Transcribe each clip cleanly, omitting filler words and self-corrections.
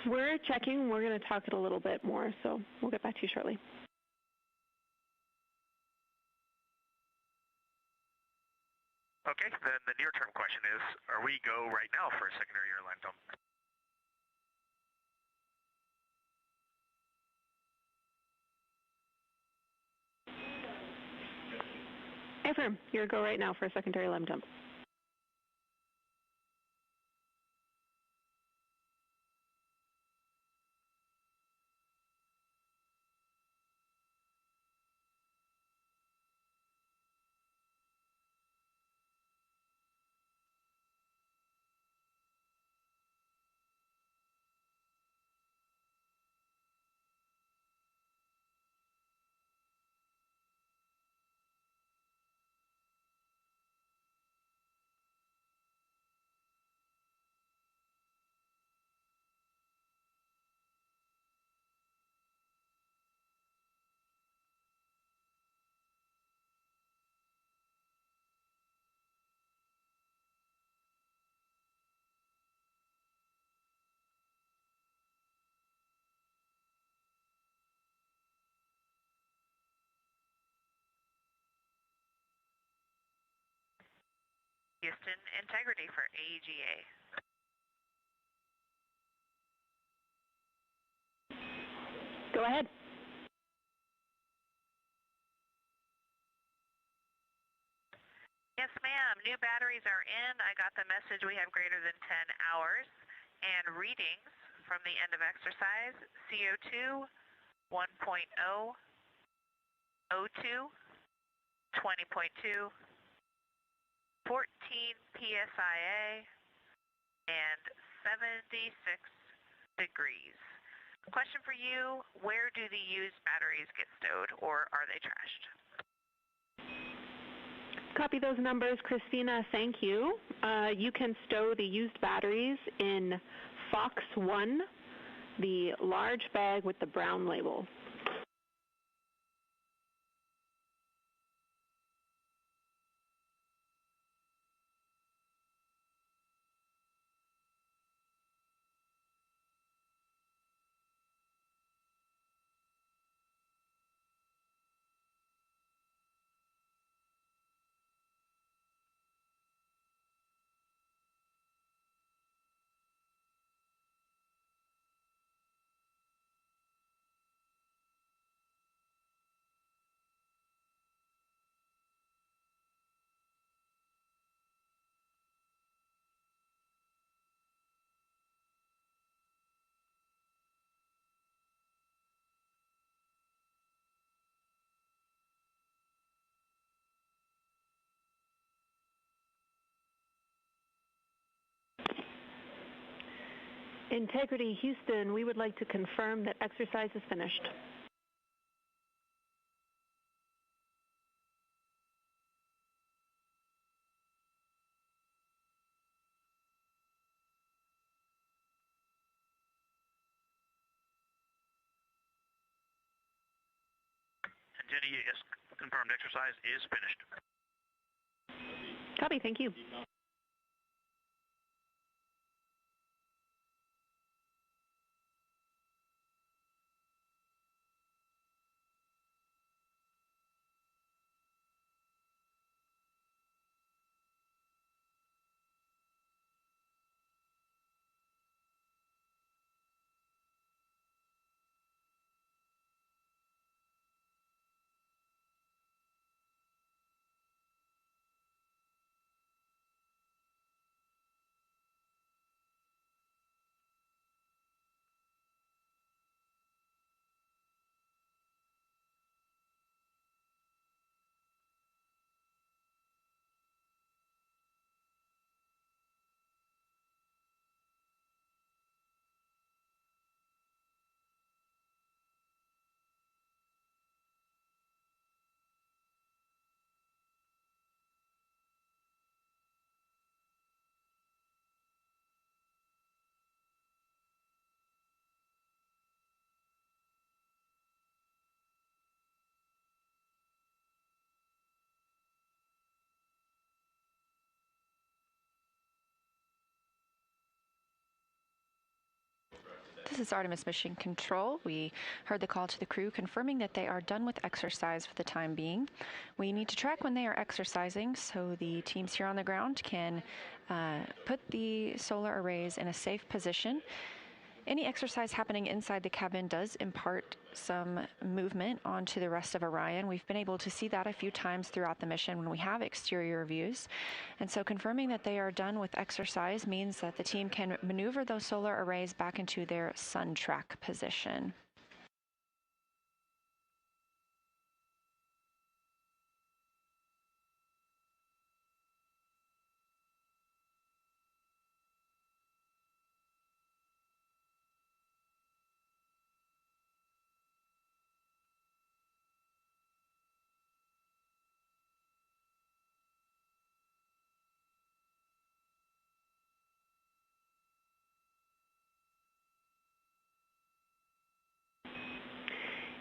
We're checking. We're going to talk it a little bit more, so we'll get back to you shortly. Okay, then the near-term question is, are we go right now for a secondary airline dump? Affirm, you're a go right now for a secondary lime dump. Houston, integrity for AGA. Go ahead. Yes, ma'am. New batteries are in. I got the message we have greater than 10 hours. And readings from the end of exercise, CO2, 1.0, O2, 20.2, 14 PSIA, and 76 degrees. Question for you, where do the used batteries get stowed, or are they trashed? Copy those numbers, Christina. Thank you. You can stow the used batteries in Fox 1, the large bag with the brown label. Integrity Houston, we would like to confirm that exercise is finished. And Jenny, yes, confirmed exercise is finished. Copy, thank you. This is Artemis Mission Control. We heard the call to the crew confirming that they are done with exercise for the time being. We need to track when they are exercising so the teams here on the ground can put the solar arrays in a safe position. Any exercise happening inside the cabin does impart some movement onto the rest of Orion. We've been able to see that a few times throughout the mission when we have exterior views. And so confirming that they are done with exercise means that the team can maneuver those solar arrays back into their sun track position.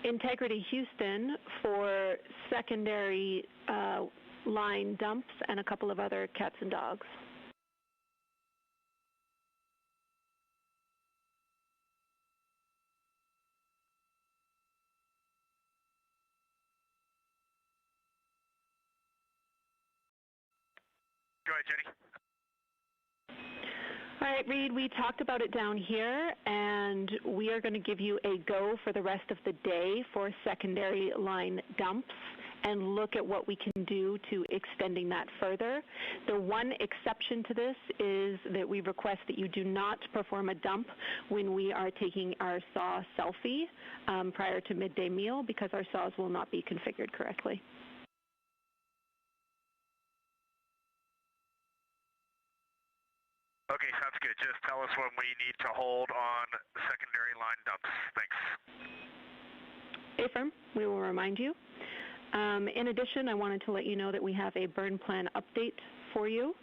Integrity Houston for secondary line dumps and a couple of other cats and dogs. Go ahead, Jenny. All right, Reid, we talked about it down here, and we are going to give you a go for the rest of the day for secondary line dumps and look at what we can do to extending that further. The one exception to this is that we request that you do not perform a dump when we are taking our SAW selfie prior to midday meal, because our SAWs will not be configured correctly. Okay, sounds good. Just tell us when we need to hold on secondary line dumps. Thanks. Affirm, we will remind you. In addition, I wanted to let you know that we have a burn plan update for you.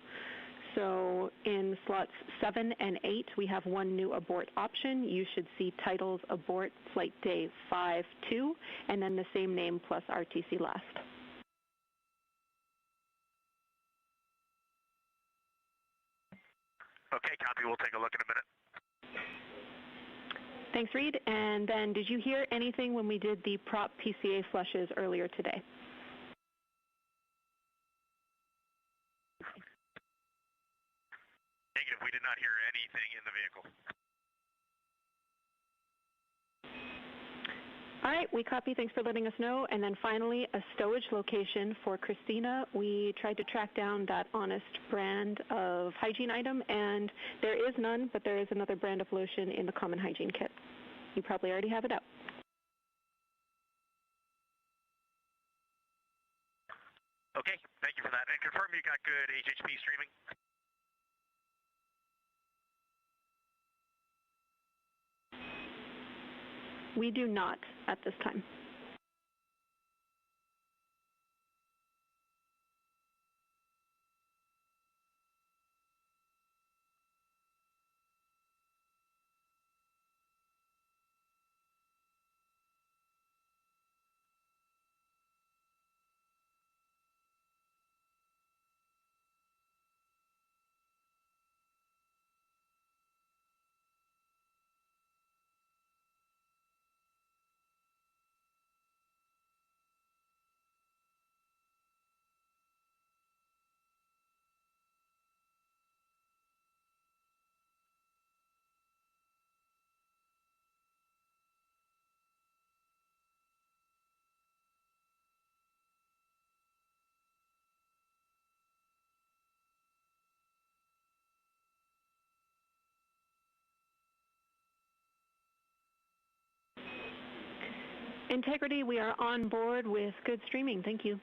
So in slots 7 and 8, we have one new abort option. You should see titles abort flight day 5-2, and then the same name plus RTC last. Okay, copy. We'll take a look in a minute. Thanks, Reid. And then did you hear anything when we did the prop PCA flushes earlier today? Negative. We did not hear anything in the vehicle. All right, we copy. Thanks for letting us know. And then finally, a stowage location for Christina. We tried to track down that Honest brand of hygiene item, and there is none, but there is another brand of lotion in the common hygiene kit. You probably already have it out. Okay, thank you for that. And confirm you got good HHP streaming? We do not at this time. Integrity, we are on board with good streaming. Thank you.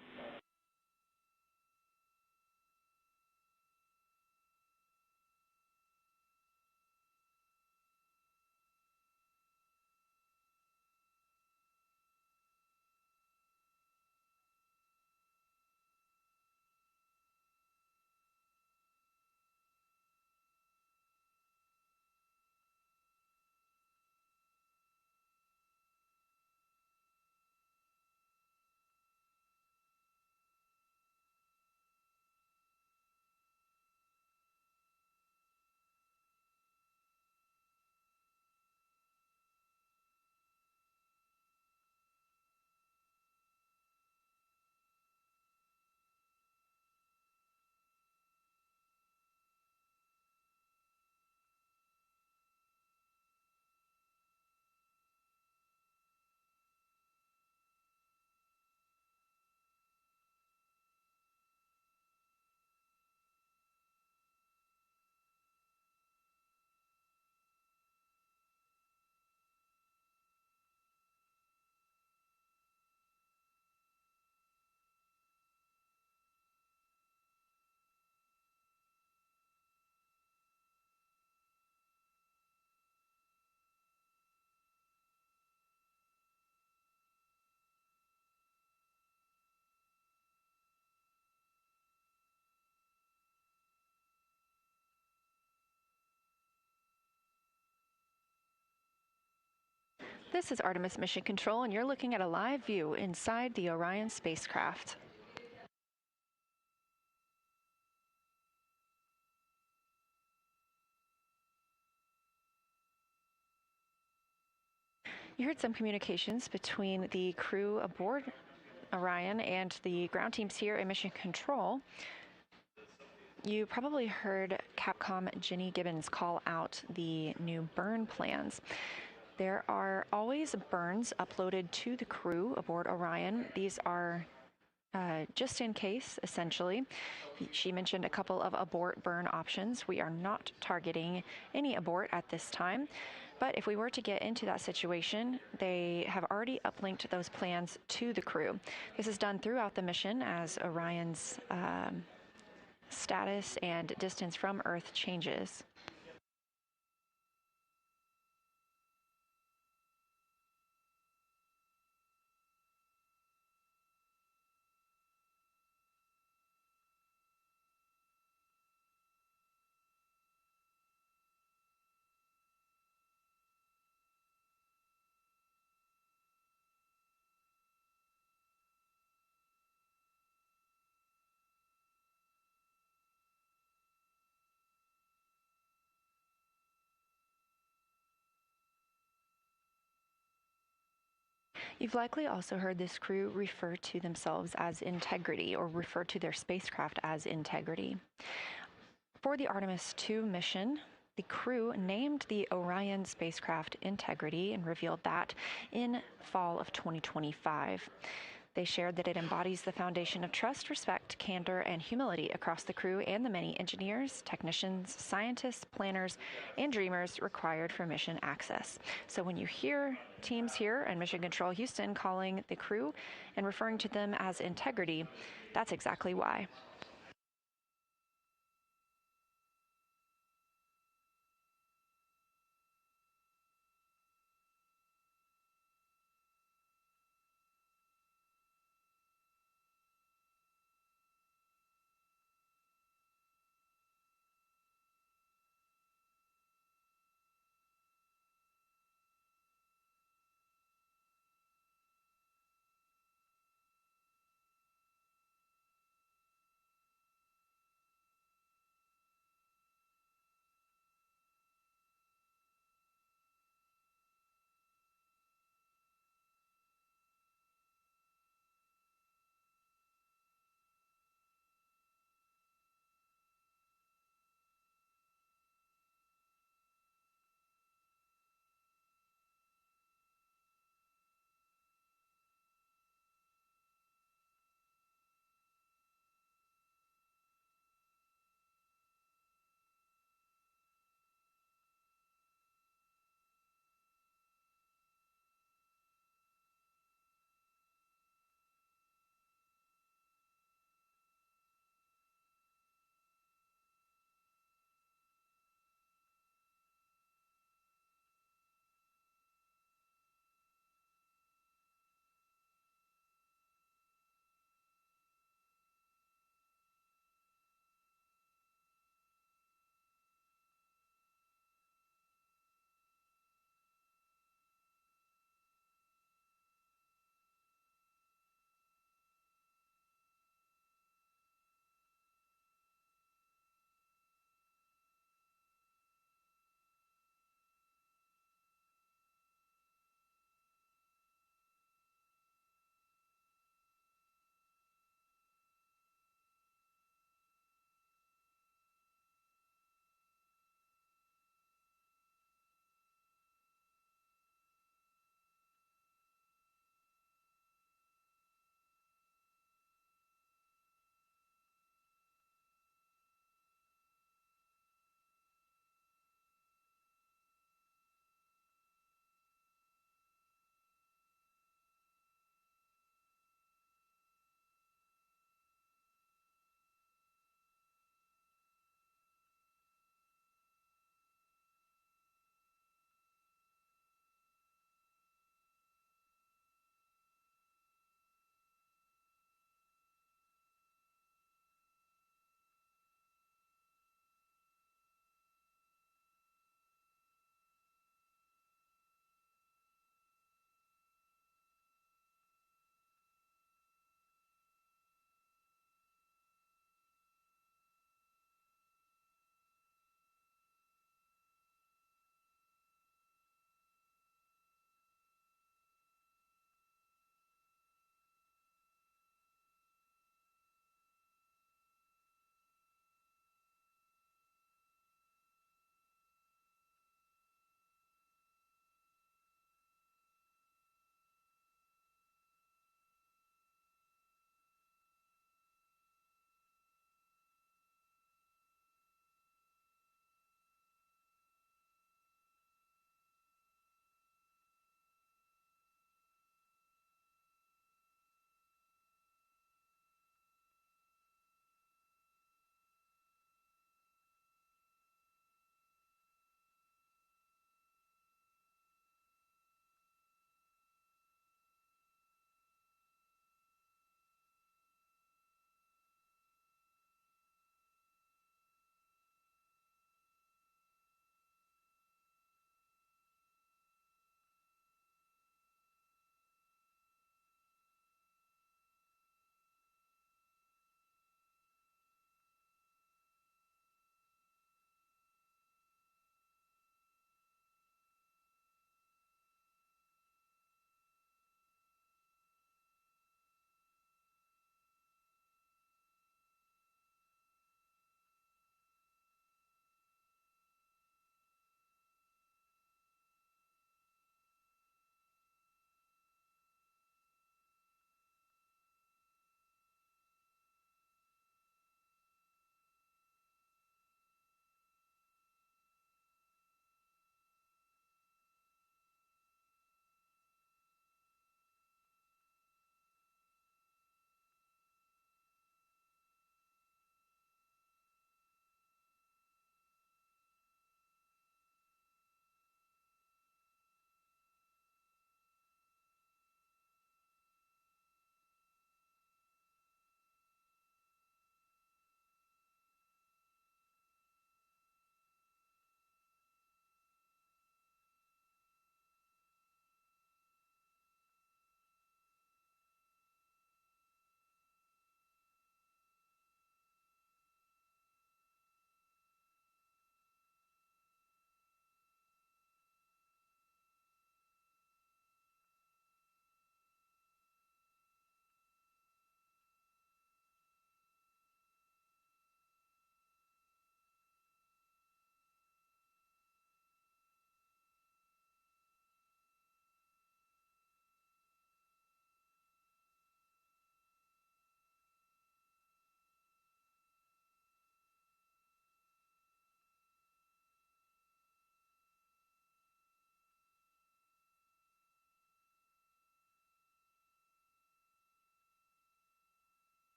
This is Artemis Mission Control, and you're looking at a live view inside the Orion spacecraft. You heard some communications between the crew aboard Orion and the ground teams here in Mission Control. You probably heard Capcom Jenny Gibbons call out the new burn plans. There are always burns uploaded to the crew aboard Orion. These are just in case, essentially. She mentioned a couple of abort burn options. We are not targeting any abort at this time, but if we were to get into that situation, they have already uplinked those plans to the crew. This is done throughout the mission as Orion's status and distance from Earth changes. You've likely also heard this crew refer to themselves as Integrity, or refer to their spacecraft as Integrity. For the Artemis II mission, the crew named the Orion spacecraft Integrity and revealed that in fall of 2025. They shared that it embodies the foundation of trust, respect, candor, and humility across the crew and the many engineers, technicians, scientists, planners, and dreamers required for mission access. So when you hear teams here and Mission Control Houston calling the crew and referring to them as Integrity, that's exactly why.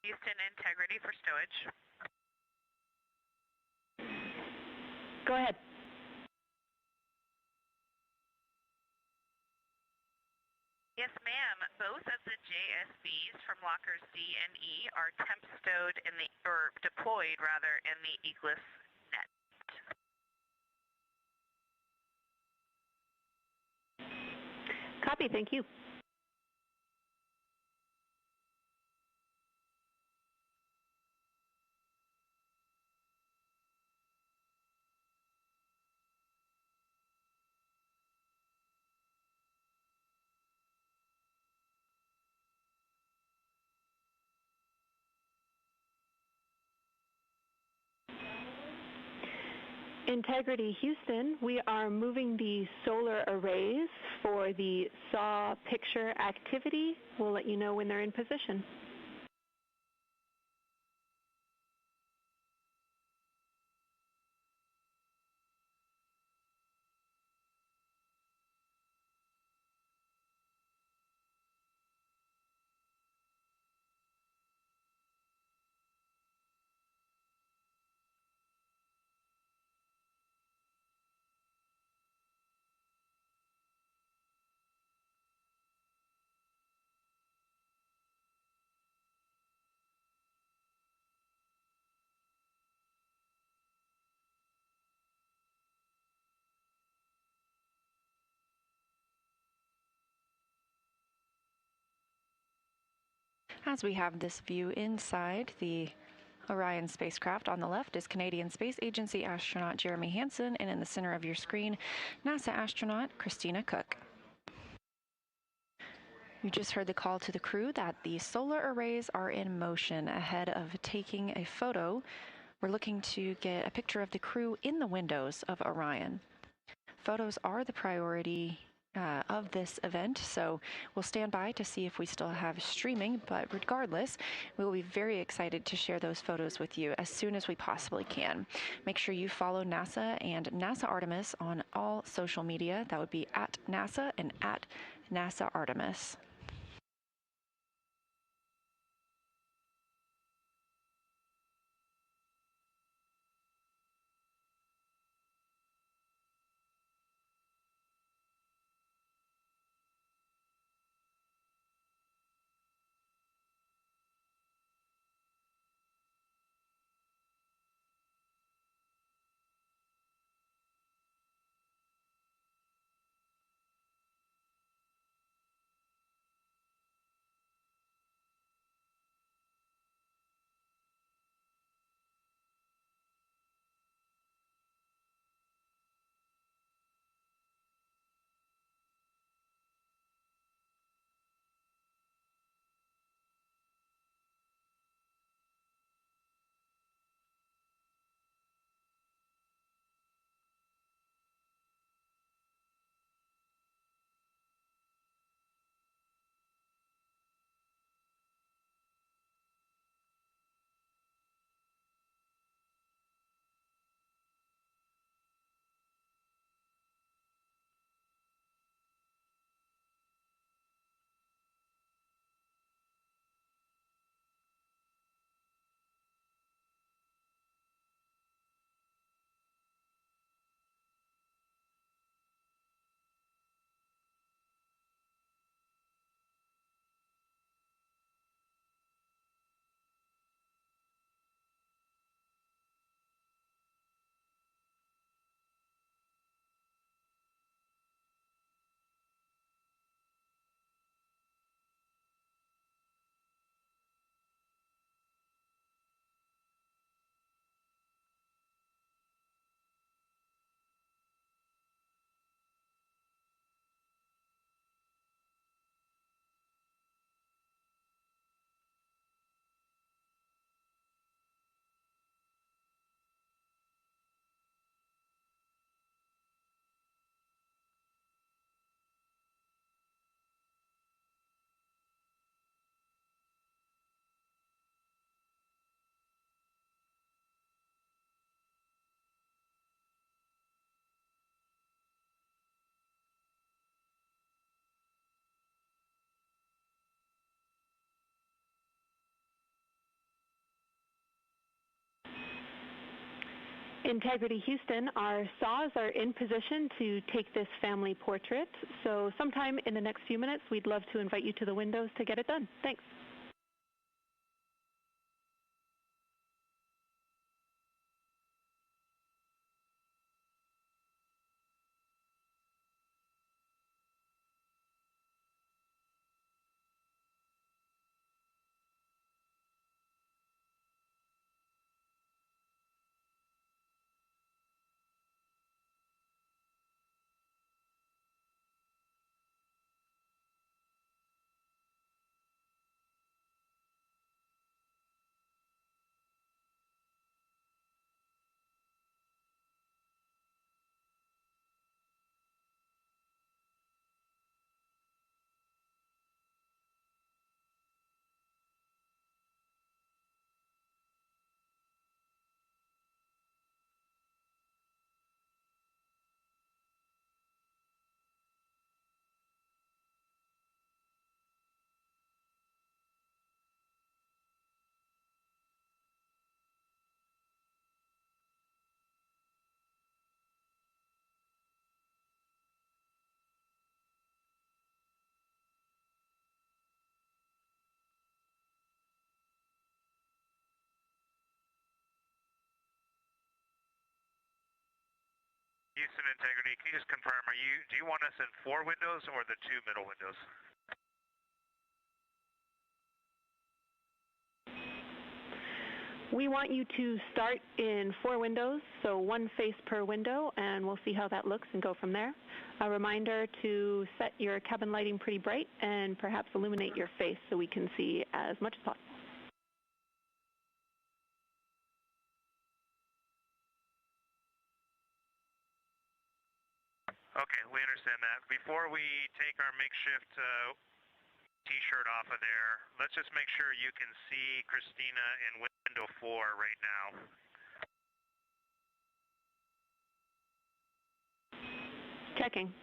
Houston, integrity for stowage. Go ahead. Yes, ma'am. Both of the JSVs from lockers D and E are temp stowed in the, or deployed rather, in the egress net. Copy, thank you. Integrity Houston, we are moving the solar arrays for the SAW picture activity. We'll let you know when they're in position. As we have this view inside the Orion spacecraft, on the left is Canadian Space Agency astronaut Jeremy Hansen, and in the center of your screen, NASA astronaut Christina Koch. You just heard the call to the crew that the solar arrays are in motion. Ahead of taking a photo, we're looking to get a picture of the crew in the windows of Orion. Photos are the priority of this event, so we'll stand by to see if we still have streaming, but regardless, we will be very excited to share those photos with you as soon as we possibly can. Make sure you follow NASA and NASA Artemis on all social media. That would be at NASA and at NASA Artemis. Integrity Houston, our saws are in position to take this family portrait. So sometime in the next few minutes, we'd love to invite you to the windows to get it done. Thanks. Houston Integrity, can you just confirm, do you want us in 4 windows or the 2 middle windows? We want you to start in 4 windows, so 1 face per window, and we'll see how that looks and go from there. A reminder to set your cabin lighting pretty bright and perhaps illuminate your face so we can see as much as possible. Okay, we understand that. Before we take our makeshift T-shirt off of there, let's just make sure you can see Christina in window 4 right now. Checking.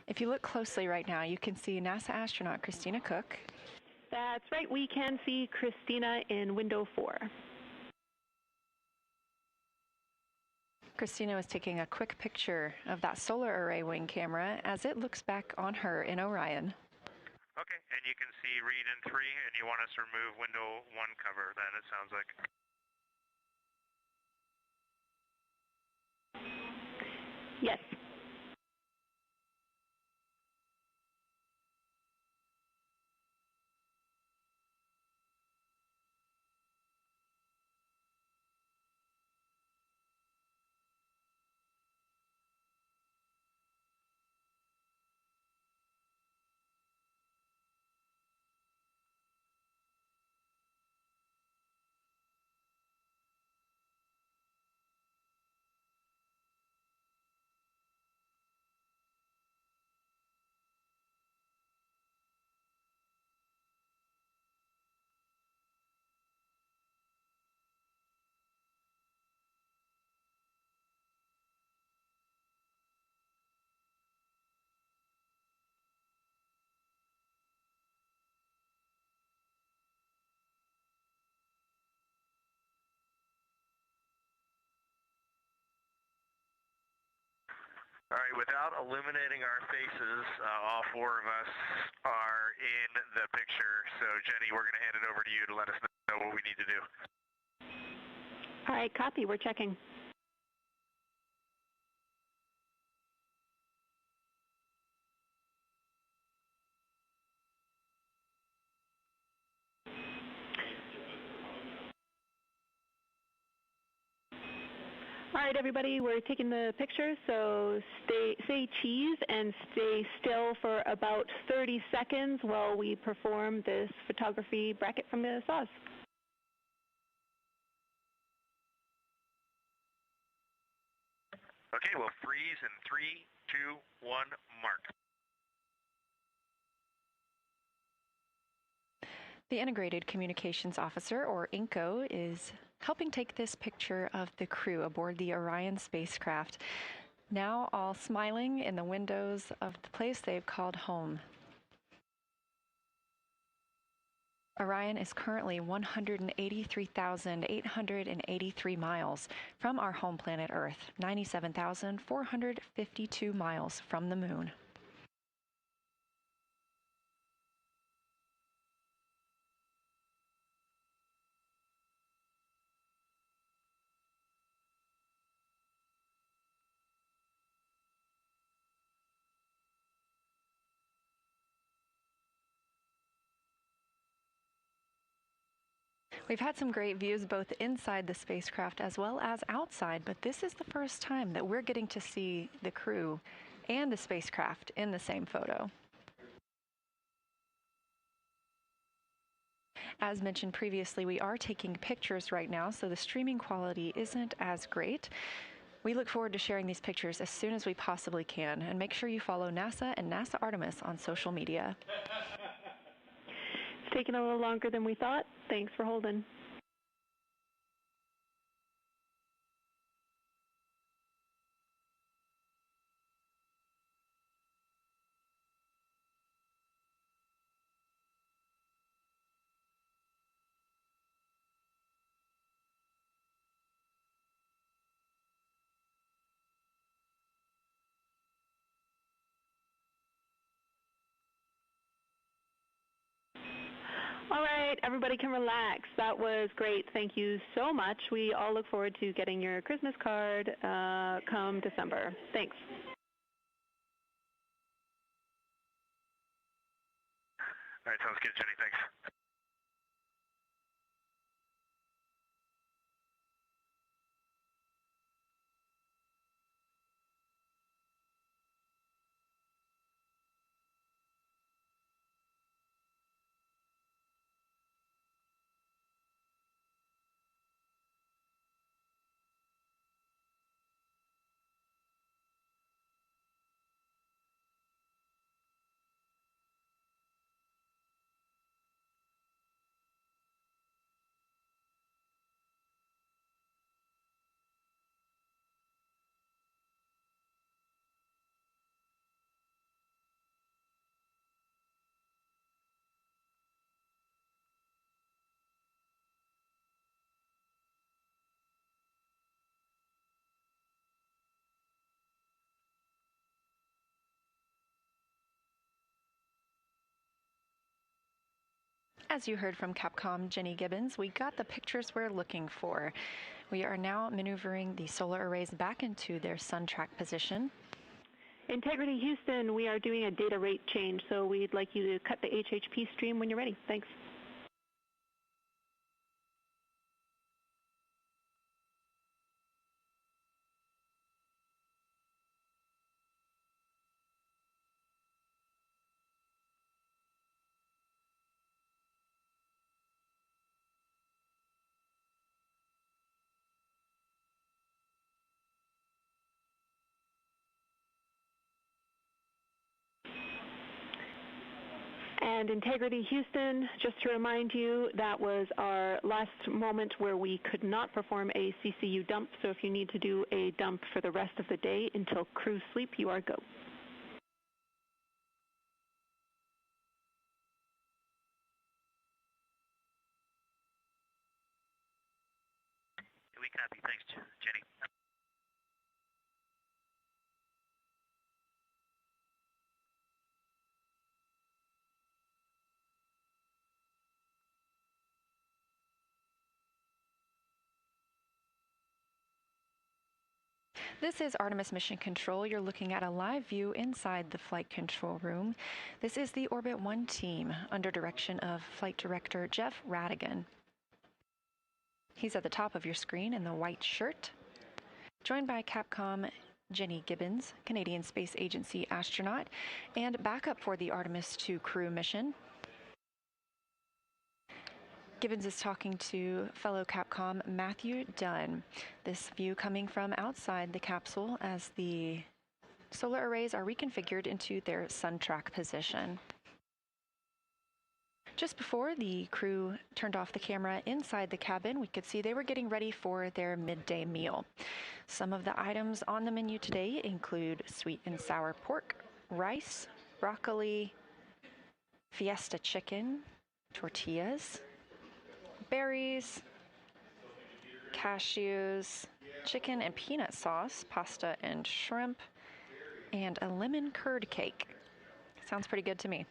If you look closely right now, you can see NASA astronaut Christina Koch. That's right, we can see Christina in window 4. Christina was taking a quick picture of that solar array wing camera as it looks back on her in Orion. Okay, and you can see Reid in 3, and you want us to remove window 1 cover then, it sounds like. Yes. All right, without illuminating our faces, all 4 of us are in the picture. So, Jenny, we're going to hand it over to you to let us know what we need to do. All right, copy, we're checking. All right, everybody, we're taking the picture, so say cheese and stay still for about 30 seconds while we perform this photography bracket from the saws. Okay, we'll freeze in 3, 2, 1, mark. The Integrated Communications Officer, or INCO, is helping take this picture of the crew aboard the Orion spacecraft. Now all smiling in the windows of the place they've called home. Orion is currently 183,883 miles from our home planet Earth, 97,452 miles from the Moon. We've had some great views both inside the spacecraft as well as outside, but this is the first time that we're getting to see the crew and the spacecraft in the same photo. As mentioned previously, we are taking pictures right now, so the streaming quality isn't as great. We look forward to sharing these pictures as soon as we possibly can, and make sure you follow NASA and NASA Artemis on social media. It's taken a little longer than we thought. Thanks for holding. All right, everybody can relax. That was great. Thank you so much. We all look forward to getting your Christmas card come December. Thanks. All right, sounds good, Jenny. Thanks. As you heard from Capcom Jenny Gibbons, we got the pictures we're looking for. We are now maneuvering the solar arrays back into their sun track position. Integrity Houston, we are doing a data rate change, so we'd like you to cut the HHP stream when you're ready. Thanks. And Integrity Houston, just to remind you, that was our last moment where we could not perform a CCU dump, so if you need to do a dump for the rest of the day until crew sleep, you are go. We copy. Thanks, Jenny. This is Artemis Mission Control. You're looking at a live view inside the flight control room. This is the Orbit 1 team under direction of Flight Director Jeff Radigan. He's at the top of your screen in the white shirt, joined by Capcom Jenny Gibbons, Canadian Space Agency astronaut, and backup for the Artemis II crew mission. Gibbons is talking to fellow Capcom Matthew Dunn. This view coming from outside the capsule as the solar arrays are reconfigured into their sun track position. Just before the crew turned off the camera inside the cabin, we could see they were getting ready for their midday meal. Some of the items on the menu today include sweet and sour pork, rice, broccoli, fiesta chicken, tortillas, berries, cashews, chicken and peanut sauce, pasta and shrimp, and a lemon curd cake. Sounds pretty good to me.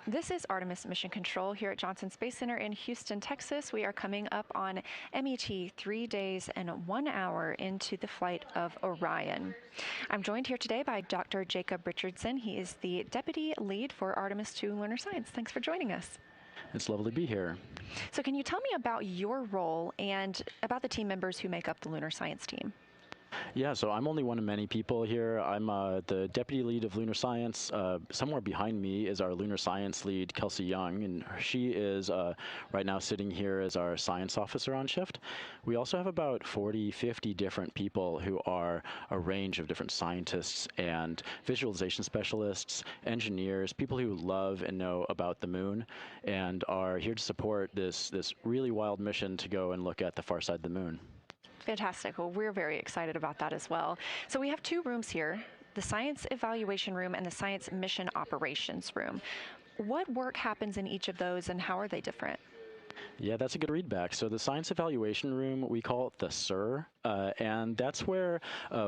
This is Artemis Mission Control here at Johnson Space Center in Houston, Texas. We are coming up on MET 3 days and 1 hour into the flight of Orion. I'm joined here today by Dr. Jacob Richardson. He is the Deputy Lead for Artemis II Lunar Science. Thanks for joining us. It's lovely to be here. So can you tell me about your role and about the team members who make up the Lunar Science team? Yeah, so I'm only one of many people here. I'm the Deputy Lead of Lunar Science. Somewhere behind me is our Lunar Science Lead, Kelsey Young, and she is right now sitting here as our Science Officer on shift. We also have about 40, 50 different people who are a range of different scientists and visualization specialists, engineers, people who love and know about the moon, and are here to support this really wild mission to go and look at the far side of the moon. Fantastic. Well, we're very excited about that as well. So we have two rooms here, the Science Evaluation Room and the Science Mission Operations Room. What work happens in each of those and how are they different? Yeah, that's a good readback. So the Science Evaluation Room, we call it the SIR, and that's where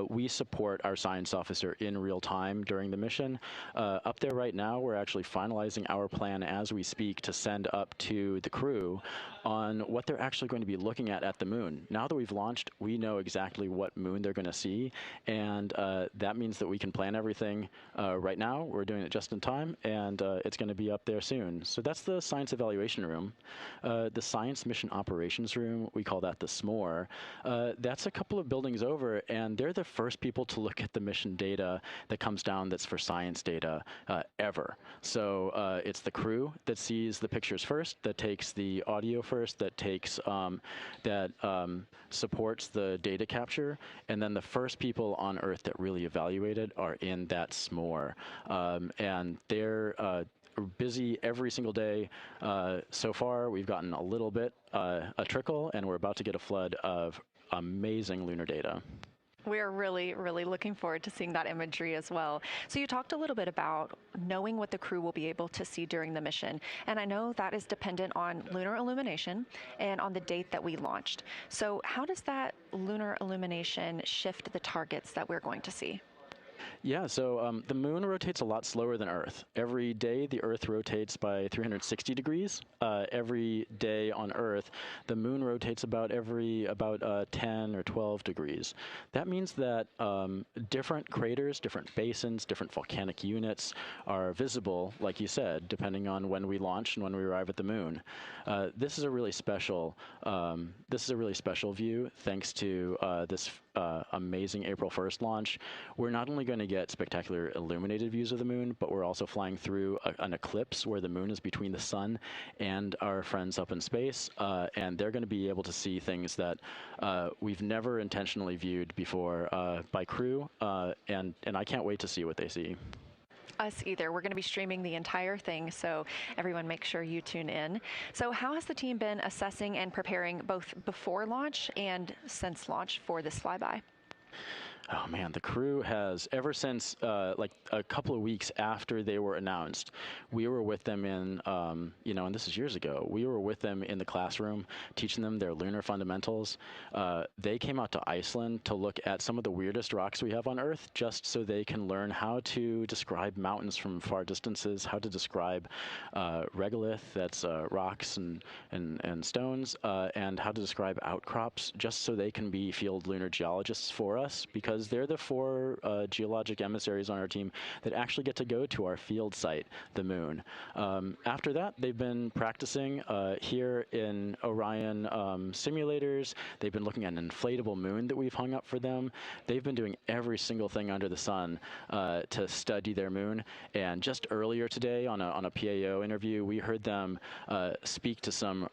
we support our science officer in real time during the mission. Up there right now, we're actually finalizing our plan as we speak to send up to the crew on what they're actually going to be looking at the moon. Now that we've launched, we know exactly what moon they're going to see, and that means that we can plan everything right now. We're doing it just in time, and it's going to be up there soon. So that's the Science Evaluation Room. The Science Mission Operations Room, we call that the SMORE. That's a couple of buildings over, and they're the first people to look at the mission data that comes down that's for science data ever. So it's the crew that sees the pictures first, that takes the audio first, that takes supports the data capture, and then the first people on Earth that really evaluate it are in that SMORE. And they're busy every single day. So far, we've gotten a little bit, a trickle, and we're about to get a flood of amazing lunar data. We're really, really looking forward to seeing that imagery as well. So you talked a little bit about knowing what the crew will be able to see during the mission. And I know that is dependent on lunar illumination and on the date that we launched. So how does that lunar illumination shift the targets that we're going to see? Yeah, so the moon rotates a lot slower than Earth. Every day, the Earth rotates by 360 degrees. Every day on Earth, the moon rotates about 10 or 12 degrees. That means that different craters, different basins, different volcanic units are visible, like you said, depending on when we launch and when we arrive at the moon. This is a really special view, thanks to this amazing April 1st launch. We're not only going to get spectacular illuminated views of the moon, but we're also flying through an eclipse where the moon is between the sun and our friends up in space, and they're going to be able to see things that we've never intentionally viewed before by crew, and I can't wait to see what they see. Us either. We're going to be streaming the entire thing, so everyone make sure you tune in. So how has the team been assessing and preparing both before launch and since launch for this flyby? Oh man, the crew has, ever since like a couple of weeks after they were announced, we were with them in, and this is years ago, we were with them in the classroom, teaching them their lunar fundamentals. They came out to Iceland to look at some of the weirdest rocks we have on Earth, just so they can learn how to describe mountains from far distances, how to describe regolith, that's rocks and stones, and how to describe outcrops, just so they can be field lunar geologists for us, because they're the four geologic emissaries on our team that actually get to go to our field site, the moon. After that, they've been practicing here in Orion simulators. They've been looking at an inflatable moon that we've hung up for them. They've been doing every single thing under the sun to study their moon. And just earlier today on a PAO interview, we heard them speak to some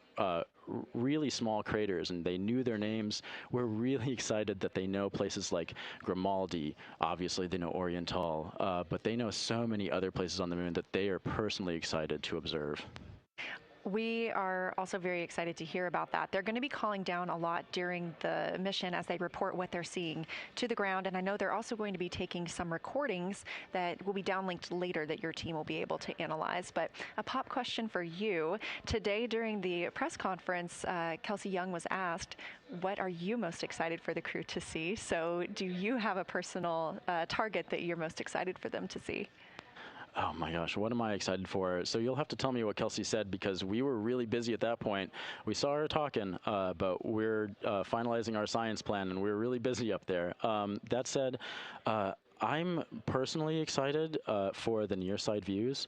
really small craters, and they knew their names. We're really excited that they know places like Grimaldi. Obviously, they know Oriental, but they know so many other places on the moon that they are personally excited to observe. We are also very excited to hear about that. They're going to be calling down a lot during the mission as they report what they're seeing to the ground. And I know they're also going to be taking some recordings that will be downlinked later that your team will be able to analyze. But a pop question for you. Today during the press conference, Kelsey Young was asked, what are you most excited for the crew to see? So do you have a personal target that you're most excited for them to see? Oh my gosh, what am I excited for? So you'll have to tell me what Kelsey said because we were really busy at that point. We saw her talking, but we're finalizing our science plan and we were really busy up there. That said, I'm personally excited for the near side views.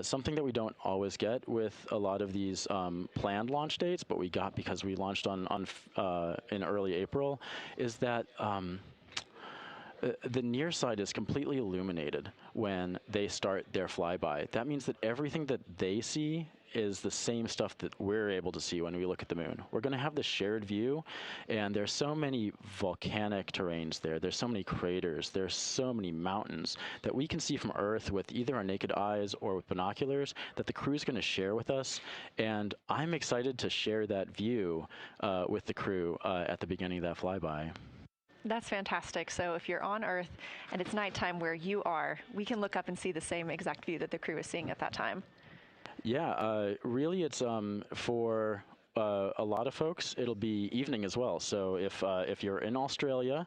Something that we don't always get with a lot of these planned launch dates, but we got because we launched in early April, is that the near side is completely illuminated when they start their flyby. That means that everything that they see is the same stuff that we're able to see when we look at the moon. We're going to have the shared view, and there's so many volcanic terrains there. There's so many craters. There's so many mountains that we can see from Earth with either our naked eyes or with binoculars that the crew's going to share with us. And I'm excited to share that view with the crew at the beginning of that flyby. That's fantastic. So if you're on Earth and it's nighttime where you are, we can look up and see the same exact view that the crew is seeing at that time. Yeah, really it's for a lot of folks, it'll be evening as well. So if you're in Australia,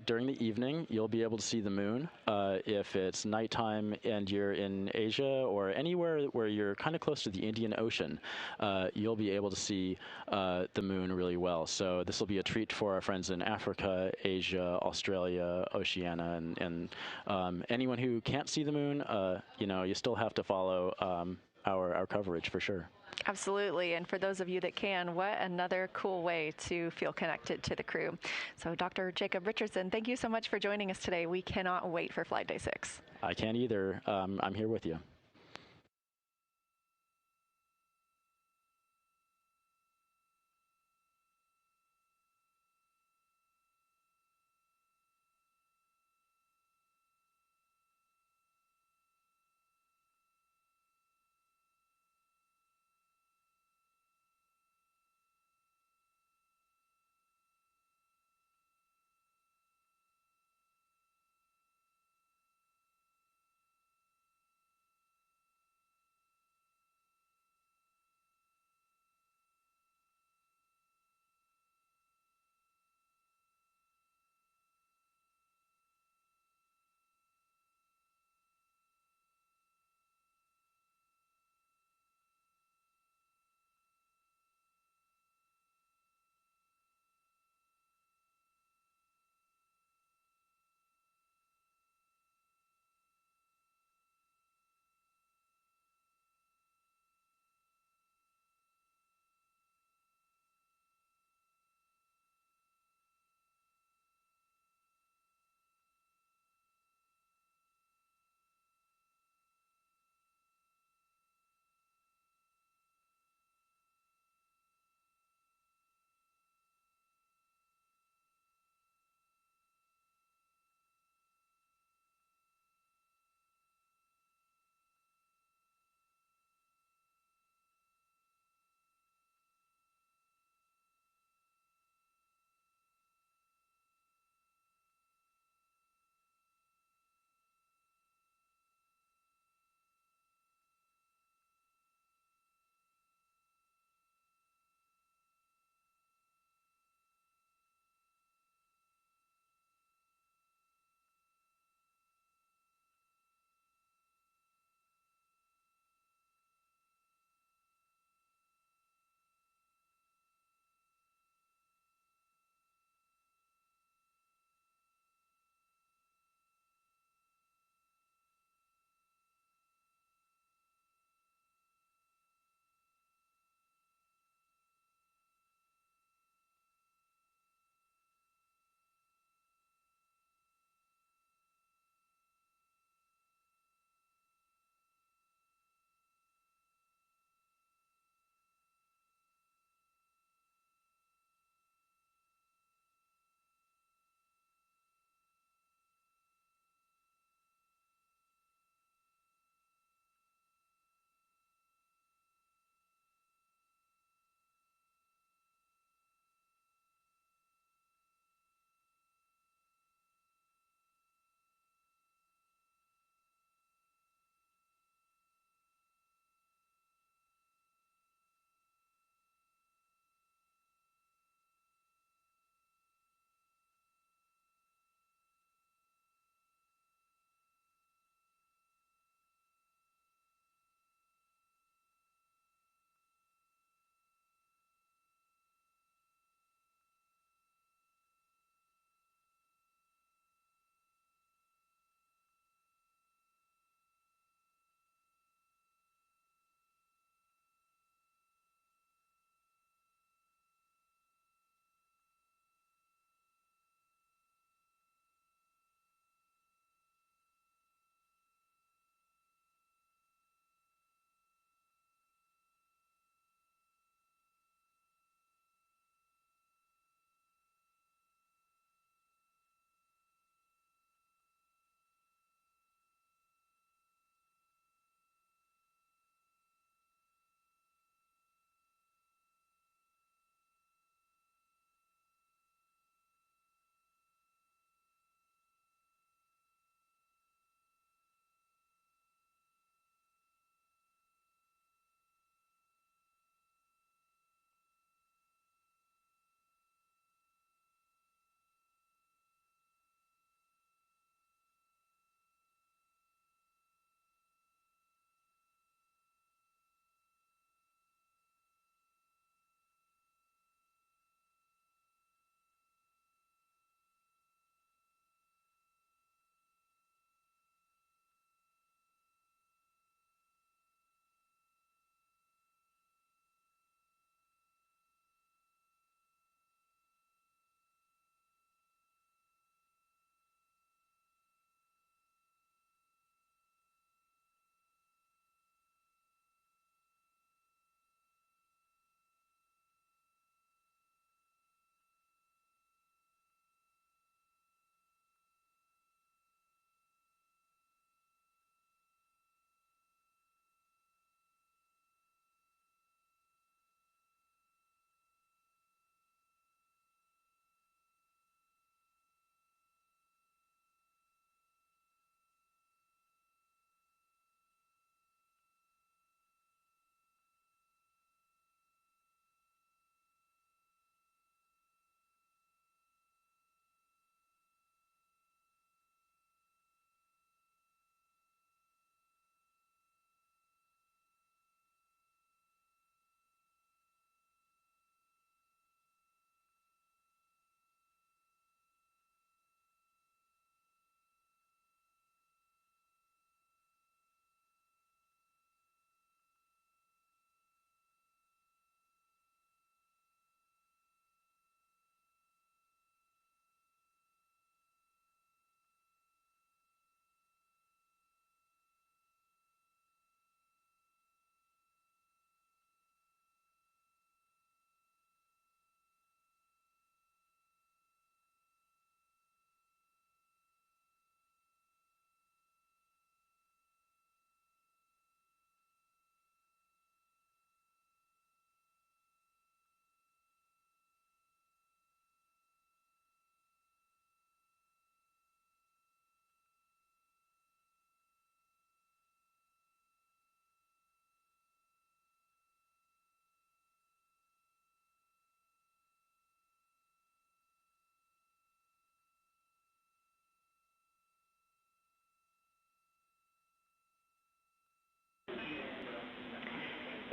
during the evening, you'll be able to see the moon. If it's nighttime and you're in Asia or anywhere where you're kind of close to the Indian Ocean, you'll be able to see the moon really well. So this will be a treat for our friends in Africa, Asia, Australia, Oceania, and anyone who can't see the moon, you still have to follow our coverage for sure. Absolutely. And for those of you that can, what another cool way to feel connected to the crew. So Dr. Jacob Richardson, thank you so much for joining us today. We cannot wait for Flight Day 6. I can't either. I'm here with you.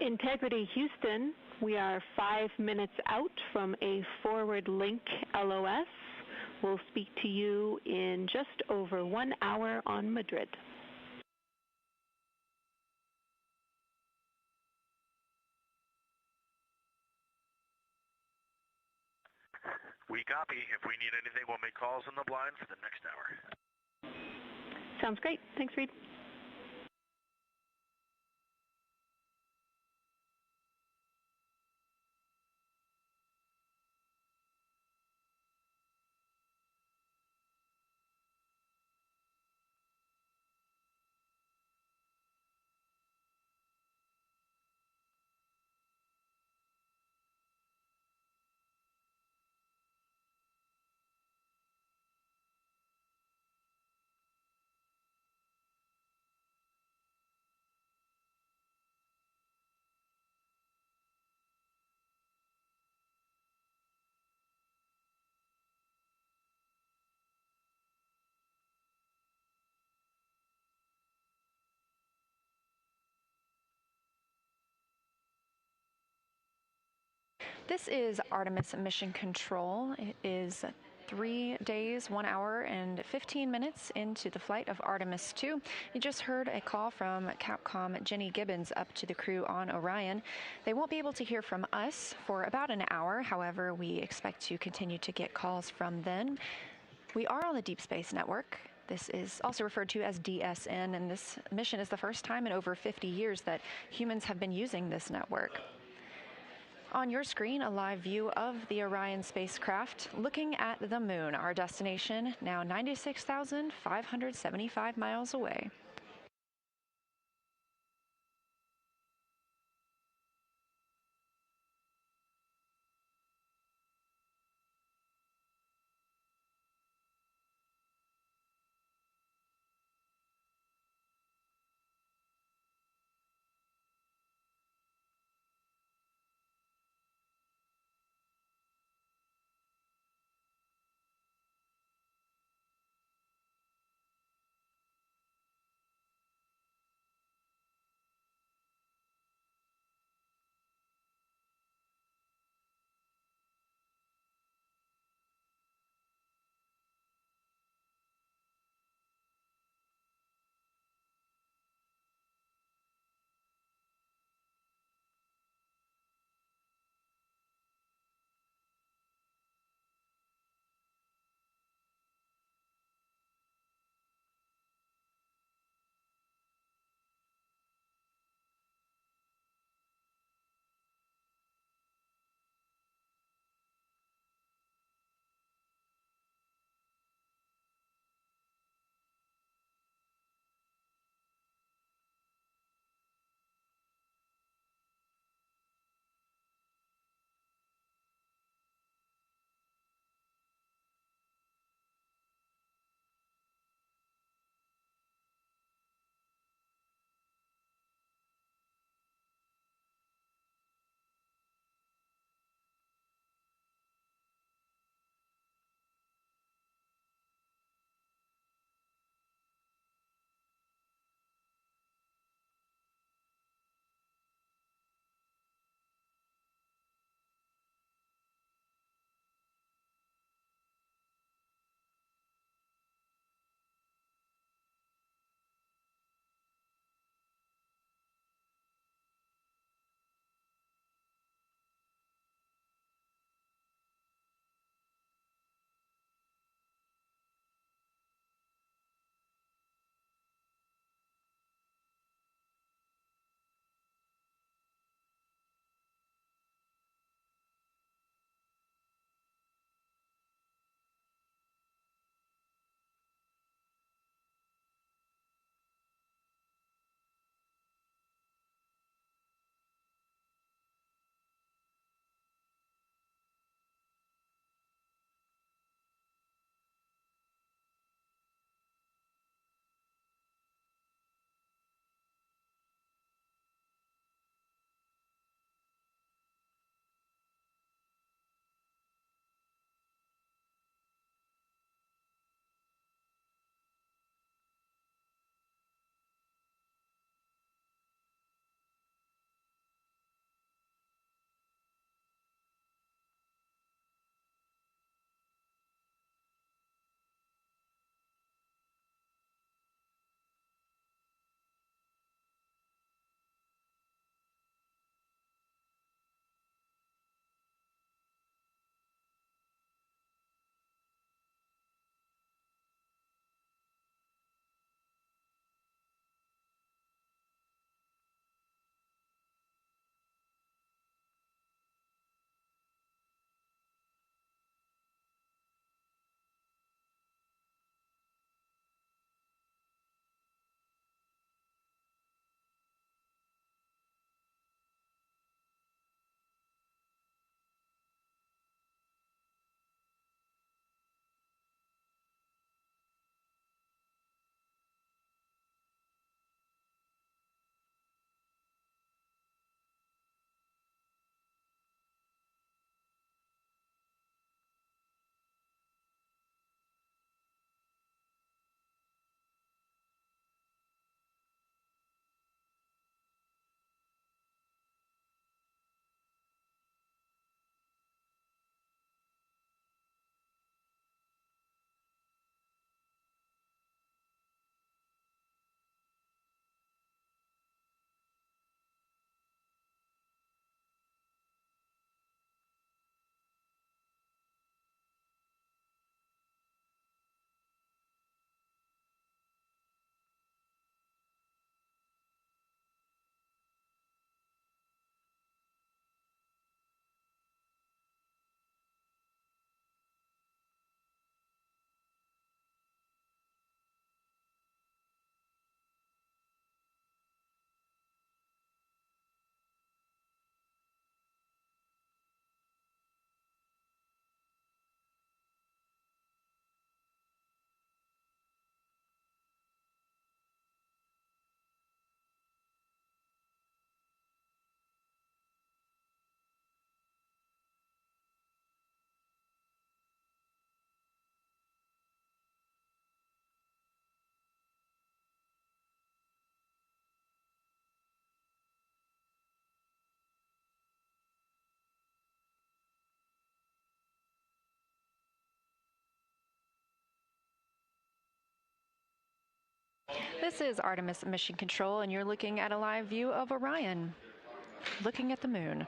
Integrity Houston, we are 5 minutes out from a forward link LOS. We'll speak to you in just over 1 hour on Madrid. We copy. If we need anything, we'll make calls on the blind for the next hour. Sounds great. Thanks, Reid. This is Artemis Mission Control. It is 3 days, 1 hour, and 15 minutes into the flight of Artemis II. You just heard a call from Capcom Jenny Gibbons up to the crew on Orion. They won't be able to hear from us for about an hour. However, we expect to continue to get calls from them. We are on the Deep Space Network. This is also referred to as DSN, and this mission is the first time in over 50 years that humans have been using this network. On your screen, a live view of the Orion spacecraft looking at the moon, our destination, now 96,575 miles away. This is Artemis Mission Control, and you're looking at a live view of Orion, looking at the moon.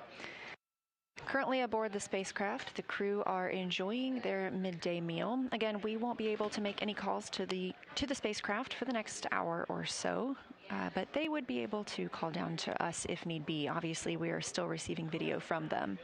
Currently aboard the spacecraft, the crew are enjoying their midday meal. Again, we won't be able to make any calls to the spacecraft for the next hour or so, but they would be able to call down to us if need be. Obviously, we are still receiving video from them.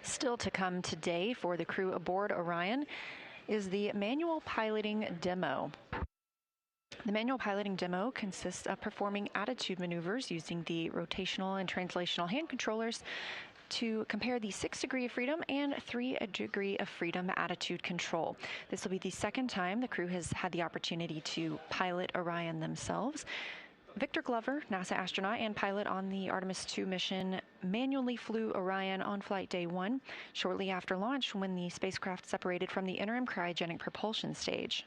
Still to come today for the crew aboard Orion is the manual piloting demo. The manual piloting demo consists of performing attitude maneuvers using the rotational and translational hand controllers to compare the 6 degree of freedom and 3 degree of freedom attitude control. This will be the second time the crew has had the opportunity to pilot Orion themselves. Victor Glover, NASA astronaut and pilot on the Artemis II mission, manually flew Orion on flight day 1, shortly after launch when the spacecraft separated from the interim cryogenic propulsion stage.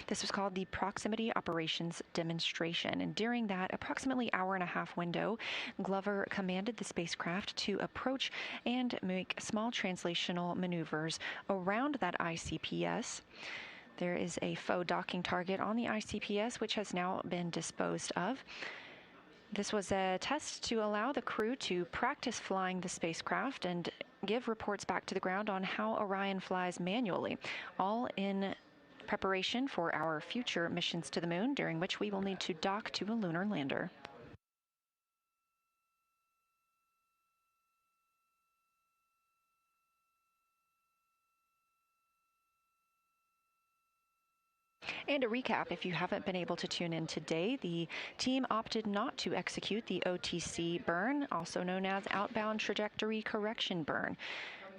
This was called the Proximity Operations Demonstration, and during that approximately hour-and-a-half window, Glover commanded the spacecraft to approach and make small translational maneuvers around that ICPS. There is a faux docking target on the ICPS, which has now been disposed of. This was a test to allow the crew to practice flying the spacecraft and give reports back to the ground on how Orion flies manually, all in preparation for our future missions to the moon, during which we will need to dock to a lunar lander. And a recap, if you haven't been able to tune in today, the team opted not to execute the OTC burn, also known as outbound trajectory correction burn.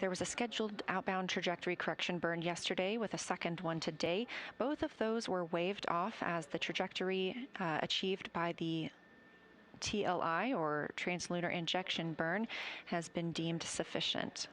There was a scheduled outbound trajectory correction burn yesterday with a second one today. Both of those were waived off as the trajectory achieved by the TLI, or translunar injection burn, has been deemed sufficient.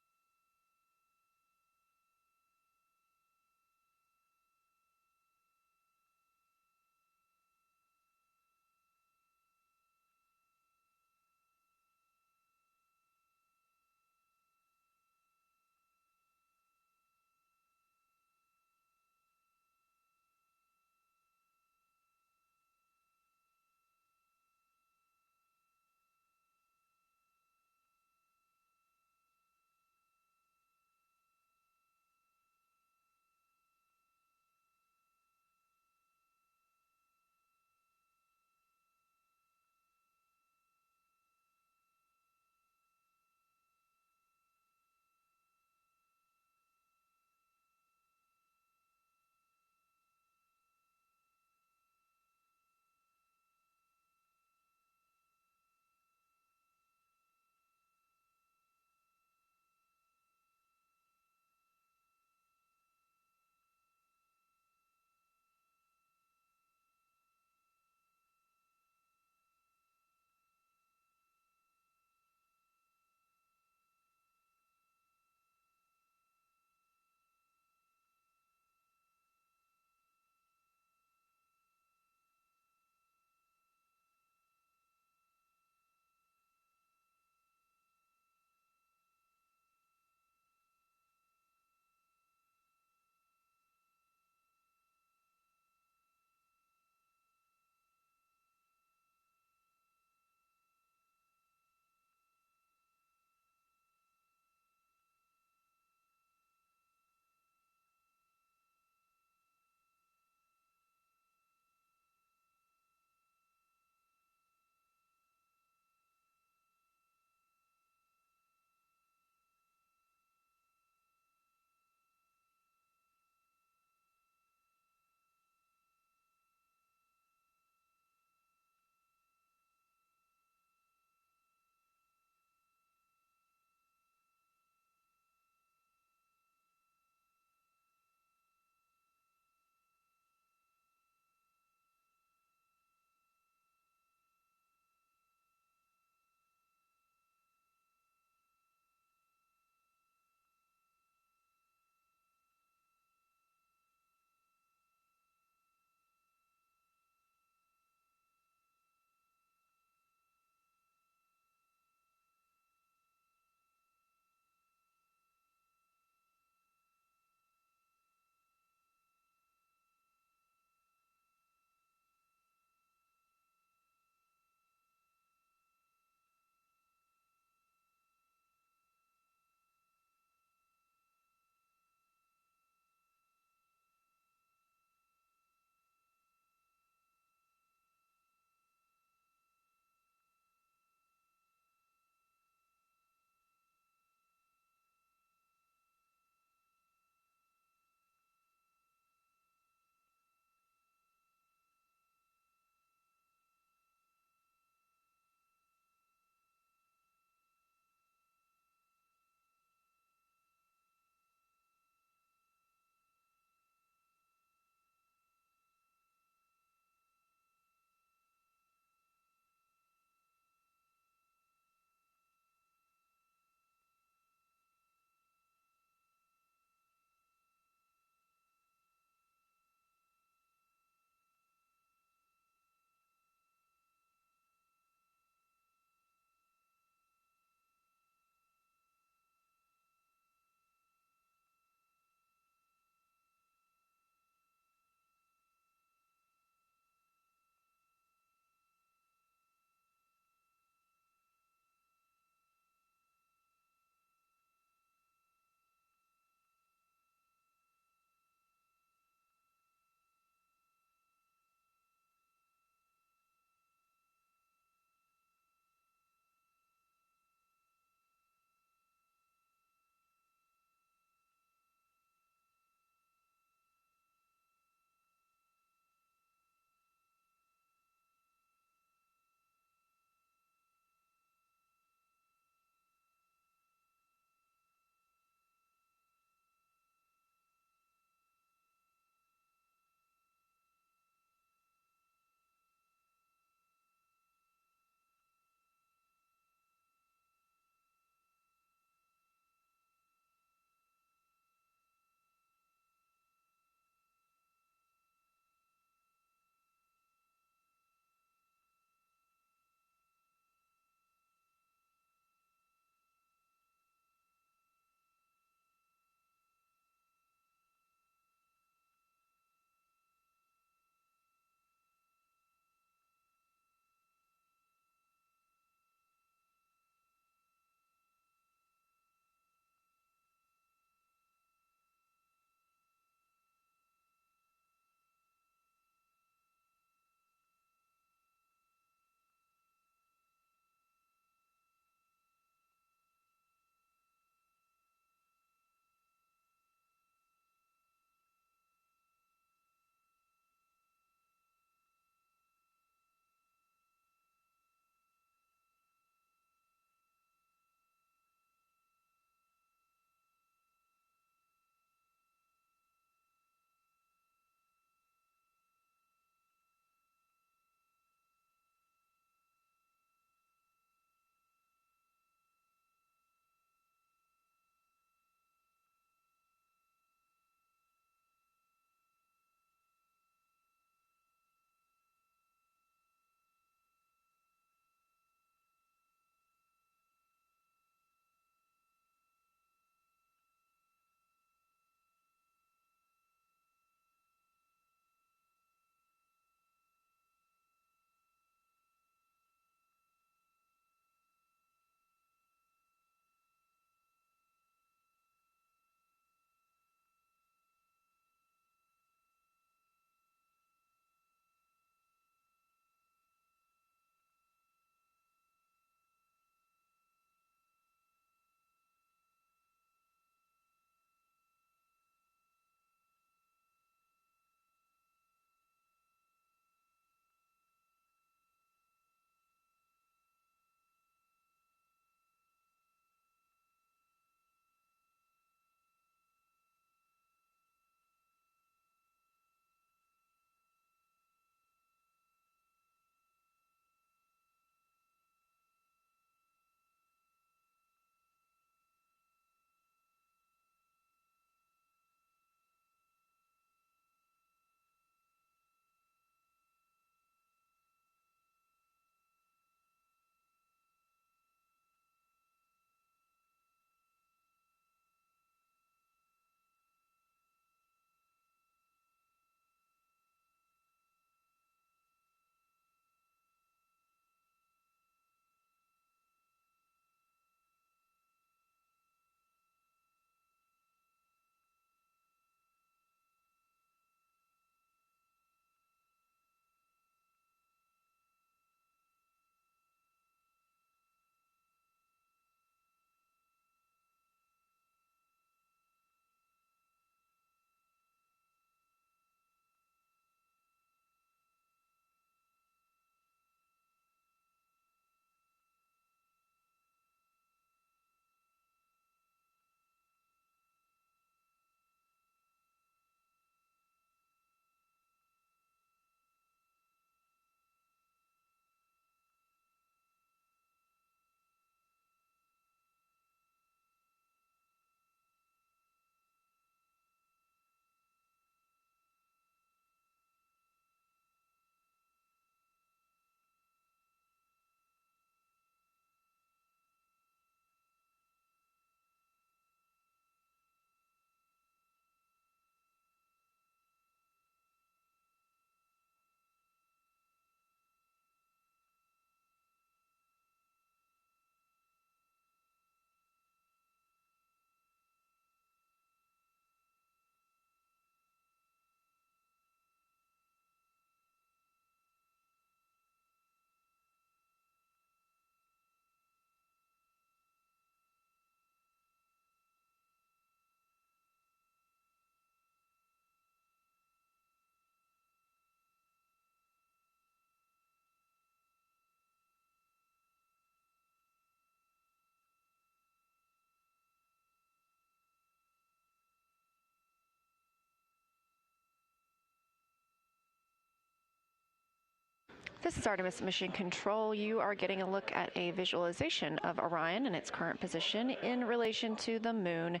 This is Artemis Mission Control. You are getting a look at a visualization of Orion and its current position in relation to the moon,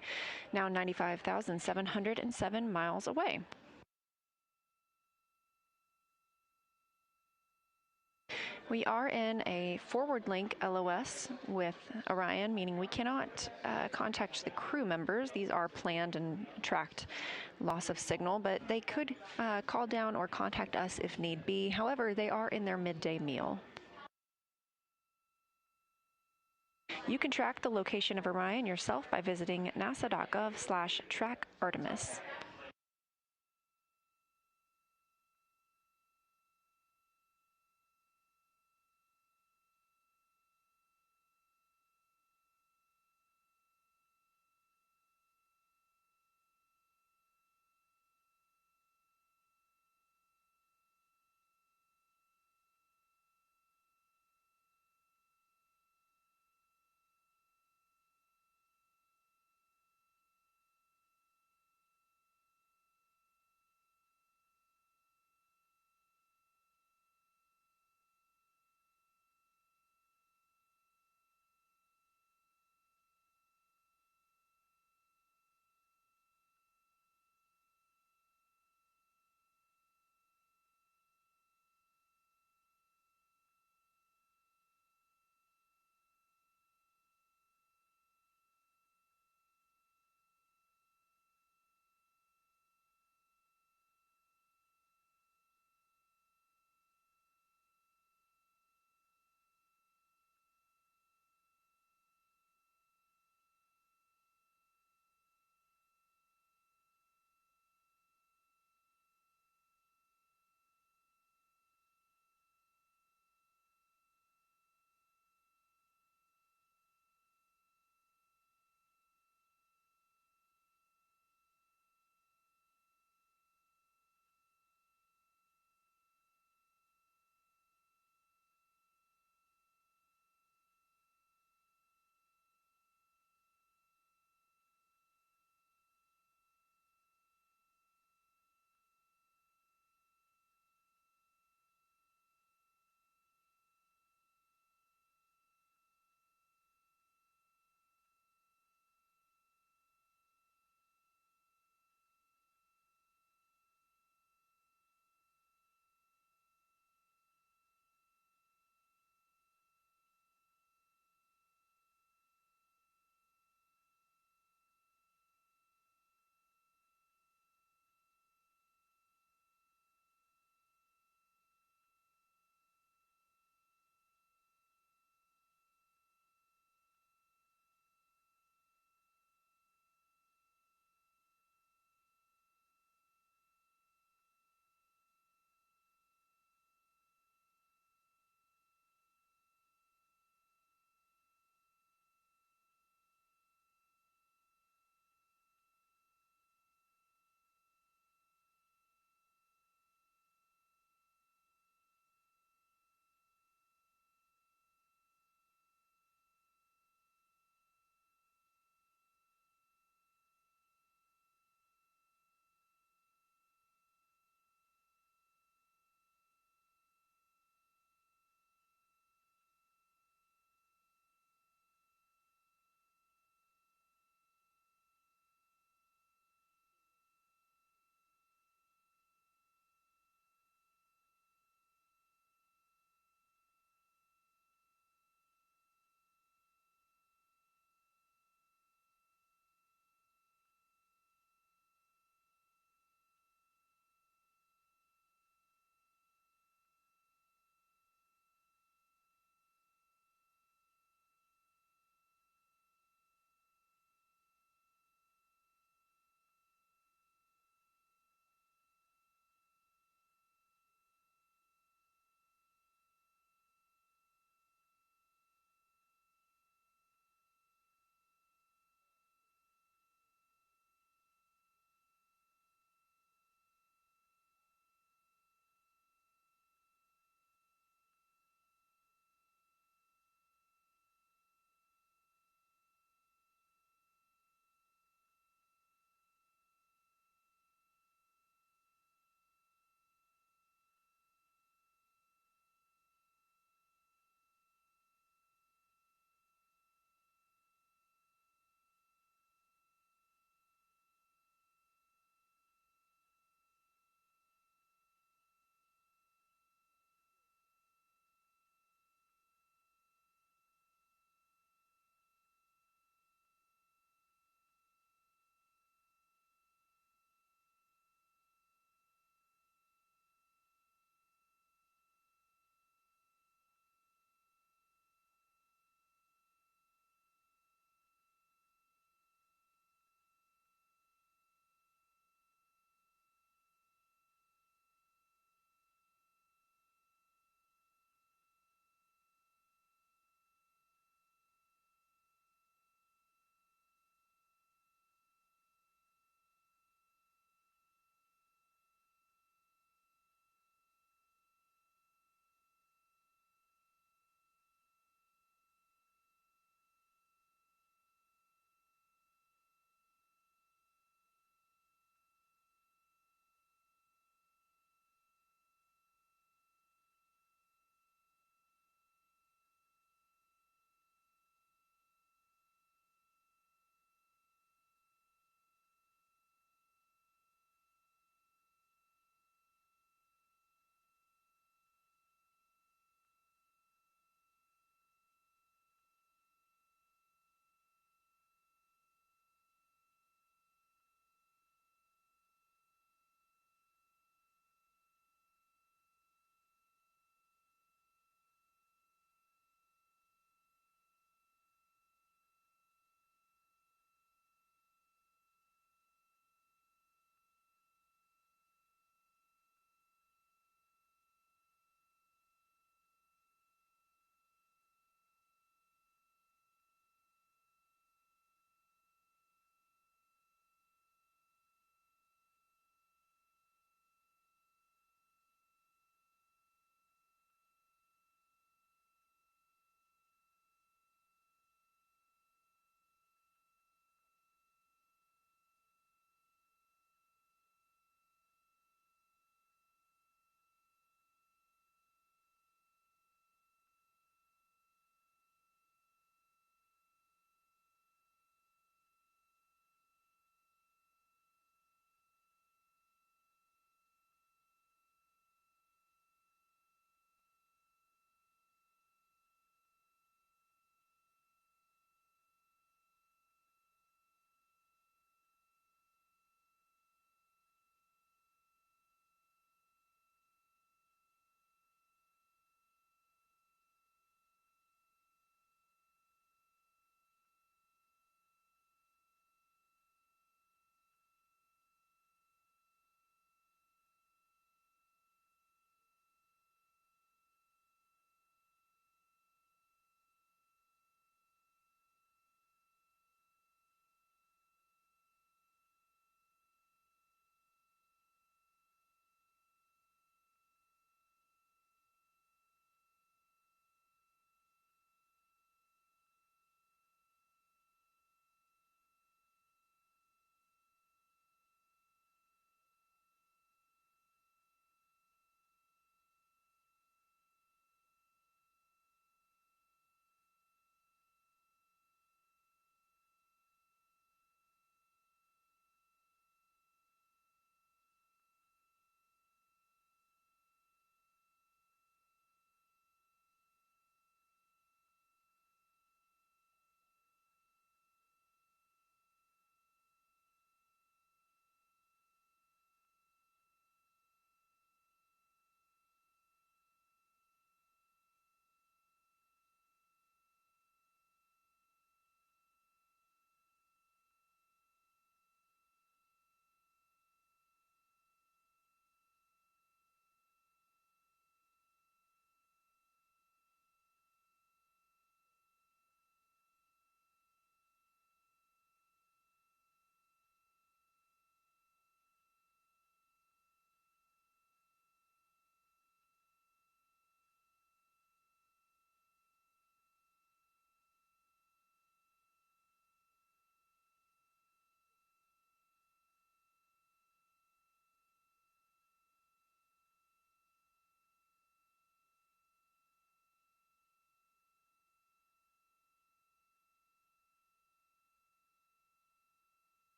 now 95,707 miles away. We are in a forward link LOS with Orion, meaning we cannot contact the crew members. These are planned and tracked loss of signal, but they could call down or contact us if need be. However, they are in their midday meal. You can track the location of Orion yourself by visiting nasa.gov/track-Artemis.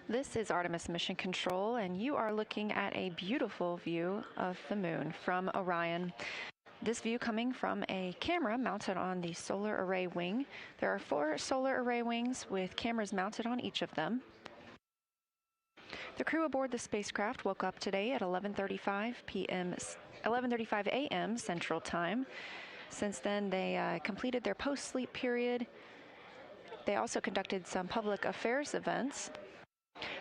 This is Artemis Mission Control, and you are looking at a beautiful view of the moon from Orion. This view coming from a camera mounted on the solar array wing. There are 4 solar array wings with cameras mounted on each of them. The crew aboard the spacecraft woke up today at 11:35 a.m. Central Time. Since then, they completed their post-sleep period. They also conducted some public affairs events.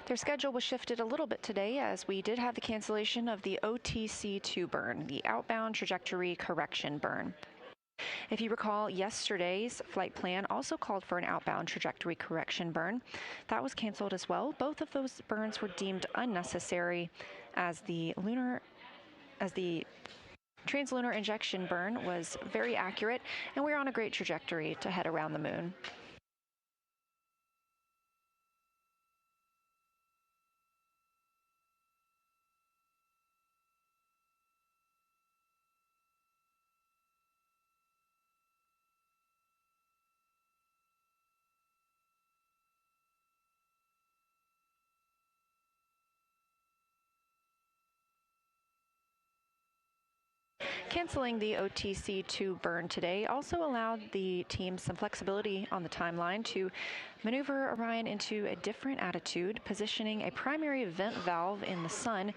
Their schedule was shifted a little bit today as we did have the cancellation of the OTC-2 burn, the outbound trajectory correction burn. If you recall, yesterday's flight plan also called for an outbound trajectory correction burn. That was canceled as well. Both of those burns were deemed unnecessary as the translunar injection burn was very accurate, and we're on a great trajectory to head around the moon. Canceling the OTC-2 burn today also allowed the team some flexibility on the timeline to maneuver Orion into a different attitude, positioning a primary vent valve in the sun,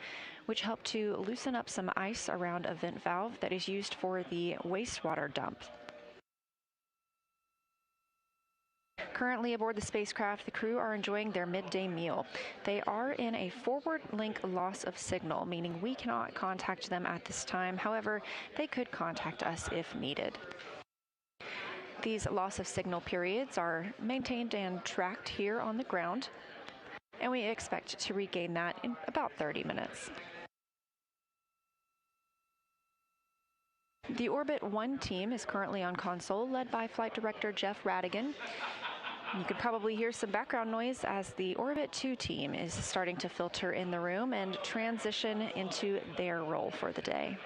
which helped to loosen up some ice around a vent valve that is used for the wastewater dump. Currently aboard the spacecraft, the crew are enjoying their midday meal. They are in a forward link loss of signal, meaning we cannot contact them at this time. However, they could contact us if needed. These loss of signal periods are maintained and tracked here on the ground, and we expect to regain that in about 30 minutes. The Orbit 1 team is currently on console, led by Flight Director Jeff Radigan. You could probably hear some background noise as the Orbit 2 team is starting to filter in the room and transition into their role for the day.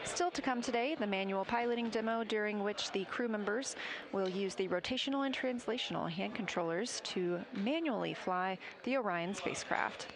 Still to come today, the manual piloting demo, during which the crew members will use the rotational and translational hand controllers to manually fly the Orion spacecraft.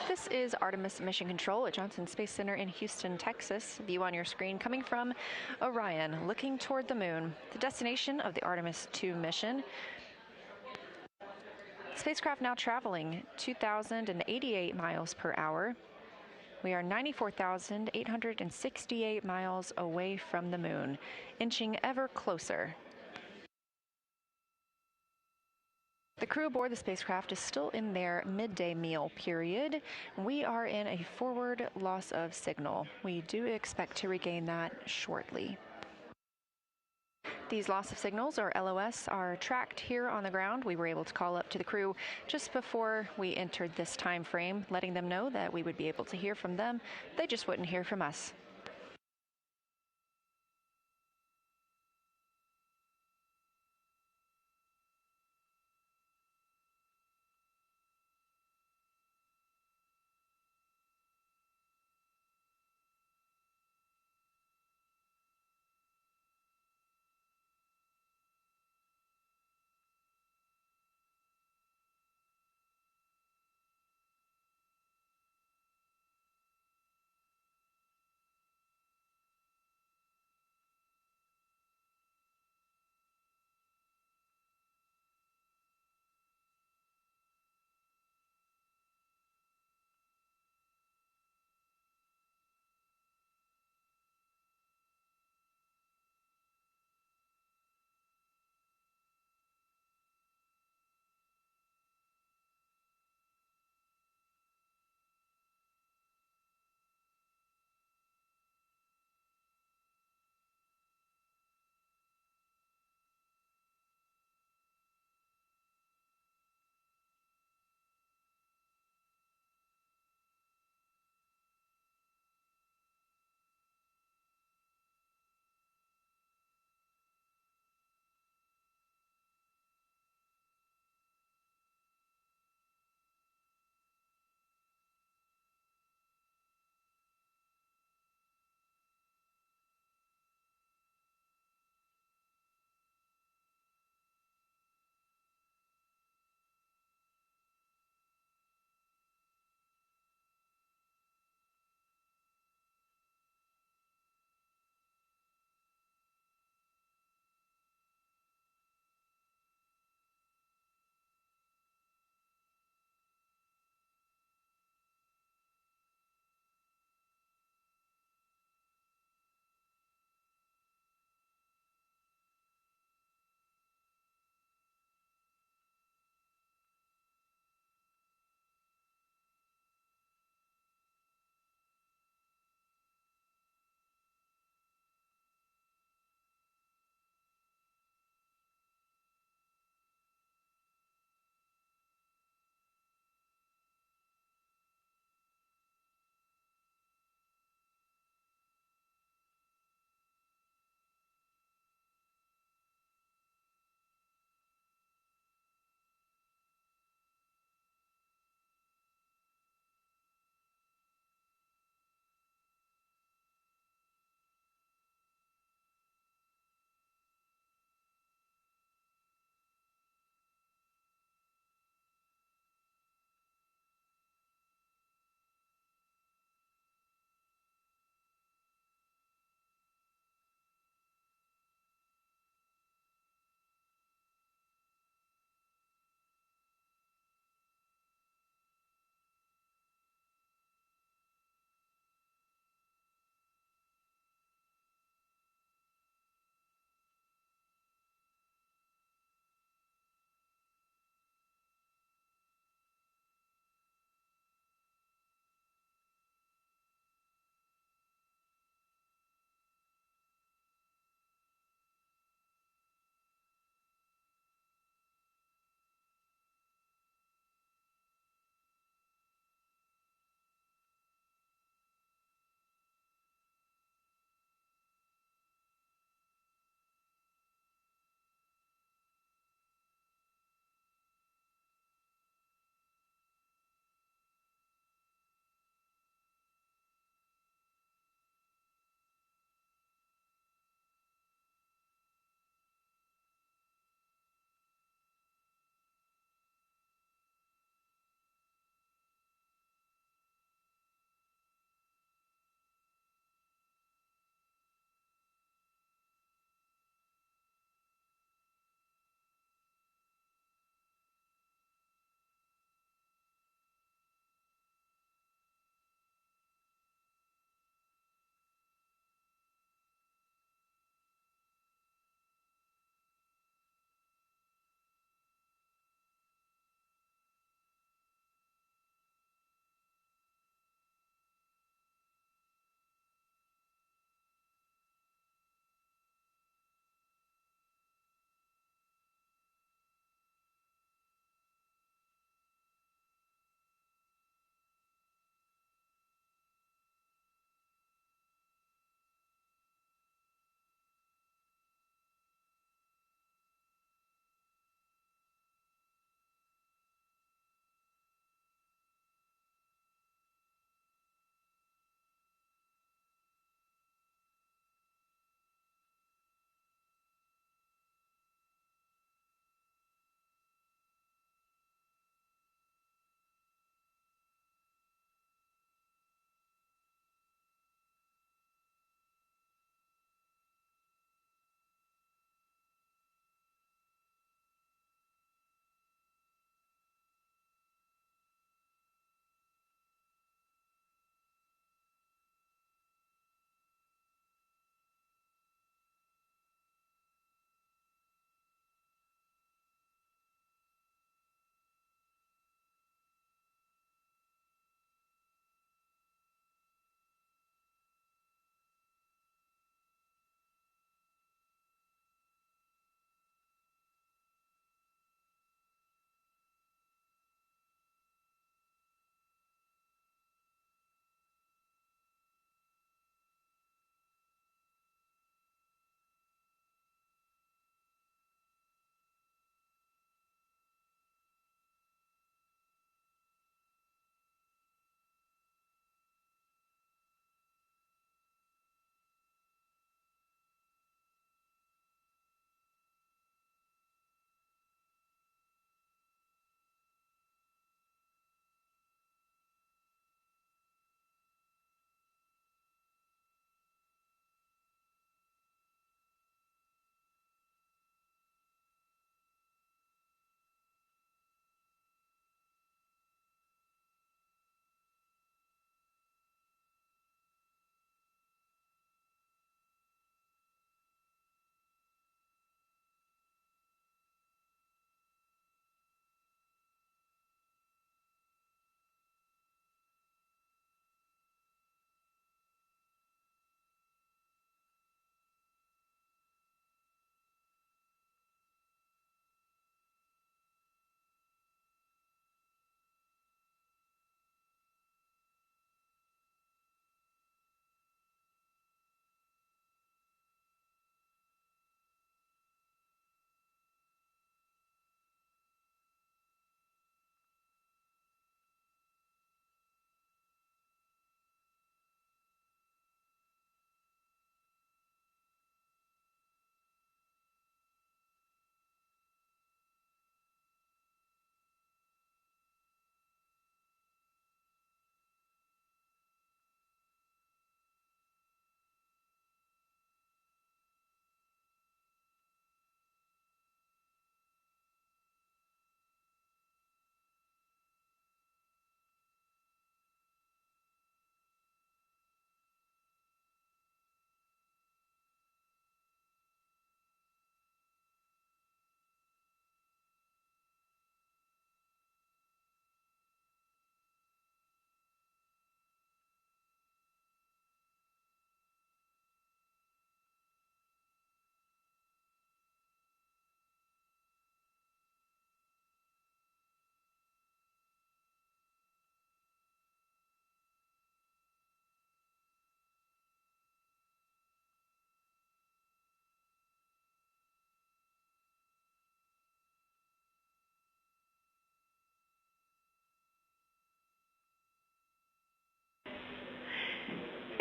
This is Artemis Mission Control at Johnson Space Center in Houston, Texas. View on your screen coming from Orion, looking toward the moon. The destination of the Artemis II mission. Spacecraft now traveling 2,088 miles per hour. We are 94,868 miles away from the moon, inching ever closer. The crew aboard the spacecraft is still in their midday meal period. We are in a forward loss of signal. We do expect to regain that shortly. These loss of signals, or LOS, are tracked here on the ground. We were able to call up to the crew just before we entered this time frame, letting them know that we would be able to hear from them. They just wouldn't hear from us.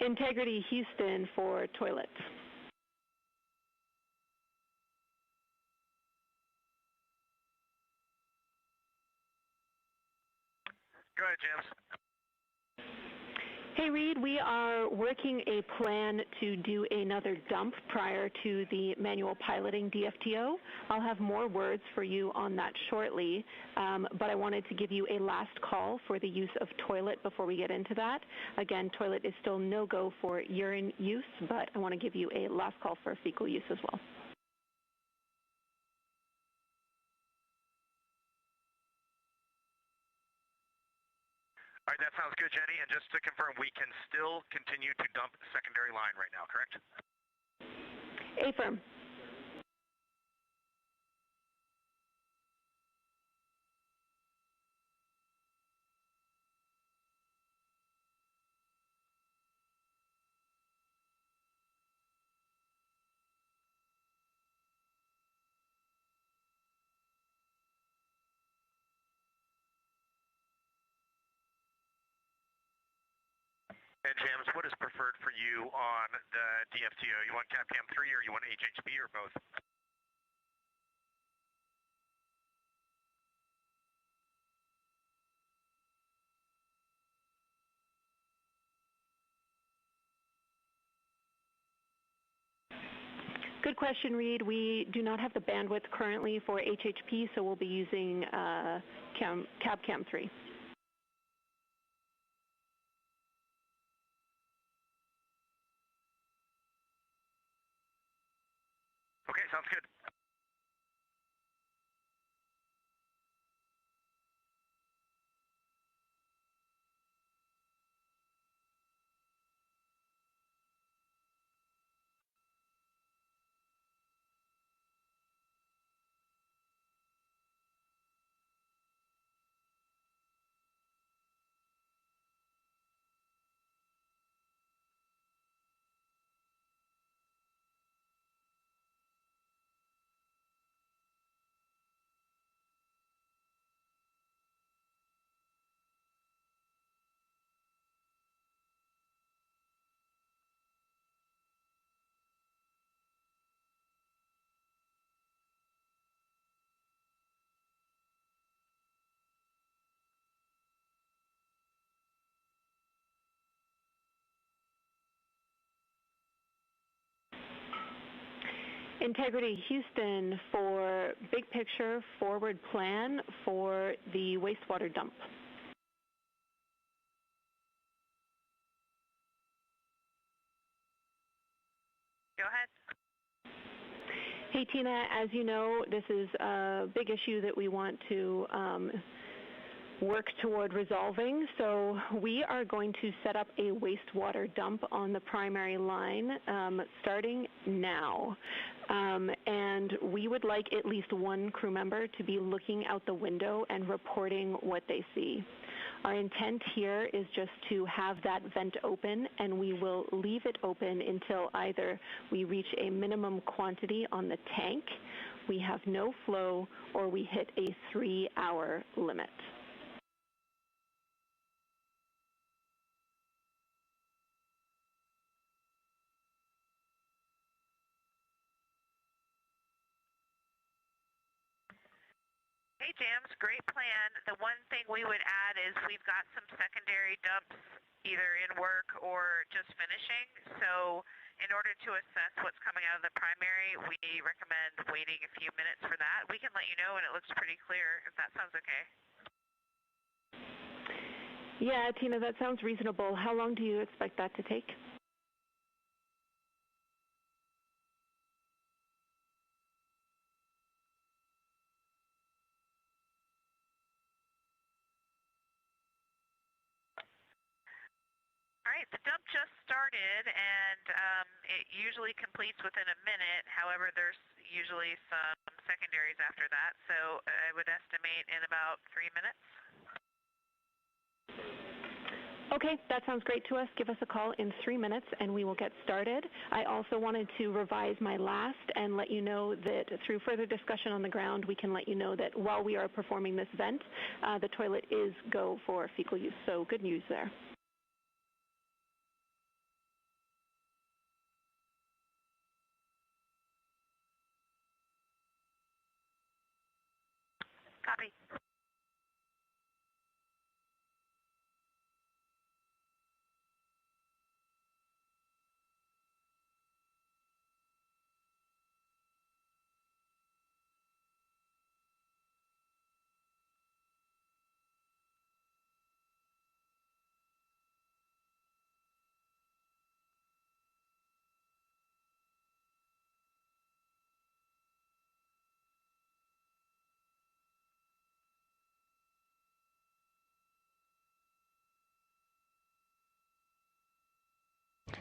Integrity Houston for toilet. Go ahead, James. Hey, Reid, we are working a plan to do another dump prior to the manual piloting DFTO. I'll have more words for you on that shortly, but I wanted to give you a last call for the use of toilet before we get into that. Again, toilet is still no-go for urine use, but I want to give you a last call for fecal use as well. All right, that sounds good, Jenny. And just to confirm, we can still continue to dump the secondary line right now, correct? Affirm. And James, what is preferred for you on the DFTO? You want CAPCAM 3 or you want HHB or both? Good question, Reid. We do not have the bandwidth currently for HHP, so we'll be using CAPCAM 3. Okay, sounds good. Integrity Houston for big picture forward plan for the wastewater dump. Go ahead. Hey, Tina, as you know, this is a big issue that we want to work toward resolving. So we are going to set up a wastewater dump on the primary line starting now. And we would like at least one crew member to be looking out the window and reporting what they see. Our intent here is just to have that vent open, and we will leave it open until either we reach a minimum quantity on the tank, we have no flow, or we hit a 3-hour limit. Hey, James, great plan. The one thing we would add is we've got some secondary dumps either in work or just finishing. So in order to assess what's coming out of the primary, we recommend waiting a few minutes for that. We can let you know when it looks pretty clear, if that sounds okay. Yeah, Tina, that sounds reasonable. How long do you expect that to take? All right, the dump just started, and it usually completes within a minute. However, there's usually some secondaries after that, so I would estimate in about 3 minutes. Okay, that sounds great to us. Give us a call in 3 minutes and we will get started. I also wanted to revise my last and let you know that through further discussion on the ground, we can let you know that while we are performing this vent, the toilet is go for fecal use. So good news there.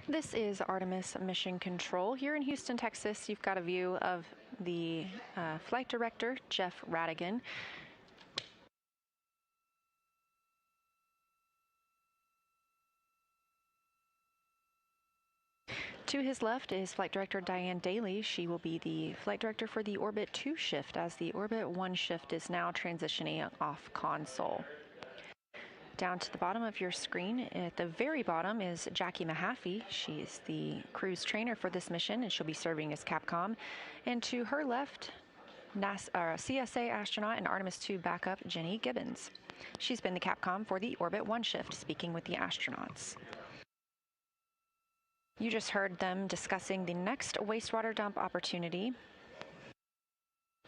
This is Artemis Mission Control. Here in Houston, Texas, you've got a view of the flight director, Jeff Radigan. To his left is Flight Director Diane Daly. She will be the Flight Director for the Orbit 2 shift, as the Orbit 1 shift is now transitioning off console. Down to the bottom of your screen, at the very bottom, is Jackie Mahaffey. She's the cruise trainer for this mission, and she'll be serving as Capcom. And to her left, CSA astronaut and Artemis II backup Jenny Gibbons. She's been the Capcom for the Orbit 1 shift, speaking with the astronauts. You just heard them discussing the next wastewater dump opportunity.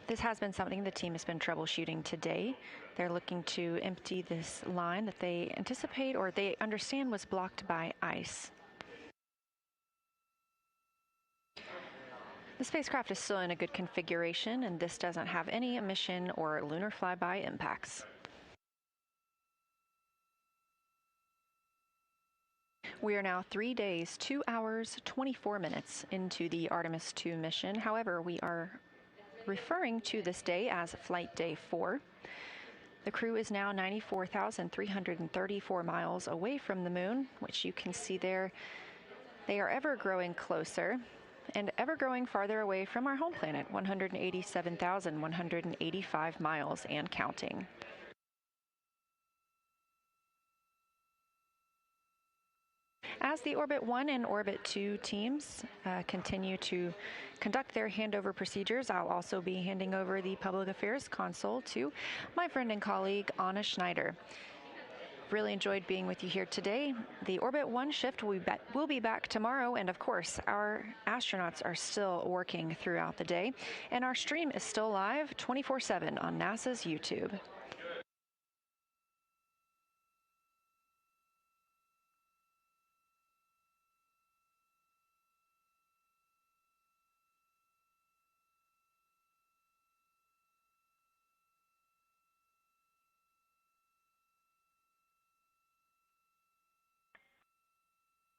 This has been something the team has been troubleshooting today. They're looking to empty this line that they anticipate or they understand was blocked by ice. The spacecraft is still in a good configuration, and this doesn't have any mission or lunar flyby impacts. We are now 3 days, 2 hours, 24 minutes into the Artemis II mission. However, we are referring to this day as Flight Day 4. The crew is now 94,334 miles away from the moon, which you can see there. They are ever growing closer and ever growing farther away from our home planet, 187,185 miles and counting. As the Orbit 1 and Orbit 2 teams continue to conduct their handover procedures, I'll also be handing over the Public Affairs console to my friend and colleague, Anna Schneider. Really enjoyed being with you here today. The Orbit 1 shift will be back tomorrow, and of course, our astronauts are still working throughout the day, and our stream is still live 24/7 on NASA's YouTube.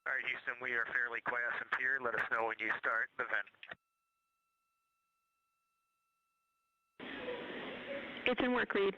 All right, Houston, we are fairly quiescent here. Let us know when you start the vent. It's in work, Reid.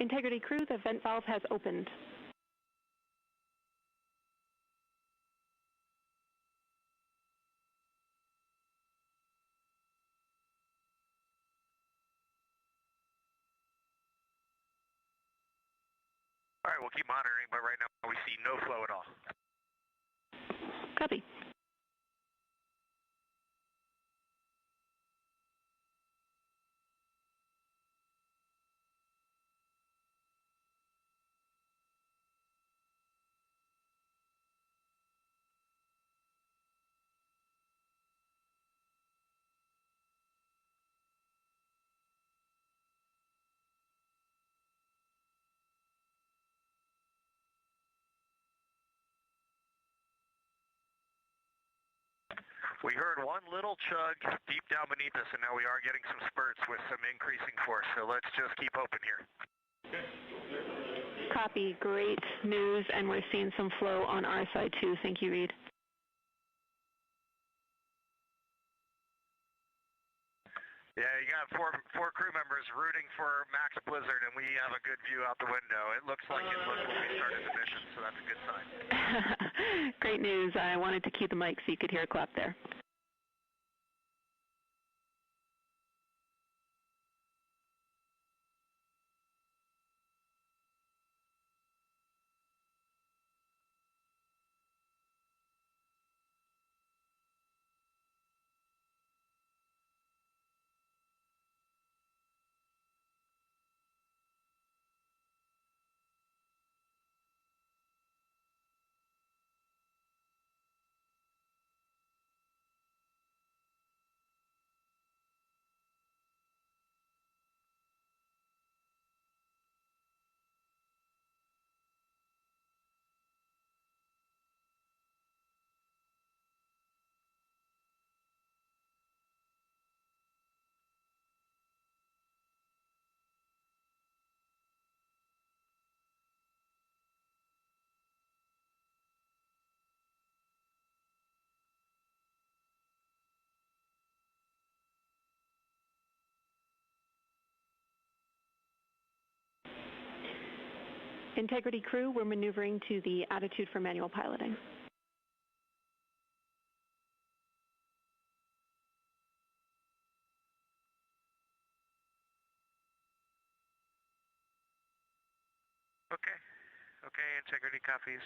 Integrity crew, the vent valve has opened. All right, we'll keep monitoring, but right now we see no flow at all. Copy. We heard one little chug deep down beneath us, and now we are getting some spurts with some increasing force, so let's just keep open here. Copy. Great news, and we're seeing some flow on our side too. Thank you, Reid. Yeah, you got four crew members rooting for Max Blizzard, and we have a good view out the window. It looks like it looked when we started the mission, so that's a good sign. Great news. I wanted to cue the mic so you could hear a clap there. Integrity crew, we're maneuvering to the attitude for manual piloting. Okay, integrity copies.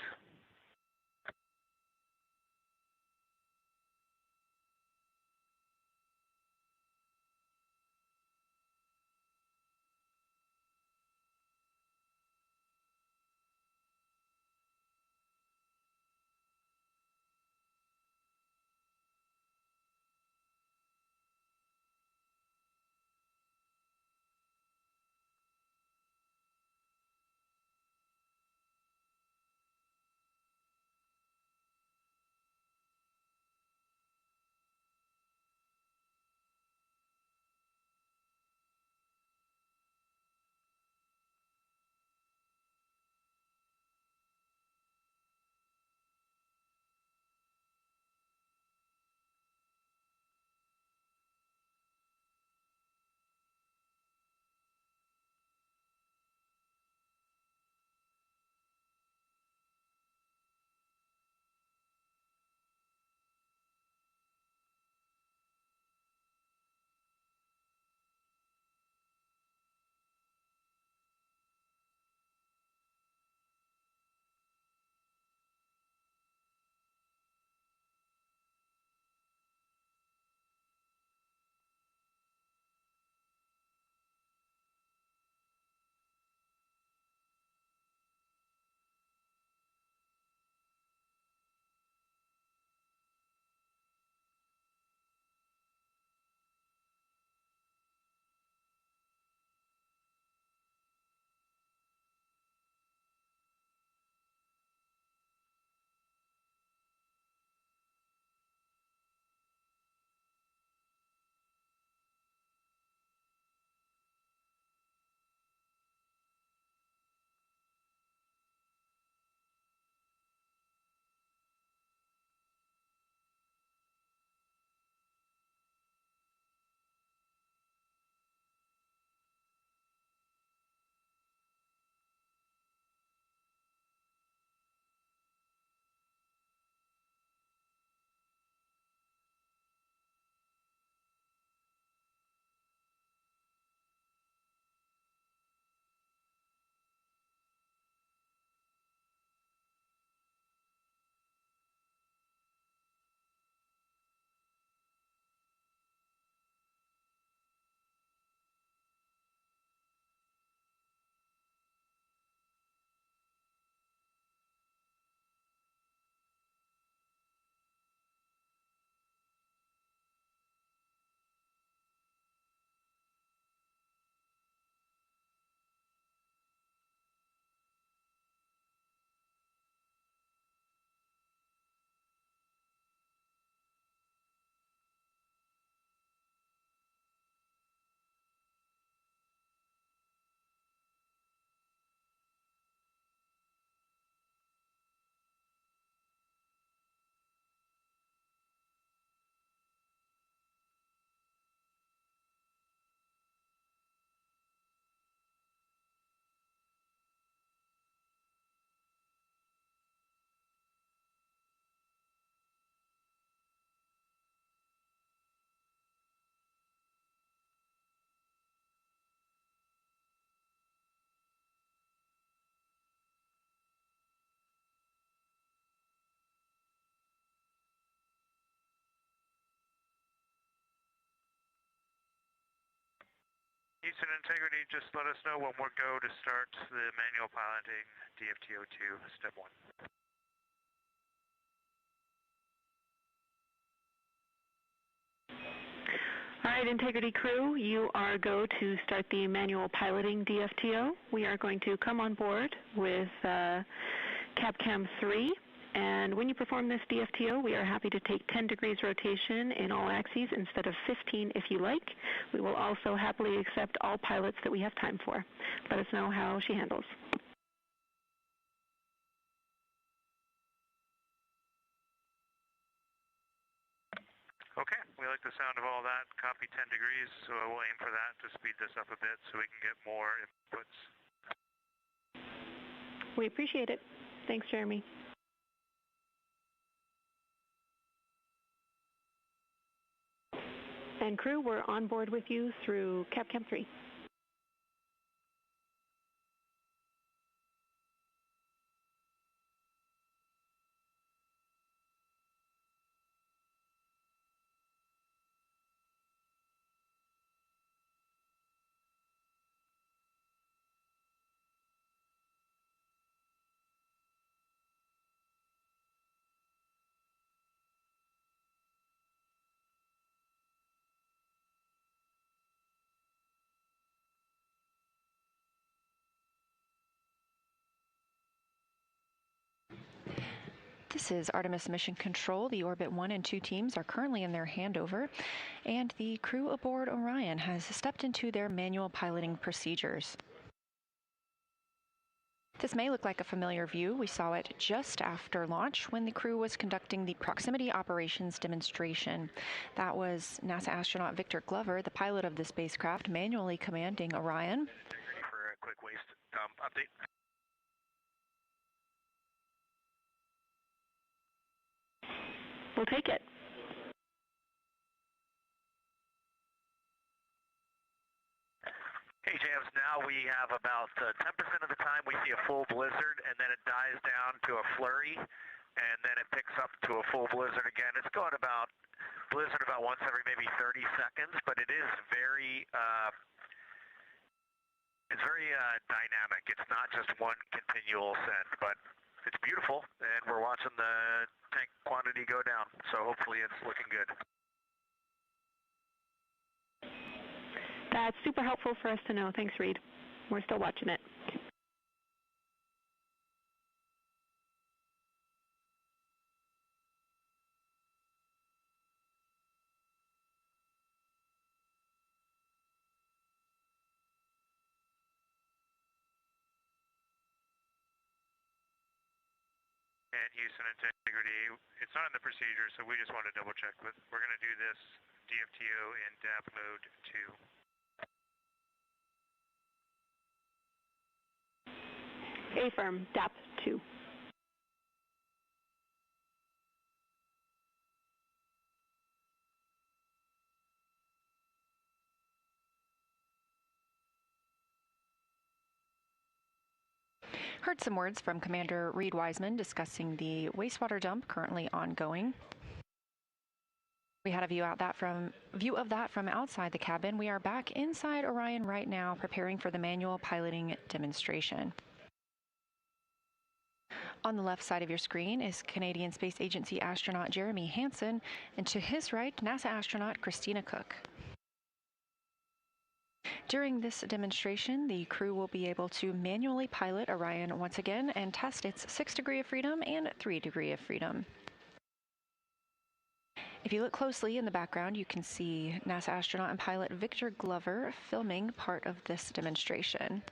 Houston Integrity, just let us know when we're go to start the manual piloting DFTO2, step 1. All right, Integrity crew, you are go to start the manual piloting DFTO. We are going to come on board with CAPCAM 3. And when you perform this DFTO, we are happy to take 10 degrees rotation in all axes instead of 15 if you like. We will also happily accept all pilots that we have time for. Let us know how she handles. Okay, we like the sound of all that. Copy 10 degrees, so we'll aim for that to speed this up a bit so we can get more inputs. We appreciate it. Thanks, Jeremy. And crew, we're on board with you through Cam 3. This is Artemis Mission Control. The Orbit 1 and 2 teams are currently in their handover, and the crew aboard Orion has stepped into their manual piloting procedures. This may look like a familiar view. We saw it just after launch when the crew was conducting the proximity operations demonstration. That was NASA astronaut Victor Glover, the pilot of the spacecraft, manually commanding Orion. Ready for a quick waste dump update. We'll take it. Hey, Jams, now we have about 10% of the time we see a full blizzard, and then it dies down to a flurry, and then it picks up to a full blizzard again. It's going about blizzard about once every maybe 30 seconds, but it is very dynamic. It's not just one continual send, but it's beautiful, and we're watching the tank quantity go down, so hopefully it's looking good. That's super helpful for us to know. Thanks, Reid. We're still watching it. And Houston integrity, it's not in the procedure, so we just want to double check with. We're going to do this DFTO in DAP mode 2. Affirm, DAP 2. Heard some words from Commander Reid Wiseman discussing the wastewater dump currently ongoing. We had a view of that from outside the cabin. We are back inside Orion right now, preparing for the manual piloting demonstration. On the left side of your screen is Canadian Space Agency astronaut Jeremy Hansen, and to his right, NASA astronaut Christina Koch. During this demonstration, the crew will be able to manually pilot Orion once again and test its 6 degree of freedom and 3 degree of freedom. If you look closely in the background, you can see NASA astronaut and pilot Victor Glover filming part of this demonstration.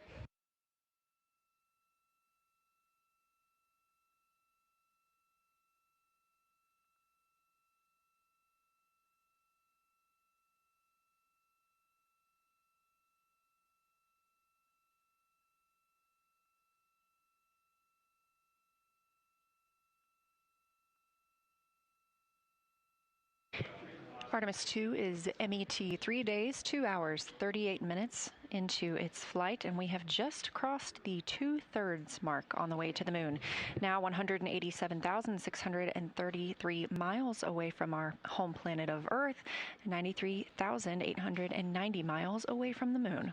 Artemis II is MET 3 days, 2 hours, 38 minutes into its flight, and we have just crossed the 2/3 mark on the way to the moon. Now 187,633 miles away from our home planet of Earth, 93,890 miles away from the moon.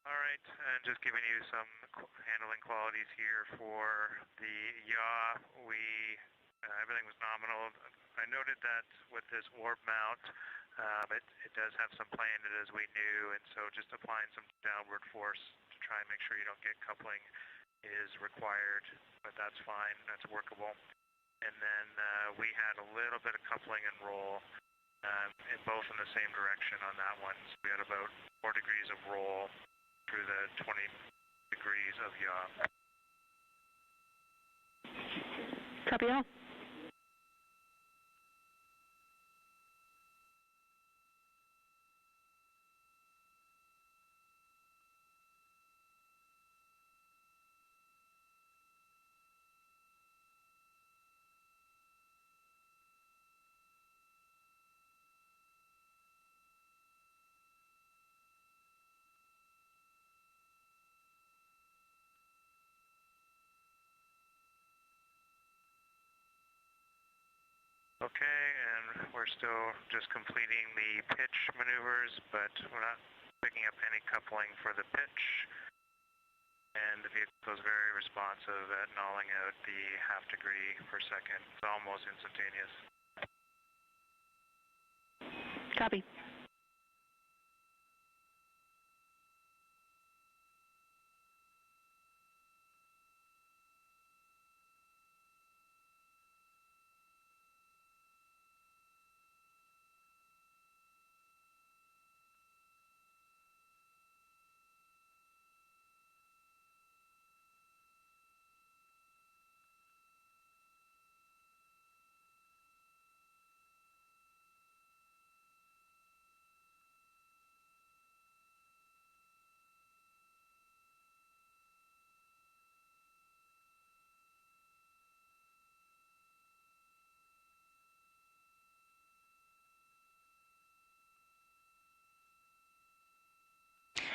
All right, and just giving you some handling qualities here for the yaw. Everything was nominal. I noted that with this warp mount, It does have some play in it as we knew, and so just applying some downward force to try and make sure you don't get coupling is required, but that's fine, that's workable. And then we had a little bit of coupling and roll, in both in the same direction on that one. So we had about 4 degrees of roll through the 20 degrees of yaw. Copy all. Okay, and we're still just completing the pitch maneuvers, but we're not picking up any coupling for the pitch. And the vehicle is very responsive at nulling out the ½ degree per second. It's almost instantaneous. Copy.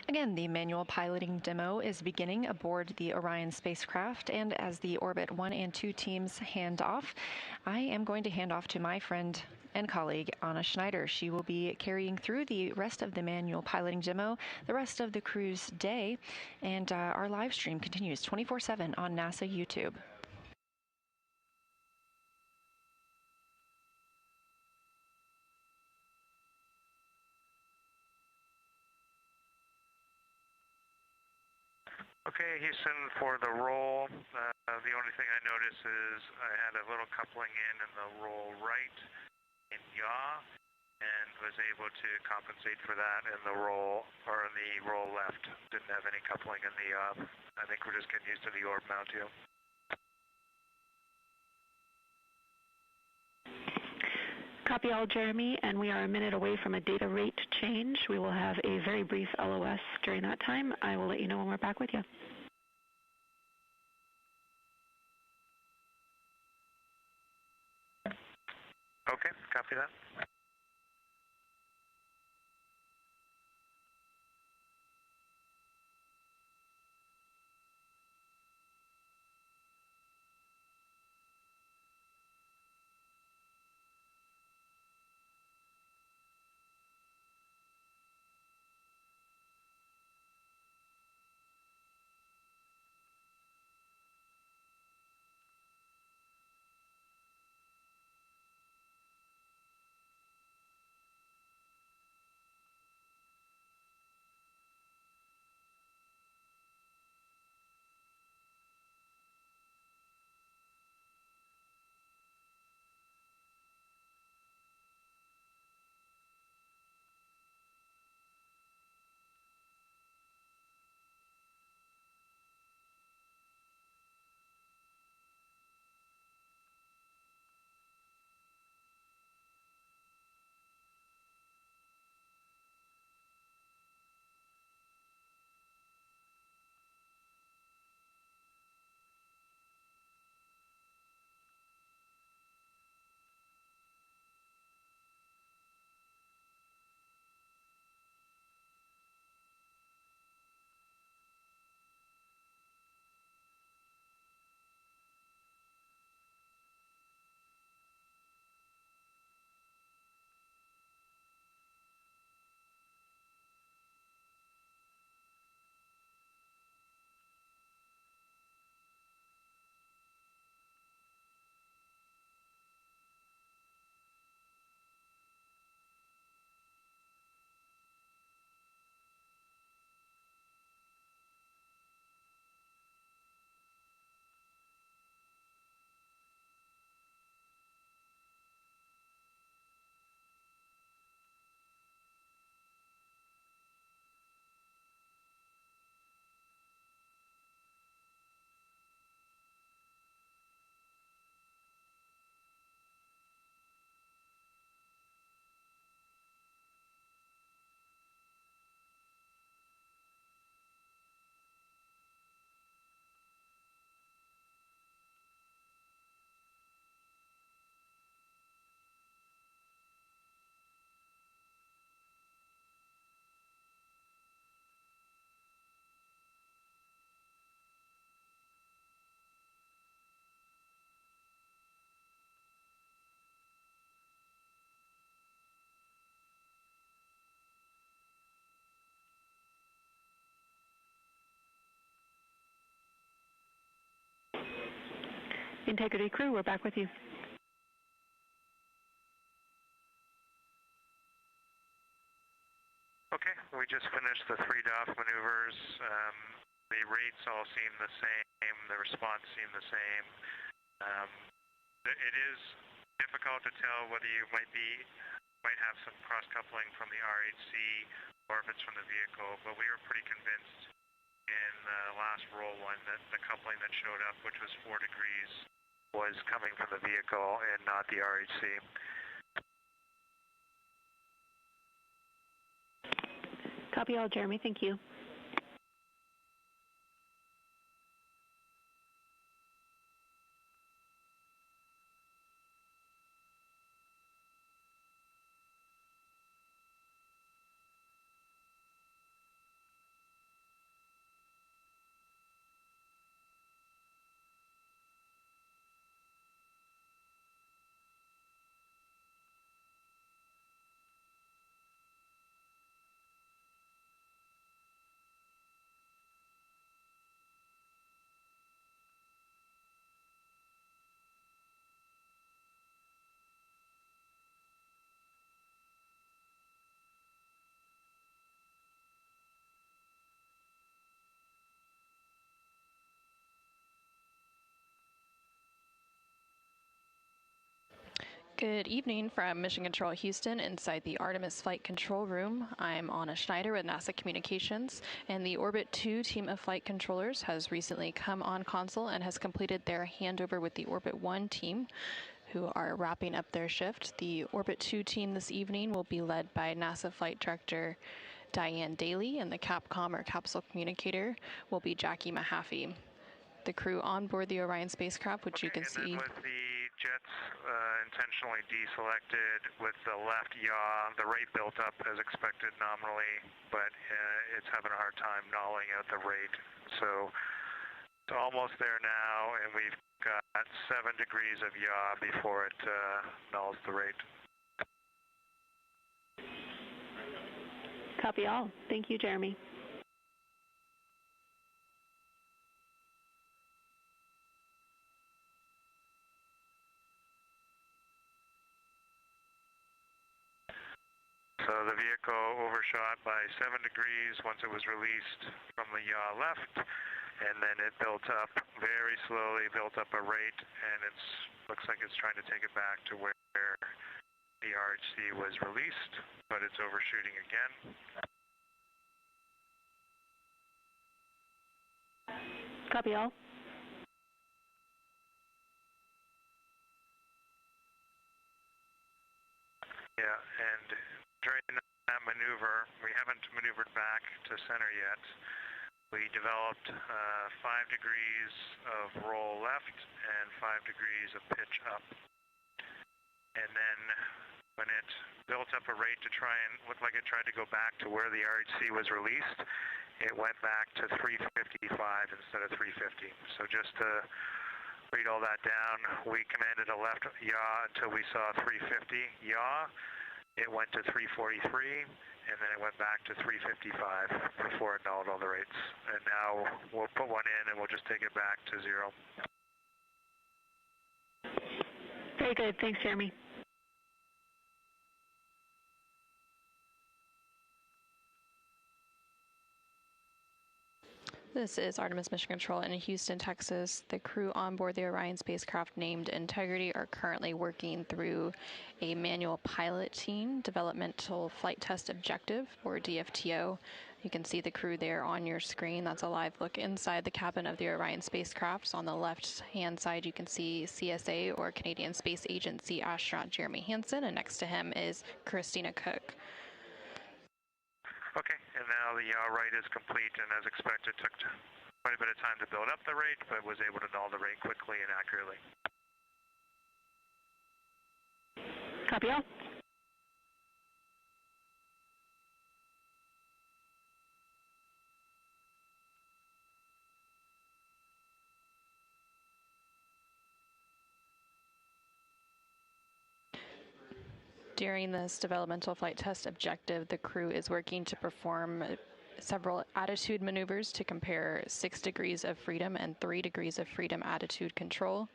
Again, the manual piloting demo is beginning aboard the Orion spacecraft, and as the Orbit 1 and 2 teams hand off, I am going to hand off to my friend and colleague, Anna Schneider. She will be carrying through the rest of the manual piloting demo, the rest of the crew's day, and our live stream continues 24/7 on NASA YouTube. Okay, Houston, for the roll, the only thing I noticed is I had a little coupling in the roll right in yaw, and was able to compensate for that in the roll, or in the roll left. Didn't have any coupling in the yaw. I think we're just getting used to the orb mount too. Copy all, Jeremy, and we are a minute away from a data rate change. We will have a very brief LOS during that time. I will let you know when we're back with you. Okay, copy that. Integrity crew, we're back with you. Okay, we just finished the 3 DOF maneuvers. The rates all seem the same. The response seemed the same. It is difficult to tell whether you might have some cross-coupling from the RHC or if it's from the vehicle, but we were pretty convinced in the last roll one that the coupling that showed up, which was 4 degrees, was coming from the vehicle and not the RHC. Copy all, Jeremy. Thank you. Good evening from Mission Control Houston inside the Artemis Flight Control Room. I'm Anna Schneider with NASA Communications, and the Orbit 2 team of flight controllers has recently come on console and has completed their handover with the Orbit 1 team, who are wrapping up their shift. The Orbit 2 team this evening will be led by NASA Flight Director Diane Daly, and the Capcom or capsule communicator will be Jackie Mahaffey. The crew on board the Orion spacecraft, which you can see. With the jets intentionally deselected with the left yaw, the rate built up as expected nominally, but it's having a hard time nulling out the rate. So it's almost there now, and we've got 7 degrees of yaw before it nulls the rate. Copy all. Thank you, Jeremy. So the vehicle overshot by 7 degrees once it was released from the yaw left, and then it built up very slowly, built up a rate, and it looks like it's trying to take it back to where the RHC was released, but it's overshooting again. Copy all. Yeah, and during that maneuver, we haven't maneuvered back to center yet. We developed 5 degrees of roll left and 5 degrees of pitch up. And then when it built up a rate to try and look like it tried to go back to where the RHC was released, it went back to 355 instead of 350. So just to read all that down, we commanded a left yaw until we saw 350 yaw. It went to 343, and then it went back to 355 before it nulled all the rates. And now we'll put one in, and we'll just take it back to 0. Very good. Thanks, Jeremy. This is Artemis Mission Control in Houston, Texas. The crew on board the Orion spacecraft named Integrity are currently working through a manual pilot team developmental flight test objective, or DFTO. You can see the crew there on your screen. That's a live look inside the cabin of the Orion spacecraft. On the left-hand side, you can see CSA, or Canadian Space Agency astronaut Jeremy Hansen, and next to him is Christina Koch. Okay, and now the yaw rate is complete, and as expected, took quite a bit of time to build up the rate, but was able to null the rate quickly and accurately. Copy all. During this developmental flight test objective, the crew is working to perform several attitude maneuvers to compare 6 degrees of freedom and 3 degrees of freedom attitude control.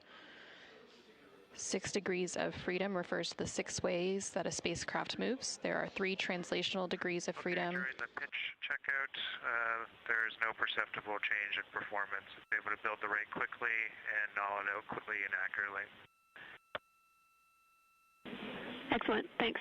6 degrees of freedom refers to the 6 ways that a spacecraft moves. There are 3 translational degrees of freedom. During the pitch checkout, there is no perceptible change in performance. It's able to build the rate quickly and null it out quickly and accurately. Excellent. Thanks.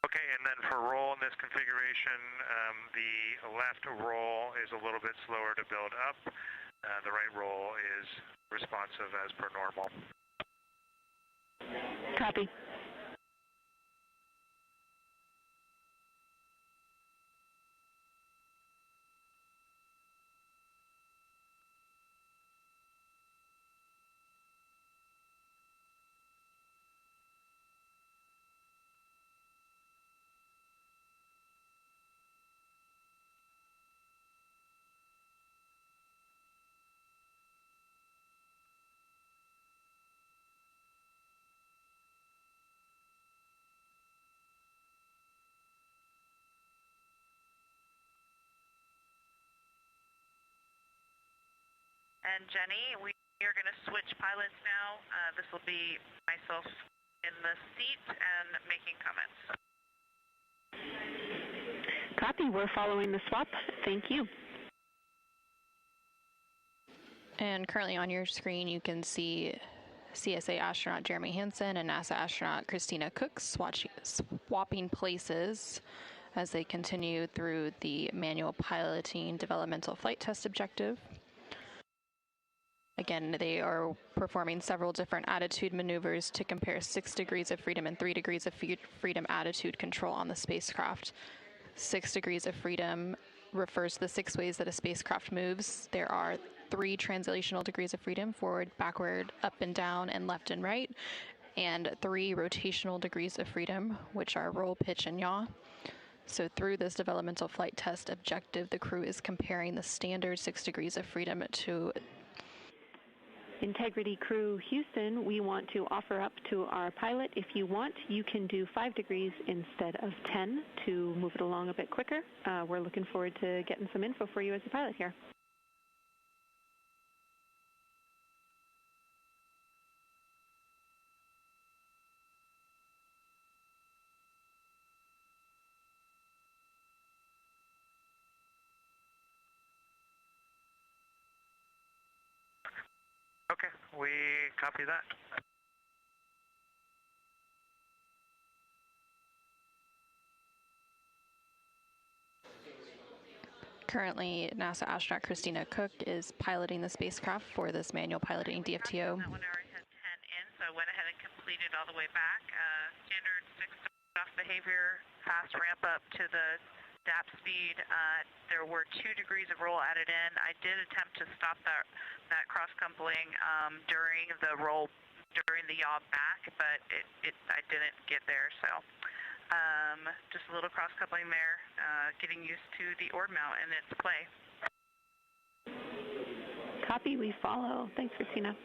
Okay, and then for roll in this configuration, the left roll is a little bit slower to build up. The right roll is responsive as per normal. Copy. And Jenny, we are going to switch pilots now. This will be myself in the seat and making comments. Copy. We're following the swap. Thank you. And currently on your screen, you can see CSA astronaut Jeremy Hansen and NASA astronaut Christina Koch swapping places as they continue through the manual piloting developmental flight test objective. Again, they are performing several different attitude maneuvers to compare 6 degrees of freedom and 3 degrees of freedom attitude control on the spacecraft. 6 degrees of freedom refers to the 6 ways that a spacecraft moves. There are 3 translational degrees of freedom: forward, backward, up and down, and left and right, and 3 rotational degrees of freedom, which are roll, pitch, and yaw. So through this developmental flight test objective, the crew is comparing the standard 6 degrees of freedom to Integrity Crew Houston, we want to offer up to our pilot, if you want, you can do 5 degrees instead of 10 to move it along a bit quicker. We're looking forward to getting some info for you as a pilot here. Okay, we copy that. Currently, NASA astronaut Christina Koch is piloting the spacecraft for this manual piloting DFTO. That one already had 10 in, so I went ahead and completed all the way back. Standard 6 off behavior, fast ramp up to the DAP speed. There were 2 degrees of roll added in. I did attempt to stop that cross coupling during the roll, during the yaw back, but I didn't get there. So just a little cross coupling there, getting used to the ord mount and its play. Copy, we follow. Thanks, Christina.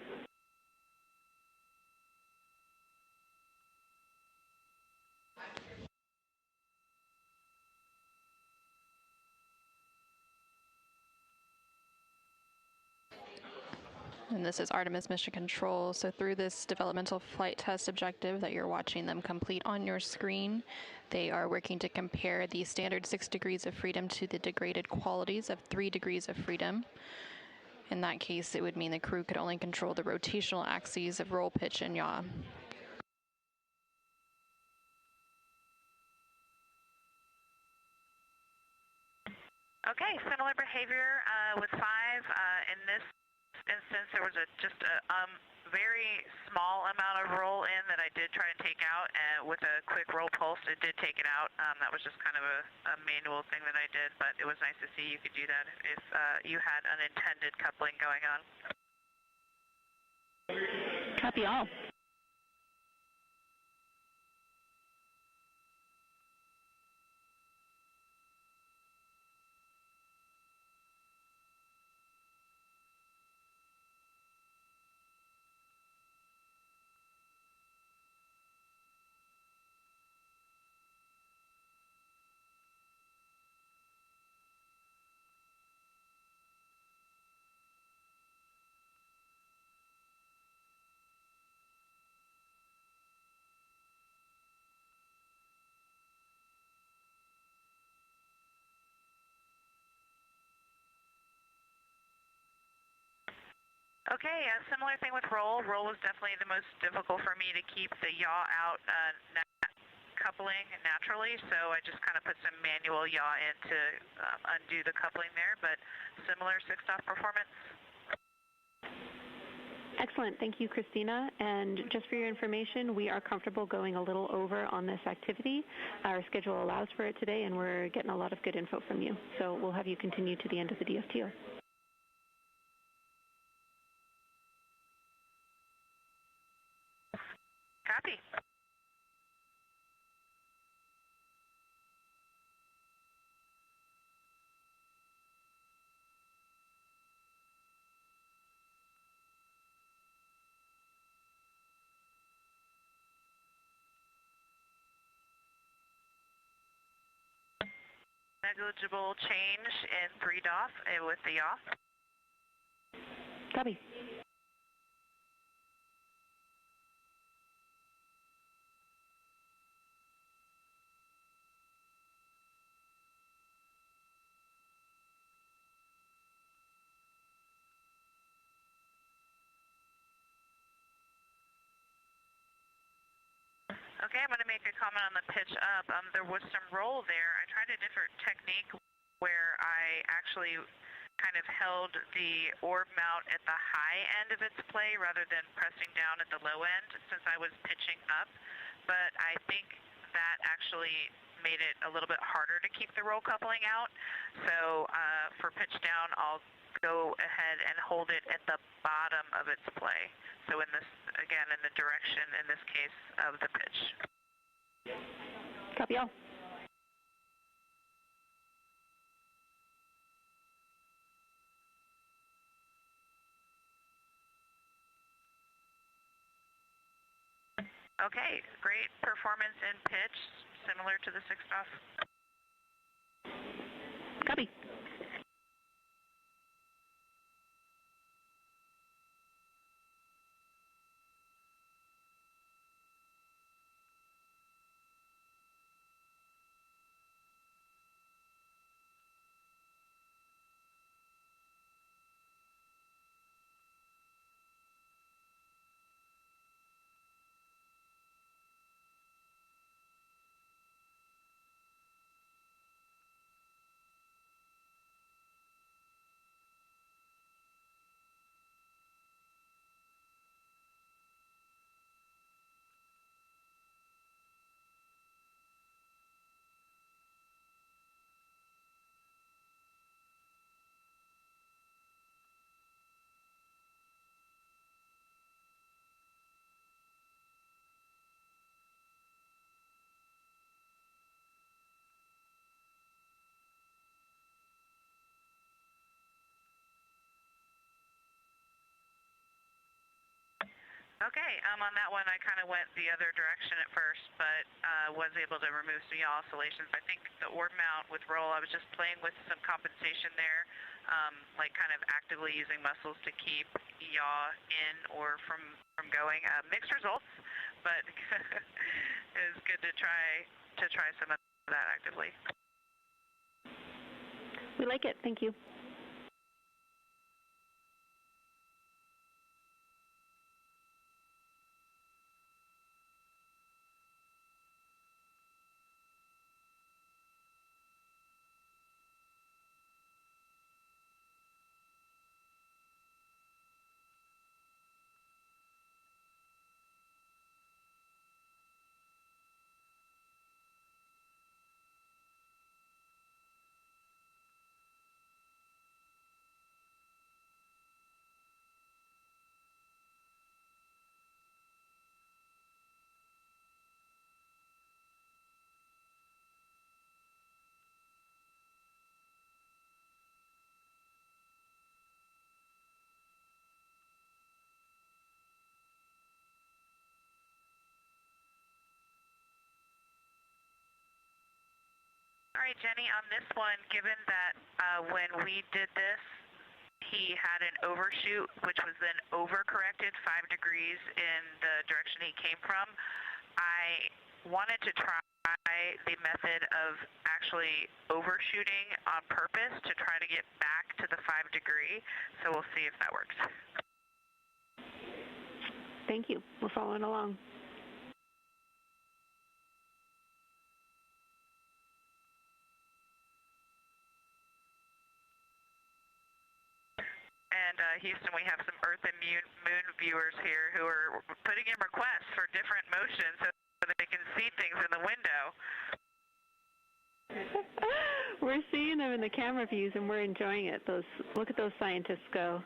and this is Artemis Mission Control. So through this developmental flight test objective that you're watching them complete on your screen, they are working to compare the standard 6 degrees of freedom to the degraded qualities of 3 degrees of freedom. In that case, it would mean the crew could only control the rotational axes of roll, pitch, and yaw. Okay, similar behavior with 5. In this instance, there was just a very small amount of roll in that I did try to take out, and with a quick roll pulse, it did take it out. That was just kind of a manual thing that I did, but it was nice to see you could do that if you had unintended coupling going on. Copy all. Okay, a similar thing with roll. Roll was definitely the most difficult for me to keep the yaw out coupling naturally, so I just kind of put some manual yaw in to undo the coupling there, but similar 6-off performance. Excellent. Thank you, Christina. And just for your information, we are comfortable going a little over on this activity. Our schedule allows for it today, and we're getting a lot of good info from you. So we'll have you continue to the end of the DFTO. Copy. Negligible change in 3 DOF with the yaw. Copy. Okay, I'm going to make a comment on the pitch up. There was some roll there. I tried a different technique where I actually kind of held the orb mount at the high end of its play rather than pressing down at the low end since I was pitching up. But I think that actually made it a little bit harder to keep the roll coupling out. So for pitch down, I'll go ahead and hold it at the bottom of its play. So in this, again, in the direction, in this case, of the pitch. Copy all. Okay, great performance in pitch, similar to the 6-off. Copy. Okay, on that one I kind of went the other direction at first, but was able to remove some yaw oscillations. I think the orb mount with roll, I was just playing with some compensation there. like kind of actively using muscles to keep yaw in or from going. Mixed results, but it's good to try some of that actively. We like it. Thank you. All right, Jenny, on this one, given that when we did this, he had an overshoot, which was then overcorrected 5 degrees in the direction he came from, I wanted to try the method of actually overshooting on purpose to try to get back to the 5 degree, so we'll see if that works. Thank you. We're following along. And Houston, we have some Earth and Moon viewers here who are putting in requests for different motions so that they can see things in the window. We're seeing them in the camera views, and we're enjoying it. Look at those scientists go.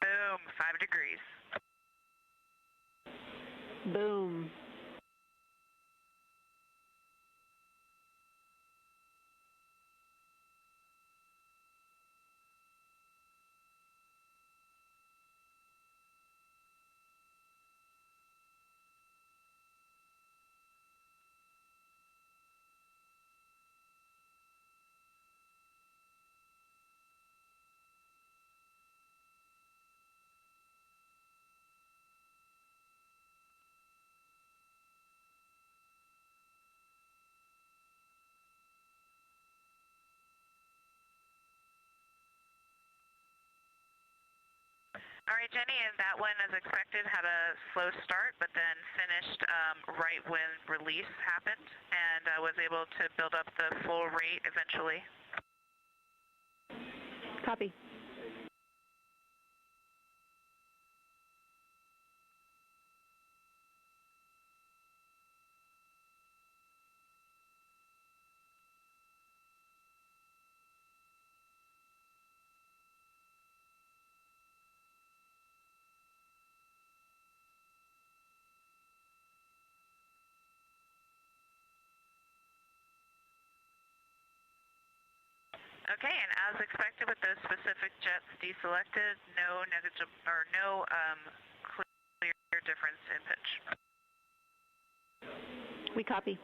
Boom, 5 degrees. Boom. All right, Jenny, and that one, as expected, had a slow start, but then finished right when release happened and was able to build up the full rate eventually. Copy. Okay, and as expected with those specific jets deselected, no negative or no clear difference in pitch. We copy.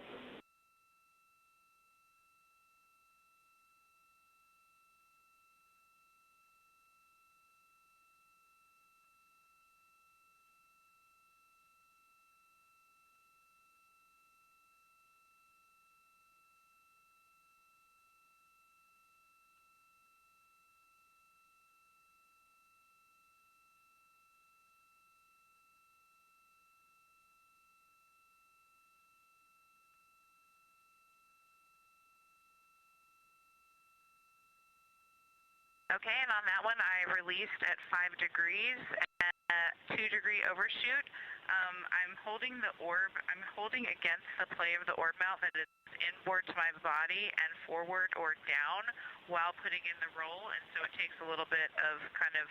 Okay, and on that one, I released at 5 degrees and 2 degree overshoot. I'm holding the orb. I'm holding against the play of the orb mount that is inward to my body and forward or down while putting in the roll, and so it takes a little bit of kind of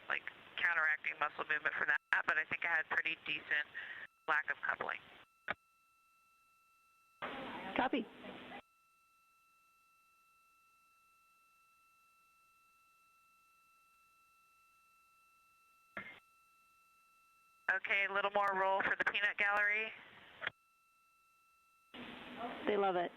like counteracting muscle movement for that, but I think I had pretty decent lack of coupling. Copy. Okay, a little more roll for the peanut gallery. They love it.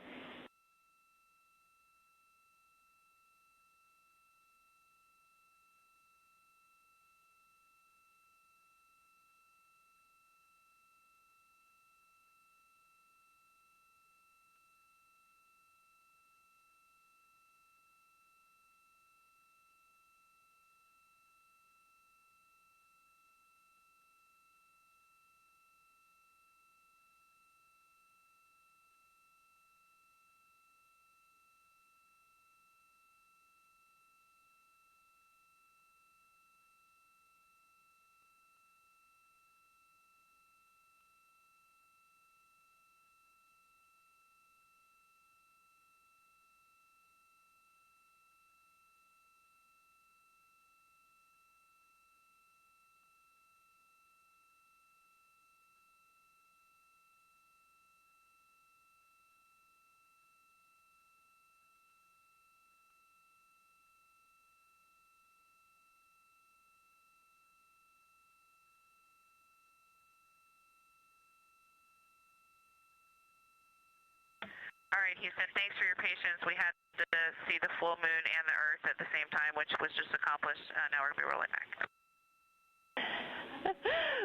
All right, Houston, thanks for your patience. We had to see the full moon and the Earth at the same time, which was just accomplished. Now we're going to be rolling back.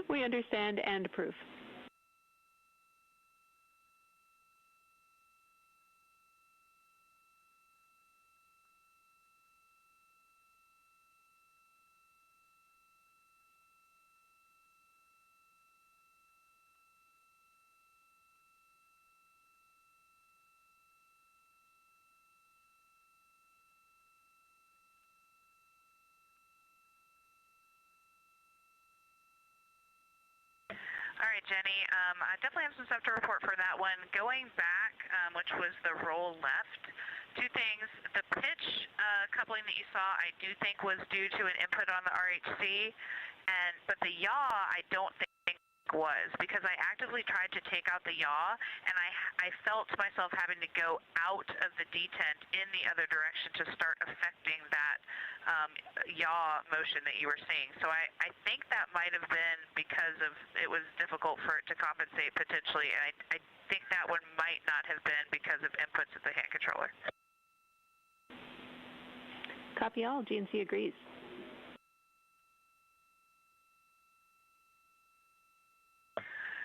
We understand and approve. All right, Jenny, I definitely have some stuff to report for that one. Going back, which was the roll left, two things. The pitch coupling that you saw, I do think was due to an input on the RHC, but the yaw, I don't think was, because I actively tried to take out the yaw, and I felt myself having to go out of the detent in the other direction to start affecting that yaw motion that you were seeing. So I think that might have been because of it was difficult for it to compensate potentially, and I think that one might not have been because of inputs at the hand controller. Copy all. GNC agrees.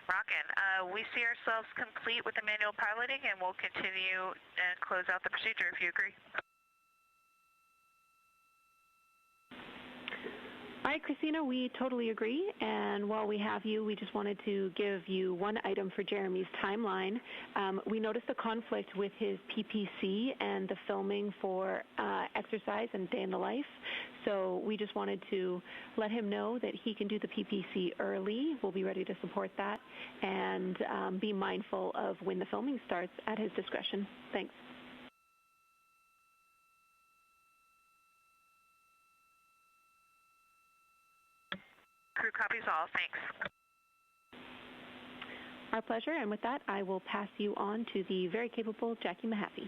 Rockin'. We see ourselves complete with the manual piloting, and we'll continue and close out the procedure if you agree. All right, Christina, we totally agree. And while we have you, we just wanted to give you one item for Jeremy's timeline. We noticed a conflict with his PPC and the filming for exercise and day in the life. So we just wanted to let him know that he can do the PPC early. We'll be ready to support that, and be mindful of when the filming starts at his discretion. Thanks. Crew copies all. Thanks. Our pleasure. And with that, I will pass you on to the very capable Jackie Mahaffey.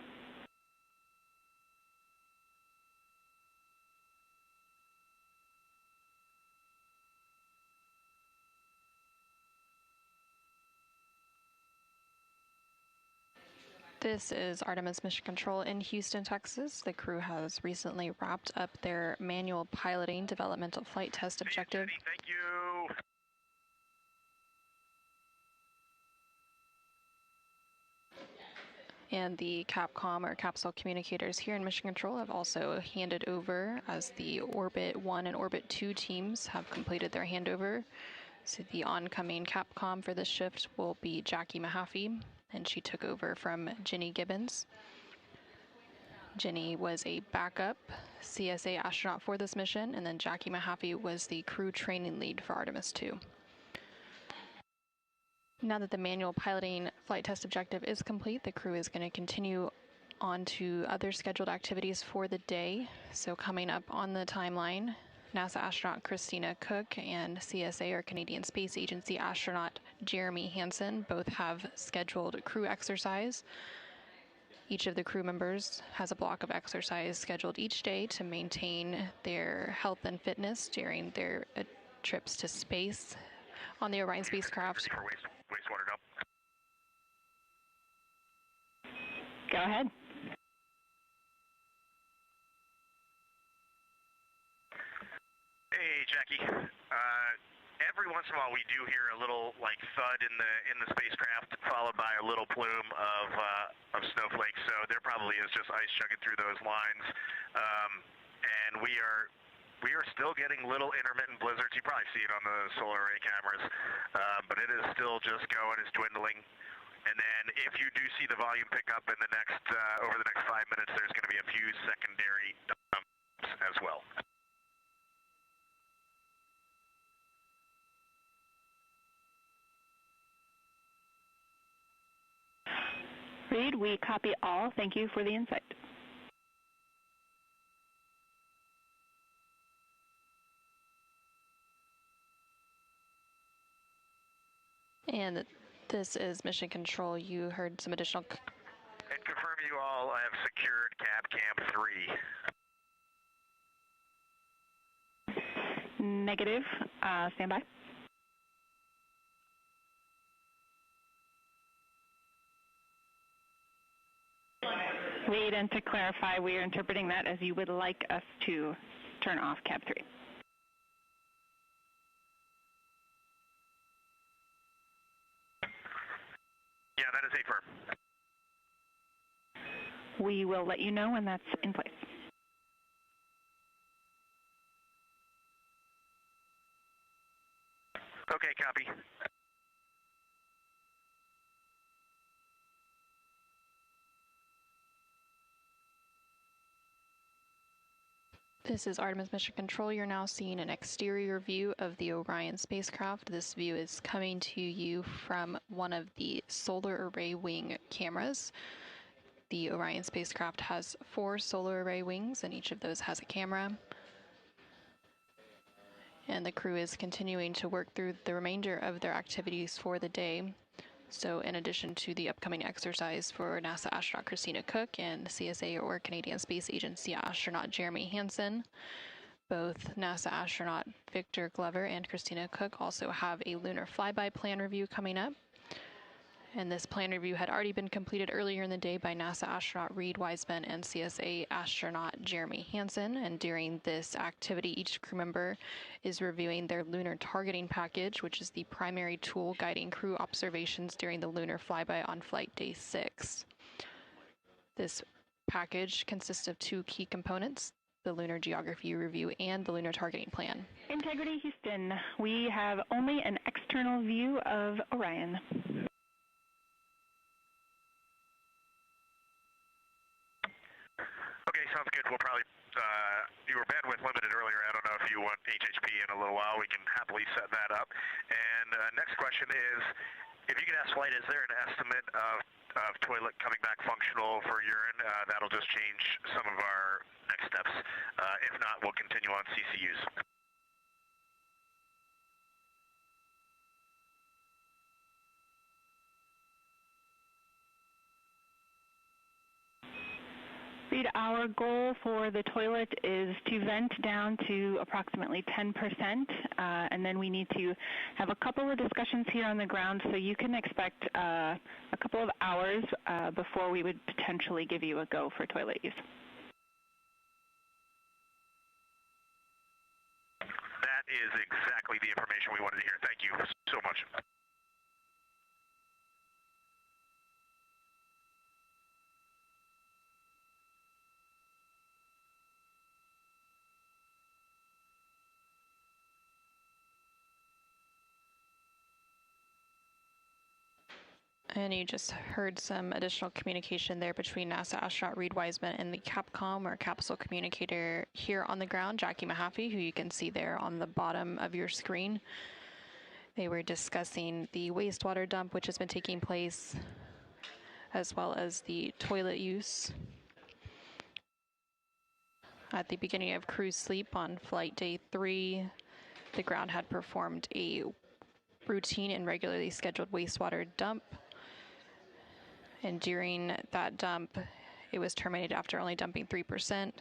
This is Artemis Mission Control in Houston, Texas. The crew has recently wrapped up their manual piloting developmental flight test objective. Jenny, thank you. And the Capcom, or capsule communicators here in Mission Control, have also handed over as the Orbit 1 and Orbit 2 teams have completed their handover. So the oncoming Capcom for this shift will be Jackie Mahaffey, and she took over from Ginny Gibbons. Ginny was a backup CSA astronaut for this mission, and then Jackie Mahaffey was the crew training lead for Artemis II. Now that the manual piloting flight test objective is complete, the crew is going to continue on to other scheduled activities for the day. So coming up on the timeline, NASA astronaut Christina Koch and CSA, or Canadian Space Agency astronaut Jeremy Hansen, both have scheduled crew exercise. Each of the crew members has a block of exercise scheduled each day to maintain their health and fitness during their trips to space on the Orion spacecraft. Wastewater dump. Go ahead. Hey, Jackie. Every once in a while, we do hear a little like thud in the spacecraft, followed by a little plume of snowflakes. So there probably is just ice chugging through those lines, and we are still getting little intermittent blizzards. You probably see it on the solar array cameras, but it is still just going. It's dwindling. And then if you do see the volume pick up in the next over the next 5 minutes, there's going to be a few secondary dumps as well. Reid, we copy all. Thank you for the insight. And this is Mission Control. You heard some additional... And confirm you all have secured cab cam 3. Negative. Stand by. Reid, and to clarify, we are interpreting that as you would like us to turn off cab 3. Yeah, that is a firm. We will let you know when that's in place. Okay, copy. This is Artemis Mission Control. You're now seeing an exterior view of the Orion spacecraft. This view is coming to you from one of the solar array wing cameras. The Orion spacecraft has 4 solar array wings, and each of those has a camera. And the crew is continuing to work through the remainder of their activities for the day. So in addition to the upcoming exercise for NASA astronaut Christina Koch and CSA, or Canadian Space Agency astronaut Jeremy Hansen, both NASA astronaut Victor Glover and Christina Koch also have a lunar flyby plan review coming up. And this plan review had already been completed earlier in the day by NASA astronaut Reid, Wiseman, and CSA astronaut Jeremy Hansen. And during this activity, each crew member is reviewing their lunar targeting package, which is the primary tool guiding crew observations during the lunar flyby on flight day 6. This package consists of 2 key components: the lunar geography review and the lunar targeting plan. Integrity Houston, we have only an external view of Orion. Okay, sounds good. We'll probably, you were bandwidth limited earlier. I don't know if you want HHP in a little while. We can happily set that up. And next question is, if you could ask flight, is there an estimate of toilet coming back functional for urine? That'll just change some of our next steps. If not, we'll continue on CCUs. Reid, our goal for the toilet is to vent down to approximately 10%, and then we need to have a couple of discussions here on the ground, so you can expect a couple of hours before we would potentially give you a go for toilet use. That is exactly the information we wanted to hear. Thank you so much. And you just heard some additional communication there between NASA astronaut Reid Wiseman and the Capcom, or capsule communicator here on the ground, Jackie Mahaffey, who you can see there on the bottom of your screen. They were discussing the wastewater dump, which has been taking place, as well as the toilet use. At the beginning of crew sleep on flight day 3, the ground had performed a routine and regularly scheduled wastewater dump. And during that dump, it was terminated after only dumping 3%.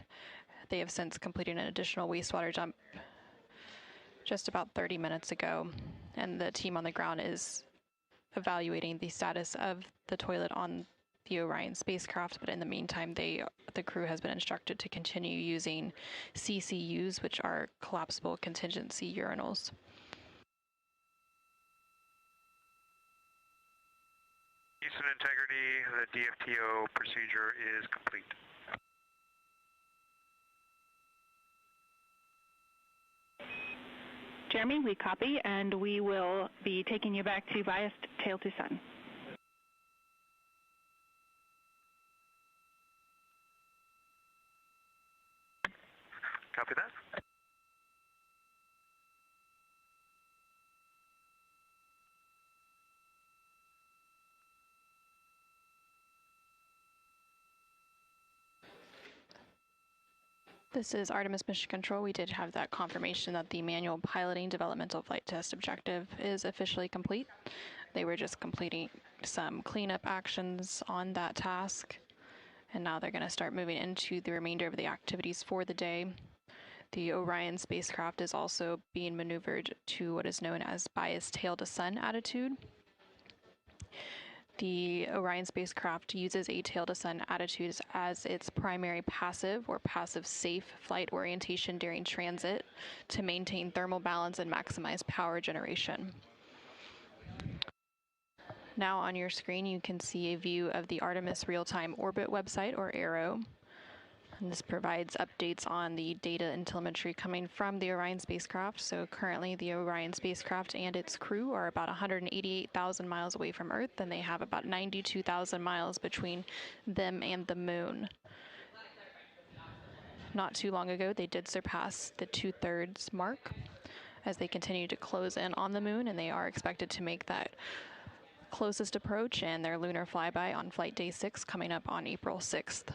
They have since completed an additional wastewater dump just about 30 minutes ago, and the team on the ground is evaluating the status of the toilet on the Orion spacecraft, but in the meantime, the crew has been instructed to continue using CCUs, which are collapsible contingency urinals. Houston Integrity, the DFTO procedure is complete. Jeremy, we copy, and we will be taking you back to biased tail to sun. Copy that. This is Artemis Mission Control. We did have that confirmation that the manual piloting developmental flight test objective is officially complete. They were just completing some cleanup actions on that task, and now they're going to start moving into the remainder of the activities for the day. The Orion spacecraft is also being maneuvered to what is known as biased tail to sun attitude. The Orion spacecraft uses a tail-to-sun attitude as its primary passive or passive safe flight orientation during transit to maintain thermal balance and maximize power generation. Now on your screen you can see a view of the Artemis Real-Time Orbit website, or ARO. And this provides updates on the data and telemetry coming from the Orion spacecraft. So currently the Orion spacecraft and its crew are about 188,000 miles away from Earth, and they have about 92,000 miles between them and the moon. Not too long ago, they did surpass the 2/3 mark as they continue to close in on the moon, and they are expected to make that closest approach and their lunar flyby on flight day 6 coming up on April 6th.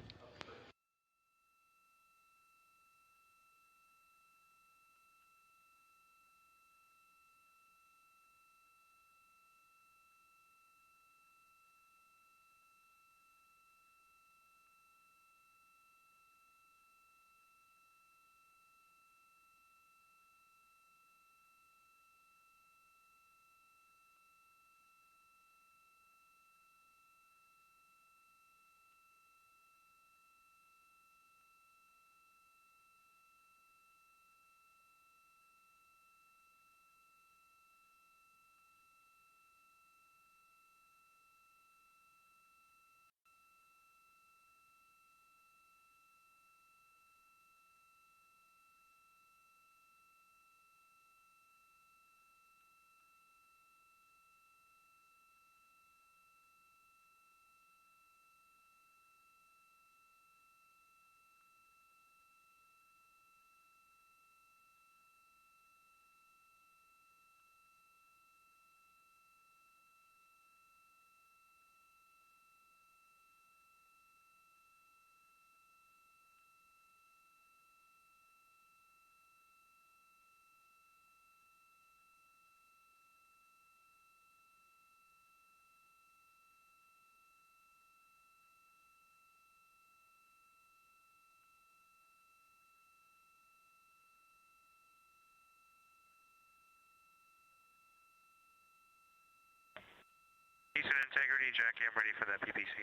Houston Integrity, Jackie, I'm ready for that PPC.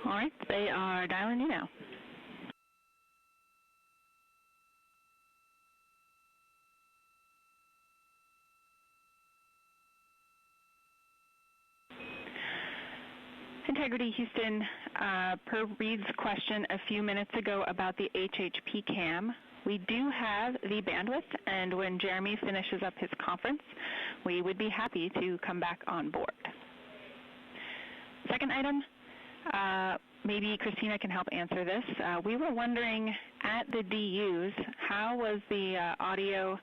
All right, they are dialing you now. Integrity Houston, per Reid's question a few minutes ago about the HHP cam, we do have the bandwidth, and when Jeremy finishes up his conference, we would be happy to come back on board. Second item, maybe Christina can help answer this. We were wondering, at the DUs, how was the audio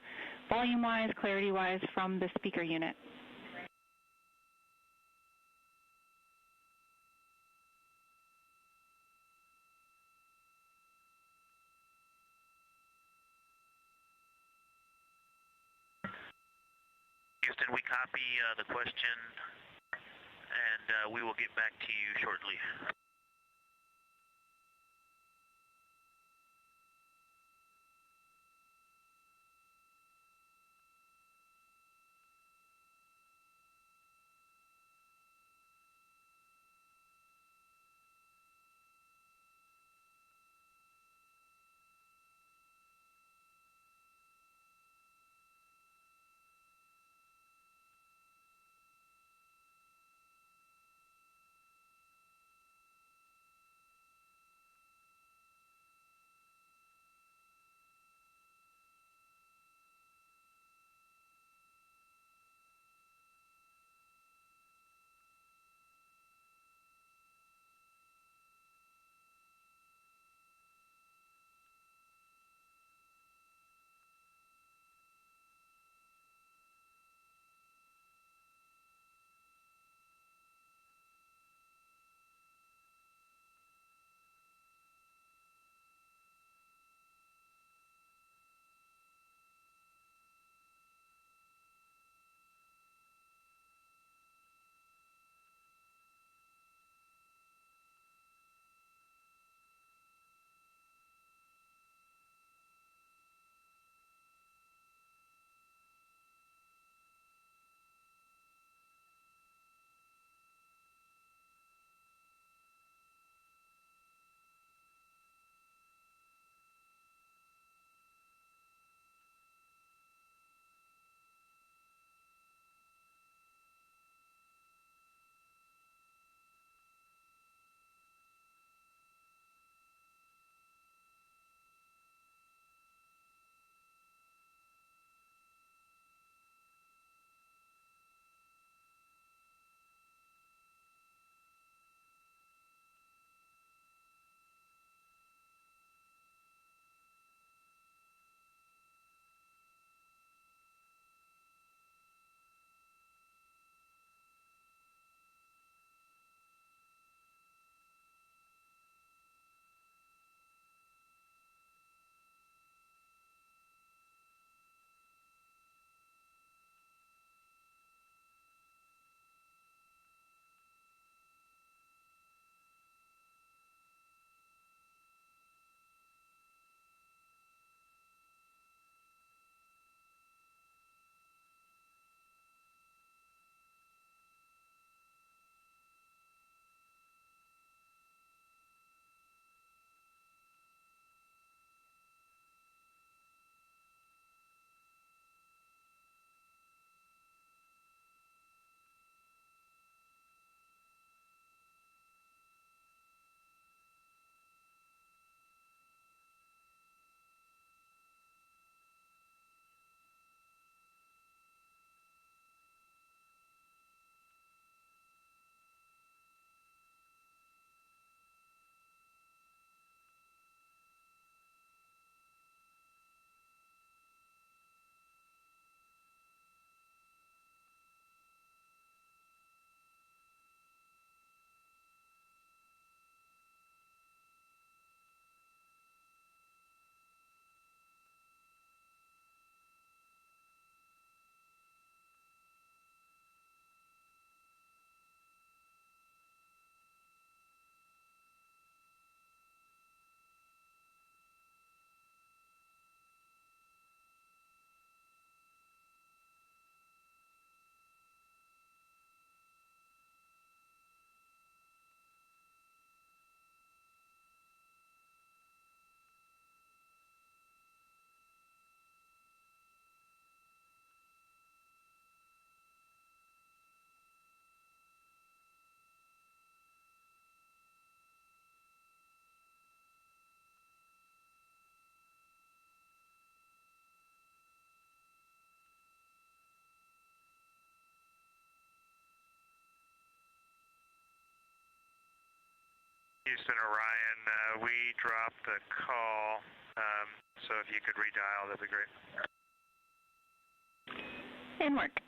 volume-wise, clarity-wise from the speaker unit? Houston, we copy the question, and we will get back to you shortly. Houston, Orion, we dropped the call, so if you could redial, that'd be great. And work.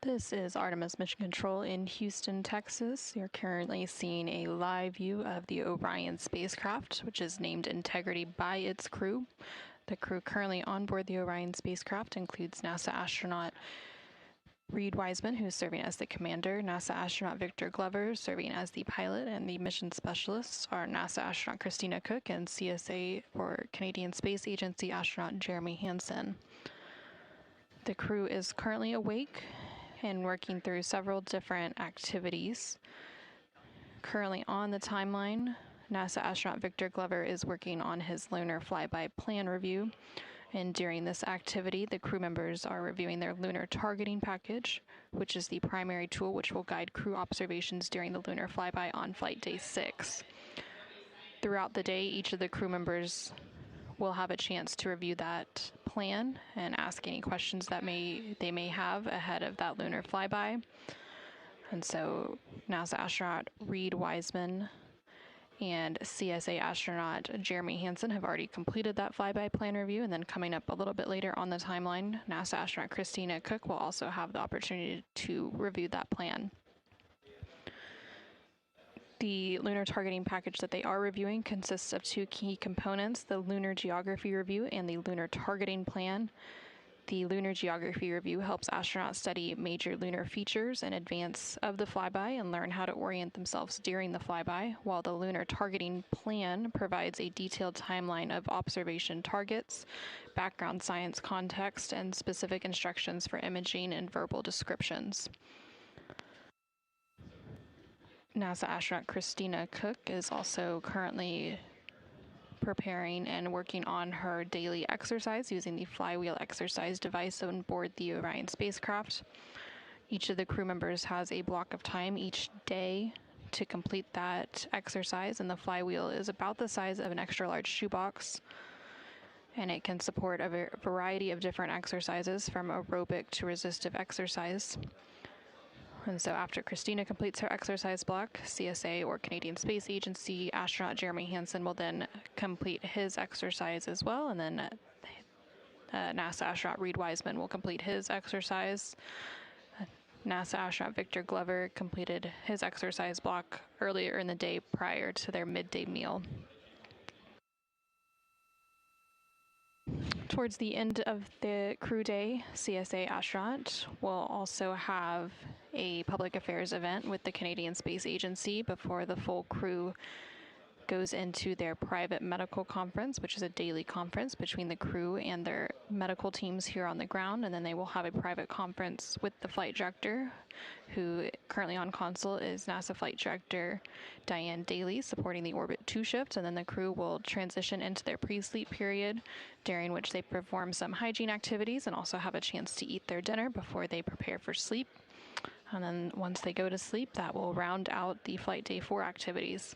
This is Artemis Mission Control in Houston, Texas. You're currently seeing a live view of the Orion spacecraft, which is named Integrity by its crew. The crew currently on board the Orion spacecraft includes NASA astronaut Reid Wiseman, who's serving as the commander, NASA astronaut Victor Glover, serving as the pilot, and the mission specialists are NASA astronaut Christina Koch and CSA, or Canadian Space Agency astronaut Jeremy Hansen. The crew is currently awake and working through several different activities. Currently on the timeline, NASA astronaut Victor Glover is working on his lunar flyby plan review. And during this activity, the crew members are reviewing their lunar targeting package, which is the primary tool which will guide crew observations during the lunar flyby on flight day 6. Throughout the day, each of the crew members will have a chance to review that plan and ask any questions that they may have ahead of that lunar flyby. And so NASA astronaut Reid Wiseman and CSA astronaut Jeremy Hansen have already completed that flyby plan review, and then coming up a little bit later on the timeline, NASA astronaut Christina Koch will also have the opportunity to review that plan. The lunar targeting package that they are reviewing consists of 2 key components, the lunar geography review and the lunar targeting plan. The lunar geography review helps astronauts study major lunar features in advance of the flyby and learn how to orient themselves during the flyby, while the lunar targeting plan provides a detailed timeline of observation targets, background science context, and specific instructions for imaging and verbal descriptions. NASA astronaut Christina Koch is also currently preparing and working on her daily exercise using the flywheel exercise device on board the Orion spacecraft. Each of the crew members has a block of time each day to complete that exercise, and the flywheel is about the size of an extra large shoebox, and it can support a variety of different exercises from aerobic to resistive exercise. And so after Christina completes her exercise block, CSA, or Canadian Space Agency astronaut Jeremy Hansen will then complete his exercise as well, and then NASA astronaut Reid Wiseman will complete his exercise. NASA astronaut Victor Glover completed his exercise block earlier in the day prior to their midday meal. Towards the end of the crew day, CSA astronaut will also have a public affairs event with the Canadian Space Agency before the full crew goes into their private medical conference, which is a daily conference between the crew and their medical teams here on the ground. And then they will have a private conference with the flight director, who currently on console is NASA Flight Director Diane Daly, supporting the Orbit 2 shift. And then the crew will transition into their pre-sleep period, during which they perform some hygiene activities and also have a chance to eat their dinner before they prepare for sleep. And then once they go to sleep, that will round out the Flight Day 4 activities.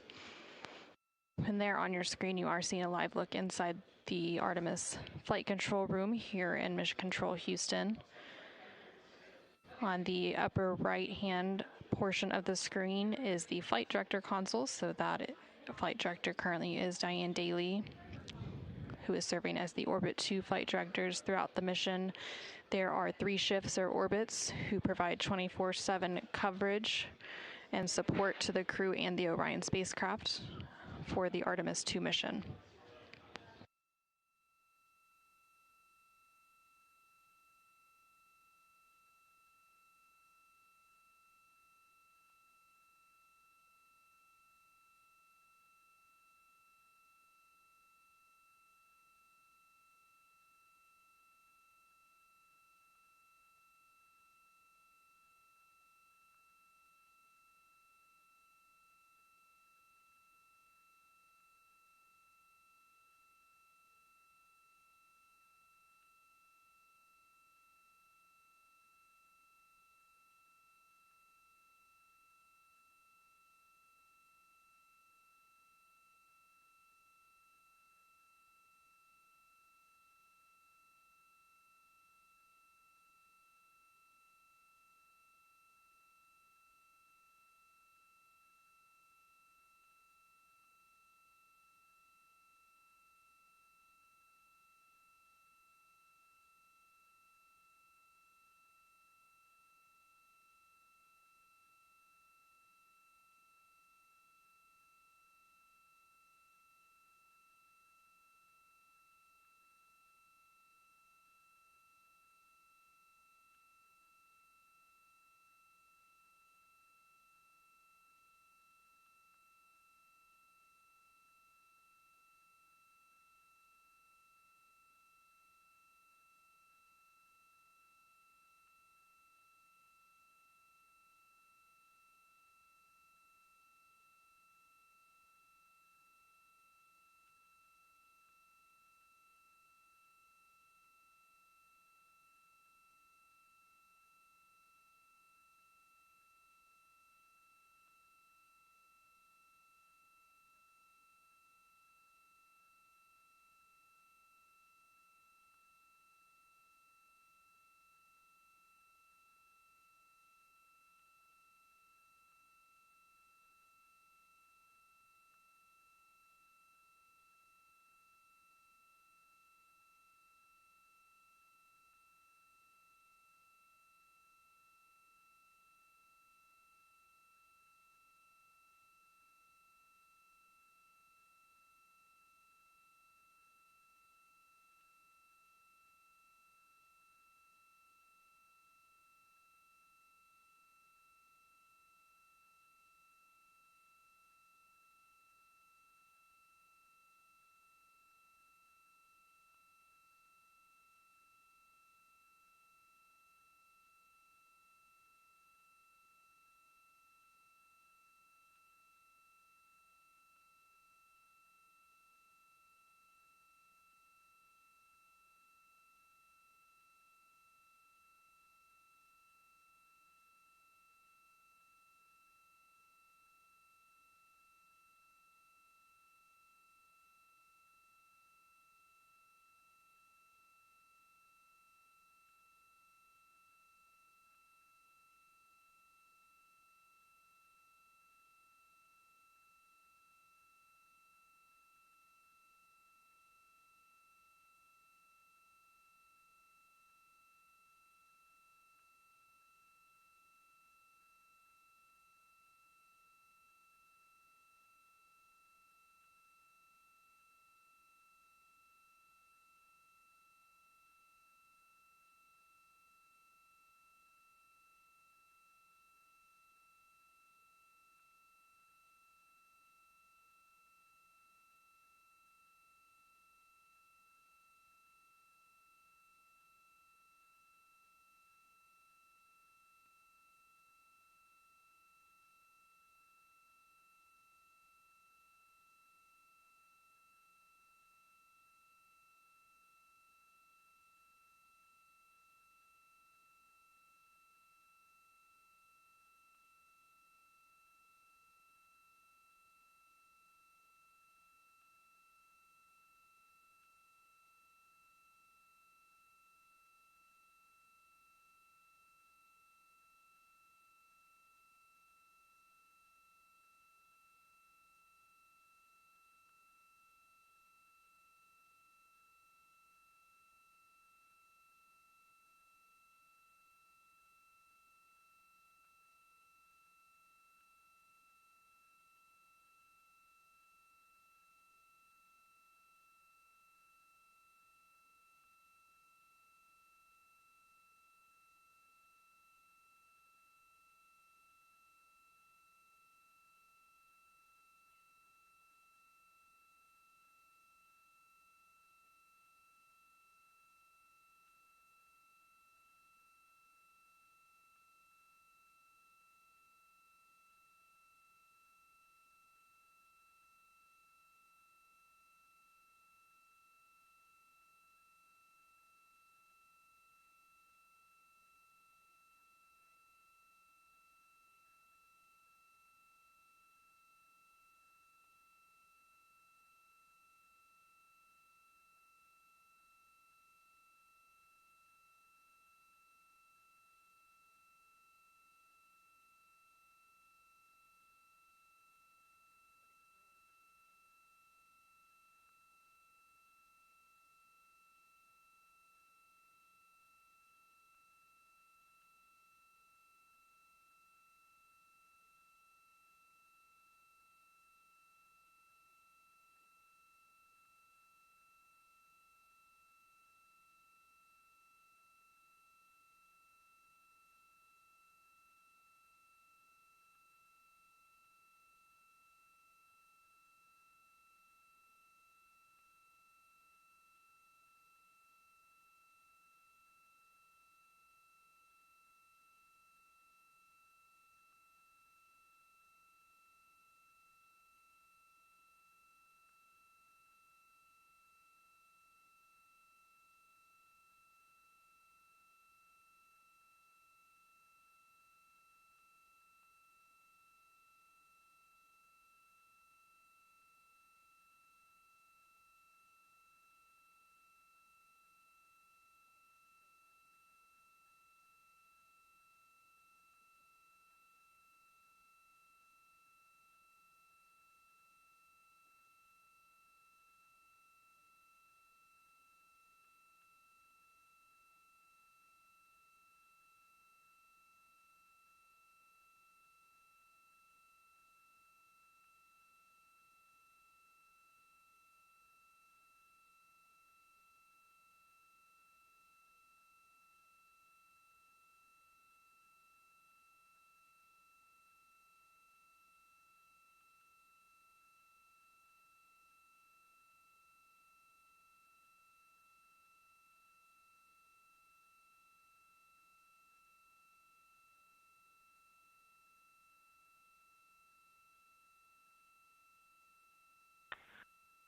And there on your screen, you are seeing a live look inside the Artemis flight control room here in Mission Control Houston. On the upper right-hand portion of the screen is the flight director console, so that flight director currently is Diane Daly, who is serving as the Orbit 2 flight directors throughout the mission. There are 3 shifts or orbits who provide 24/7 coverage and support to the crew and the Orion spacecraft for the Artemis II mission.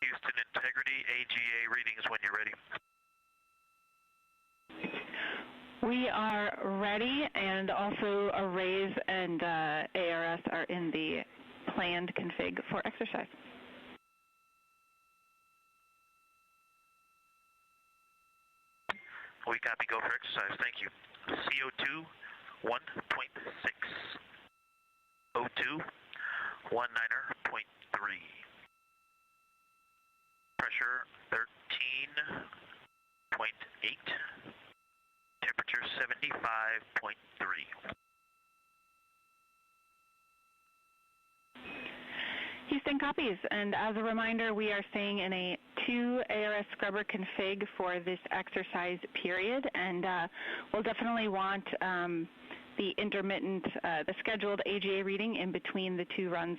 Houston, integrity, AGA readings when you're ready. We are ready, and also arrays and ARS are in the planned config for exercise. We copy, go for exercise, thank you. CO2, 1.6. O2, 19.3. Pressure, 13.8. Temperature, 75.3. Houston copies, and as a reminder, we are staying in a 2 ARS scrubber config for this exercise period, and we'll definitely want the intermittent, the scheduled AGA reading in between the 2 runs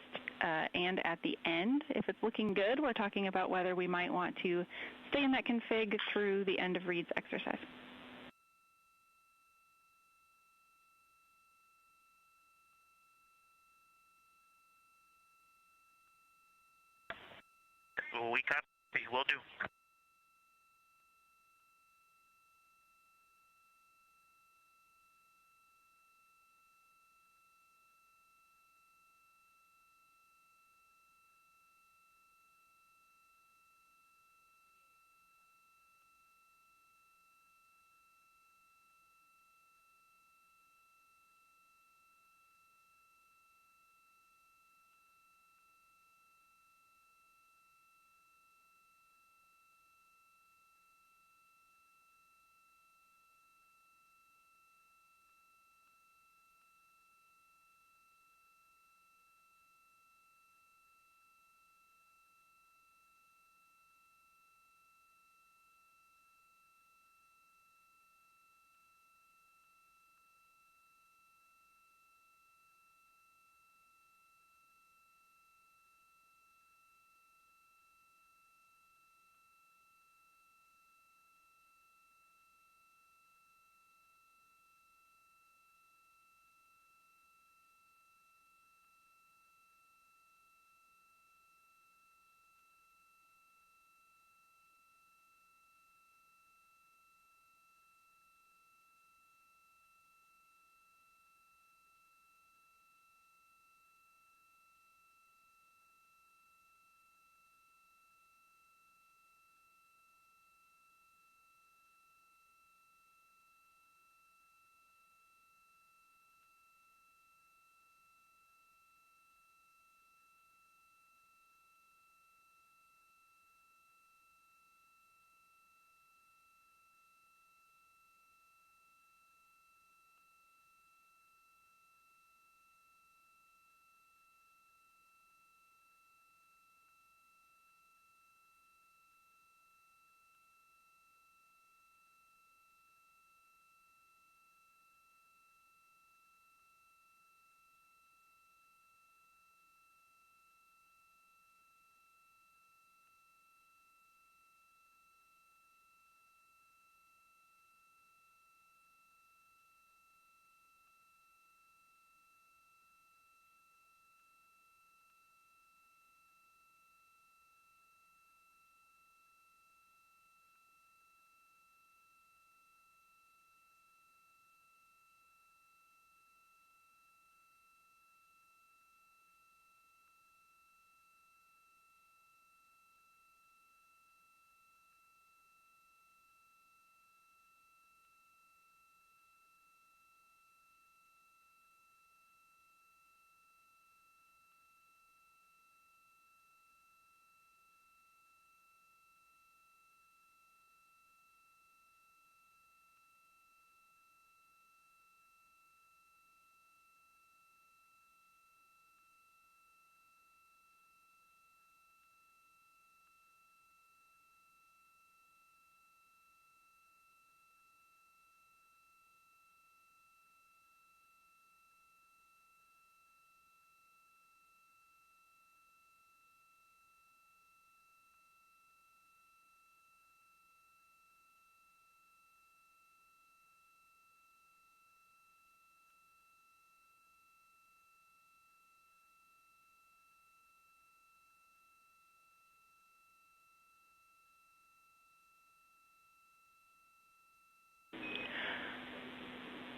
and at the end. If it's looking good, we're talking about whether we might want to stay in that config through the end of Reid's exercise. We copy, will do.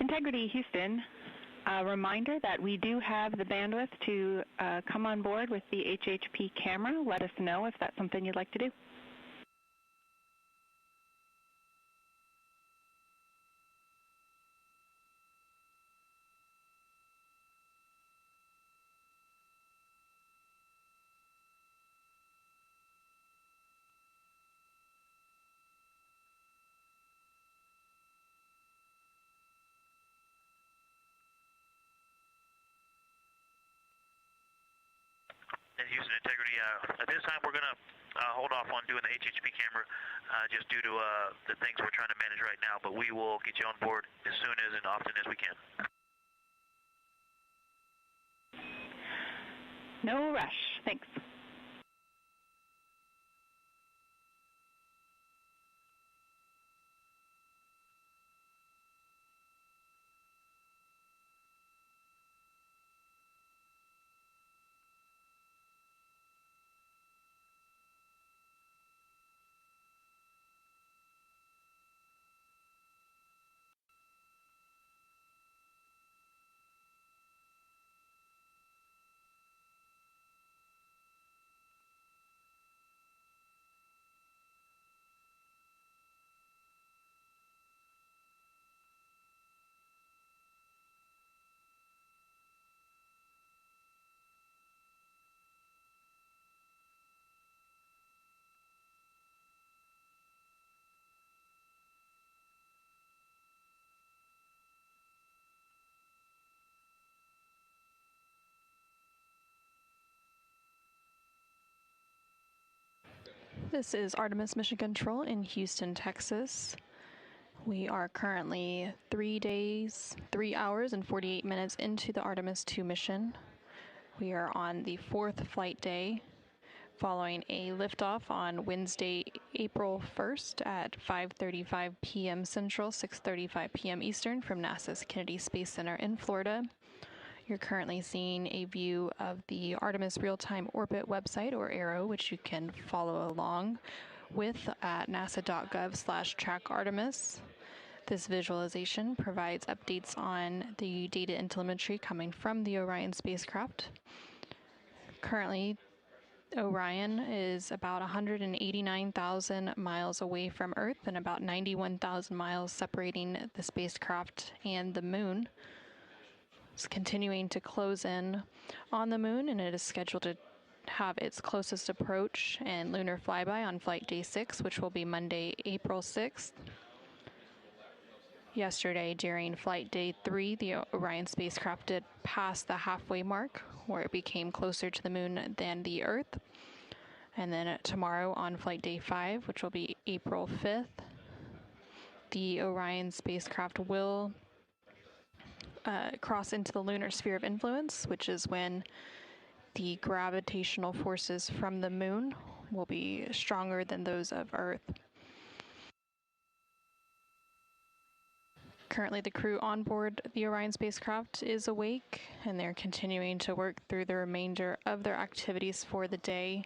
Integrity Houston, a reminder that we do have the bandwidth to come on board with the HHP camera. Let us know if that's something you'd like to do. And Houston Integrity, at this time we're going to hold off on doing the HHP camera just due to the things we're trying to manage right now, but we will get you on board as soon as and often as we can. No rush. Thanks. This is Artemis Mission Control in Houston, Texas. We are currently 3 hours and 48 minutes into the Artemis II mission. We are on the 4th flight day, following a liftoff on Wednesday, April 1st at 5:35 p.m. Central, 6:35 p.m. Eastern from NASA's Kennedy Space Center in Florida. You're currently seeing a view of the Artemis Real-Time Orbit website, or ARROW, which you can follow along with at nasa.gov/trackartemis. This visualization provides updates on the data and telemetry coming from the Orion spacecraft. Currently, Orion is about 189,000 miles away from Earth and about 91,000 miles separating the spacecraft and the moon. It's continuing to close in on the moon, and it is scheduled to have its closest approach and lunar flyby on flight day 6, which will be Monday, April 6th. Yesterday, during flight day 3, the Orion spacecraft did pass the halfway mark, where it became closer to the moon than the Earth. And then tomorrow on flight day 5, which will be April 5th, the Orion spacecraft will cross into the lunar sphere of influence, which is when the gravitational forces from the moon will be stronger than those of Earth. Currently, the crew on board the Orion spacecraft is awake, and they're continuing to work through the remainder of their activities for the day,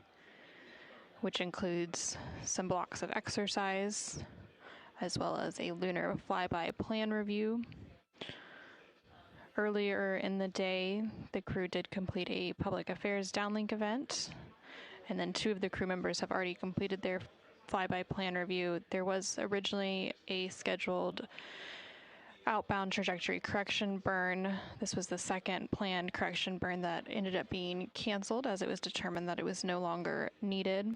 which includes some blocks of exercise, as well as a lunar flyby plan review. Earlier in the day, the crew did complete a public affairs downlink event, and then 2 of the crew members have already completed their flyby plan review. There was originally a scheduled outbound trajectory correction burn. This was the second planned correction burn that ended up being canceled, as it was determined that it was no longer needed.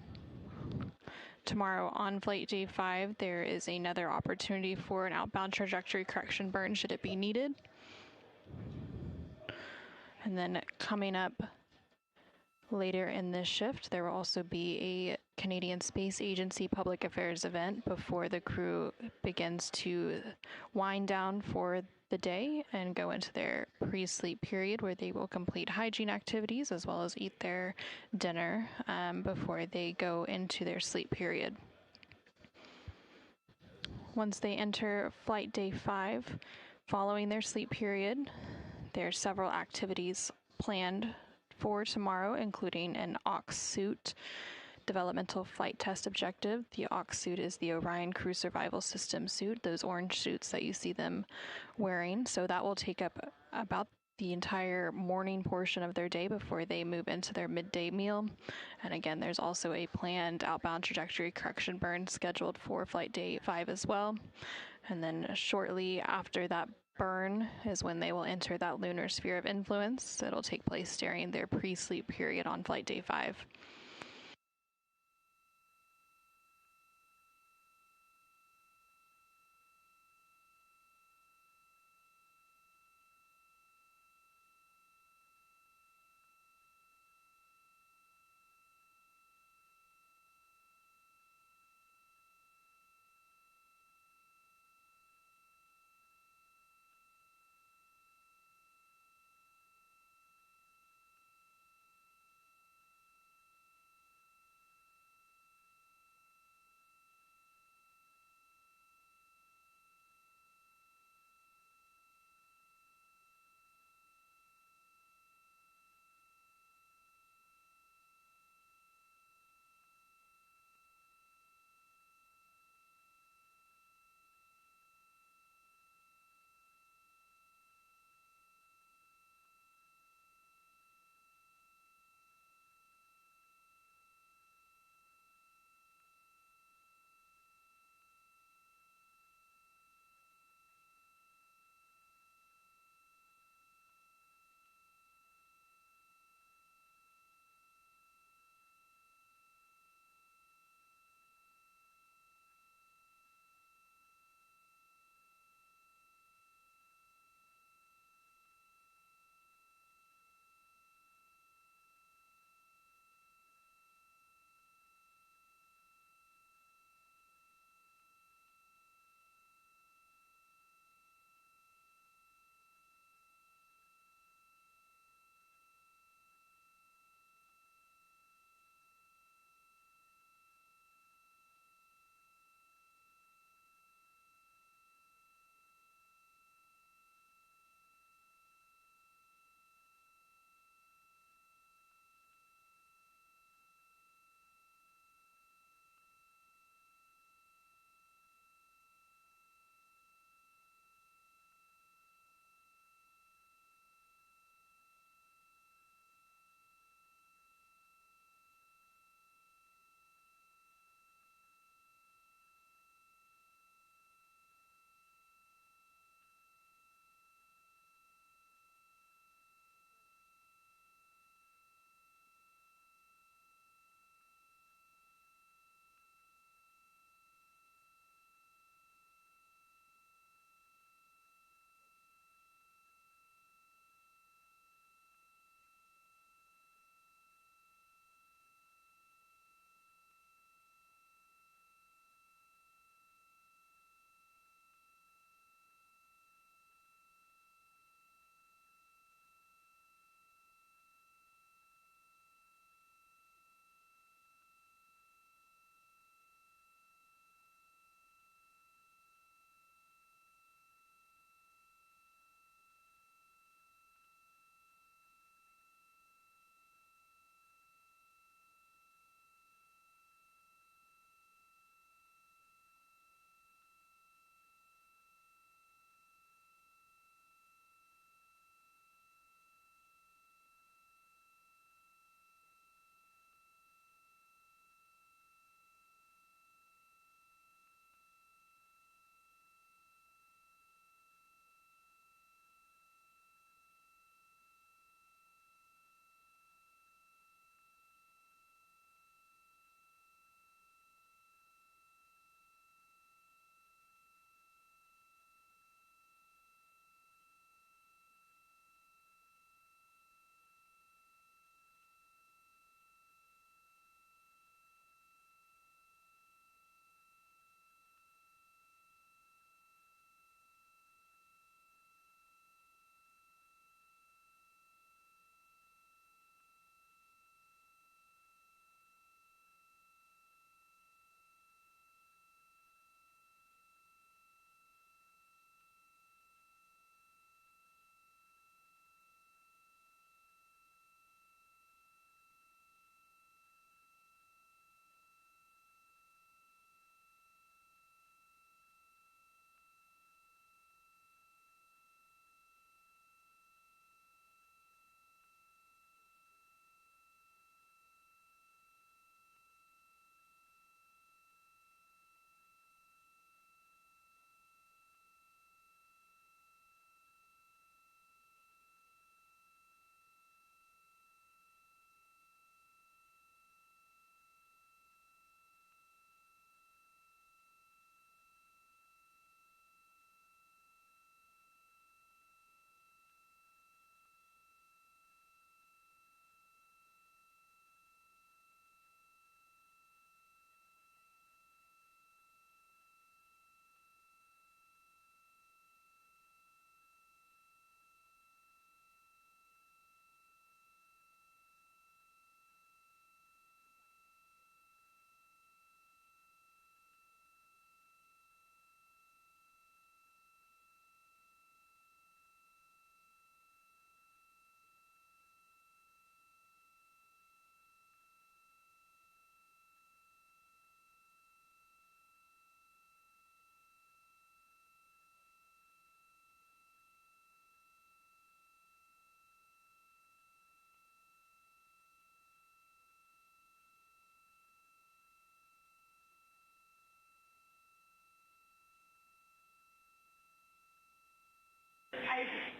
Tomorrow on flight day 5, there is another opportunity for an outbound trajectory correction burn should it be needed. And then coming up later in this shift, there will also be a Canadian Space Agency public affairs event before the crew begins to wind down for the day and go into their pre-sleep period, where they will complete hygiene activities as well as eat their dinner before they go into their sleep period. Once they enter flight day 5, following their sleep period, there are several activities planned for tomorrow, including an aux suit developmental flight test objective. The aux suit is the Orion Crew Survival System suit, those orange suits that you see them wearing. So that will take up about the entire morning portion of their day before they move into their midday meal. And again, there's also a planned outbound trajectory correction burn scheduled for flight day 5 as well. And then shortly after that burn is when they will enter that lunar sphere of influence. It'll take place during their pre-sleep period on flight day 5.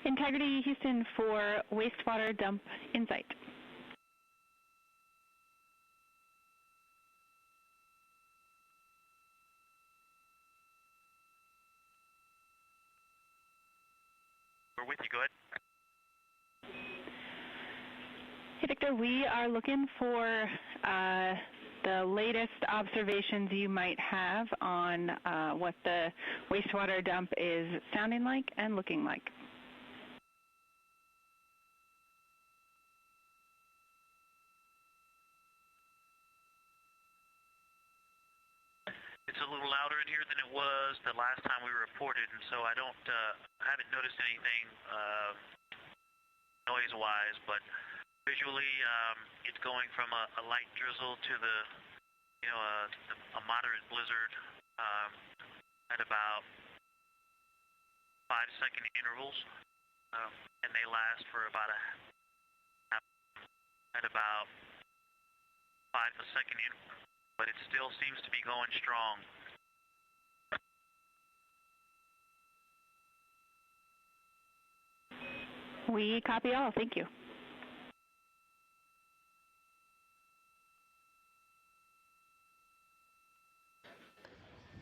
Integrity Houston for wastewater dump in sight. We're with you, go ahead. Hey, Victor, we are looking for the latest observations you might have on what the wastewater dump is sounding like and looking like. It's a little louder in here than it was the last time we reported, and so I haven't noticed anything noise-wise, but visually it's going from a light drizzle to a moderate blizzard at about 5-second intervals, and they last for about at about 5-second interval, but it still seems to be going strong. We copy all. Thank you.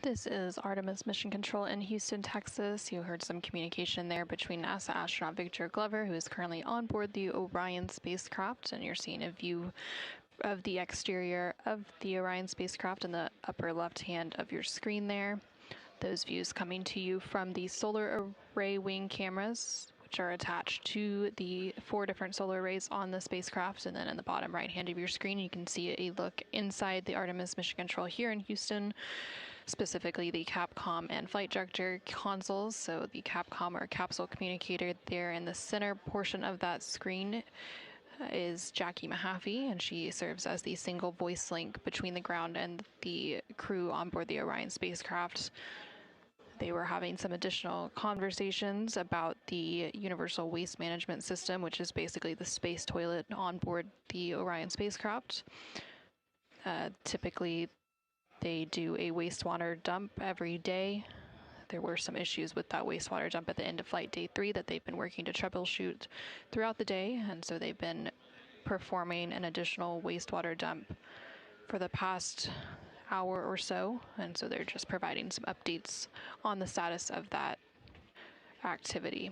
This is Artemis Mission Control in Houston, Texas. You heard some communication there between NASA astronaut Victor Glover, who is currently on board the Orion spacecraft, and you're seeing a view of the exterior of the Orion spacecraft in the upper left hand of your screen there. Those views coming to you from the solar array wing cameras, which are attached to the 4 different solar arrays on the spacecraft. And then in the bottom right hand of your screen, you can see a look inside the Artemis Mission Control here in Houston, specifically the Capcom and flight director consoles. So the Capcom or capsule communicator there in the center portion of that screen is Jackie Mahaffey, and she serves as the single voice link between the ground and the crew on board the Orion spacecraft. They were having some additional conversations about the Universal Waste Management System, which is basically the space toilet on board the Orion spacecraft. Typically, they do a wastewater dump every day. There were some issues with that wastewater dump at the end of flight day 3 that they've been working to troubleshoot throughout the day, and so they've been performing an additional wastewater dump for the past hour or so, and so they're just providing some updates on the status of that activity.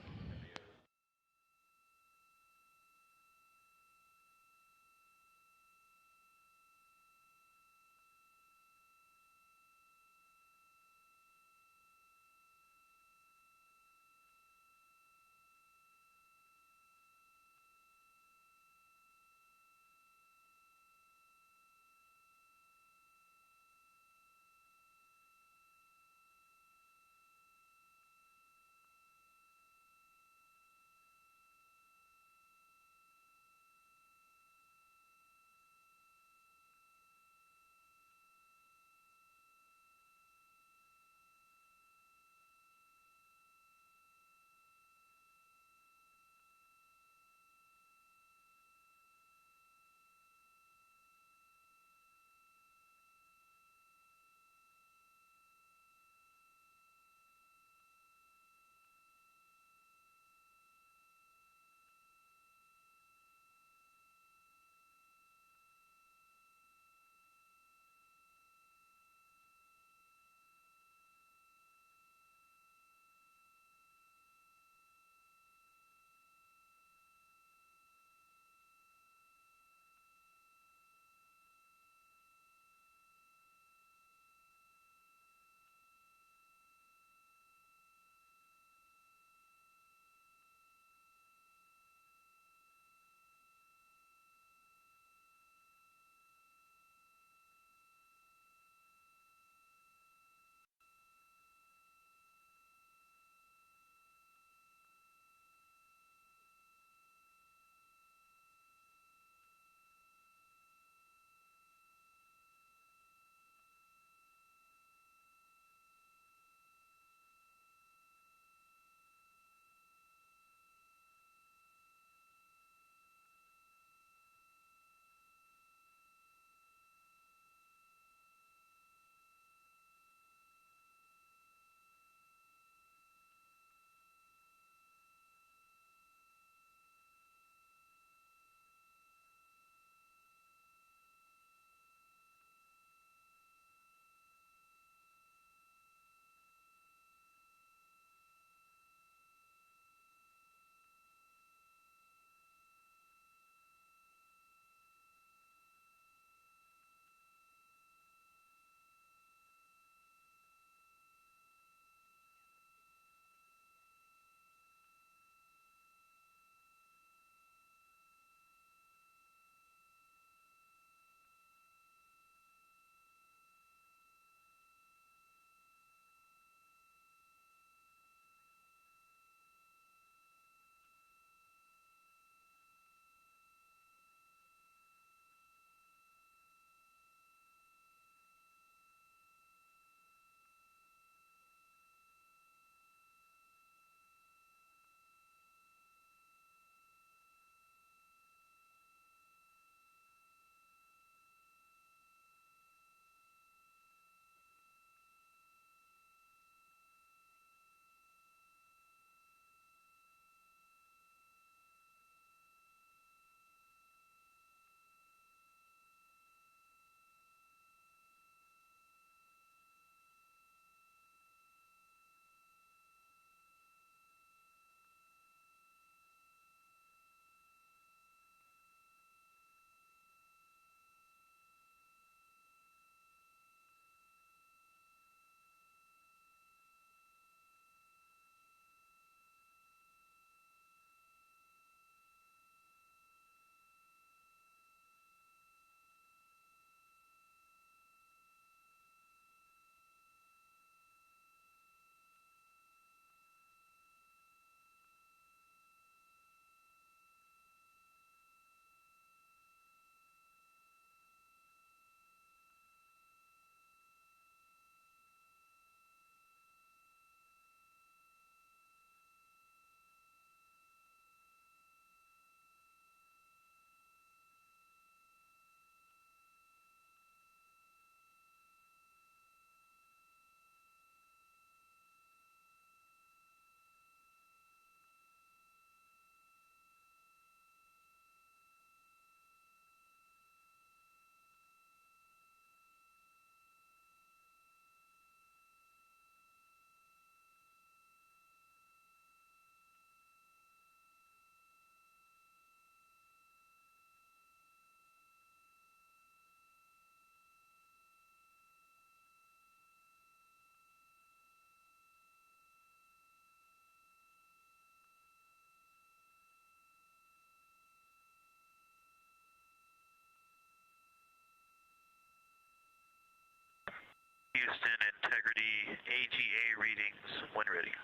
Houston, integrity, AGA readings when ready.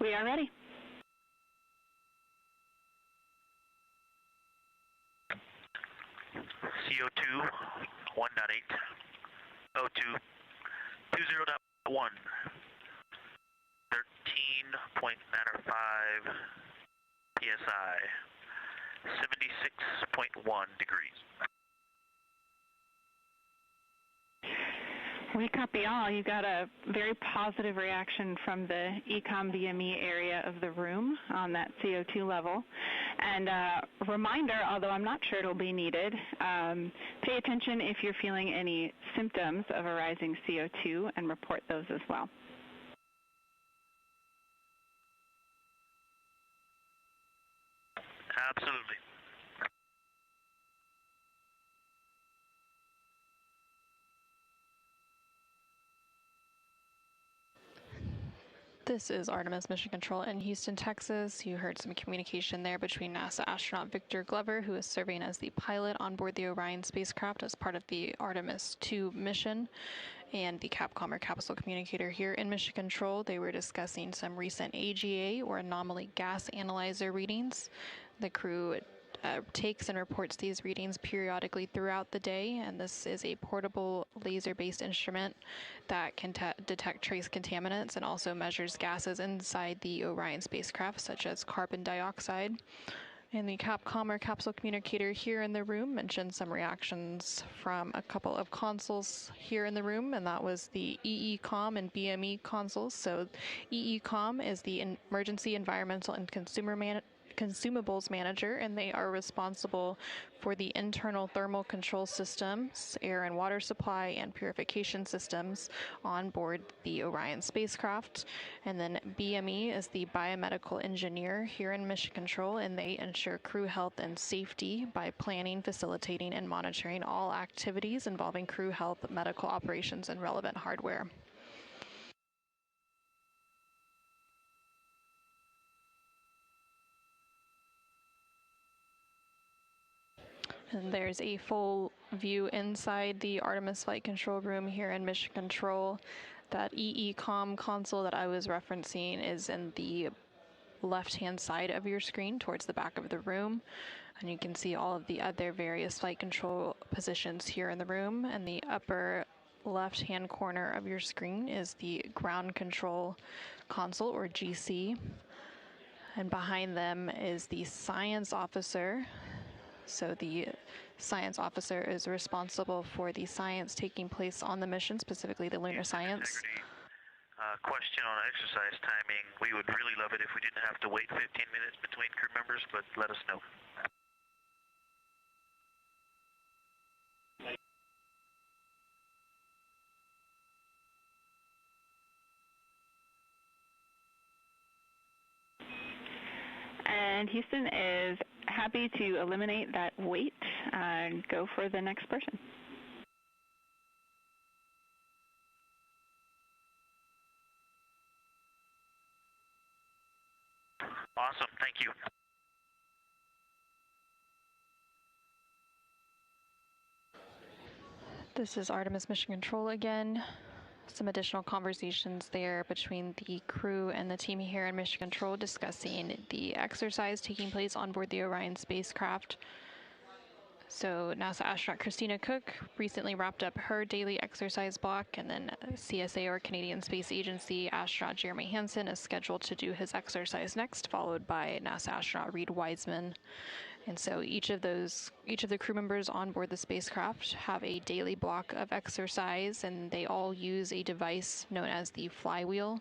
We are ready. CO2 1.8, O2 20.1, 13.95 PSI, 76.1 degrees. We copy all. You got a very positive reaction from the Ecom BME area of the room on that CO2 level. And reminder, although I'm not sure it'll be needed, pay attention if you're feeling any symptoms of a rising CO2 and report those as well. Absolutely. This is Artemis Mission Control in Houston, Texas. You heard some communication there between NASA astronaut Victor Glover, who is serving as the pilot on board the Orion spacecraft as part of the Artemis II mission, and the Capcom or capsule communicator here in Mission Control. They were discussing some recent AGA or anomaly gas analyzer readings. The crew takes and reports these readings periodically throughout the day, and this is a portable laser-based instrument that can detect trace contaminants and also measures gases inside the Orion spacecraft, such as carbon dioxide. And the Capcom or capsule communicator here in the room mentioned some reactions from a couple of consoles here in the room, and that was the EECOM and BME consoles. So EECOM is the Emergency Environmental and Consumables Manager, and they are responsible for the internal thermal control systems, air and water supply, and purification systems on board the Orion spacecraft. And then BME is the biomedical engineer here in Mission Control, and they ensure crew health and safety by planning, facilitating, and monitoring all activities involving crew health, medical operations, and relevant hardware. And there's a full view inside the Artemis Flight Control Room here in Mission Control. That EECOM console that I was referencing is in the left-hand side of your screen towards the back of the room. And you can see all of the other various flight control positions here in the room. And the upper left-hand corner of your screen is the ground control console, or GC. And behind them is the science officer. So the science officer is responsible for the science taking place on the mission, specifically the lunar science. Question on exercise timing. We would really love it if we didn't have to wait 15 minutes between crew members, but let us know. And Houston is happy to eliminate that wait and go for the next person. Awesome, thank you. This is Artemis Mission Control again. Some additional conversations there between the crew and the team here in Mission Control discussing the exercise taking place on board the Orion spacecraft. So NASA astronaut Christina Koch recently wrapped up her daily exercise block, and then CSA, or Canadian Space Agency, astronaut Jeremy Hansen is scheduled to do his exercise next, followed by NASA astronaut Reid Wiseman. And so each of the crew members on board the spacecraft have a daily block of exercise, and they all use a device known as the flywheel,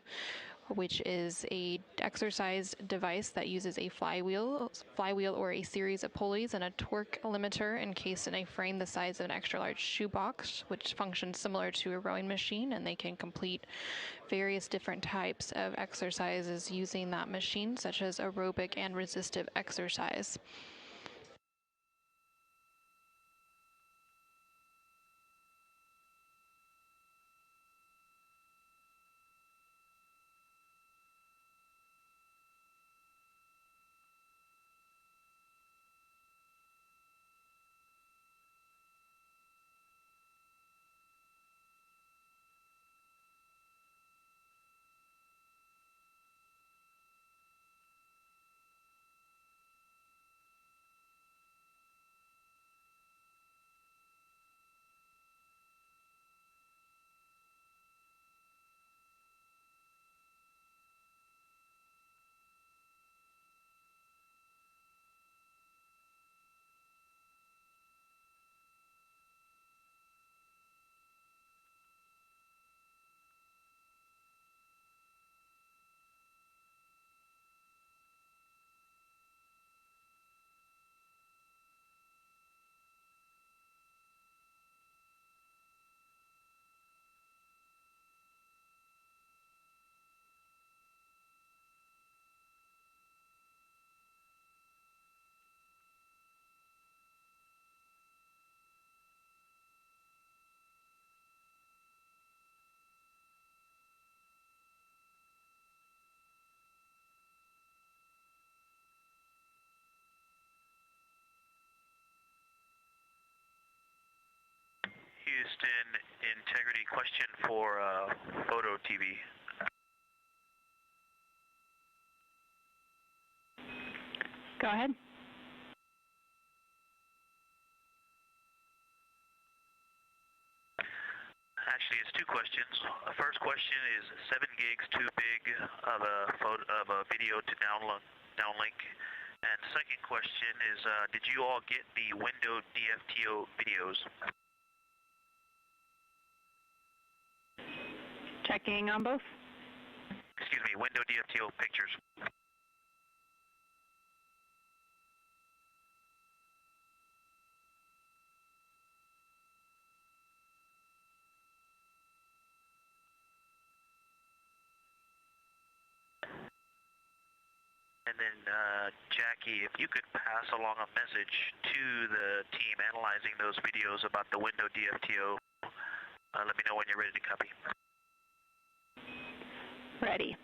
which is a exercise device that uses a flywheel or a series of pulleys and a torque limiter encased in a frame the size of an extra large shoebox, which functions similar to a rowing machine, and they can complete various different types of exercises using that machine, such as aerobic and resistive exercise. Houston, integrity question for photo TV. Go ahead. Actually, it's two questions. The first question is 7 gigs too big of a video to downlink? And second question is, did you all get the window DFTO videos? Checking on both. Excuse me, window DFTO pictures. And then, Jackie, if you could pass along a message to the team analyzing those videos about the window DFTO, let me know when you're ready to copy. Ready.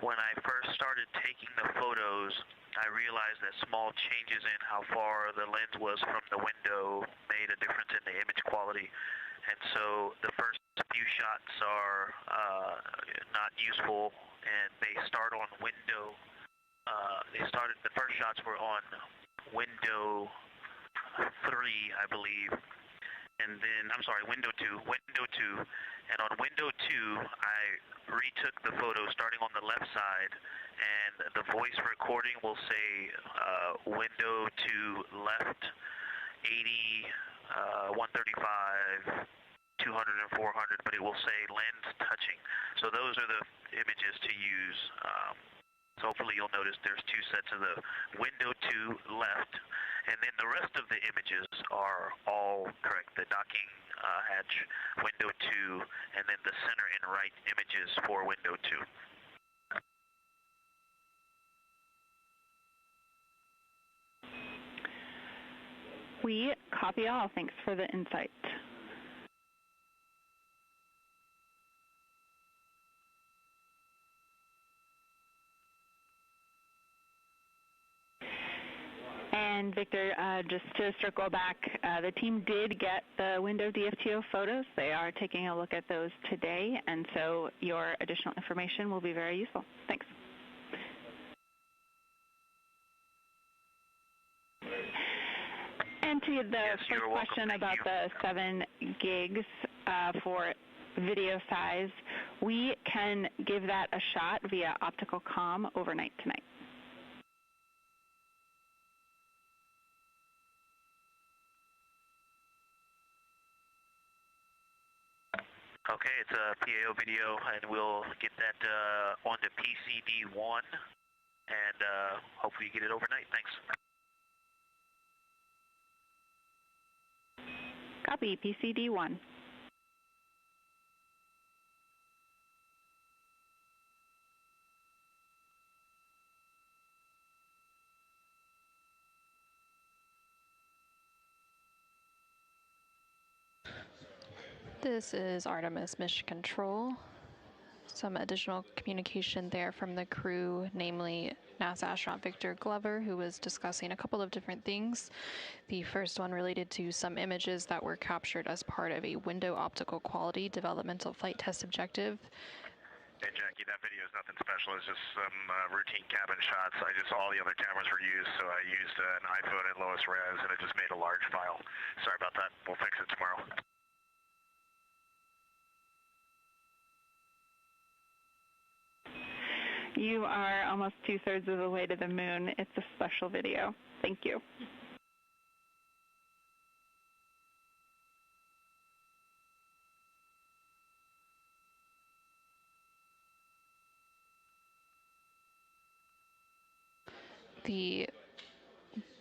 When I first started taking the photos, I realized that small changes in how far the lens was from the window made a difference in the image quality. And so the first few shots are not useful, and they start on window. The first shots were on window 3, I believe, and then, I'm sorry, window 2, and on window 2, I retook the photo starting on the left side, and the voice recording will say window 2 left, 80, 135, 200 and 400, but it will say lens touching. So those are the images to use. So hopefully you'll notice there's 2 sets of the window 2 left, and then the rest of the images are all correct. The docking hatch, window 2, and then the center and right images for window 2. We copy all. Thanks for the insight. And Victor, just to circle back, the team did get the window DFTO photos. They are taking a look at those today, and so your additional information will be very useful. Thanks. And to the first question about the 7 gigs for video size, we can give that a shot via optical comm overnight tonight. Okay, it's a PAO video, and we'll get that onto PCD1, and hopefully you get it overnight. Thanks. Copy, PCD1. This is Artemis Mission Control. Some additional communication there from the crew, namely NASA astronaut Victor Glover, who was discussing a couple of different things. The first one related to some images that were captured as part of a window optical quality developmental flight test objective. Hey Jackie, that video is nothing special. It's just some routine cabin shots. All the other cameras were used, so I used an iPhone at lowest res, and it just made a large file. Sorry about that. We'll fix it tomorrow. You are almost 2/3 of the way to the moon. It's a special video. Thank you. The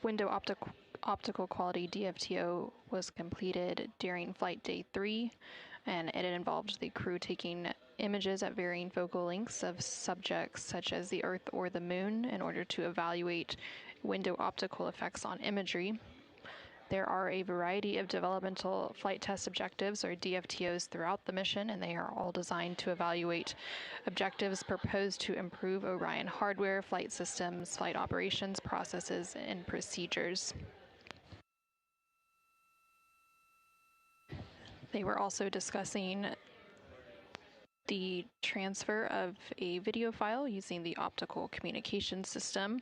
window optical quality DFTO was completed during flight day 3, and it involved the crew taking images at varying focal lengths of subjects such as the Earth or the Moon in order to evaluate window optical effects on imagery. There are a variety of developmental flight test objectives, or DFTOs, throughout the mission, and they are all designed to evaluate objectives proposed to improve Orion hardware, flight systems, flight operations, processes, and procedures. They were also discussing the transfer of a video file using the optical communication system.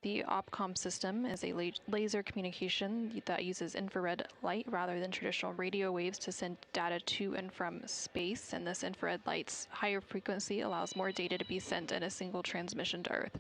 The OPCOM system is a laser communication that uses infrared light rather than traditional radio waves to send data to and from space, and this infrared light's higher frequency allows more data to be sent in a single transmission to Earth.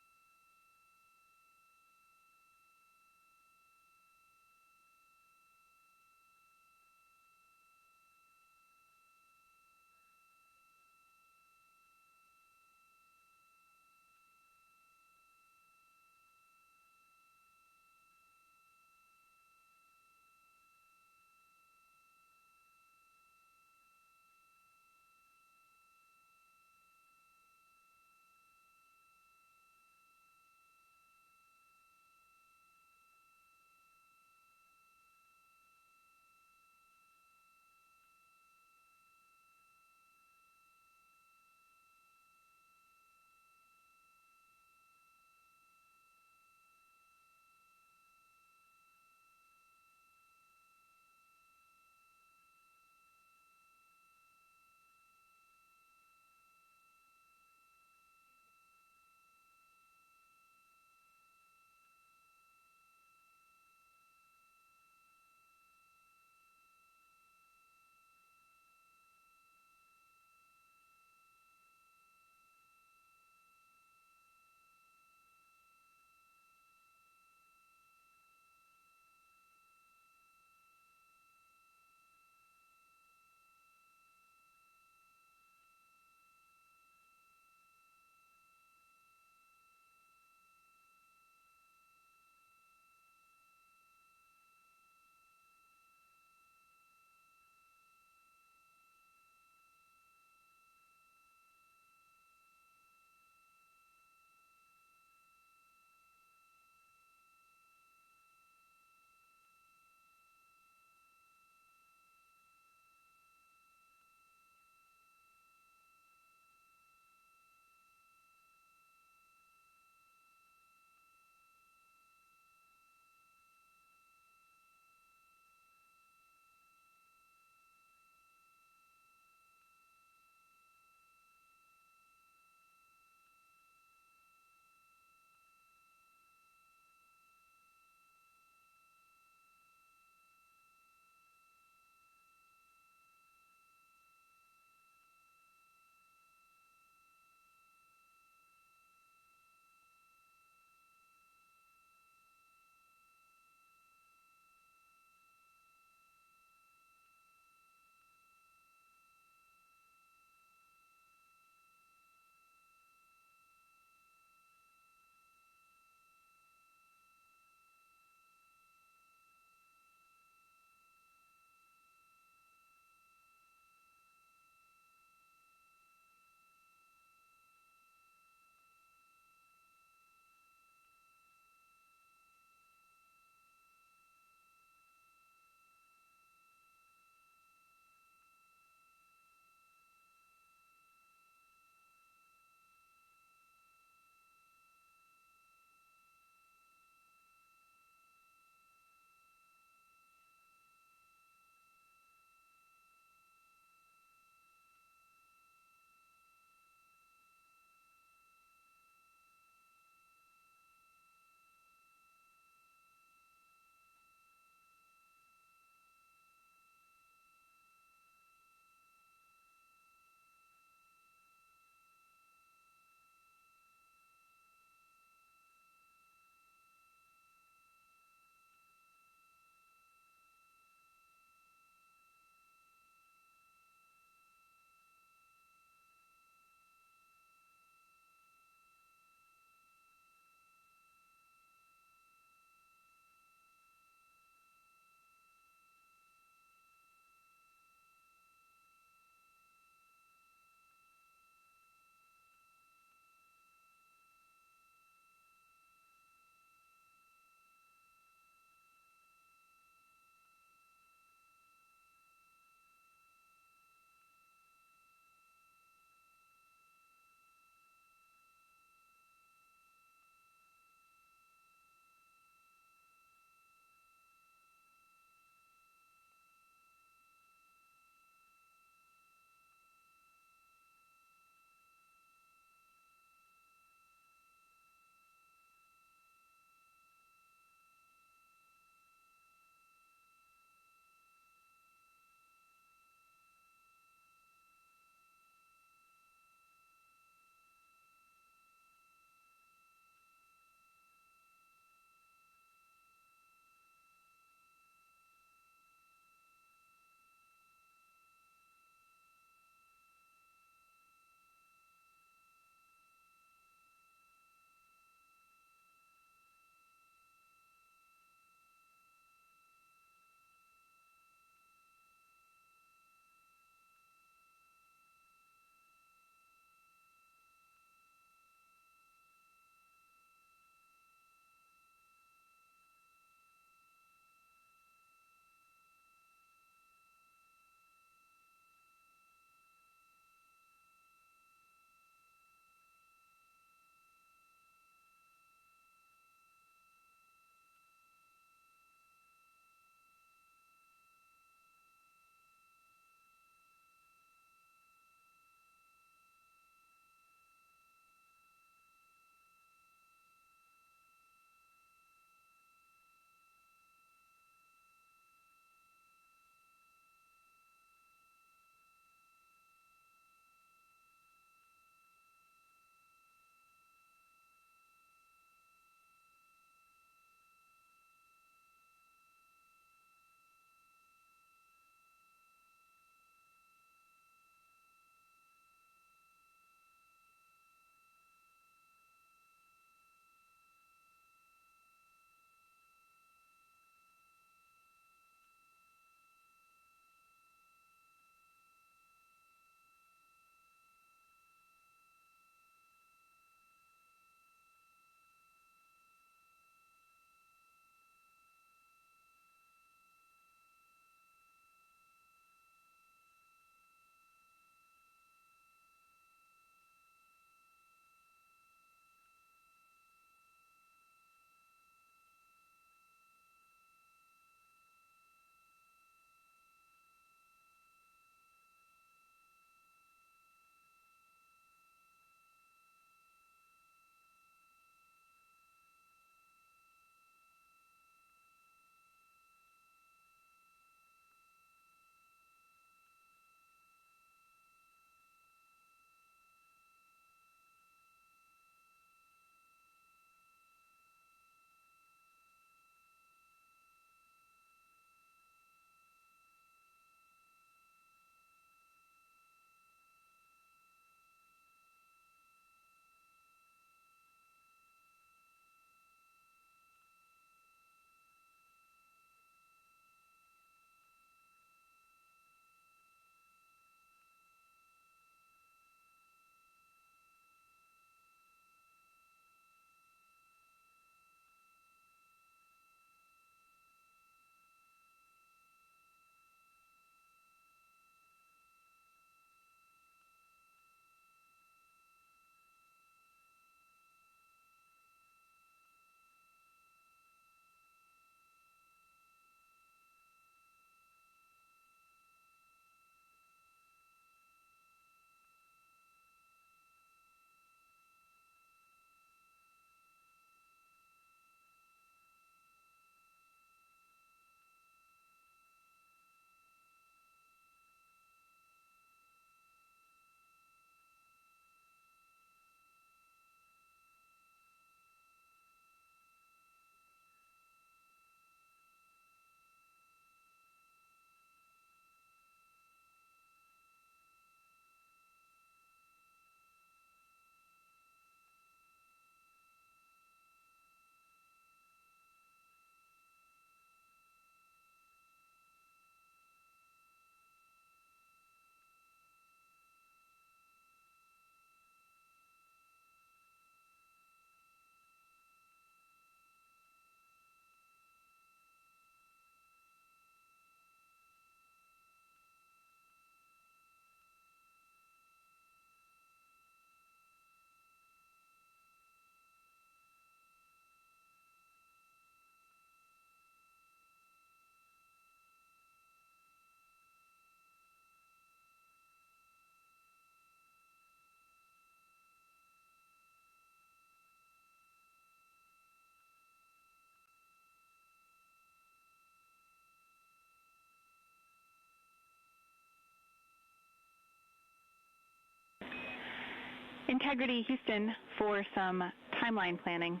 Integrity Houston for some timeline planning.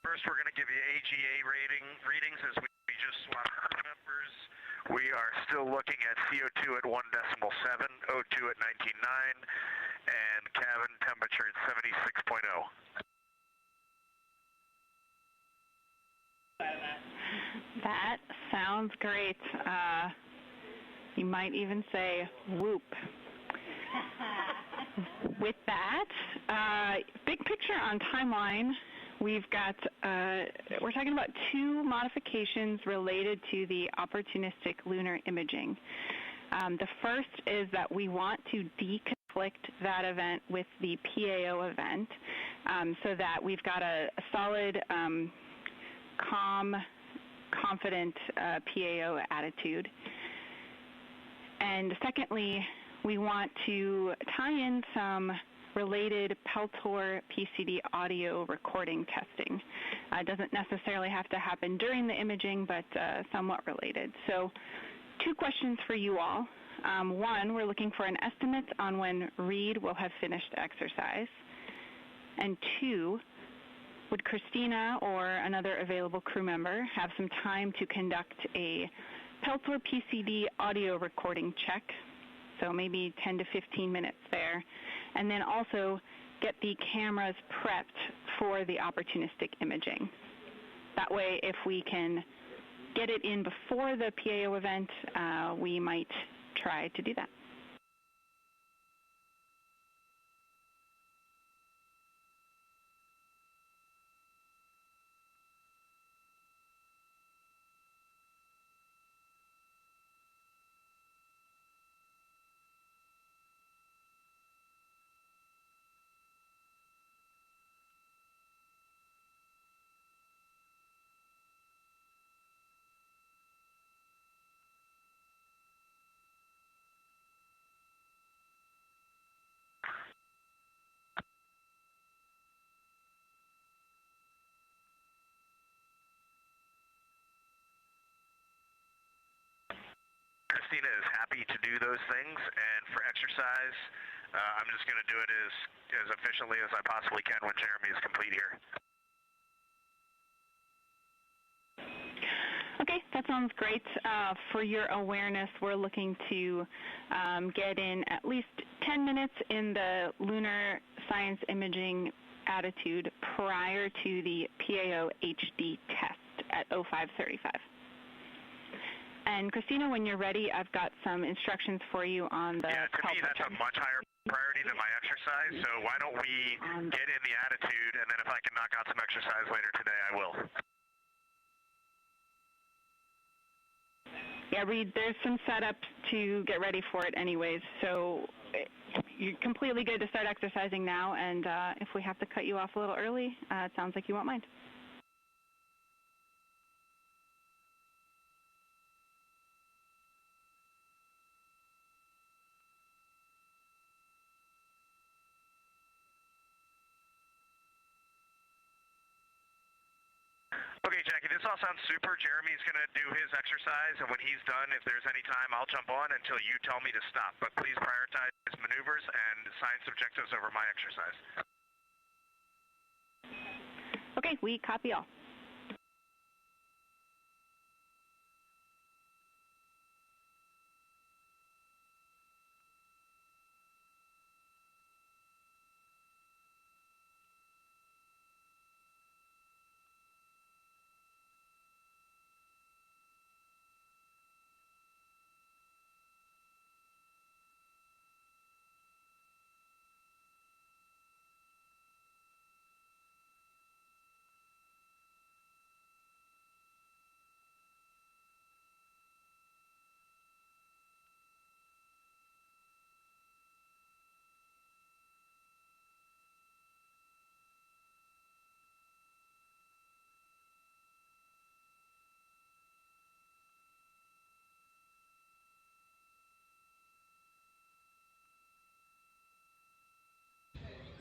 First, we're going to give you AGA readings as we just swapped crew members. We are still looking at CO2 at 1.7, O2 at 19.9, and cabin temperature at 76.0. That sounds great. You might even say whoop. With that, big picture on timeline. We've got, we're talking about two modifications related to the opportunistic lunar imaging. The first is that we want to deconflict that event with the PAO event so that we've got a solid, calm, confident PAO attitude. And secondly, we want to tie in some related Peltor PCD audio recording testing. It doesn't necessarily have to happen during the imaging, but somewhat related. So 2 questions for you all. One, we're looking for an estimate on when Reid will have finished exercise. And 2, would Christina or another available crew member have some time to conduct a Peltor PCD audio recording check? So maybe 10 to 15 minutes there. And then also get the cameras prepped for the opportunistic imaging. That way, if we can get it in before the PAO event, we might try to do that. Christina is happy to do those things, and for exercise, I'm just going to do it as efficiently as I possibly can when Jeremy is complete here. Okay, that sounds great. For your awareness, we're looking to get in at least 10 minutes in the lunar science imaging attitude prior to the PAO HD test at 05:35. And Christina, when you're ready, I've got some instructions for you on the Yeah, to me, that's a much higher priority than my exercise, so why don't we get in the attitude, and then if I can knock out some exercise later today, I will. Yeah, Reid, there's some setup to get ready for it anyways, so you're completely good to start exercising now, and if we have to cut you off a little early, it sounds like you won't mind. Okay, Jackie, this all sounds super. Jeremy's going to do his exercise, and when he's done, if there's any time, I'll jump on until you tell me to stop. But please prioritize maneuvers and science objectives over my exercise. Okay, we copy all.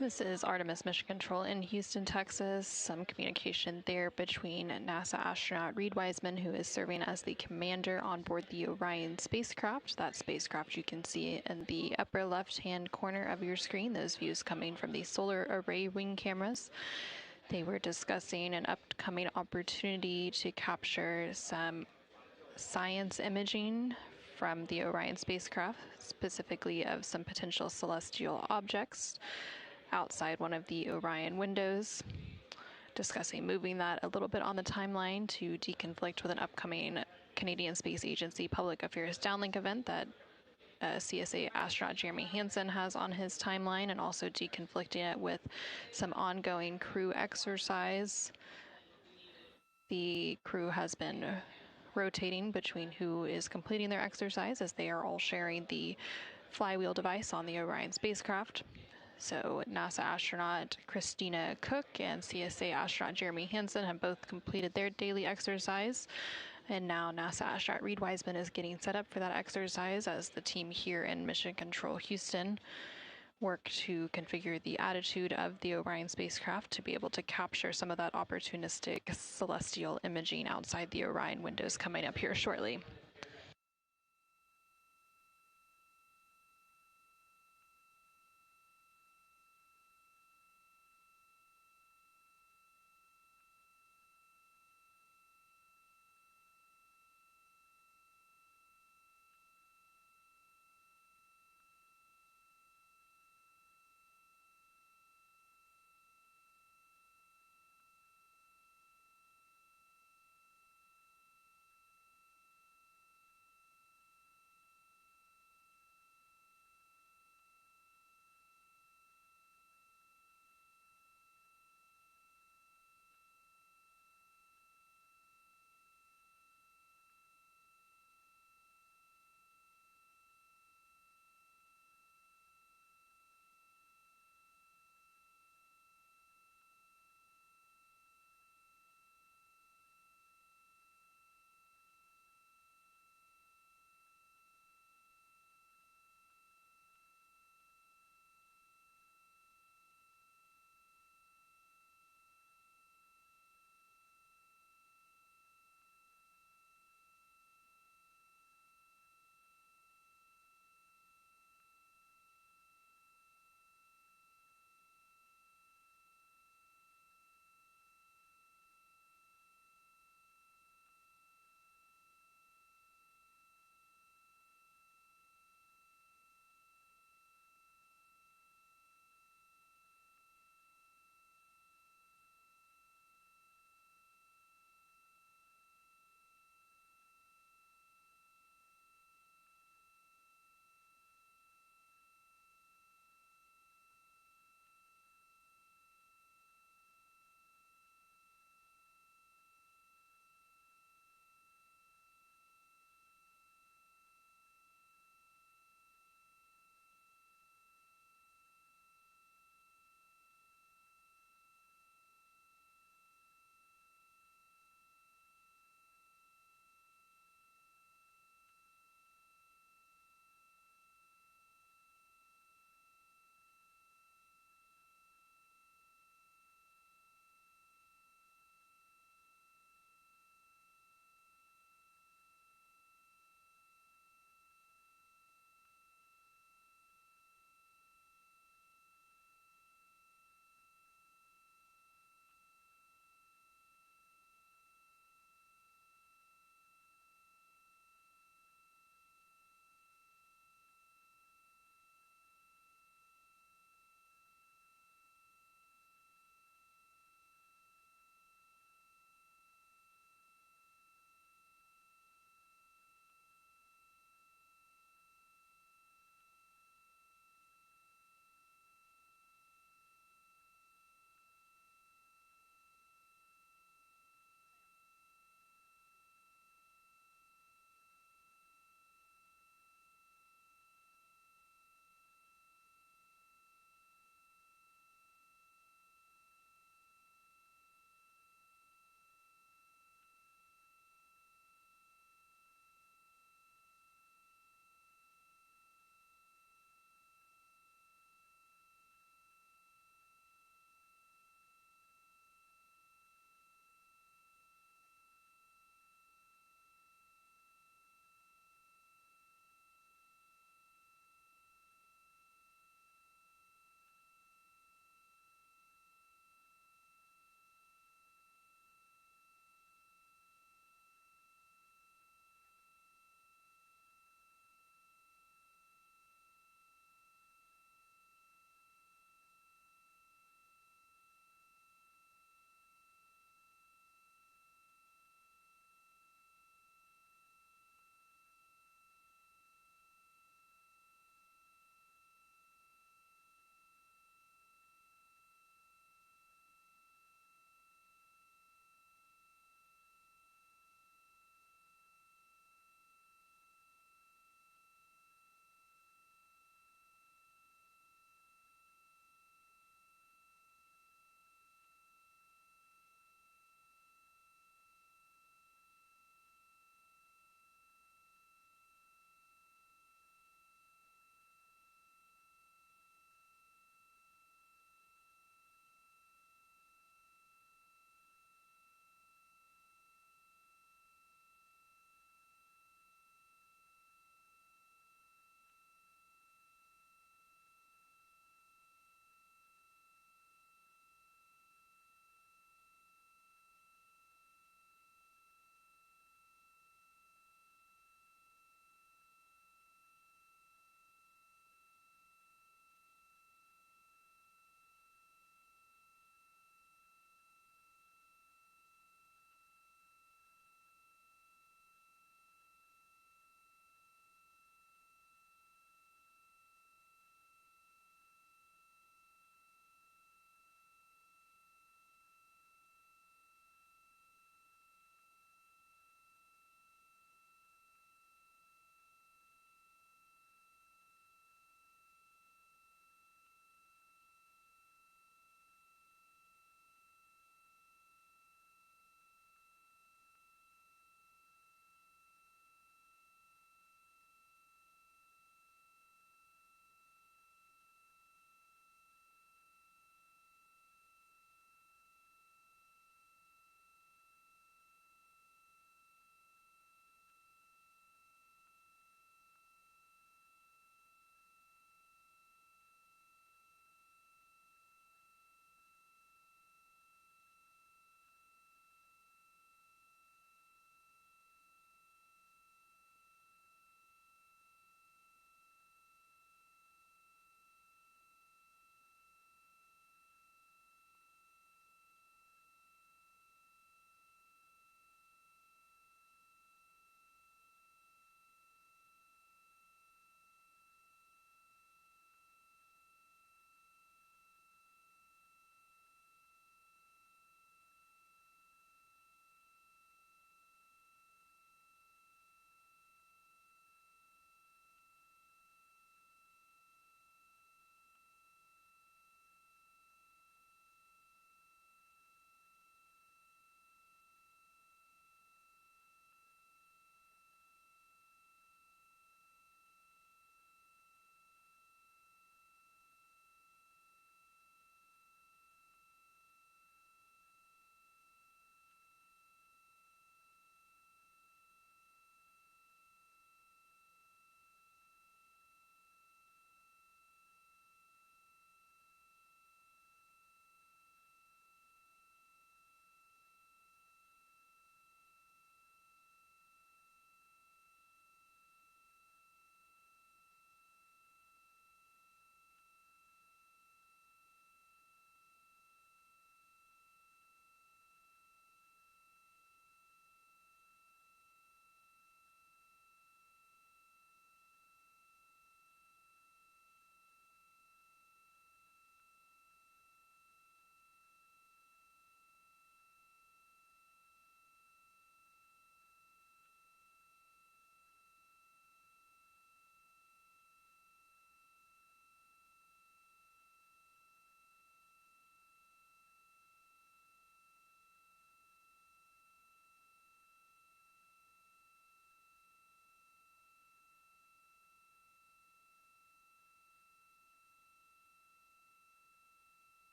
This is Artemis Mission Control in Houston, Texas. Some communication there between NASA astronaut Reid Wiseman, who is serving as the commander on board the Orion spacecraft. That spacecraft you can see in the upper left-hand corner of your screen, those views coming from the solar array wing cameras. They were discussing an upcoming opportunity to capture some science imaging from the Orion spacecraft, specifically of some potential celestial objects outside one of the Orion windows, discussing moving that a little bit on the timeline to deconflict with an upcoming Canadian Space Agency Public Affairs Downlink event that CSA astronaut Jeremy Hansen has on his timeline, and also deconflicting it with some ongoing crew exercise. The crew has been rotating between who is completing their exercise, as they are all sharing the flywheel device on the Orion spacecraft. So NASA astronaut Christina Koch and CSA astronaut Jeremy Hansen have both completed their daily exercise. And now NASA astronaut Reid Wiseman is getting set up for that exercise as the team here in Mission Control Houston work to configure the attitude of the Orion spacecraft to be able to capture some of that opportunistic celestial imaging outside the Orion windows coming up here shortly.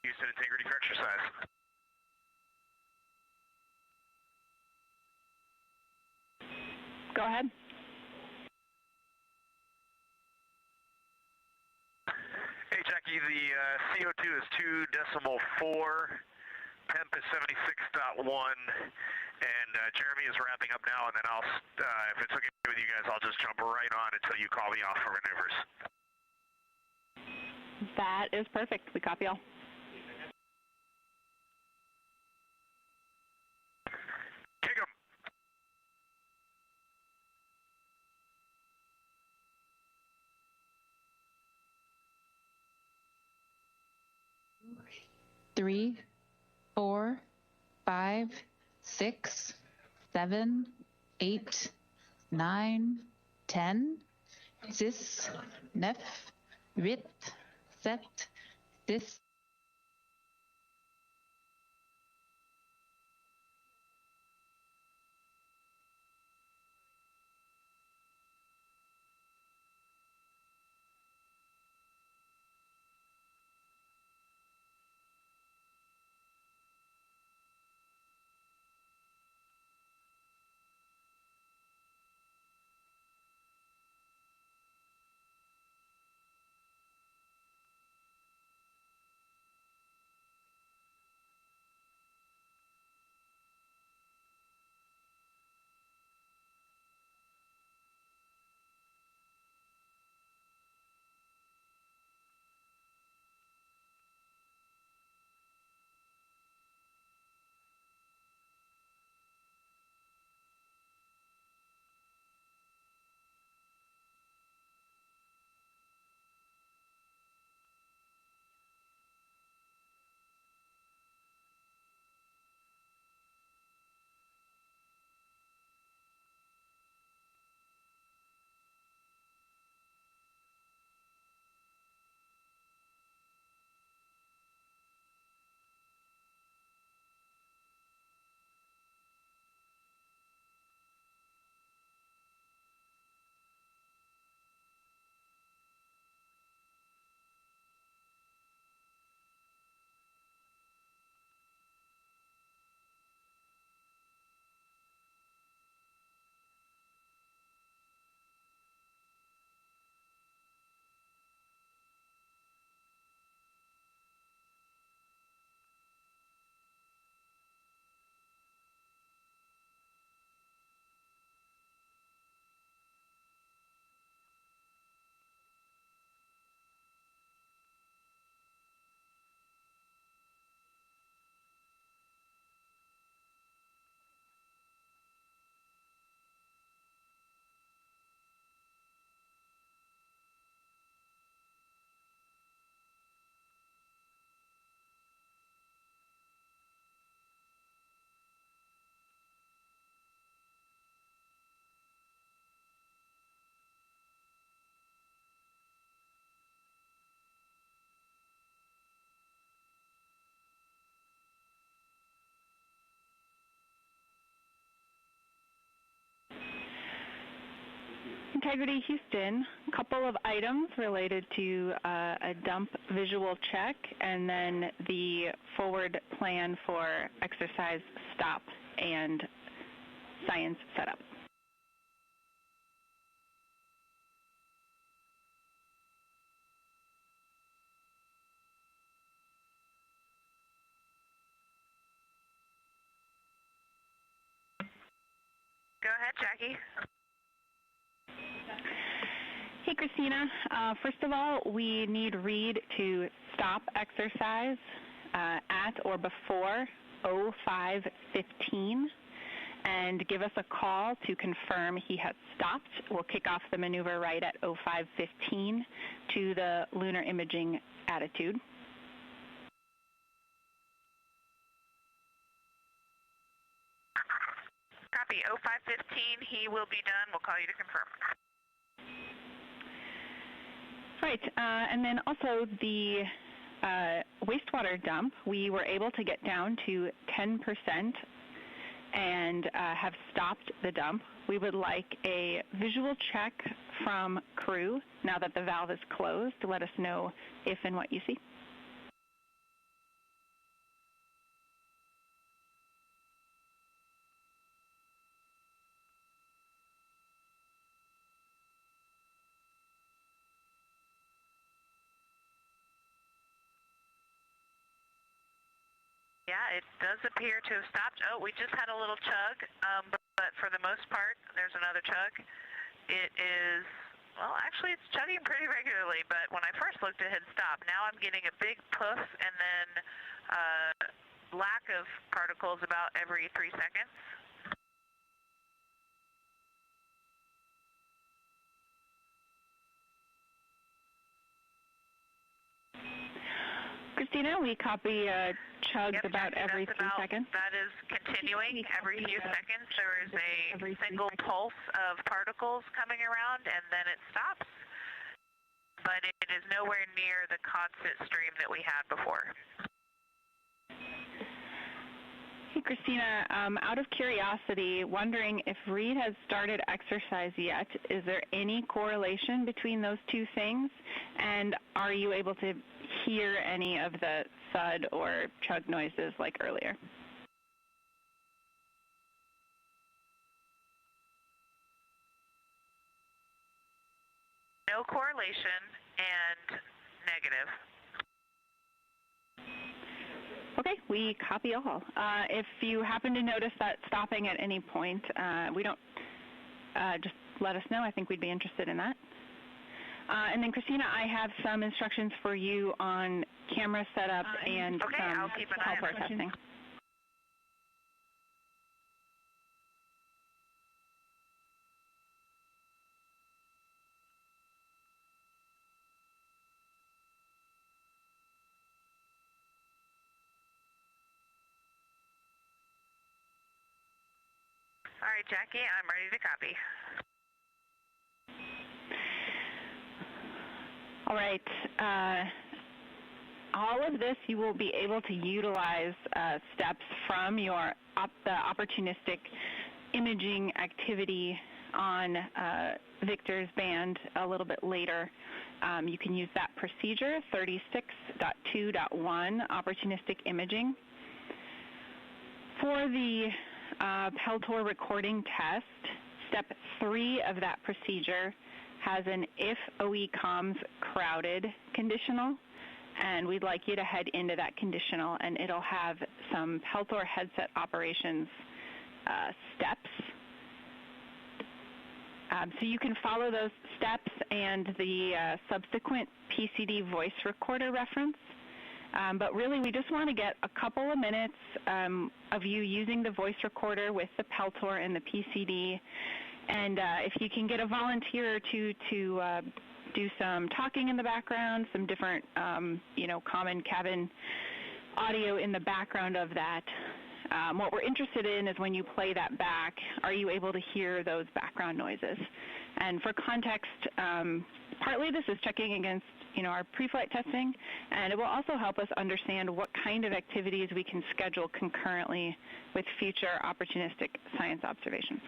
Houston, integrity for exercise. Go ahead. Hey, Jackie, the CO2 is 2.4, temp is 76.1, and Jeremy is wrapping up now, and then I'll, if it's okay with you guys, I'll just jump right on until you call me off for maneuvers. That is perfect. We copy all. Kick 'em. Three, 4, 5, 6, 7, 8, 9, 10, 6, 9, 8, 7, 6. Integrity Houston, a couple of items related to a dump visual check and then the forward plan for exercise stop and science setup. Go ahead, Jackie. Hey, Christina. First of all, we need Reid to stop exercise at or before 05:15 and give us a call to confirm he has stopped. We'll kick off the maneuver right at 05:15 to the lunar imaging attitude. Copy. 05:15. He will be done. We'll call you to confirm. Right, and then also the wastewater dump, we were able to get down to 10% and have stopped the dump. We would like a visual check from crew now that the valve is closed to let us know if and what you see. Yeah, it does appear to have stopped. Oh, we just had a little chug, but for the most part, there's another chug. It is, well, actually it's chugging pretty regularly, but when I first looked it had stopped. Now I'm getting a big puff and then lack of particles about every 3 seconds. Christina, we copy chugs Yep, about every 3 seconds. That is continuing. Every few seconds there is a single pulse of particles coming around and then it stops. But it is nowhere near the constant stream that we had before. Hey, Christina, out of curiosity, wondering if Reid has started exercise yet. Is there any correlation between those two things? And are you able to hear any of the thud or chug noises like earlier? No correlation and negative. Okay, we copy all. If you happen to notice that stopping at any point, just let us know. I think we'd be interested in that. And then, Christina, I have some instructions for you on camera setup and okay, I'll keep an eye on it. testing. All right, Jackie, I'm ready to copy. All right. All of this you will be able to utilize steps from your the opportunistic imaging activity on Victor's band a little bit later. You can use that procedure, 36.2.1, opportunistic imaging. For the Peltor recording test, step 3 of that procedure has an if OE comms crowded conditional, and we'd like you to head into that conditional, and it'll have some Peltor headset operations steps. So you can follow those steps and the subsequent PCD voice recorder reference. But really, we just want to get a couple of minutes of you using the voice recorder with the Peltor and the PCD. And if you can get a volunteer to do some talking in the background, some different, common cabin audio in the background of that. What we're interested in is when you play that back, are you able to hear those background noises? And for context, partly this is checking against our pre-flight testing, and it will also help us understand what kind of activities we can schedule concurrently with future opportunistic science observations.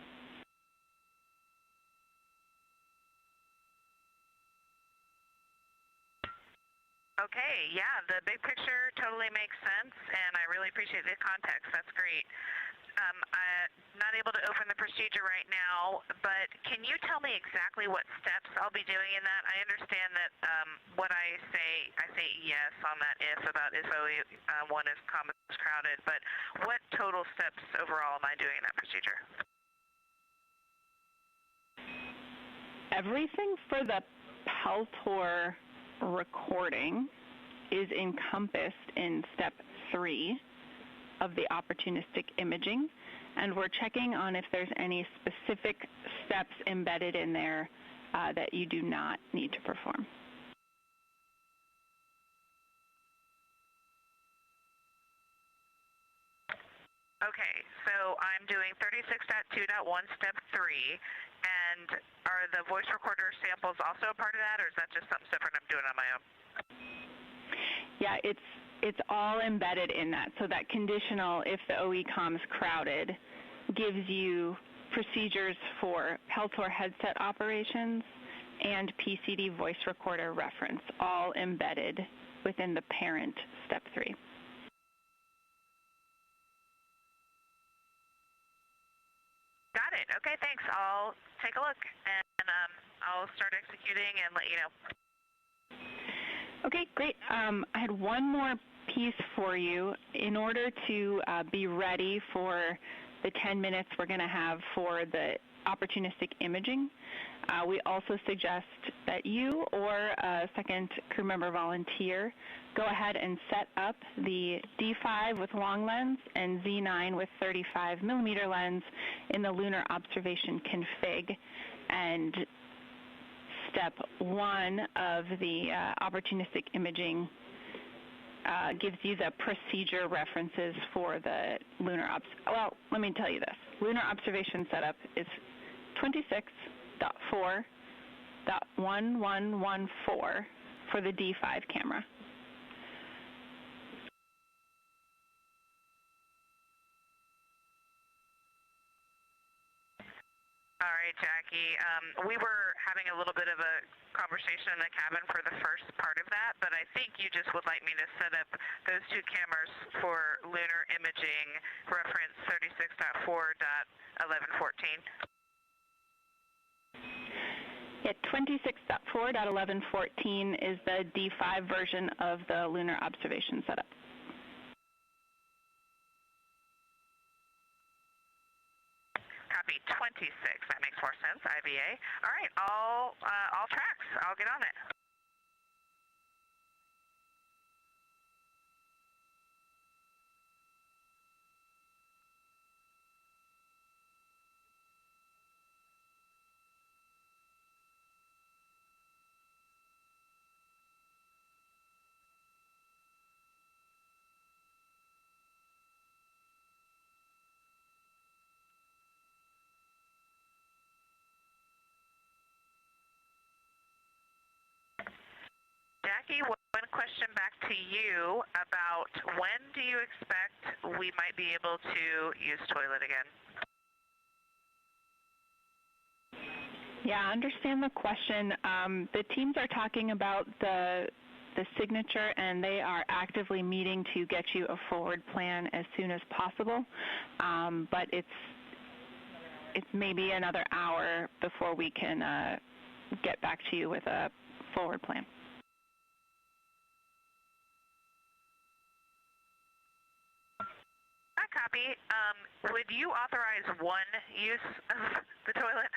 Okay, yeah, the big picture totally makes sense, and I really appreciate the context. That's great. I'm not able to open the procedure right now, but can you tell me exactly what steps I'll be doing in that? I understand that what I say yes on that if about if OE1 is common is crowded, but what total steps overall am I doing in that procedure? Everything for the Peltor recording is encompassed in step 3 of the opportunistic imaging, and we're checking on if there's any specific steps embedded in there that you do not need to perform. Okay, so I'm doing 36.2.1 step 3, and are the voice recorder samples also a part of that, or is that just something separate I'm doing on my own? Yeah, it's all embedded in that. So that conditional, if the OE comms crowded, gives you procedures for Peltor headset operations and PCD voice recorder reference, all embedded within the parent step 3. Got it. Okay, thanks. I'll take a look, and I'll start executing and let you know. Okay, great. I had one more piece for you. In order to be ready for the 10 minutes we're going to have for the opportunistic imaging, we also suggest that you or a second crew member volunteer go ahead and set up the D5 with long lens and Z9 with 35 millimeter lens in the lunar observation config. And step 1 of the opportunistic imaging gives you the procedure references for the lunar well, let me tell you this. Lunar observation setup is 26.4.1114 for the D5 camera. All right, Jackie. We were having a little bit of a conversation in the cabin for the first part of that, but I think you just would like me to set up those two cameras for lunar imaging, reference 36.4.1114. Yeah, 26.4.1114 is the D5 version of the lunar observation setup. Copy 26. That makes more sense. IBA. All right. All tracks. I'll get on it. Jackie, one question back to you about when do you expect we might be able to use toilet again? Yeah, I understand the question. The teams are talking about the signature, and they are actively meeting to get you a forward plan as soon as possible. But it's maybe another hour before we can get back to you with a forward plan. Copy. Would you authorize one use of the toilet?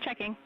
Checking.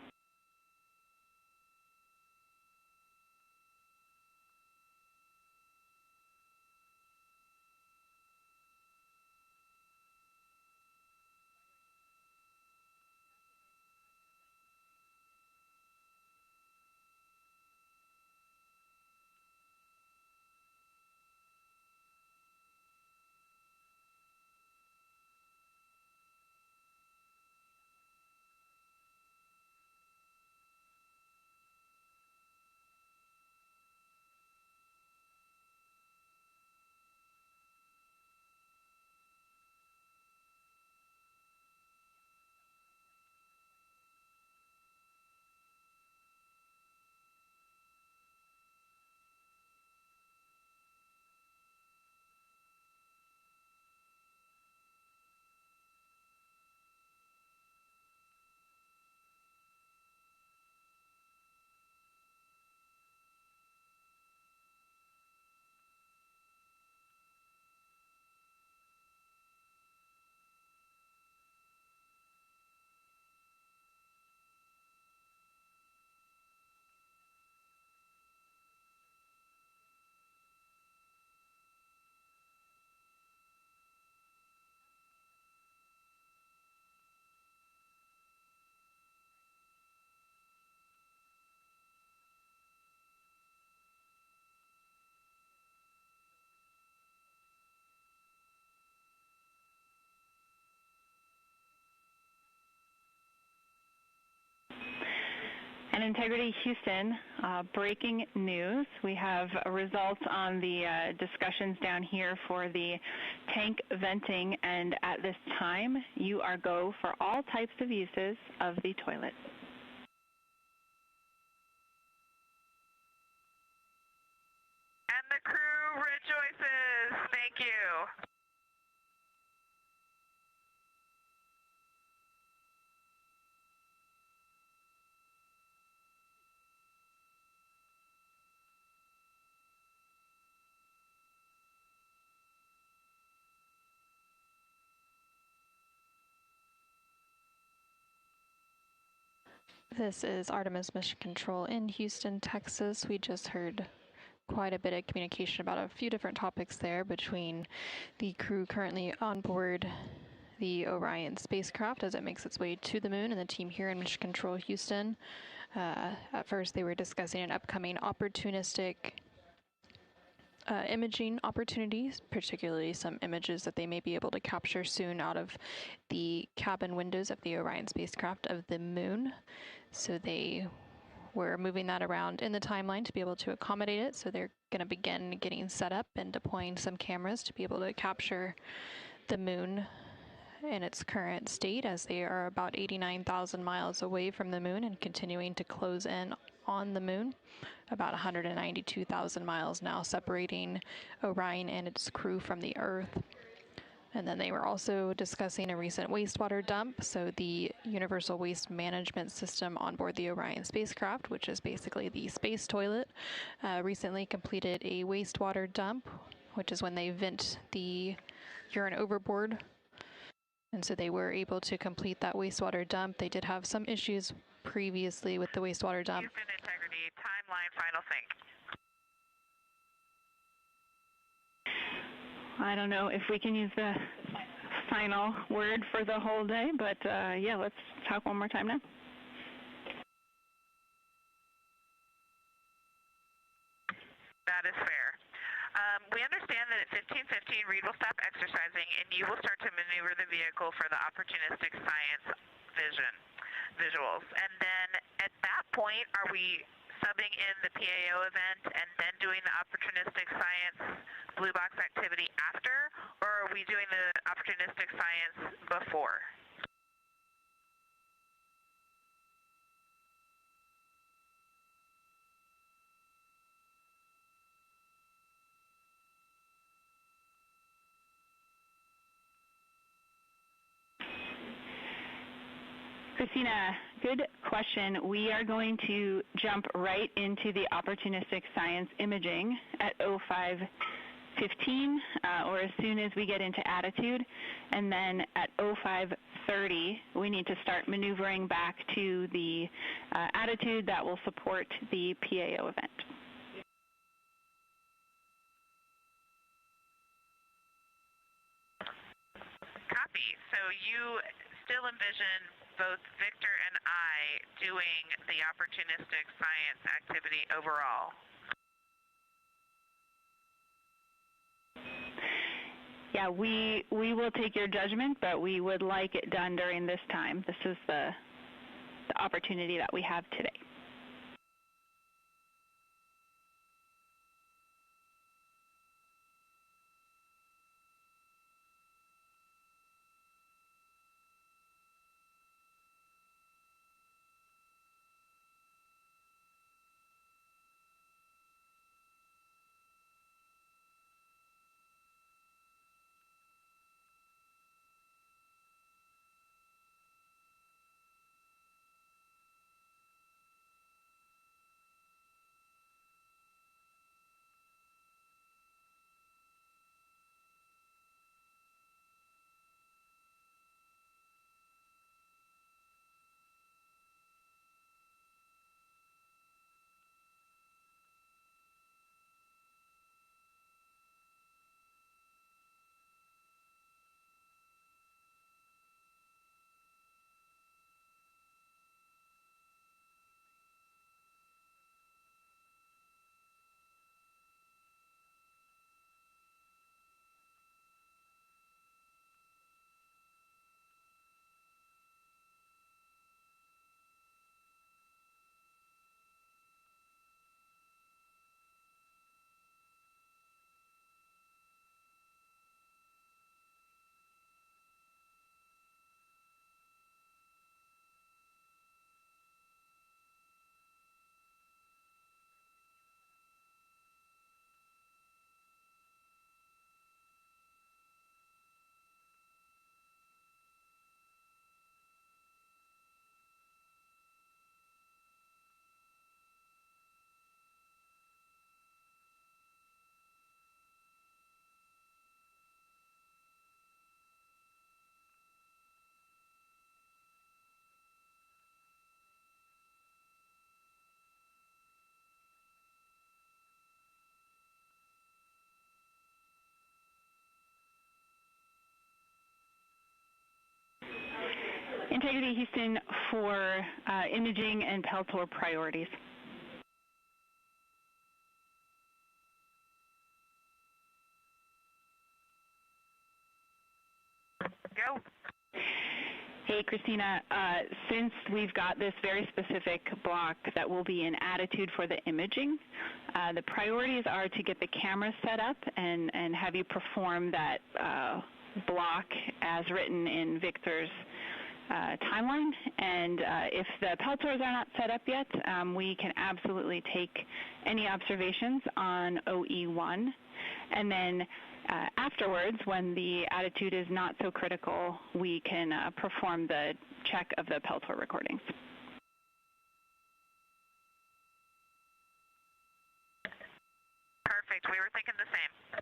And Integrity Houston, breaking news. We have results on the discussions down here for the tank venting, and at this time, you are go for all types of uses of the toilet. And the crew rejoices. Thank you. This is Artemis Mission Control in Houston, Texas. We just heard quite a bit of communication about a few different topics there between the crew currently on board the Orion spacecraft as it makes its way to the moon and the team here in Mission Control Houston. At first, they were discussing an upcoming opportunistic imaging opportunities, particularly some images that they may be able to capture soon out of the cabin windows of the Orion spacecraft of the moon. So they were moving that around in the timeline to be able to accommodate it. So they're going to begin getting set up and deploying some cameras to be able to capture the moon in its current state, as they are about 89,000 miles away from the moon and continuing to close in on the moon. About 192,000 miles now separating Orion and its crew from the Earth. And then they were also discussing a recent wastewater dump. So the Universal Waste Management System on board the Orion spacecraft, which is basically the space toilet, recently completed a wastewater dump, which is when they vent the urine overboard. And so they were able to complete that wastewater dump. They did have some issues previously with the wastewater dump. Houston integrity, timeline, final think. I don't know if we can use the final word for the whole day, but yeah, let's talk one more time now. That is fair. We understand that at 15:15, Reid will stop exercising, and you will start to maneuver the vehicle for the opportunistic science visuals. And then at that point, are we subbing in the PAO event and then doing the opportunistic science blue box activity after, or are we doing the opportunistic science before? Christina, good question. We are going to jump right into the opportunistic science imaging at 05:15, or as soon as we get into attitude. And then at 05:30, we need to start maneuvering back to the attitude that will support the PAO event. Copy. So you still envision both Victor and I doing the opportunistic science activity overall? Yeah, we will take your judgment, but we would like it done during this time. This is the opportunity that we have today. integrity, Houston, for imaging and Peltor priorities. Go. Hey, Christina, since we've got this very specific block that will be an attitude for the imaging, the priorities are to get the camera set up and have you perform that block as written in Victor's timeline. And if the Peltors are not set up yet, we can absolutely take any observations on OE1. And then afterwards, when the attitude is not so critical, we can perform the check of the Peltor recordings. Perfect. We were thinking the same.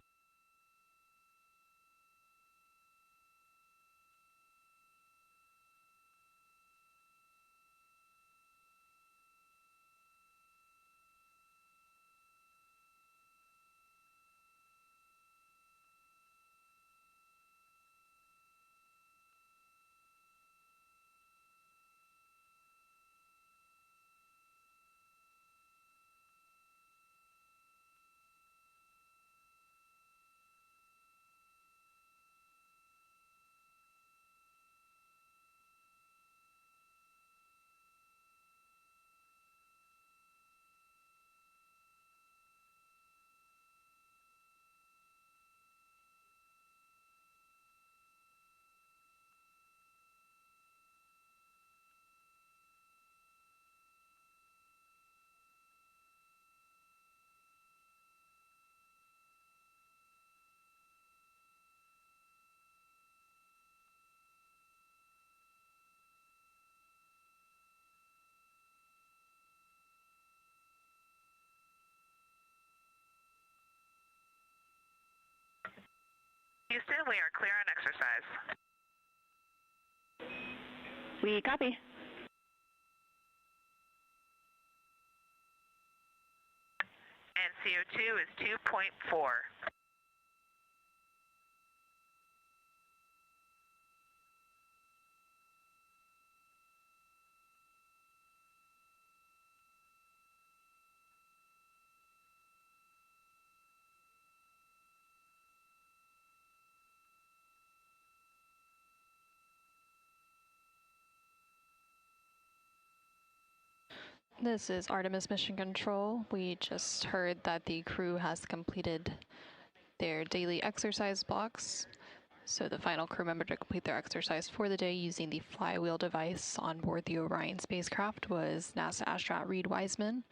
Houston, we are clear on exercise. We copy. And CO2 is 2.4. This is Artemis Mission Control. We just heard that the crew has completed their daily exercise blocks. So the final crew member to complete their exercise for the day using the flywheel device on board the Orion spacecraft was NASA astronaut Reid Wiseman.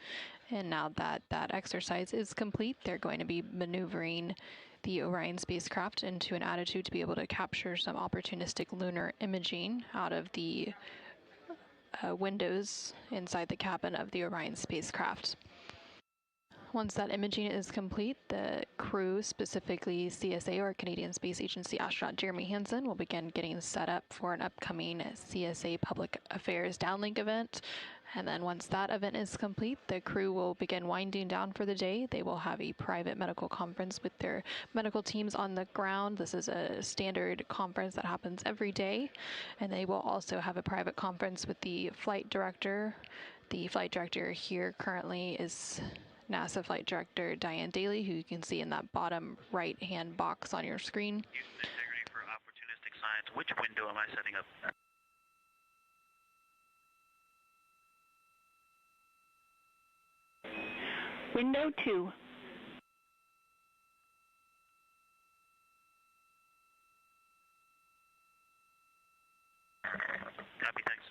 And now that that exercise is complete, they're going to be maneuvering the Orion spacecraft into an attitude to be able to capture some opportunistic lunar imaging out of the windows inside the cabin of the Orion spacecraft. Once that imaging is complete, the crew, specifically CSA or Canadian Space Agency astronaut Jeremy Hansen, will begin getting set up for an upcoming CSA Public Affairs downlink event. And then once that event is complete, the crew will begin winding down for the day. They will have a private medical conference with their medical teams on the ground. This is a standard conference that happens every day. And they will also have a private conference with the flight director. The flight director here currently is NASA Flight Director Diane Daly, who you can see in that bottom right-hand box on your screen. Houston integrity for opportunistic science. Which window am I setting up? Window 2. Copy, thanks.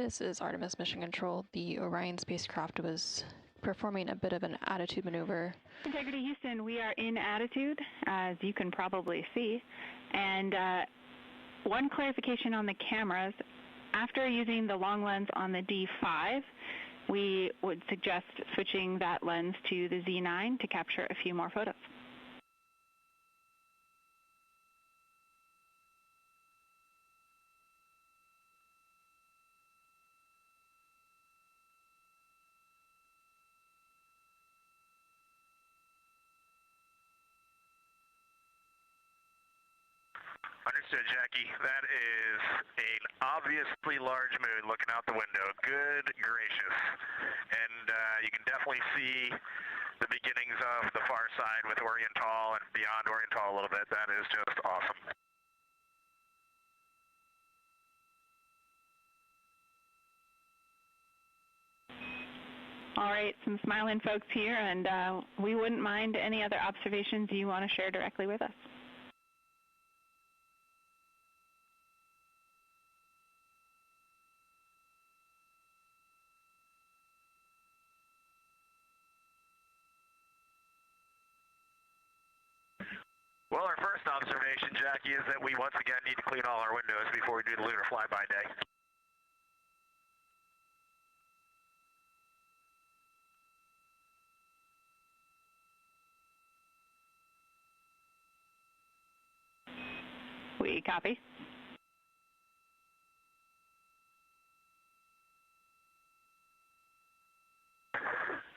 This is Artemis Mission Control. The Orion spacecraft was performing a bit of an attitude maneuver. Integrity Houston, we are in attitude, as you can probably see. And one clarification on the cameras, after using the long lens on the D5, we would suggest switching that lens to the Z9 to capture a few more photos. Understood, Jackie. That is an obviously large moon looking out the window. Good gracious. And you can definitely see the beginnings of the far side with Oriental and beyond Oriental a little bit. That is just awesome. All right, some smiling folks here, and we wouldn't mind any other observations you want to share directly with us. Well, our first observation, Jackie, is that we once again need to clean all our windows before we do the lunar flyby day. We copy.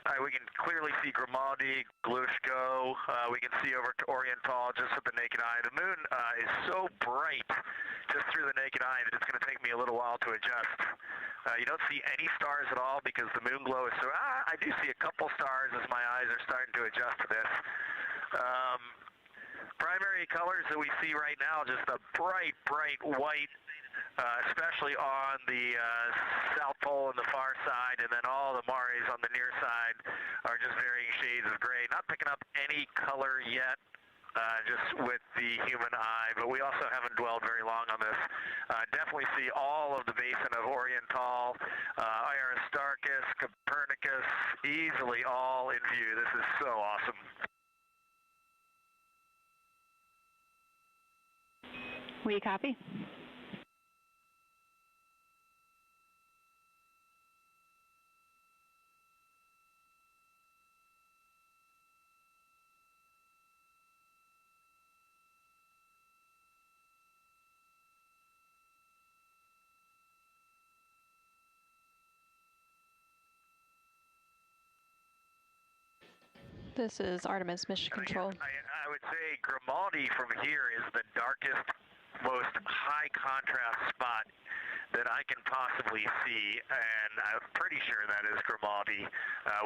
All right, we can clearly see Grimaldi, Glushko. We can see over to Oriental just with the naked eye. The moon is so bright just through the naked eye that it's going to take me a little while to adjust. You don't see any stars at all because the moon glow is so... I do see a couple stars as my eyes are starting to adjust to this. Primary colors that we see right now, just a bright, bright white, especially on the south pole and the far side, and then all the mares on the near side are just varying shades of gray. Not picking up any color yet, just with the human eye, but we also haven't dwelled very long on this. Definitely see all of the basin of Oriental, Aristarchus, Copernicus, easily all in view. This is so awesome. We copy. This is Artemis Mission Control. I would say Grimaldi from here is the darkest, most high contrast spot that I can possibly see, and I'm pretty sure that is Grimaldi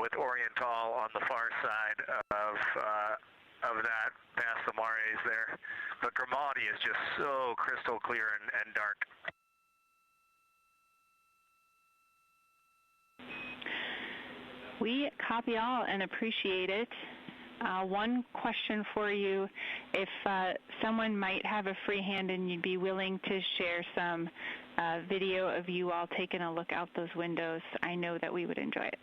with Oriental on the far side of that, past the mares there. But Grimaldi is just so crystal clear and dark. We copy all and appreciate it. One question for you. If someone might have a free hand and you'd be willing to share some video of you all taking a look out those windows, I know that we would enjoy it.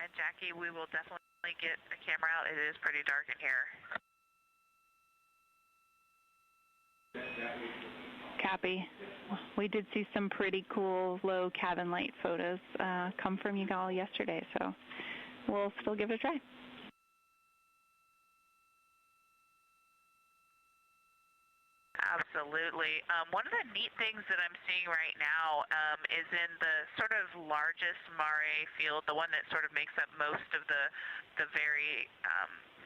And Jackie, we will definitely get a camera out. It is pretty dark in here. Copy. We did see some pretty cool low cabin light photos come from you all yesterday, so we'll still give it a try. Absolutely. One of the neat things that I'm seeing right now is in the sort of largest mare field, the one that sort of makes up most of the very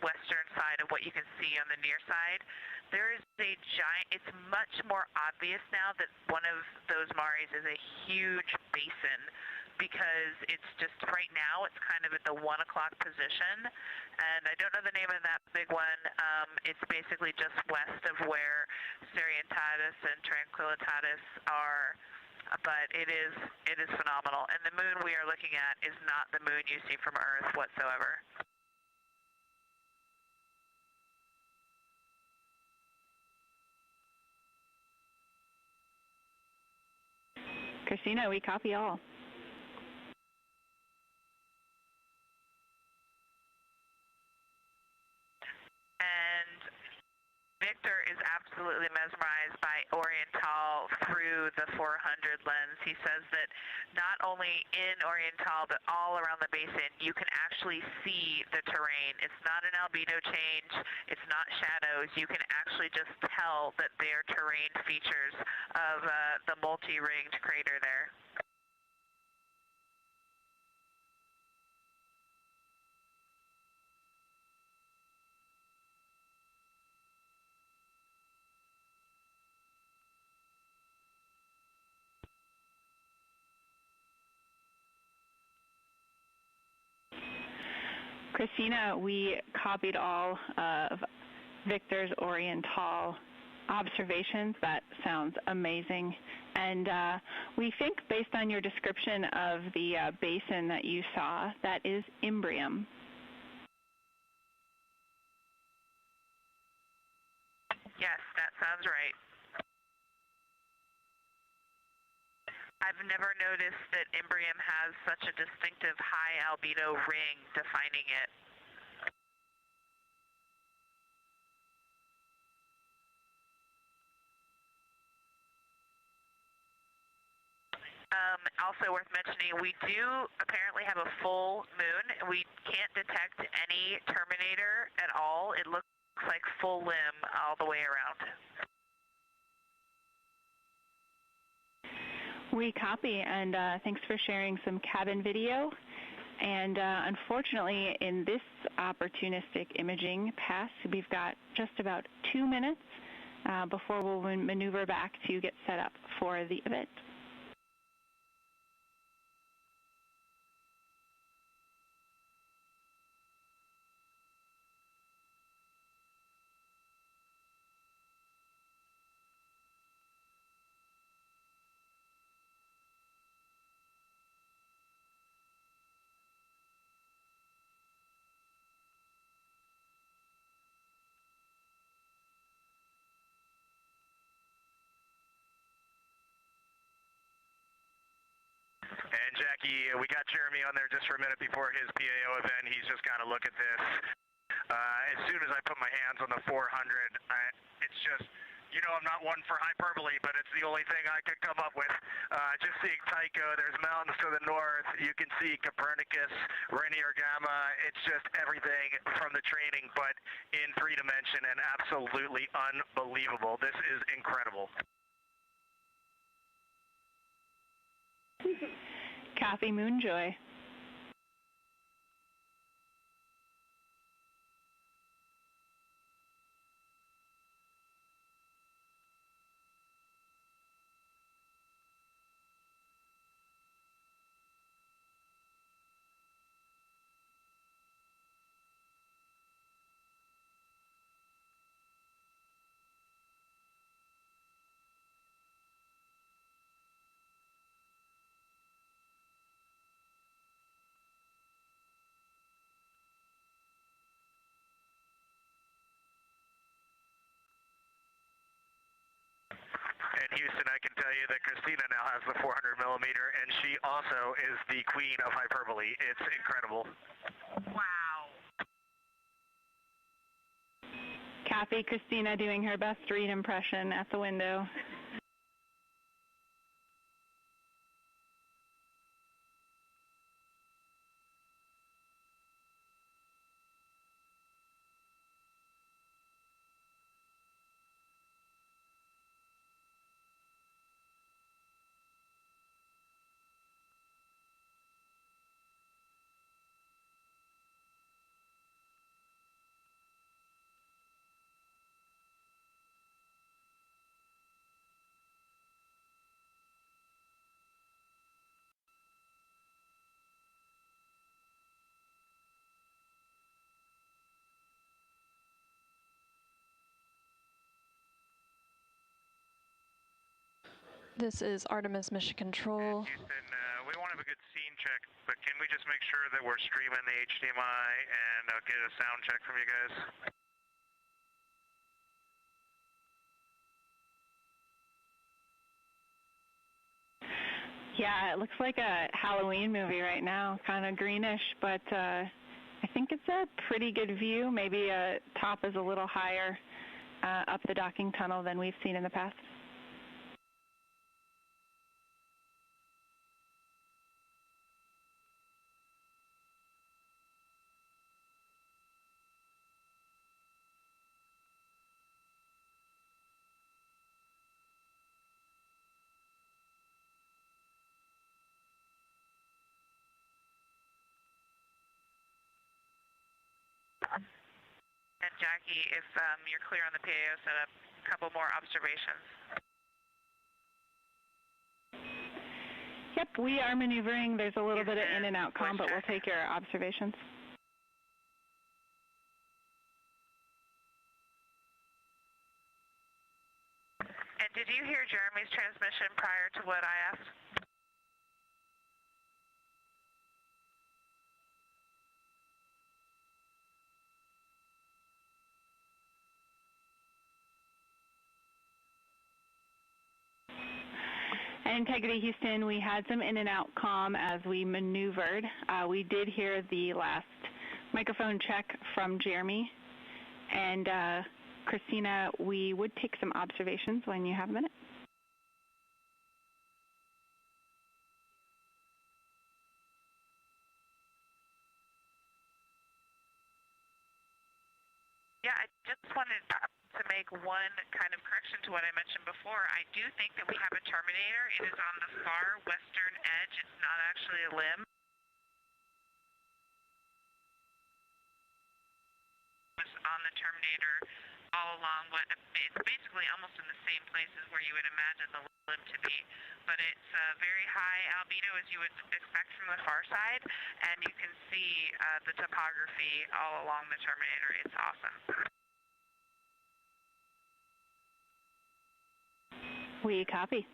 western side of what you can see on the near side. There is a giant, it's much more obvious now that one of those mares is a huge basin, because it's just right now it's kind of at the 1 o'clock position, and I don't know the name of that big one. It's basically just west of where Serientatis and Tranquillitatis are, but it is phenomenal. And the moon we are looking at is not the moon you see from Earth whatsoever. Christina, we copy all. And Victor is absolutely mesmerized by Oriental through the 400 lens. He says that not only in Oriental, but all around the basin, you can actually see the terrain. It's not an albedo change. It's not shadows. You can actually just tell that they're terrain features of the multi-ringed crater there. Christina, we copied all of Victor's Oriental observations. That sounds amazing. And we think, based on your description of the basin that you saw, that is Imbrium. Yes, that sounds right. I've never noticed that Imbrium has such a distinctive high albedo ring defining it. Also worth mentioning, we do apparently have a full moon. We can't detect any terminator at all. It looks like full limb all the way around. We copy, and thanks for sharing some cabin video. And unfortunately, in this opportunistic imaging pass, we've got just about 2 minutes before we'll maneuver back to get set up for the event. And Jackie, we got Jeremy on there just for a minute before his PAO event. He's just got to look at this. As soon as I put my hands on the 400, it's just, you know, I'm not one for hyperbole, but it's the only thing I could come up with. Just seeing Tycho, there's mountains to the north. You can see Copernicus, Rainier Gamma. It's just everything from the training, but in 3 dimension, and absolutely unbelievable. This is incredible. Copy, Moonjoy. In Houston, I can tell you that Christina now has the 400 millimeter, and she also is the queen of hyperbole. It's incredible. Wow. Copy, Christina doing her best Reid impression at the window. This is Artemis Mission Control. Houston, we won't have a good scene check, but can we just make sure that we're streaming the HDMI and get a sound check from you guys? Yeah, it looks like a Halloween movie right now, kind of greenish, but I think it's a pretty good view. Maybe top is a little higher up the docking tunnel than we've seen in the past. And Jackie, if you're clear on the PAO setup, a couple more observations. Yep, we are maneuvering. There's a little bit of in and out comm, but we'll take your observations. And did you hear Jeremy's transmission prior to what I asked? Integrity Houston, we had some in and out comm as we maneuvered. We did hear the last microphone check from Jeremy. And Christina, we would take some observations when you have a minute. Yeah, I just wanted to make one kind of correction to what I mentioned before. I do think that we have a terminator. It is on the far western edge. It's not actually a limb. It's on the terminator all along what it's basically almost in the same places where you would imagine the limb to be. But it's very high albedo as you would expect from the far side, and you can see the topography all along the terminator. It's awesome. We copy.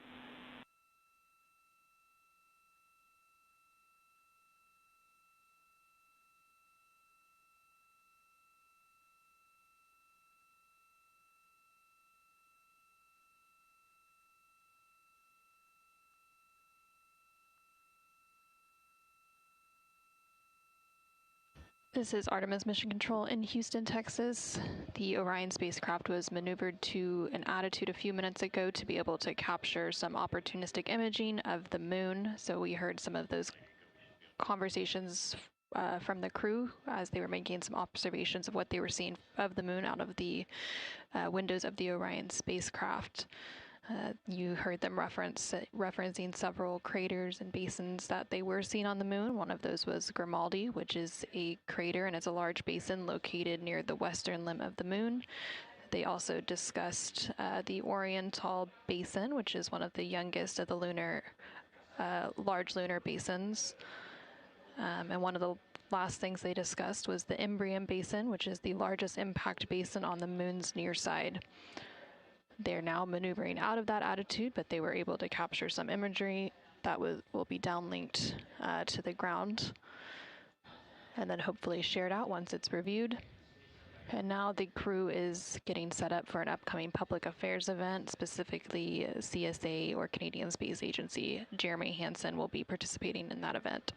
This is Artemis Mission Control in Houston, Texas. The Orion spacecraft was maneuvered to an attitude a few minutes ago to be able to capture some opportunistic imaging of the moon. So we heard some of those conversations from the crew as they were making some observations of what they were seeing of the moon out of the windows of the Orion spacecraft. You heard them referencing several craters and basins that they were seeing on the moon. One of those was Grimaldi, which is a crater, and it's a large basin located near the western limb of the moon. They also discussed the Orion Tall Basin, which is one of the youngest of the large lunar basins. And one of the last things they discussed was the Imbrium Basin, which is the largest impact basin on the moon's near side. They're now maneuvering out of that attitude, but they were able to capture some imagery that will be downlinked to the ground and then hopefully shared out once it's reviewed. And now the crew is getting set up for an upcoming public affairs event, specifically CSA or Canadian Space Agency. Jeremy Hansen will be participating in that event.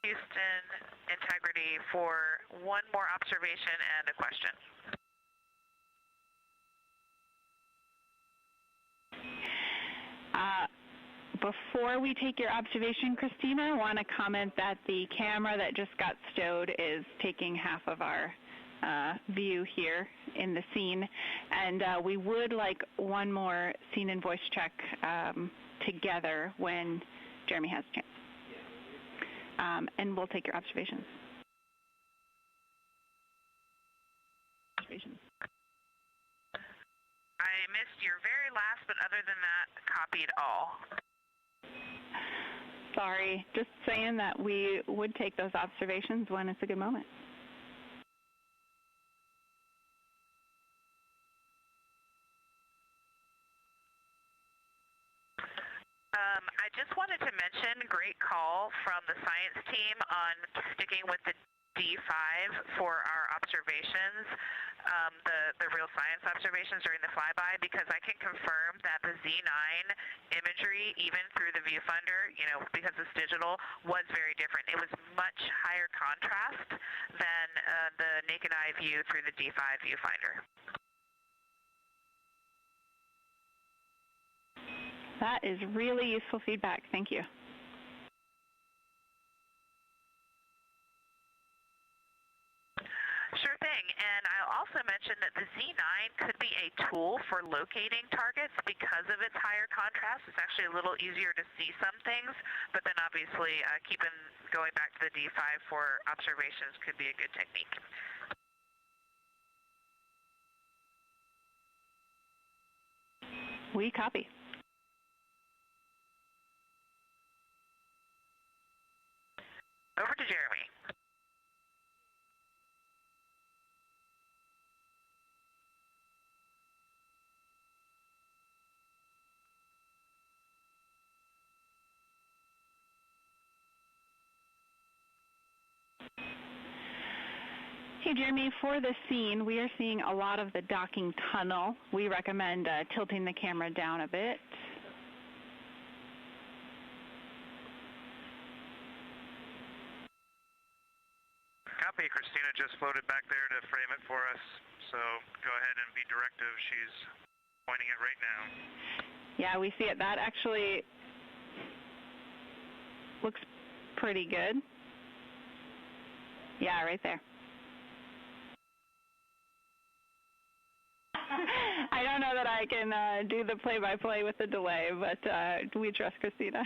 Houston Integrity for one more observation and a question. Before we take your observation, Christina, I want to comment that the camera that just got stowed is taking half of our view here in the scene, and we would like one more scene and voice check together when Jeremy has a chance. And we'll take your observations. I missed your very last, but other than that, copied all. Sorry, just saying that we would take those observations when it's a good moment. I just wanted to mention, great call from the science team on sticking with the D5 for our observations, the real science observations during the flyby, because I can confirm that the Z9 imagery, even through the viewfinder, you know, because it's digital, was very different. It was much higher contrast than the naked eye view through the D5 viewfinder. That is really useful feedback. Thank you. Sure thing, and I'll also mention that the Z9 could be a tool for locating targets because of its higher contrast. It's actually a little easier to see some things, but then obviously going back to the D5 for observations could be a good technique. We copy. Over to Jeremy. Hey, Jeremy, for this scene, we are seeing a lot of the docking tunnel. We recommend tilting the camera down a bit. Copy. Christina just floated back there to frame it for us, so go ahead and be directive. She's pointing it right now. Yeah, we see it. That actually looks pretty good. Yeah, right there. I don't know that I can do the play-by-play with the delay, but we trust Christina.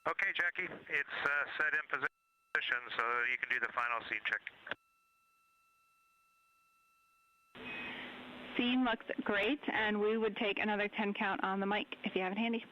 Okay, Jackie, it's set in position, so you can do the final scene check. Scene looks great, and we would take another 10 count on the mic if you have it handy.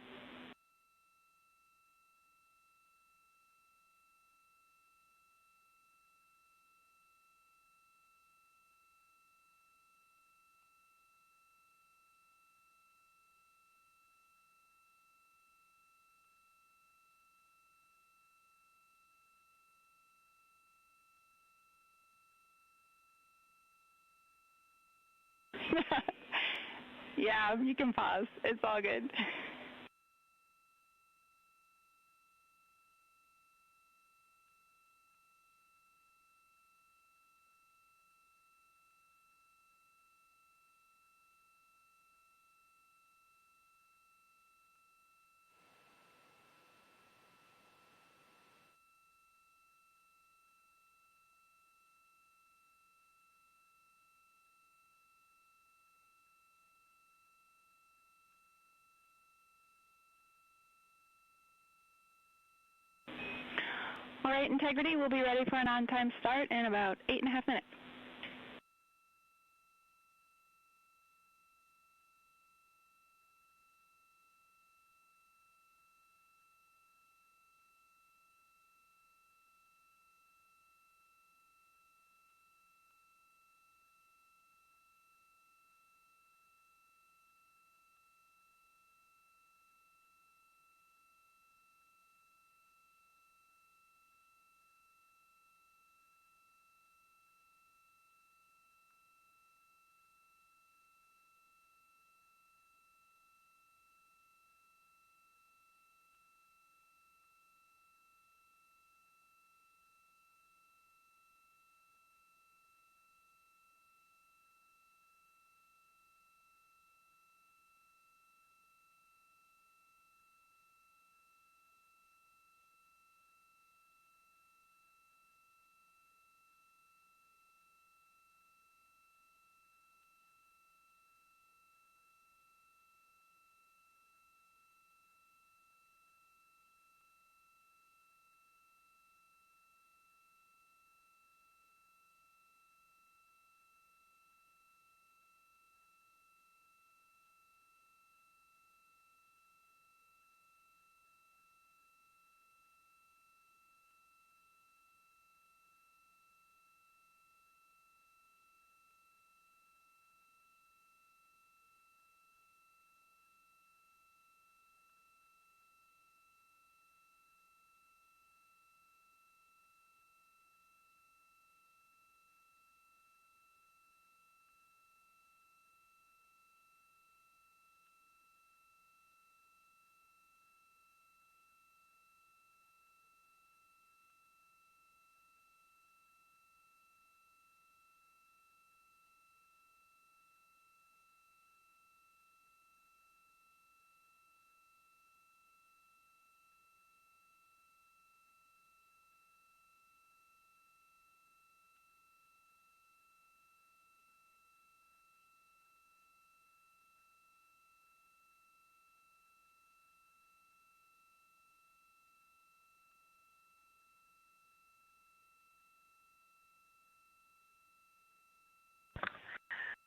Yeah, you can pause. It's all good. All right, Integrity, we'll be ready for an on-time start in about 8.5 minutes.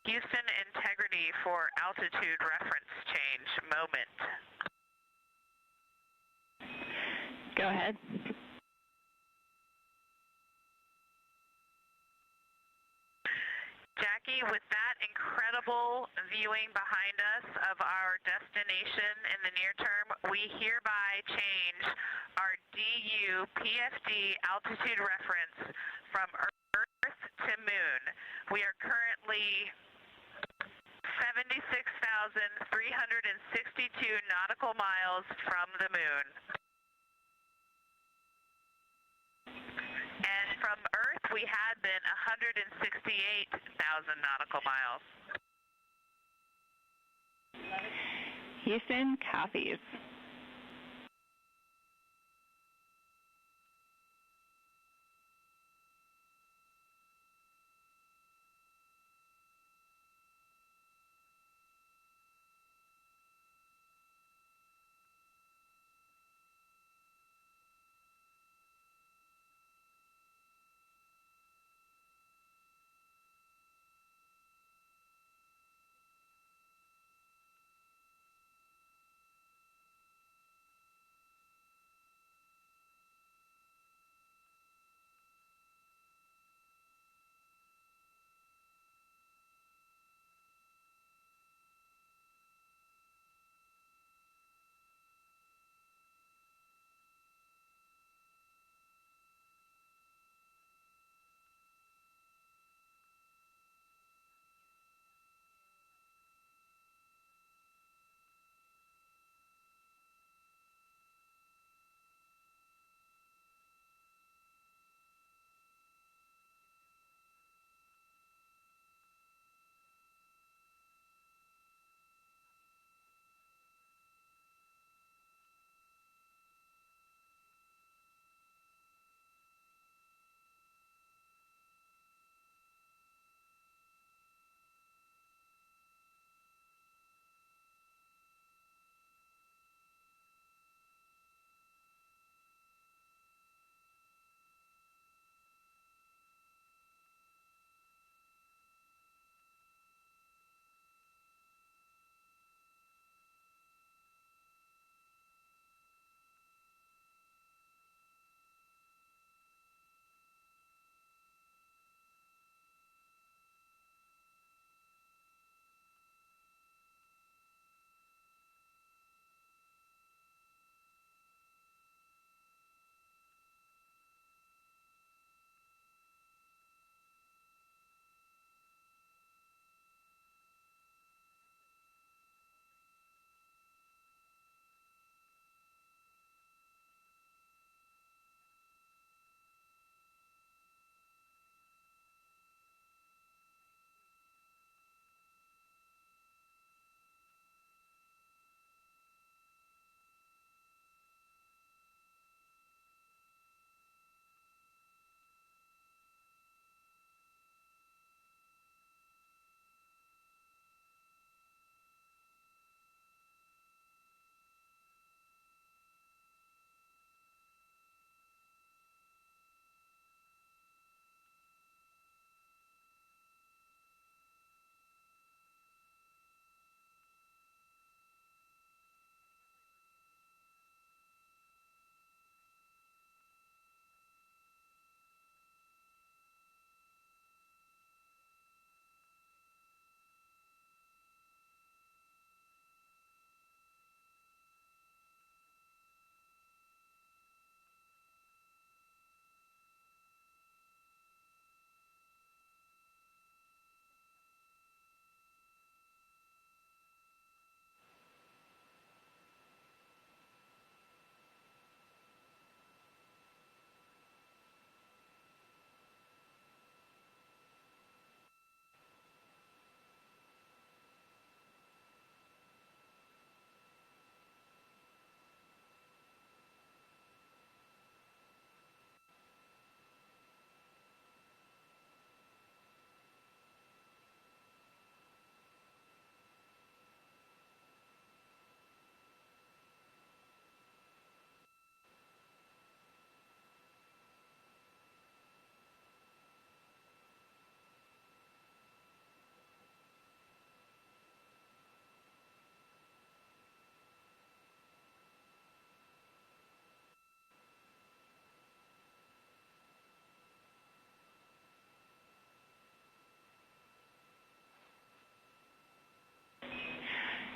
Houston integrity for altitude reference change moment. Go ahead. Jackie, with that incredible viewing behind us of our destination in the near term, we hereby change our DU PFD altitude reference from Earth to Moon. We are currently 76,362 nautical miles from the Moon. And from Earth, we had been 168,000 nautical miles. Houston copies.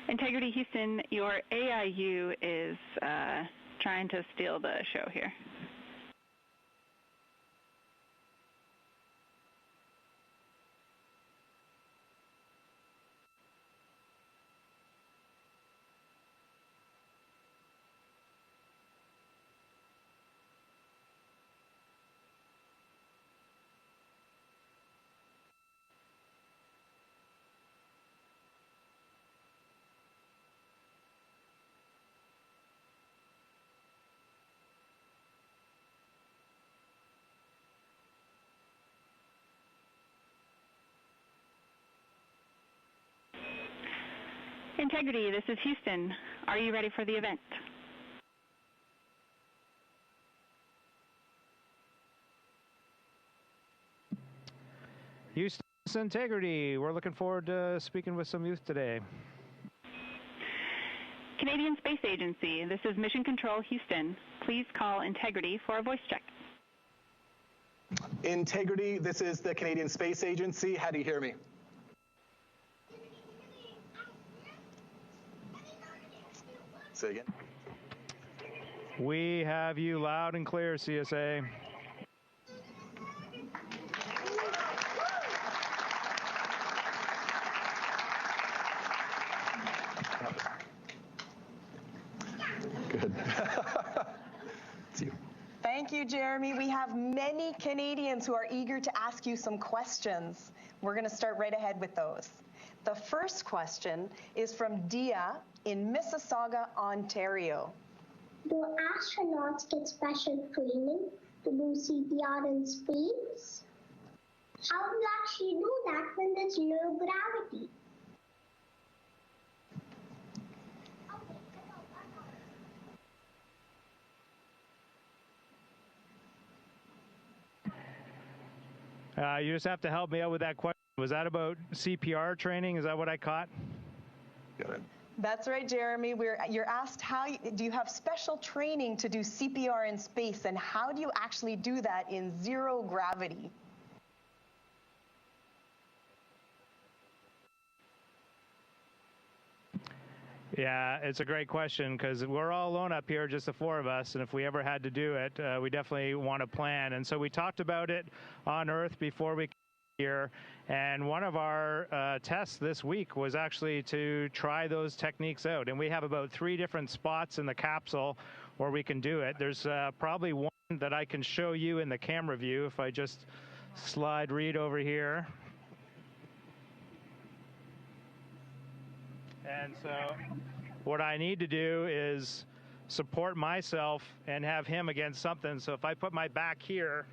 Integrity Houston, your AIU is trying to steal the show here. Integrity, this is Houston. Are you ready for the event? Houston Integrity, we're looking forward to speaking with some youth today. Canadian Space Agency, this is Mission Control Houston. Please call Integrity for a voice check. Integrity, this is the Canadian Space Agency. How do you hear me? Say again. We have you loud and clear, CSA. Good. It's you. Thank you, Jeremy. We have many Canadians who are eager to ask you some questions. We're going to start right ahead with those. The first question is from Dia in Mississauga, Ontario. Do astronauts get special training to do CPR in space? How do you actually do that when there's low gravity? You just have to help me out with that question. Was that about CPR training? Is that what I caught? Got it. That's right, Jeremy. You're asked do you have special training to do CPR in space, and how do you actually do that in zero gravity? Yeah, it's a great question because we're all alone up here, just the four of us, and if we ever had to do it, we definitely want to plan. And so we talked about it on Earth before we came here, and one of our tests this week was actually to try those techniques out. And we have about 3 different spots in the capsule where we can do it. There's probably one that I can show you in the camera view if I just slide Reid over here. And so what I need to do is support myself and have him against something. So if I put my back here,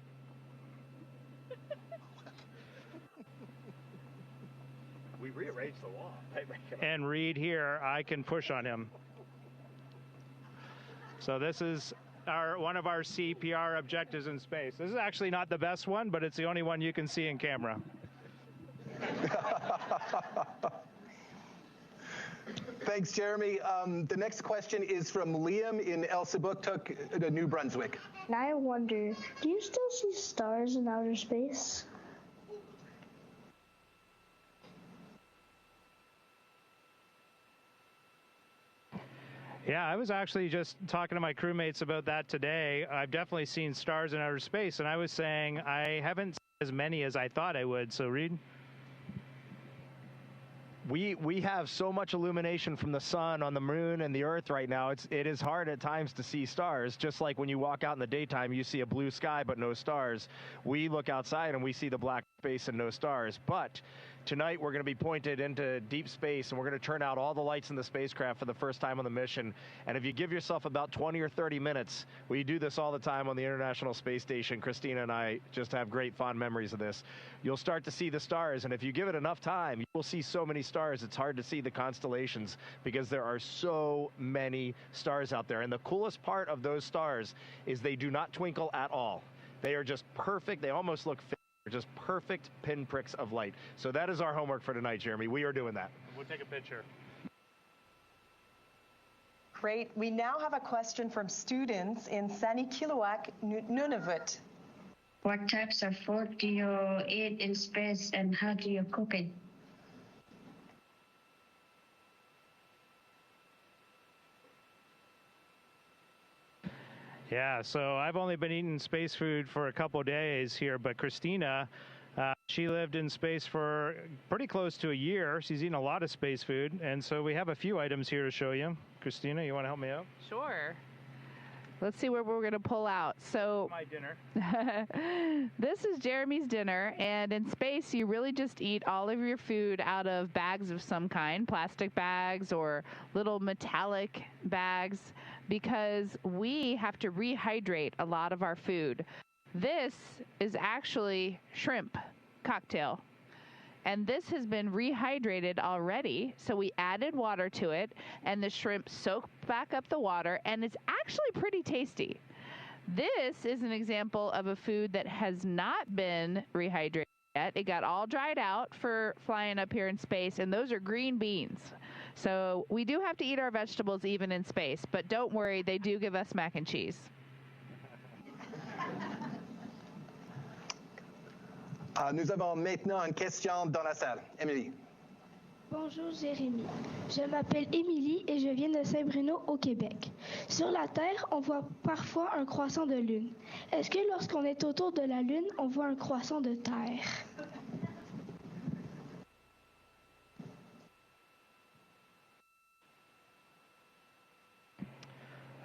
we rearranged the wall. and Reid here, I can push on him. So this is one of our CPR objectives in space. This is actually not the best one, but it's the only one you can see in camera. Thanks, Jeremy. The next question is from Liam in Elsipogtog, New Brunswick. And I wonder, do you still see stars in outer space? Yeah, I was actually just talking to my crewmates about that today. I've definitely seen stars in outer space, and I was saying I haven't seen as many as I thought I would. So, Reid? We have so much illumination from the sun on the moon and the earth right now. It is hard at times to see stars. Just like when you walk out in the daytime, you see a blue sky but no stars. We look outside and we see the black space and no stars. But tonight we're going to be pointed into deep space, and we're going to turn out all the lights in the spacecraft for the first time on the mission. And if you give yourself about 20 or 30 minutes, we do this all the time on the International Space Station. Christina and I just have great fond memories of this. You'll start to see the stars, and if you give it enough time, you will see so many stars. It's hard to see the constellations because there are so many stars out there. And the coolest part of those stars is they do not twinkle at all. They are just perfect. They almost look fake. They're just perfect pinpricks of light. So that is our homework for tonight, Jeremy. We are doing that. We'll take a picture. Great. We now have a question from students in Sanikiluaq, Nunavut. What types of food do you eat in space, and how do you cook it? Yeah, so I've only been eating space food for a couple of days here, but Christina, she lived in space for pretty close to a year. She's eaten a lot of space food, and so we have a few items here to show you. Christina, you want to help me out? Sure. Let's see what we're going to pull out. So my dinner. This is Jeremy's dinner, and in space you really just eat all of your food out of bags of some kind, plastic bags or little metallic bags, because we have to rehydrate a lot of our food. This is actually shrimp cocktail. And this has been rehydrated already, so we added water to it, and the shrimp soaked back up the water, and it's actually pretty tasty. This is an example of a food that has not been rehydrated yet. It got all dried out for flying up here in space, and those are green beans. So we do have to eat our vegetables even in space, but don't worry, they do give us mac and cheese. Nous avons maintenant une question dans la salle. Émilie. Bonjour Jérémy, je m'appelle Émilie et je viens de Saint-Bruno au Québec. Sur la Terre, on voit parfois un croissant de Lune. Est-ce que lorsqu'on est autour de la Lune, on voit un croissant de Terre?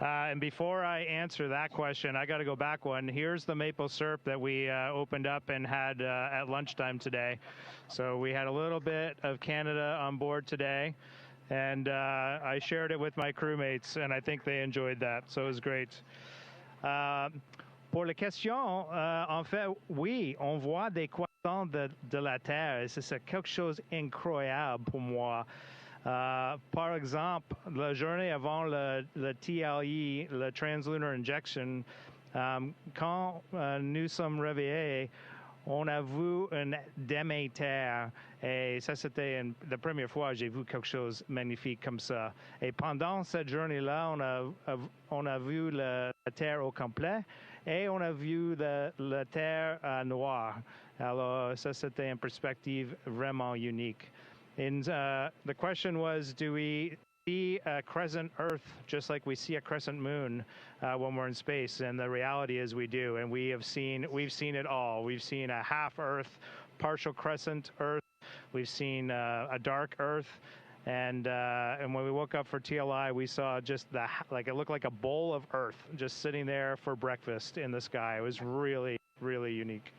And before I answer that question, I got to go back one. Here's the maple syrup that we opened up and had at lunchtime today. So we had a little bit of Canada on board today, and I shared it with my crewmates, and I think they enjoyed that. So it was great. Pour la question, en fait, oui, on voit des croissants de la Terre, et c'est quelque chose d'incroyable pour moi. Par exemple, la journée avant le TLE, le Translunar Injection, quand nous sommes réveillés, on a vu une demi-terre. Et ça, c'était la première fois que j'ai vu quelque chose de magnifique comme ça. Et pendant cette journée-là, on a vu la Terre au complet et on a vu la Terre noire. Alors, ça, c'était une perspective vraiment unique. And the question was, do we see a crescent Earth just like we see a crescent moon when we're in space? And the reality is we do, and we've seen it all. We've seen a half Earth, partial crescent Earth. We've seen a dark Earth, and when we woke up for TLI, we saw just it looked like a bowl of Earth just sitting there for breakfast in the sky. It was really, really unique.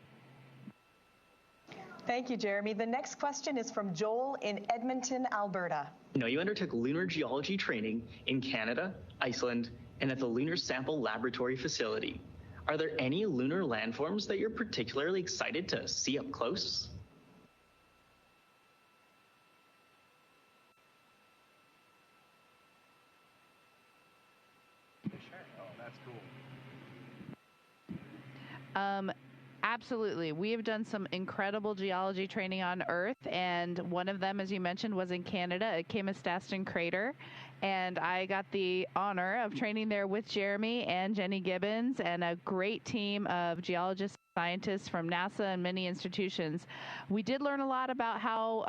Thank you, Jeremy. The next question is from Joel in Edmonton, Alberta. You undertook lunar geology training in Canada, Iceland, and at the Lunar Sample Laboratory facility. Are there any lunar landforms that you're particularly excited to see up close? Sure. Oh, that's cool. Absolutely. We have done some incredible geology training on Earth, and one of them, as you mentioned, was in Canada at Kamastaston Crater. And I got the honor of training there with Jeremy and Jenny Gibbons and a great team of geologists, scientists from NASA and many institutions. We did learn a lot about how,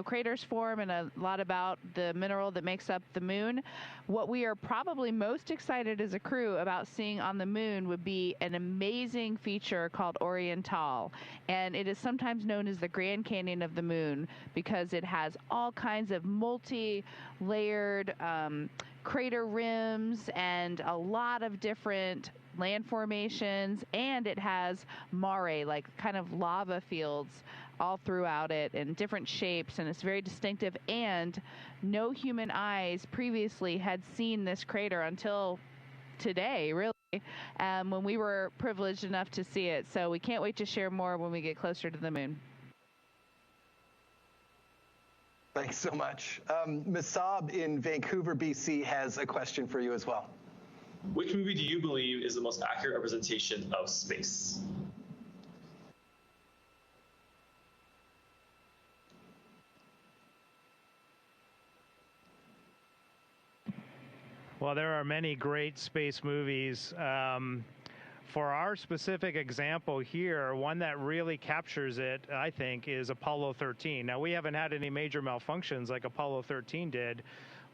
craters form and a lot about the mineral that makes up the moon. What we are probably most excited as a crew about seeing on the moon would be an amazing feature called Orion. And it is sometimes known as the Grand Canyon of the moon because it has all kinds of multi-layered crater rims and a lot of different land formations, and it has mare, like kind of lava fields all throughout it in different shapes, and it's very distinctive, and no human eyes previously had seen this crater until today, really, when we were privileged enough to see it. So we can't wait to share more when we get closer to the moon. Thanks so much. Masab in Vancouver, BC has a question for you as well. Which movie do you believe is the most accurate representation of space? Well, there are many great space movies. For our specific example here, one that really captures it, I think, is Apollo 13. Now, we haven't had any major malfunctions like Apollo 13 did,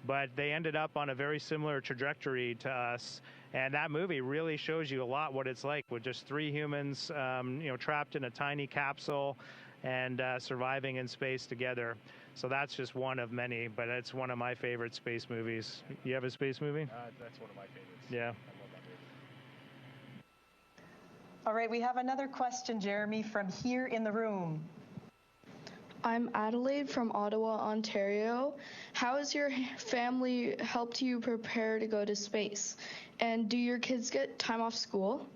but they ended up on a very similar trajectory to us. And that movie really shows you a lot what it's like with just 3 humans, trapped in a tiny capsule and surviving in space together. So that's just one of many, but it's one of my favorite space movies. You have a space movie? That's one of my favorites. Yeah. I love that movie. All right, we have another question, Jeremy, from here in the room. I'm Adelaide from Ottawa, Ontario. How has your family helped you prepare to go to space? And do your kids get time off school?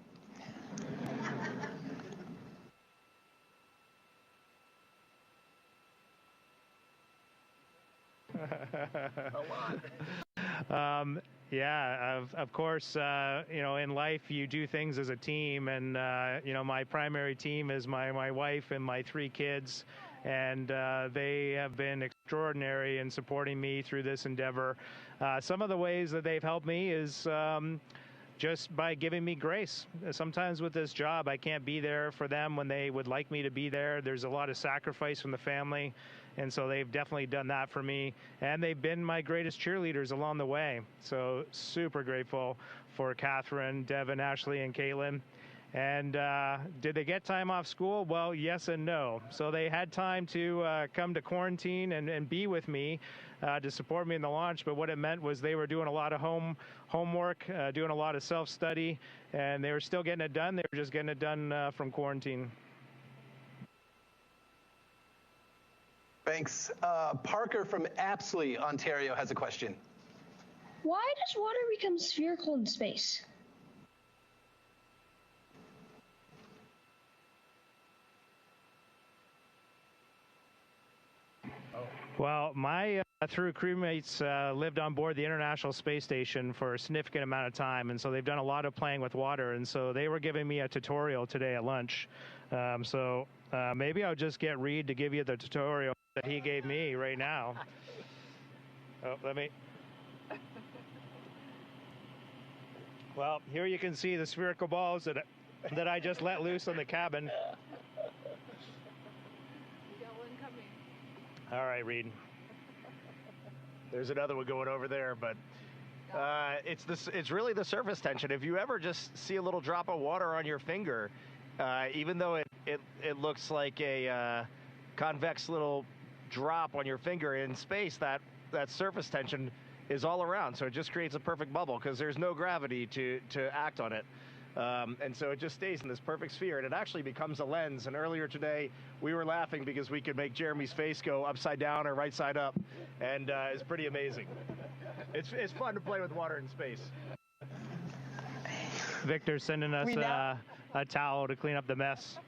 Yeah, of course, in life you do things as a team, and my primary team is my wife and my 3 kids, and they have been extraordinary in supporting me through this endeavor. Some of the ways that they've helped me is just by giving me grace. Sometimes with this job, I can't be there for them when they would like me to be there. There's a lot of sacrifice from the family, and so they've definitely done that for me. And they've been my greatest cheerleaders along the way. So super grateful for Catherine, Devin, Ashley, and Caitlin. And did they get time off school? Well, yes and no. So they had time to come to quarantine and be with me to support me in the launch. But what it meant was they were doing a lot of homework, doing a lot of self-study, and they were still getting it done. They were just getting it done from quarantine. Thanks. Parker from Apsley, Ontario, has a question. Why does water become spherical in space? Well, my 3 crewmates lived on board the International Space Station for a significant amount of time, and so they've done a lot of playing with water, and so they were giving me a tutorial today at lunch. Maybe I'll just get Reid to give you the tutorial that he gave me right now. Well, here you can see the spherical balls that I just let loose on the cabin. All right, Reid. There's another one going over there, but it's really the surface tension. If you ever just see a little drop of water on your finger, even though it looks like a convex little drop on your finger in space, that surface tension is all around. So it just creates a perfect bubble because there's no gravity to act on it. And so it just stays in this perfect sphere, and it actually becomes a lens. And earlier today, we were laughing because we could make Jeremy's face go upside down or right side up, and it's pretty amazing. It's fun to play with water in space. Victor's sending us a towel to clean up the mess.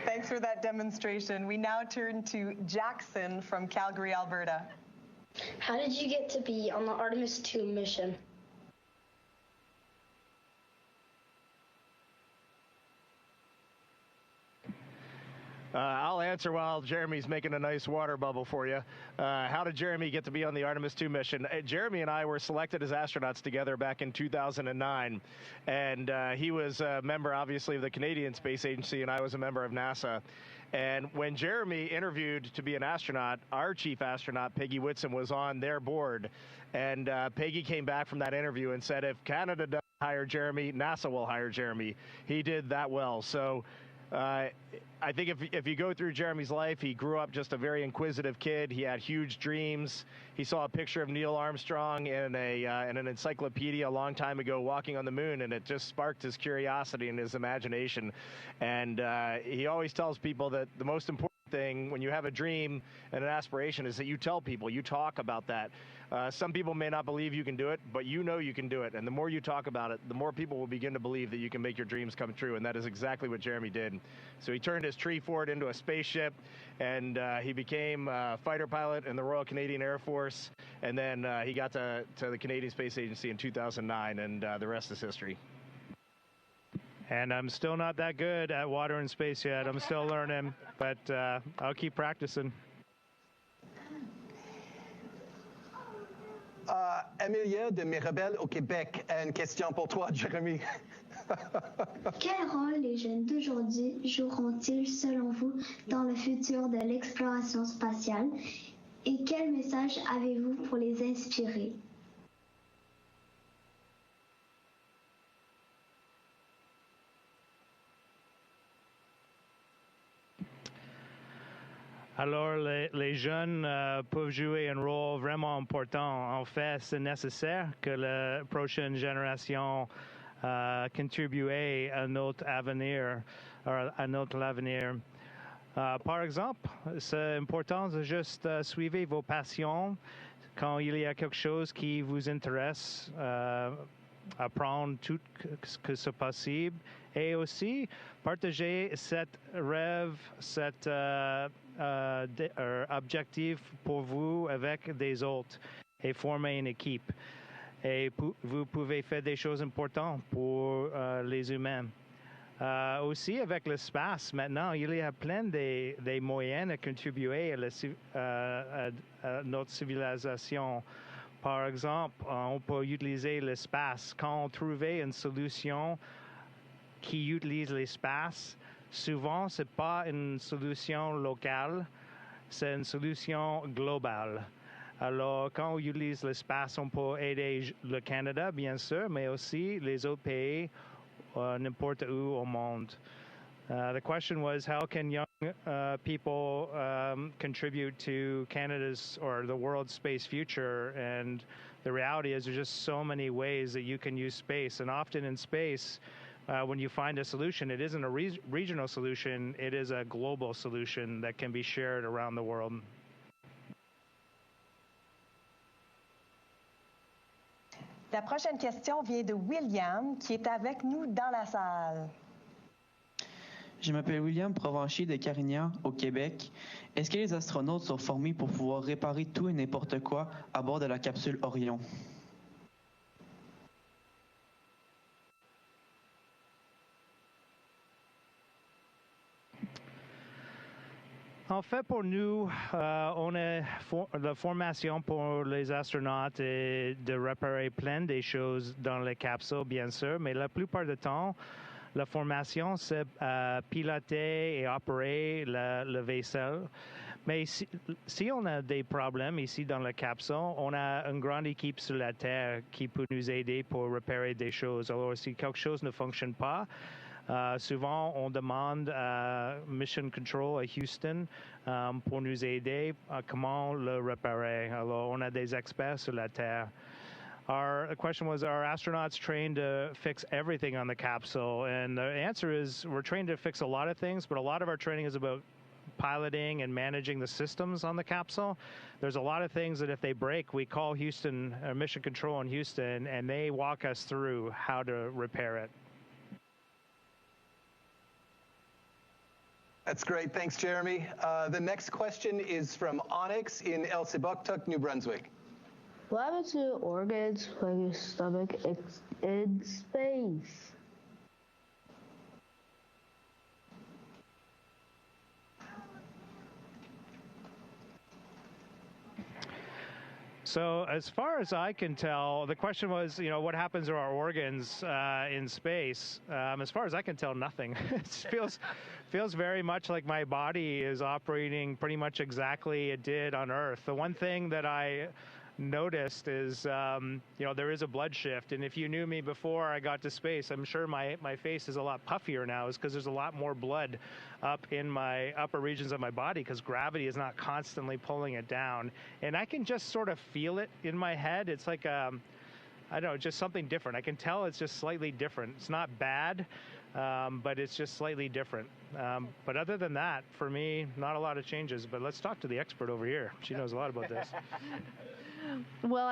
Thanks for that demonstration. We now turn to Jackson from Calgary, Alberta. How did you get to be on the Artemis II mission? I'll answer while Jeremy's making a nice water bubble for you. How did Jeremy get to be on the Artemis II mission? Jeremy and I were selected as astronauts together back in 2009, and he was a member, obviously, of the Canadian Space Agency, and I was a member of NASA. And when Jeremy interviewed to be an astronaut, our chief astronaut, Peggy Whitson, was on their board. And Peggy came back from that interview and said, if Canada doesn't hire Jeremy, NASA will hire Jeremy. He did that well. So I think if you go through Jeremy's life, he grew up just a very inquisitive kid. He had huge dreams. He saw a picture of Neil Armstrong in an encyclopedia a long time ago walking on the moon, and it just sparked his curiosity and his imagination. And he always tells people that the most important thing when you have a dream and an aspiration is that you tell people, you talk about that. Some people may not believe you can do it, but you know you can do it. And the more you talk about it, the more people will begin to believe that you can make your dreams come true. And that is exactly what Jeremy did. So he turned his tree fort into a spaceship, and he became a fighter pilot in the Royal Canadian Air Force. And then he got to the Canadian Space Agency in 2009, and the rest is history. And I'm still not that good at water and space yet. I'm still learning, but I'll keep practicing. Amelia de Mirabel au Québec a une question pour toi, Jeremy. Quel rôle les jeunes d'aujourd'hui joueront-ils, selon vous, dans le futur de l'exploration spatiale? Et quel message avez-vous pour les inspirer? Alors, les jeunes peuvent jouer un rôle vraiment important. En fait, c'est nécessaire que la prochaine génération contribue à notre avenir, à notre avenir. Par exemple, c'est important de juste suivre vos passions. Quand il y a quelque chose qui vous intéresse, apprendre tout ce que c'est possible. Et aussi, partager cet rêve, cet objectif pour vous avec des autres et former une équipe. Et vous pouvez faire des choses importantes pour les humains. Aussi, avec l'espace, maintenant, il y a plein des moyens de contribuer à notre civilisation. Par exemple, on peut utiliser l'espace. Quand on trouve une solution qui utilise l'espace, souvent, ce n'est pas une solution locale, c'est une solution globale. Alors, quand on utilise l'espace, on peut aider le Canada, bien sûr, mais aussi les autres pays, n'importe où au monde. The question was, how can young people contribute to Canada's or the world's space future? And the reality is there's just so many ways that you can use space. And often in space, when you find a solution, it isn't a regional solution, it is a global solution that can be shared around the world. La prochaine question vient de William, qui est avec nous dans la salle. Je m'appelle William, provencher de Carignan, au Québec. Est-ce que les astronautes sont formés pour pouvoir réparer tout et n'importe quoi à bord de la capsule Orion? En fait, pour nous, on a la formation pour les astronautes et de réparer plein des choses dans les capsules, bien sûr, mais la plupart du temps, la formation, c'est piloter et opérer le vaisseau. Mais si on a des problèmes ici dans la capsule, on a une grande équipe sur la Terre qui peut nous aider pour réparer des choses. Alors, si quelque chose ne fonctionne pas, souvent, on demande à Mission Control à Houston pour nous aider à comment le réparer. Alors, on a des experts sur la Terre. The question was, are astronauts trained to fix everything on the capsule? And the answer is, we're trained to fix a lot of things, but a lot of our training is about piloting and managing the systems on the capsule. There's a lot of things that if they break, we call Houston, Mission Control in Houston, and they walk us through how to repair it. That's great. Thanks, Jeremy. The next question is from Onyx in Elsipogtog, New Brunswick. What happens to organs when your stomach is in space? So as far as I can tell, the question was, what happens to our organs in space? As far as I can tell, nothing. It feels very much like my body is operating pretty much exactly it did on Earth. The one thing that I noticed is, there is a blood shift. And if you knew me before I got to space, I'm sure my face is a lot puffier now. It's because there's a lot more blood up in my upper regions of my body because gravity is not constantly pulling it down. And I can just sort of feel it in my head. It's like, I don't know, just something different. I can tell it's just slightly different. It's not bad, but it's just slightly different. But other than that, for me, not a lot of changes. But let's talk to the expert over here. She knows a lot about this. Well,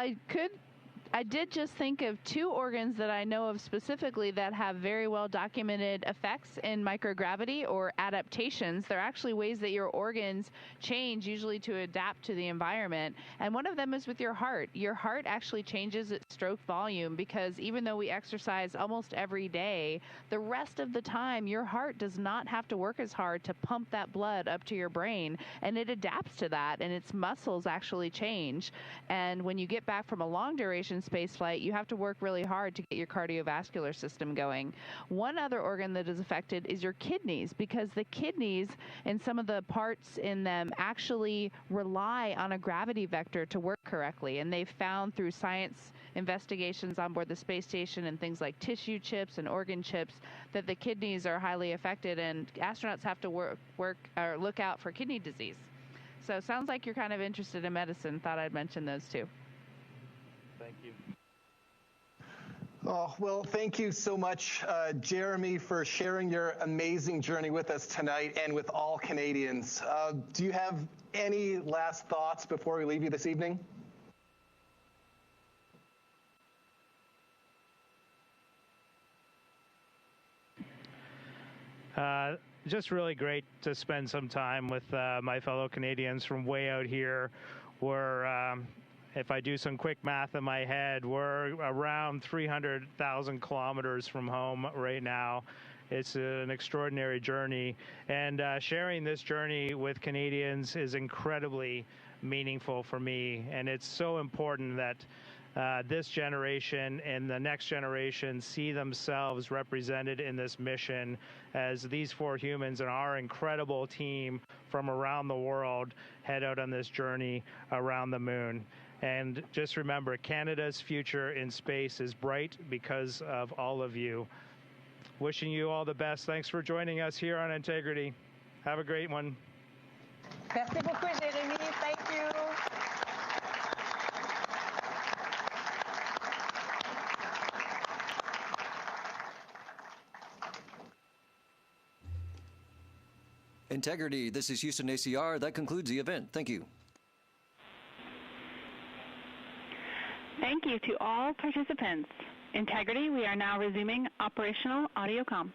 I did just think of two organs that I know of specifically that have very well documented effects in microgravity or adaptations. They're actually ways that your organs change, usually to adapt to the environment. And one of them is with your heart. Your heart actually changes its stroke volume because even though we exercise almost every day, the rest of the time your heart does not have to work as hard to pump that blood up to your brain. And it adapts to that, and its muscles actually change. And when you get back from a long duration spaceflight, you have to work really hard to get your cardiovascular system going. One other organ that is affected is your kidneys, because the kidneys and some of the parts in them actually rely on a gravity vector to work correctly. And they've found through science investigations on board the space station and things like tissue chips and organ chips that the kidneys are highly affected, and astronauts have to look out for kidney disease. So it sounds like you're kind of interested in medicine. Thought I'd mention those two. Thank you. Oh, well, thank you so much, Jeremy, for sharing your amazing journey with us tonight and with all Canadians. Do you have any last thoughts before we leave you this evening? Just really great to spend some time with my fellow Canadians from way out here. We're, if I do some quick math in my head, we're around 300,000 kilometers from home right now. It's an extraordinary journey, and sharing this journey with Canadians is incredibly meaningful for me, and it's so important that this generation and the next generation see themselves represented in this mission as these 4 humans and our incredible team from around the world head out on this journey around the moon. And just remember, Canada's future in space is bright because of all of you. Wishing you all the best. Thanks for joining us here on Integrity. Have a great one. Merci beaucoup, Jérémy. Thank you. Integrity, this is Houston ACR. That concludes the event. Thank you. Thank you to all participants. Integrity, we are now resuming operational audio comm.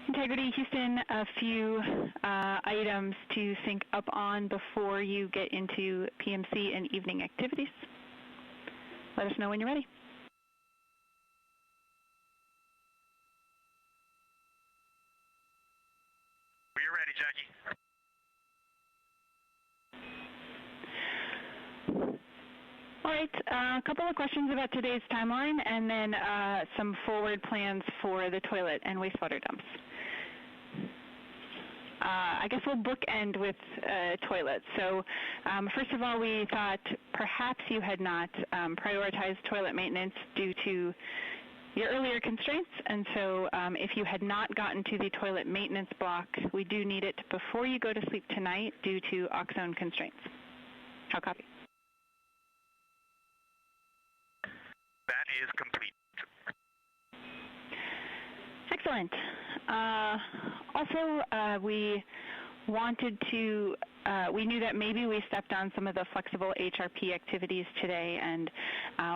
Integrity Houston, a few items to sync up on before you get into PMC and evening activities. Let us know when you're ready. You're ready, Jackie. All right, a couple of questions about today's timeline, and then some forward plans for the toilet and wastewater dumps. I guess we'll bookend with toilets. So first of all, we thought perhaps you had not prioritized toilet maintenance due to your earlier constraints, and so if you had not gotten to the toilet maintenance block, we do need it before you go to sleep tonight due to oxone constraints. How copy? That is complete. Excellent. Also, we wanted to, we knew that maybe we stepped on some of the flexible HRP activities today, and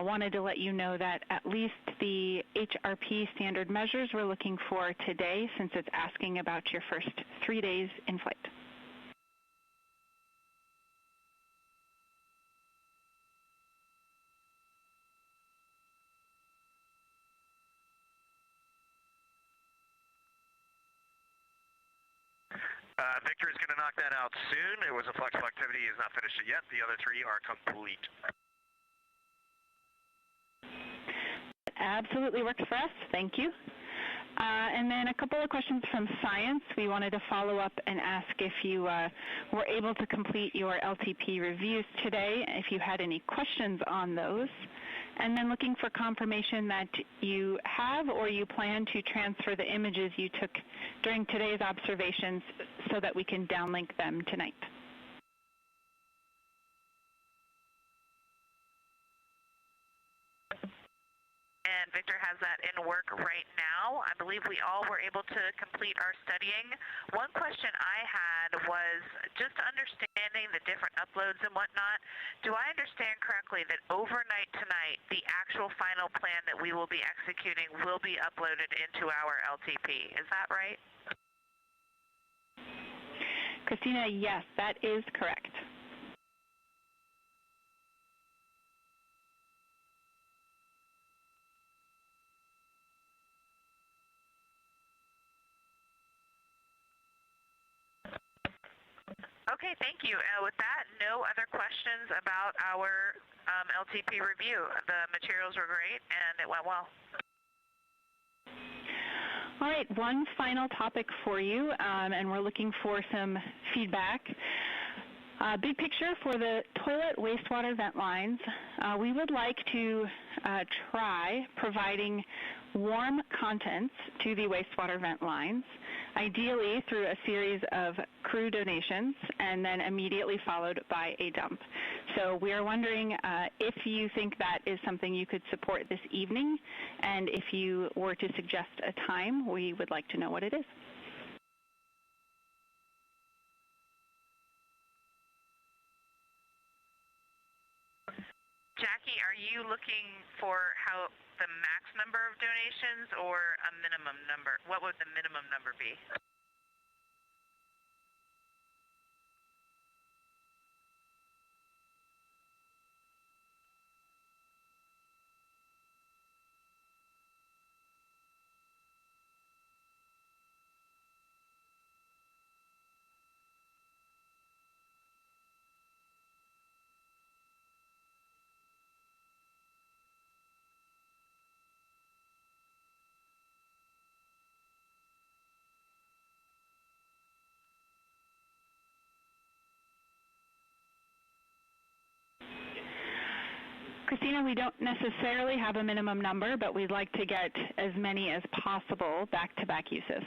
wanted to let you know that at least the HRP standard measures we're looking for today, since it's asking about your first 3 days in flight. Victor is going to knock that out soon. It was a flexible activity. He has not finished it yet. The other 3 are complete. Absolutely works for us. Thank you. And then a couple of questions from science. We wanted to follow up and ask if you were able to complete your LTP reviews today, if you had any questions on those. And then looking for confirmation that you have or you plan to transfer the images you took during today's observations so that we can downlink them tonight. And Victor has that in work right now. I believe we all were able to complete our studying. One question I had was just understanding the different uploads and whatnot. Do I understand correctly that overnight tonight, the actual final plan that we will be executing will be uploaded into our LTP? Is that right? Christina, yes, that is correct. Okay, thank you. With that, no other questions about our LTP review. The materials were great and it went well. All right, one final topic for you, and we're looking for some feedback. Big picture for the toilet wastewater vent lines. We would like to try providing warm contents to the wastewater vent lines, ideally through a series of crew donations and then immediately followed by a dump. So we are wondering if you think that is something you could support this evening, and if you were to suggest a time, we would like to know what it is. Jackie, are you looking for how the max number of donations or a minimum number? What would the minimum number be? Christina, we don't necessarily have a minimum number, but we'd like to get as many as possible back-to-back uses.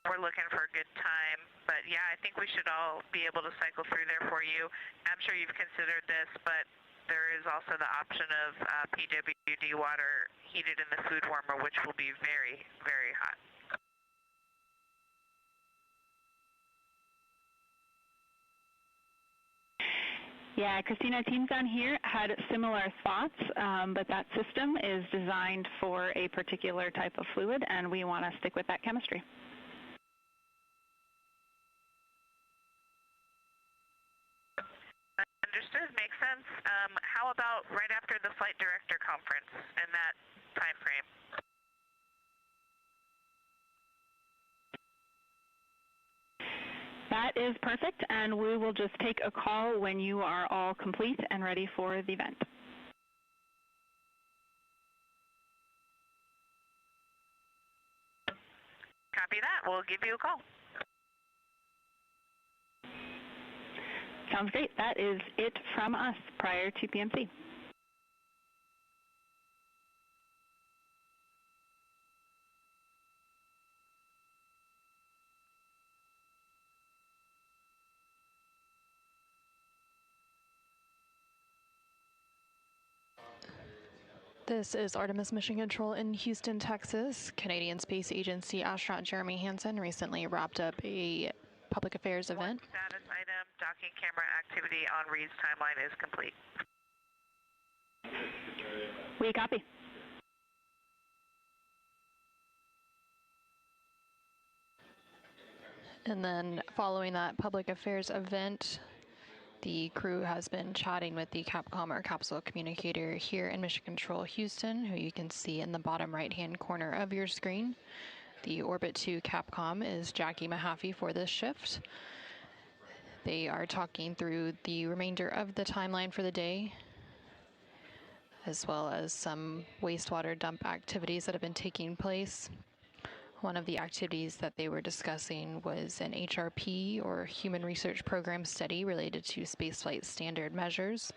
We're looking for a good time, but yeah, I think we should all be able to cycle through there for you. I'm sure you've considered this, but there is also the option of PWD water heated in the food warmer, which will be very, very hot. Yeah, Christina, teams down here had similar thoughts, but that system is designed for a particular type of fluid, and we want to stick with that chemistry. Understood, makes sense. How about right after the flight director conference in that time frame? That is perfect, and we will just take a call when you are all complete and ready for the event. Copy that. We'll give you a call. Sounds great. That is it from us prior to PMC. This is Artemis Mission Control in Houston, Texas. Canadian Space Agency astronaut Jeremy Hansen recently wrapped up a public affairs event. Status item, docking camera activity on Reid's timeline is complete. We copy. And then following that public affairs event, the crew has been chatting with the Capcom or capsule communicator here in Mission Control Houston, who you can see in the bottom right-hand corner of your screen. The Orbit 2 Capcom is Jackie Mahaffey for this shift. They are talking through the remainder of the timeline for the day, as well as some wastewater dump activities that have been taking place. One of the activities that they were discussing was an HRP, or Human Research Program study, related to spaceflight standard measures.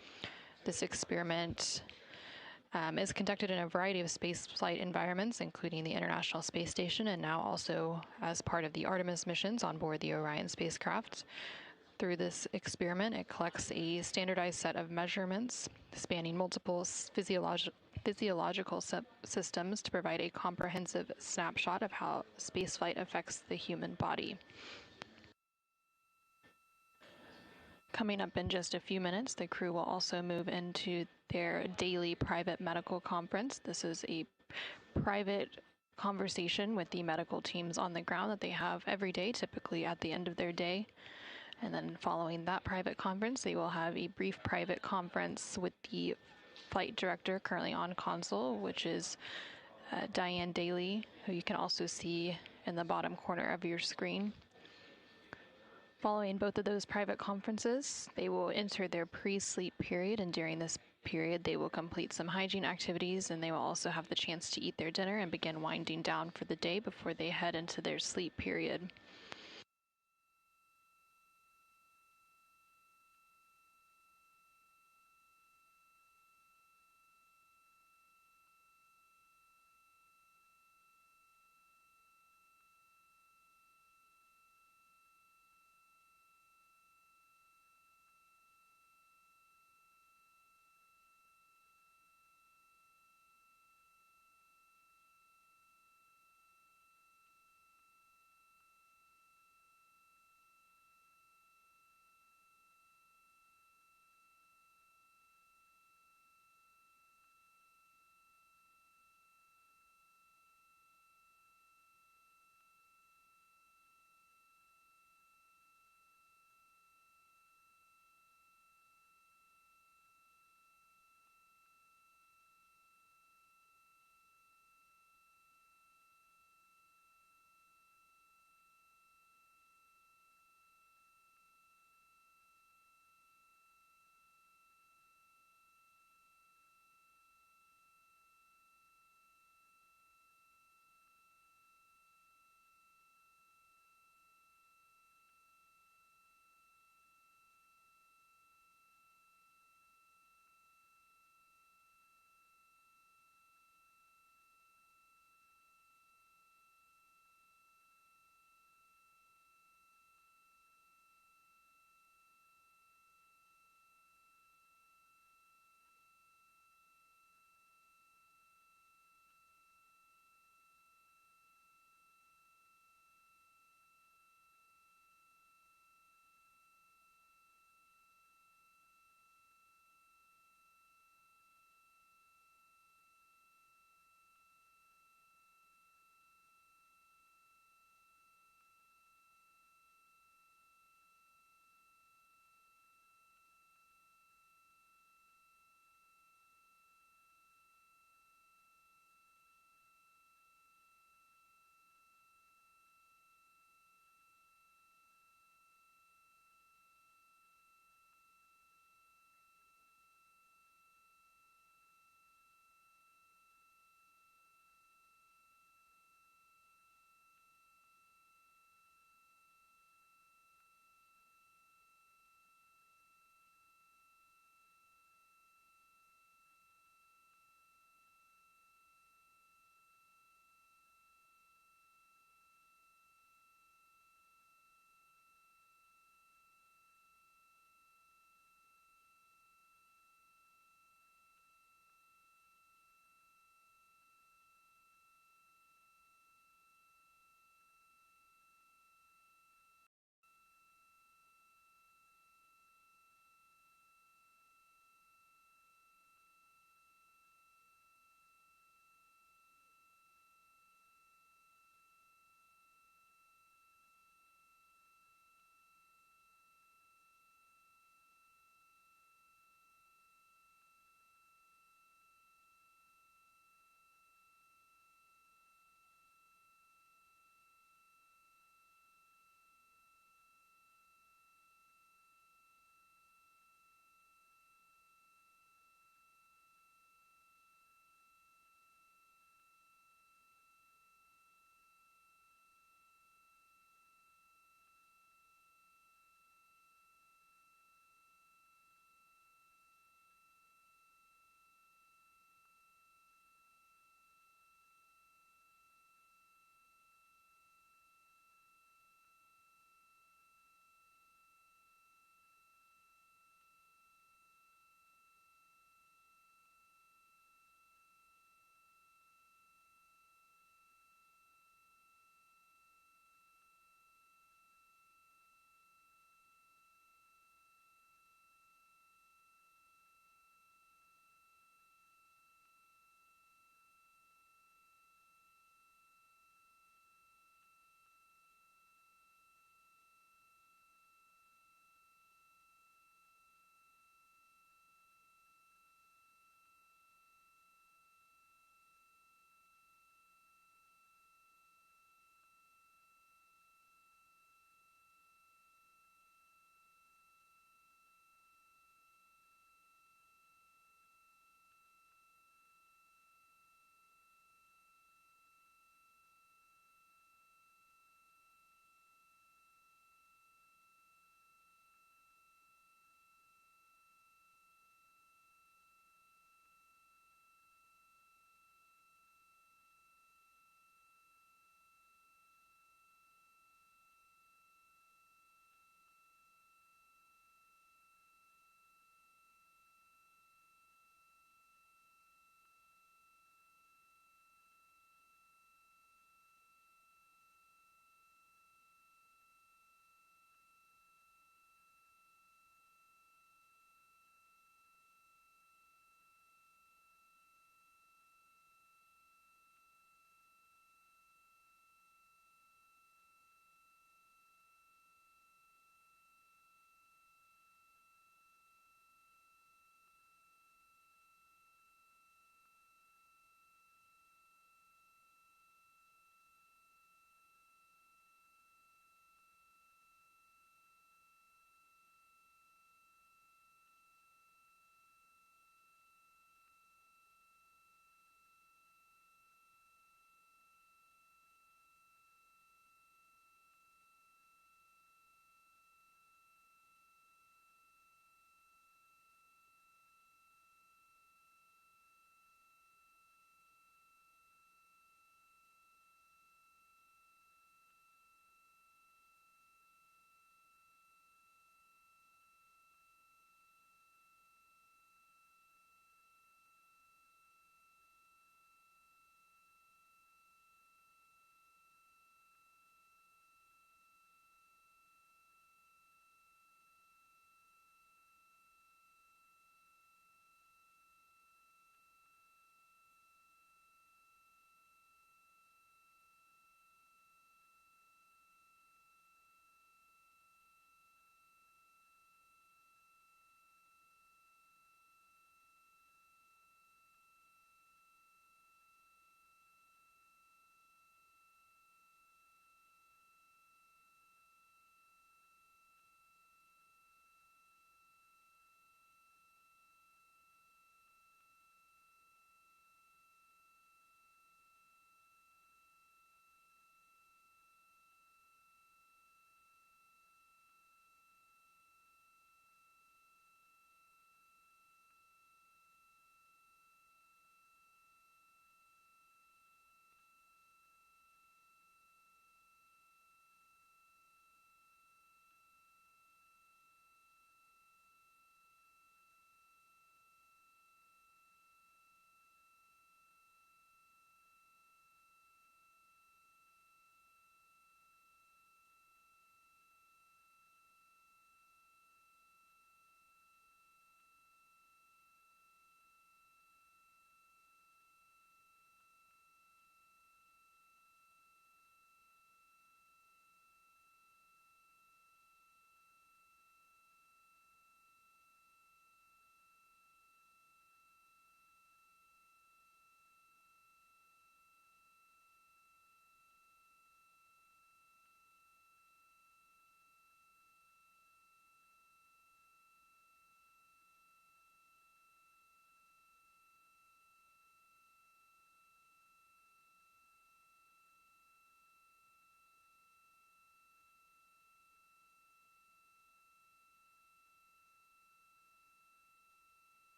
This experiment is conducted in a variety of spaceflight environments, including the International Space Station, and now also as part of the Artemis missions on board the Orion Spacecraft. Through this experiment, it collects a standardized set of measurements spanning multiple physiological systems to provide a comprehensive snapshot of how spaceflight affects the human body. Coming up in just a few minutes, the crew will also move into their daily private medical conference. This is a private conversation with the medical teams on the ground that they have every day, typically at the end of their day. And then following that private conference, they will have a brief private conference with the flight director currently on console, which is Diane Daly, who you can also see in the bottom corner of your screen. Following both of those private conferences, they will enter their pre-sleep period, and during this period, they will complete some hygiene activities, and they will also have the chance to eat their dinner and begin winding down for the day before they head into their sleep period.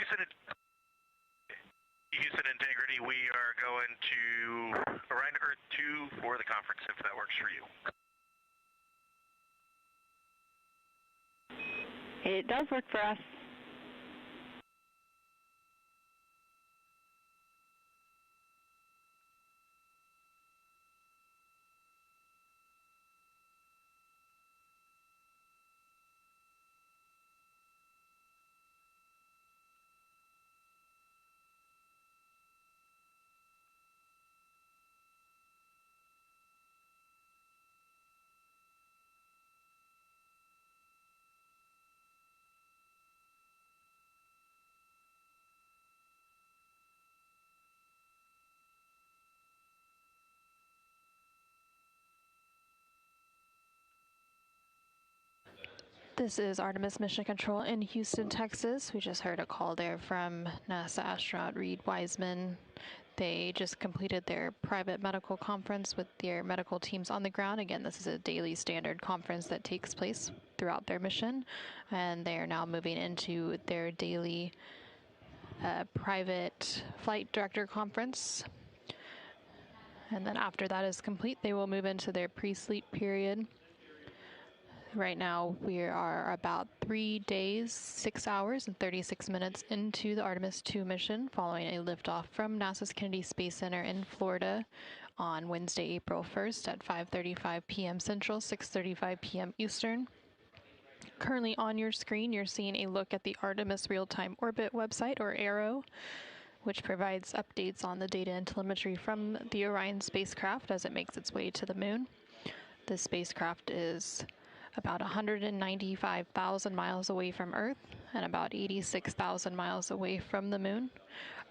Houston Integrity, we are going to Orion Earth 2 for the conference, if that works for you. It does work for us. This is Artemis Mission Control in Houston, Texas. We just heard a call there from NASA astronaut Reid Wiseman. They just completed their private medical conference with their medical teams on the ground. Again, this is a daily standard conference that takes place throughout their mission, and they are now moving into their daily private flight director conference. And then after that is complete, they will move into their pre-sleep period. Right now, we are about 3 days, 6 hours, and 36 minutes into the Artemis II mission, following a liftoff from NASA's Kennedy Space Center in Florida on Wednesday, April 1st at 5:35 p.m. Central, 6:35 p.m. Eastern. Currently on your screen, you're seeing a look at the Artemis Real-Time Orbit website, or ARO, which provides updates on the data and telemetry from the Orion spacecraft as it makes its way to the moon. The spacecraft is about 195,000 miles away from Earth and about 86,000 miles away from the moon.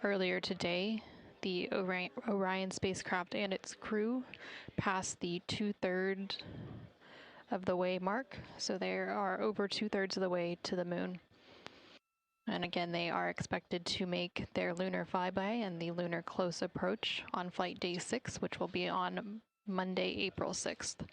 Earlier today, the Orion spacecraft and its crew passed the 2/3 of the way mark, so they are over 2/3 of the way to the moon. And again, they are expected to make their lunar flyby and the lunar close approach on flight day 6, which will be on Monday, April 6th.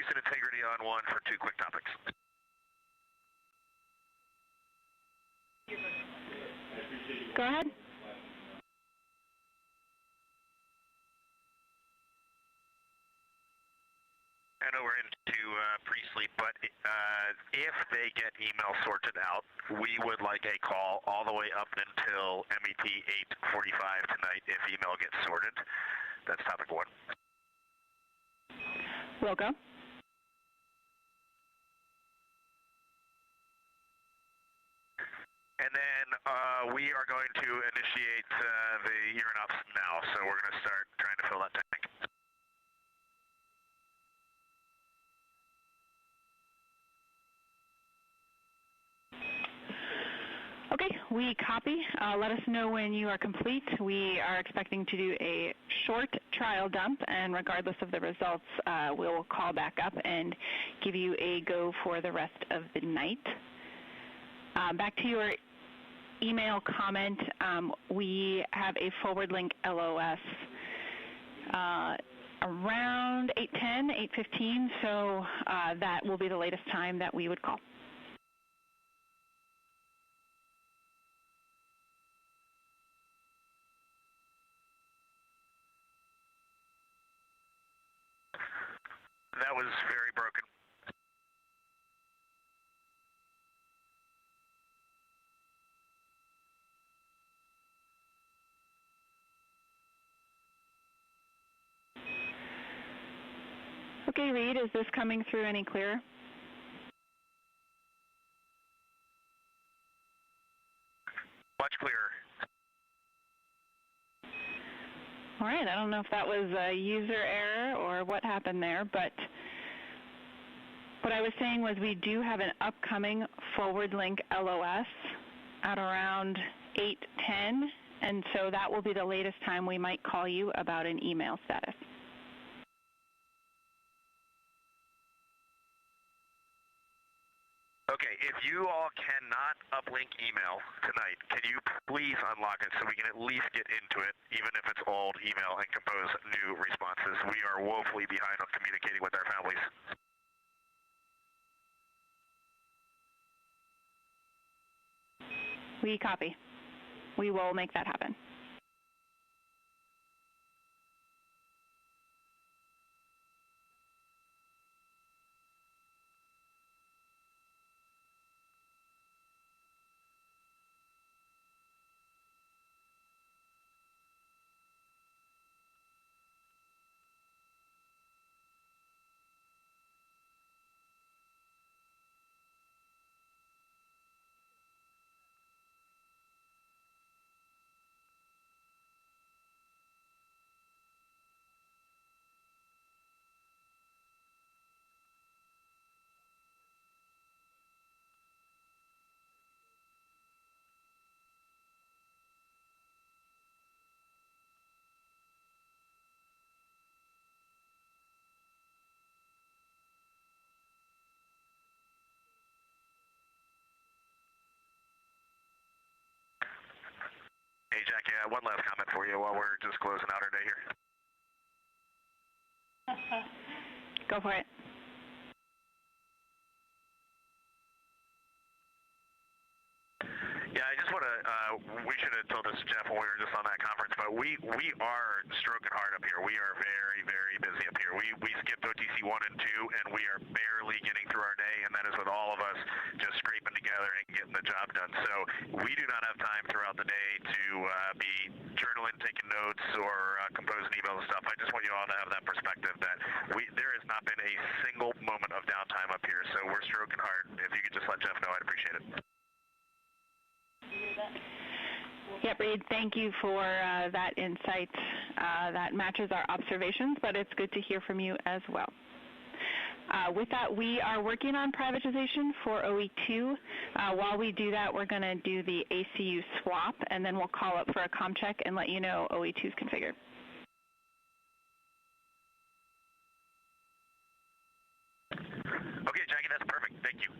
Houston integrity on one for 2 quick topics. Go ahead. I know we're into pre-sleep, but if they get email sorted out, we would like a call all the way up until MET 8:45 tonight if email gets sorted. That's topic 1. Will go. And then we are going to initiate the Uranus now, so we're going to start trying to fill that tank. Okay, we copy. Let us know when you are complete. We are expecting to do a short trial dump, and regardless of the results, we'll call back up and give you a go for the rest of the night. Back to your email comment, we have a forward link LOS around 8:10, 8:15, so that will be the latest time that we would call. That was very broken. Okay, Reid, is this coming through any clearer? Much clearer. All right, I don't know if that was a user error or what happened there, but what I was saying was we do have an upcoming forward link LOS at around 8:10, and so that will be the latest time we might call you about an email status. Okay, if you all cannot uplink email tonight, can you please unlock it so we can at least get into it, even if it's old email, and compose new responses? We are woefully behind on communicating with our families. We copy. We will make that happen. Hey, Jackie, one last comment for you while we're just closing out our day here. Go for it. Yeah, I just want to, we should have told this to Jeff when we were just on that conference, but we are stroking hard up here. We are very, very busy up here. We skipped OTC 1 and 2, and we are barely getting through our day, and that is with all of us just scraping together and getting the job done. So we do not have time throughout the day to be journaling, taking notes, or composing emails and stuff. I just want you all to have that perspective that there has not been a single moment of downtime up here, so we're stroking hard. If you could just let Jeff know, I'd appreciate it. Yep, Reid, thank you for that insight. That matches our observations, but it's good to hear from you as well. With that, we are working on privatization for OE2. While we do that, we're going to do the ACU swap, and then we'll call up for a comm check and let you know OE2 is configured. Okay, Jackie, that's perfect. Thank you.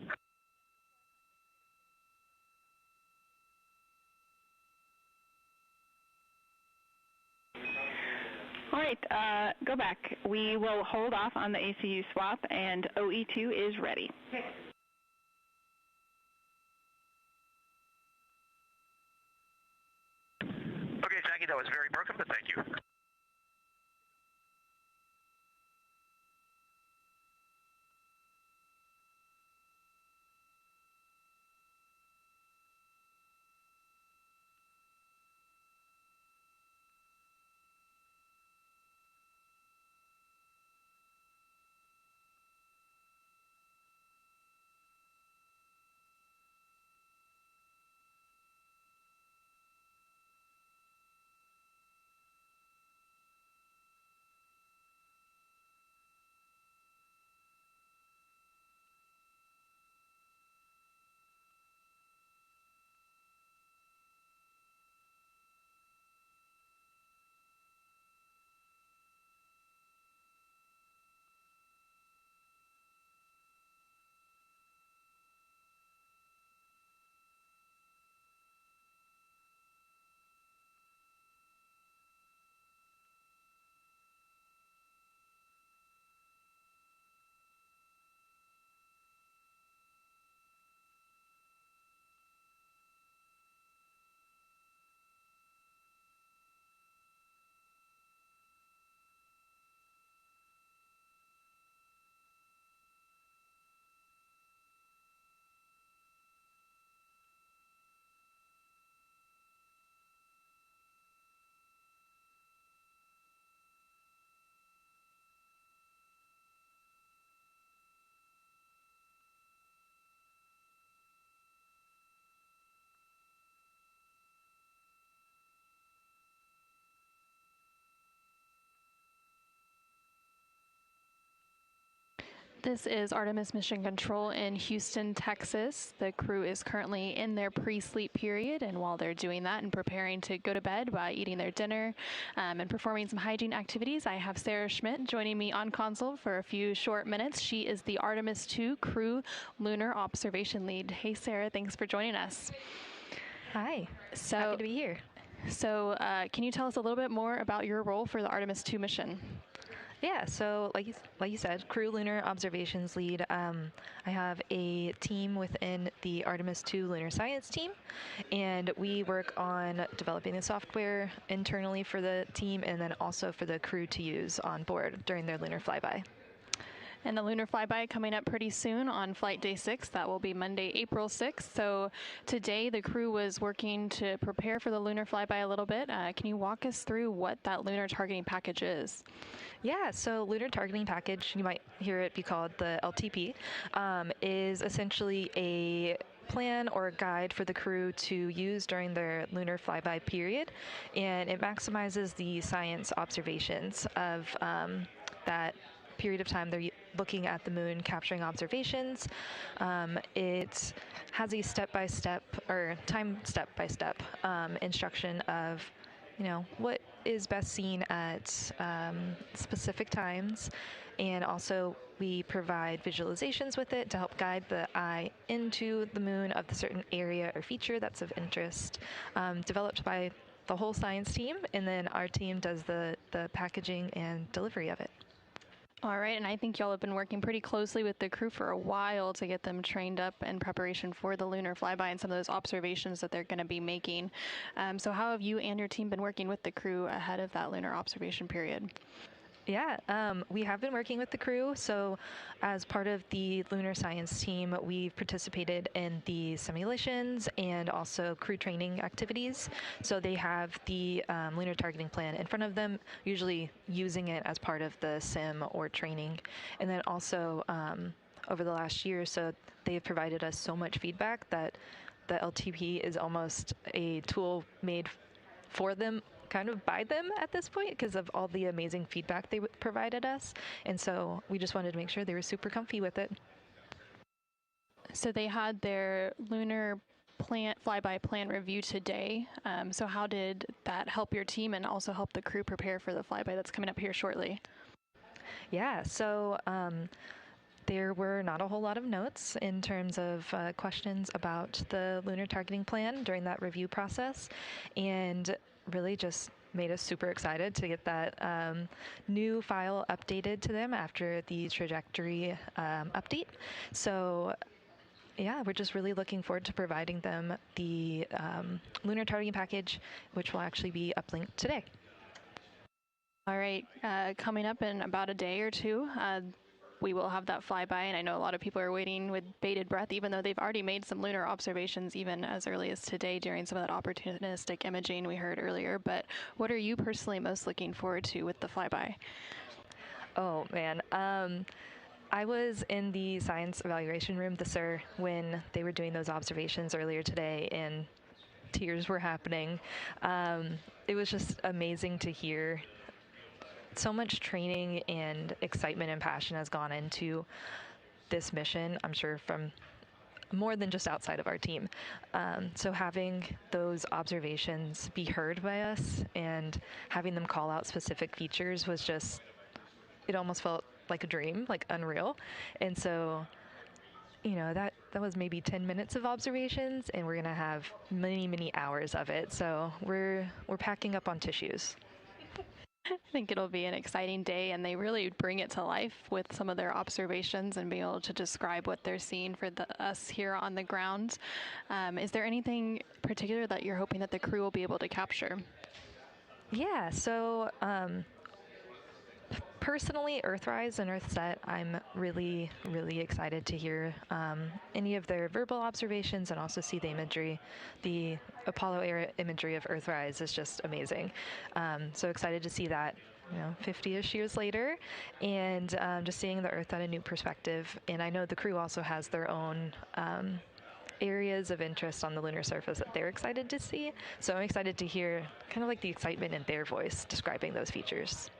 All All right, go back. We will hold off on the ACU swap, and OE2 is ready. Okay. Okay, Jackie, that was very broken, but thank you. This is Artemis Mission Control in Houston, Texas. The crew is currently in their pre-sleep period, and while they're doing that and preparing to go to bed by eating their dinner and performing some hygiene activities, I have Sarah Schmidt joining me on console for a few short minutes. She is the Artemis II Crew Lunar Observation Lead. Hey, Sarah, thanks for joining us. Hi, happy to be here. So can you tell us a little bit more about your role for the Artemis II mission? Yeah, so like you said, Crew Lunar Observations Lead. I have a team within the Artemis II Lunar Science team, and we work on developing the software internally for the team and then also for the crew to use on board during their lunar flyby. And the lunar flyby coming up pretty soon on flight day 6. That will be Monday, April 6th. So today the crew was working to prepare for the lunar flyby a little bit. Can you walk us through what that lunar targeting package is? Yeah, so lunar targeting package, you might hear it be called the LTP, is essentially a plan or a guide for the crew to use during their lunar flyby period, and it maximizes the science observations of that period of time they're looking at the moon, capturing observations. It has a step-by-step or time step-by-step instruction of, what is best seen at specific times, and also we provide visualizations with it to help guide the eye into the moon of the certain area or feature that's of interest, developed by the whole science team, and then our team does the packaging and delivery of it. All right, and I think y'all have been working pretty closely with the crew for a while to get them trained up in preparation for the lunar flyby and some of those observations that they're going to be making. So how have you and your team been working with the crew ahead of that lunar observation period? Yeah, we have been working with the crew. So as part of the lunar science team, we've participated in the simulations and also crew training activities. So they have the lunar targeting plan in front of them, usually using it as part of the sim or training. And then also over the last year or so, they've provided us so much feedback that the LTP is almost a tool made for them, kind of by them at this point, because of all the amazing feedback they provided us. And so we just wanted to make sure they were super comfy with it. So they had their lunar flyby plan review today. So how did that help your team and also help the crew prepare for the flyby that's coming up here shortly? Yeah, so there were not a whole lot of notes in terms of questions about the lunar targeting plan during that review process, and really just made us super excited to get that new file updated to them after the trajectory update. So yeah, we're just really looking forward to providing them the lunar targeting package, which will actually be uplinked today. All right, coming up in about a day or two, we will have that flyby, and I know a lot of people are waiting with bated breath, even though they've already made some lunar observations even as early as today during some of that opportunistic imaging we heard earlier. But what are you personally most looking forward to with the flyby? Oh, man. I was in the science evaluation room, the SIR, when they were doing those observations earlier today, and tears were happening. It was just amazing to hear. So much training and excitement and passion has gone into this mission, I'm sure from more than just outside of our team. So having those observations be heard by us and having them call out specific features was just, it almost felt like a dream, like unreal. And so, you know, that was maybe 10 minutes of observations, and we're gonna have many, many hours of it. So we're packing up on tissues. I think it'll be an exciting day, and they really bring it to life with some of their observations and being able to describe what they're seeing for us here on the ground. Is there anything particular that you're hoping that the crew will be able to capture? Yeah, so personally, Earthrise and Earthset, I'm really, really excited to hear any of their verbal observations and also see the imagery. The Apollo era imagery of Earthrise is just amazing. So excited to see that, 50-ish years later, and just seeing the Earth at a new perspective. And I know the crew also has their own areas of interest on the lunar surface that they're excited to see. So I'm excited to hear kind of like the excitement in their voice describing those features.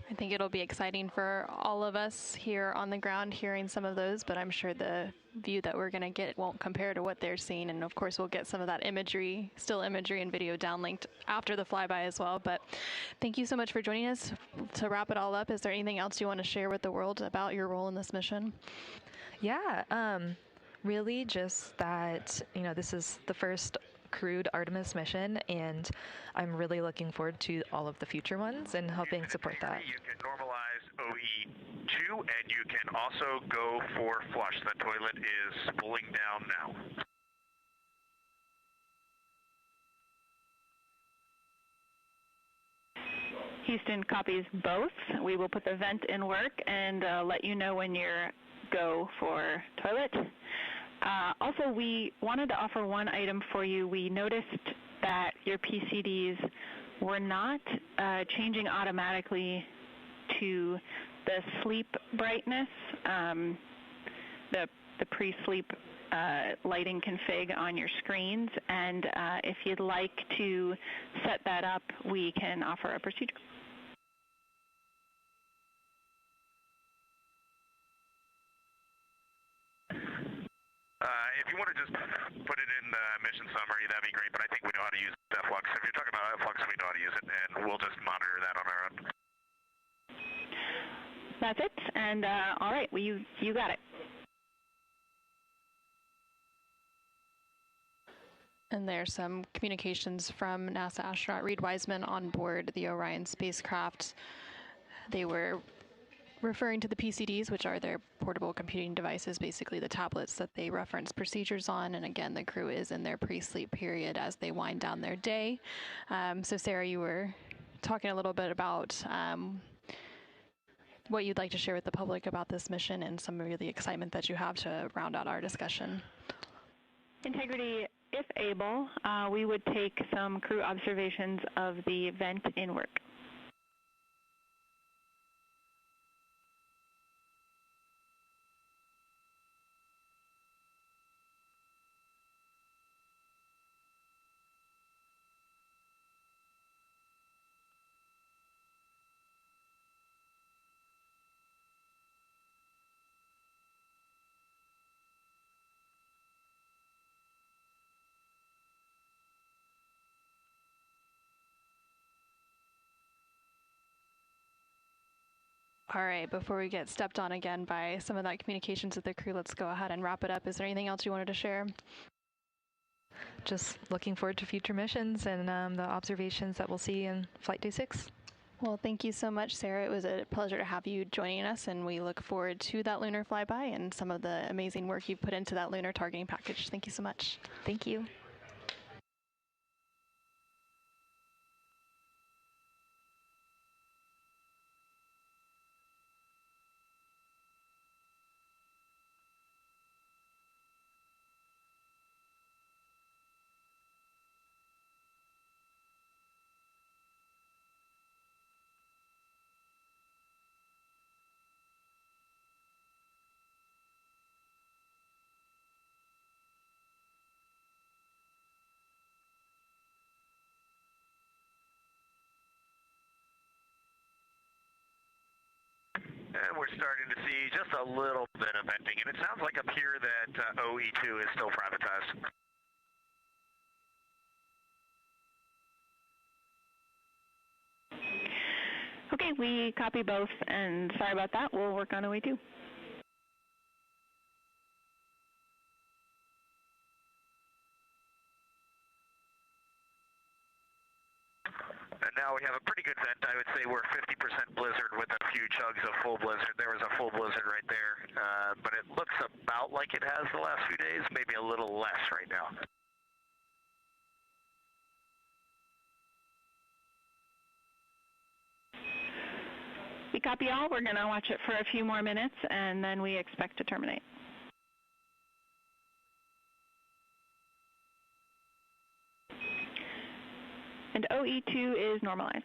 I think it'll be exciting for all of us here on the ground hearing some of those, but I'm sure the view that we're going to get won't compare to what they're seeing. And of course, we'll get some of that imagery, still imagery and video downlinked after the flyby as well. But thank you so much for joining us. To wrap it all up, is there anything else you want to share with the world about your role in this mission? Yeah, really just that, this is the first crewed Artemis mission, and I'm really looking forward to all of the future ones and helping support that. You can normalize OE2, and you can also go for flush. The toilet is spooling down now. Houston copies both. We will put the vent in work and let you know when you're go for toilet. Also, we wanted to offer one item for you. We noticed that your PCDs were not changing automatically to the sleep brightness, the pre-sleep lighting config on your screens. And if you'd like to set that up, we can offer a procedure. If you want to just put it in the mission summary, that'd be great, but I think we know how to use Flux. If you're talking about Flux, we know how to use it, and we'll just monitor that on our own. That's it, and all right, well, you got it. And there's some communications from NASA astronaut Reid Wiseman on board the Orion spacecraft. They were referring to the PCDs, which are their portable computing devices, basically the tablets that they reference procedures on. And again, the crew is in their pre-sleep period as they wind down their day. So Sarah, you were talking a little bit about what you'd like to share with the public about this mission and some of the excitement that you have to round out our discussion. Integrity, if able, we would take some crew observations of the vent in work. All right, before we get stepped on again by some of that communications with the crew, let's go ahead and wrap it up. Is there anything else you wanted to share? just looking forward to future missions and the observations that we'll see in Flight Day 6. Well, thank you so much, Sarah. It was a pleasure to have you joining us, and we look forward to that lunar flyby and some of the amazing work you've put into that lunar targeting package. Thank you so much. Thank you. And we're starting to see just a little bit of venting, and it sounds like up here that OE2 is still privatized. Okay, we copy both, and sorry about that. We'll work on OE2. And now we have a pretty good vent. I would say we're 50% blizzard with a few chugs of full blizzard. There was a full blizzard right there, but it looks about like it has the last few days, maybe a little less right now. We copy all. We're going to watch it for a few more minutes, and then we expect to terminate. And OE2 is normalized.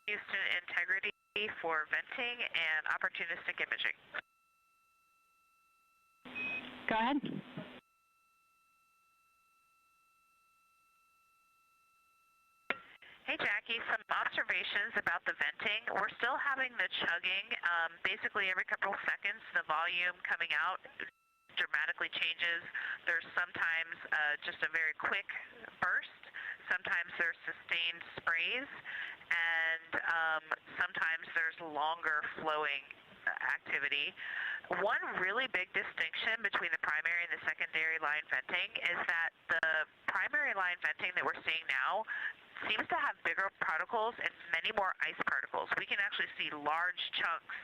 Houston integrity for venting and opportunistic imaging. Go ahead. Hey Jackie, some observations about the venting. We're still having the chugging. Basically every couple of seconds the volume coming out dramatically changes. There's sometimes just a very quick burst. Sometimes there's sustained sprays, and sometimes there's longer flowing activity. One really big distinction between the primary and the secondary line venting is that the primary line venting that we're seeing now seems to have bigger particles and many more ice particles. We can actually see large chunks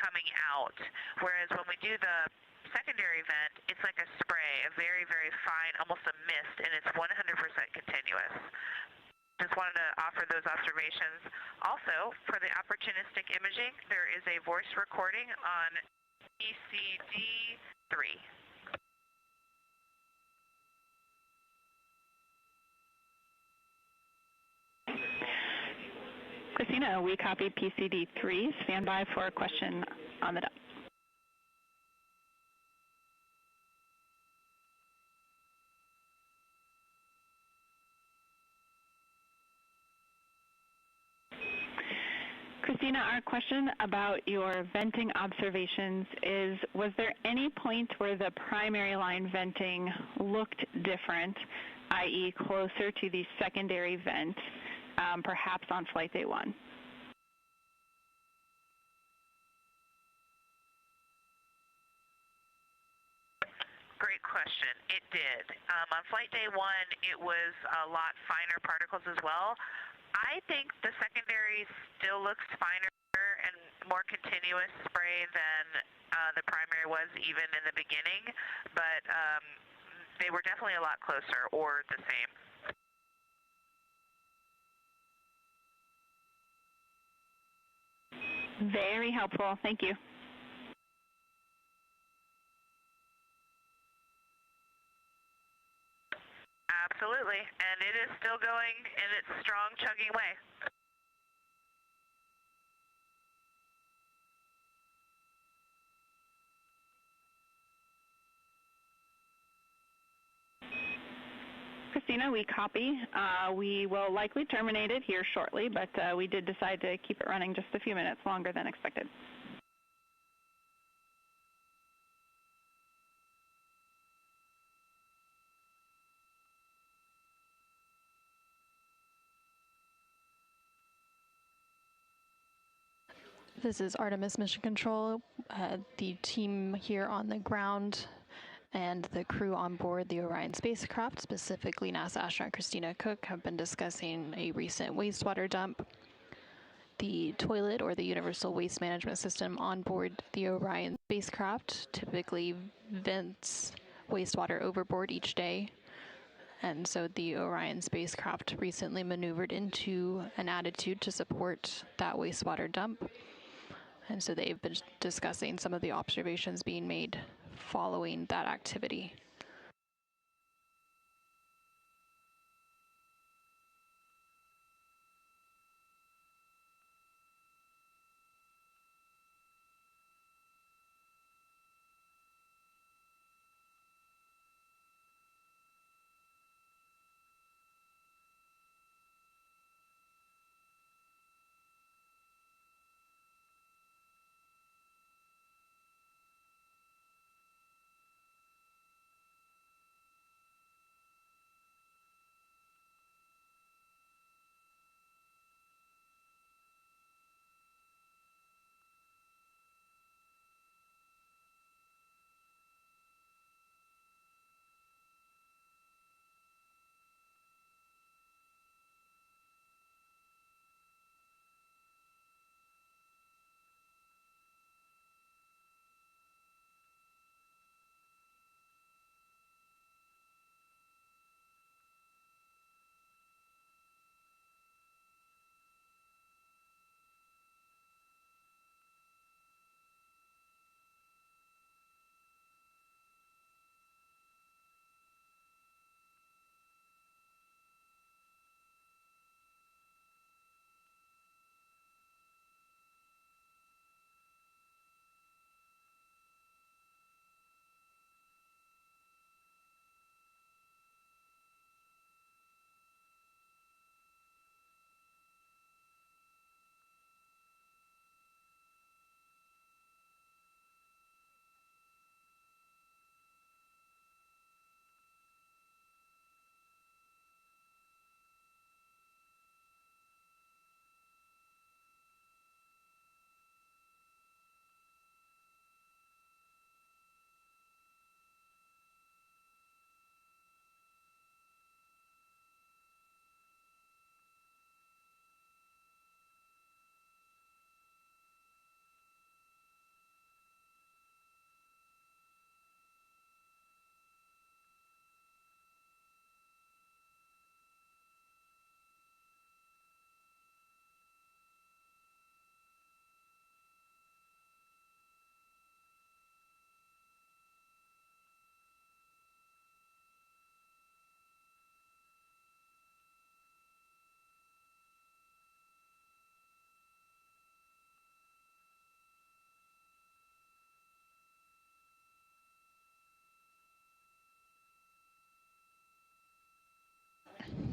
coming out, whereas when we do the secondary vent, it's like a spray, a very, very fine, almost a mist, and it's 100% continuous. Just wanted to offer those observations. Also, for the opportunistic imaging, there is a voice recording on PCD3. Christina, we copied PCD3. Stand by for a question on the dot. Christina, our question about your venting observations is, was there any point where the primary line venting looked different, i.e. closer to the secondary vent, perhaps on flight day 1? Great question. It did. On flight day 1, it was a lot finer particles as well. I think the secondary still looks finer and more continuous spray than the primary was even in the beginning, but they were definitely a lot closer or the same. Very helpful. Thank you. Absolutely, and it is still going in its strong chugging way. Christina, we copy. We will likely terminate it here shortly, but we did decide to keep it running just a few minutes longer than expected. This is Artemis Mission Control. The team here on the ground and the crew on board the Orion spacecraft, specifically NASA astronaut Christina Koch, have been discussing a recent wastewater dump. The toilet, or the Universal Waste Management System on board the Orion spacecraft, typically vents wastewater overboard each day. And so the Orion spacecraft recently maneuvered into an attitude to support that wastewater dump. And so they've been discussing some of the observations being made following that activity.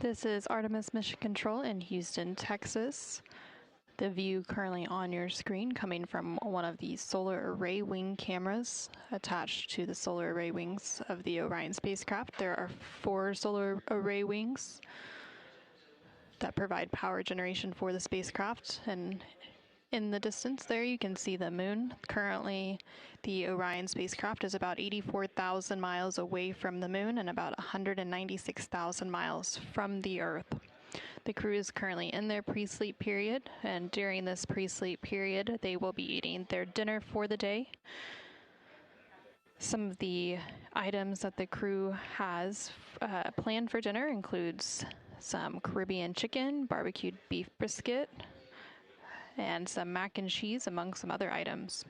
This is Artemis Mission Control in Houston, Texas. The view currently on your screen coming from one of the solar array wing cameras attached to the solar array wings of the Orion spacecraft. There are 4 solar array wings that provide power generation for the spacecraft, and in the distance there you can see the moon. Currently the Orion spacecraft is about 84,000 miles away from the moon and about 196,000 miles from the Earth. The crew is currently in their pre-sleep period, and during this pre-sleep period they will be eating their dinner for the day. Some of the items that the crew has planned for dinner includes some Caribbean chicken, barbecued beef brisket, and some mac and cheese, among some other items.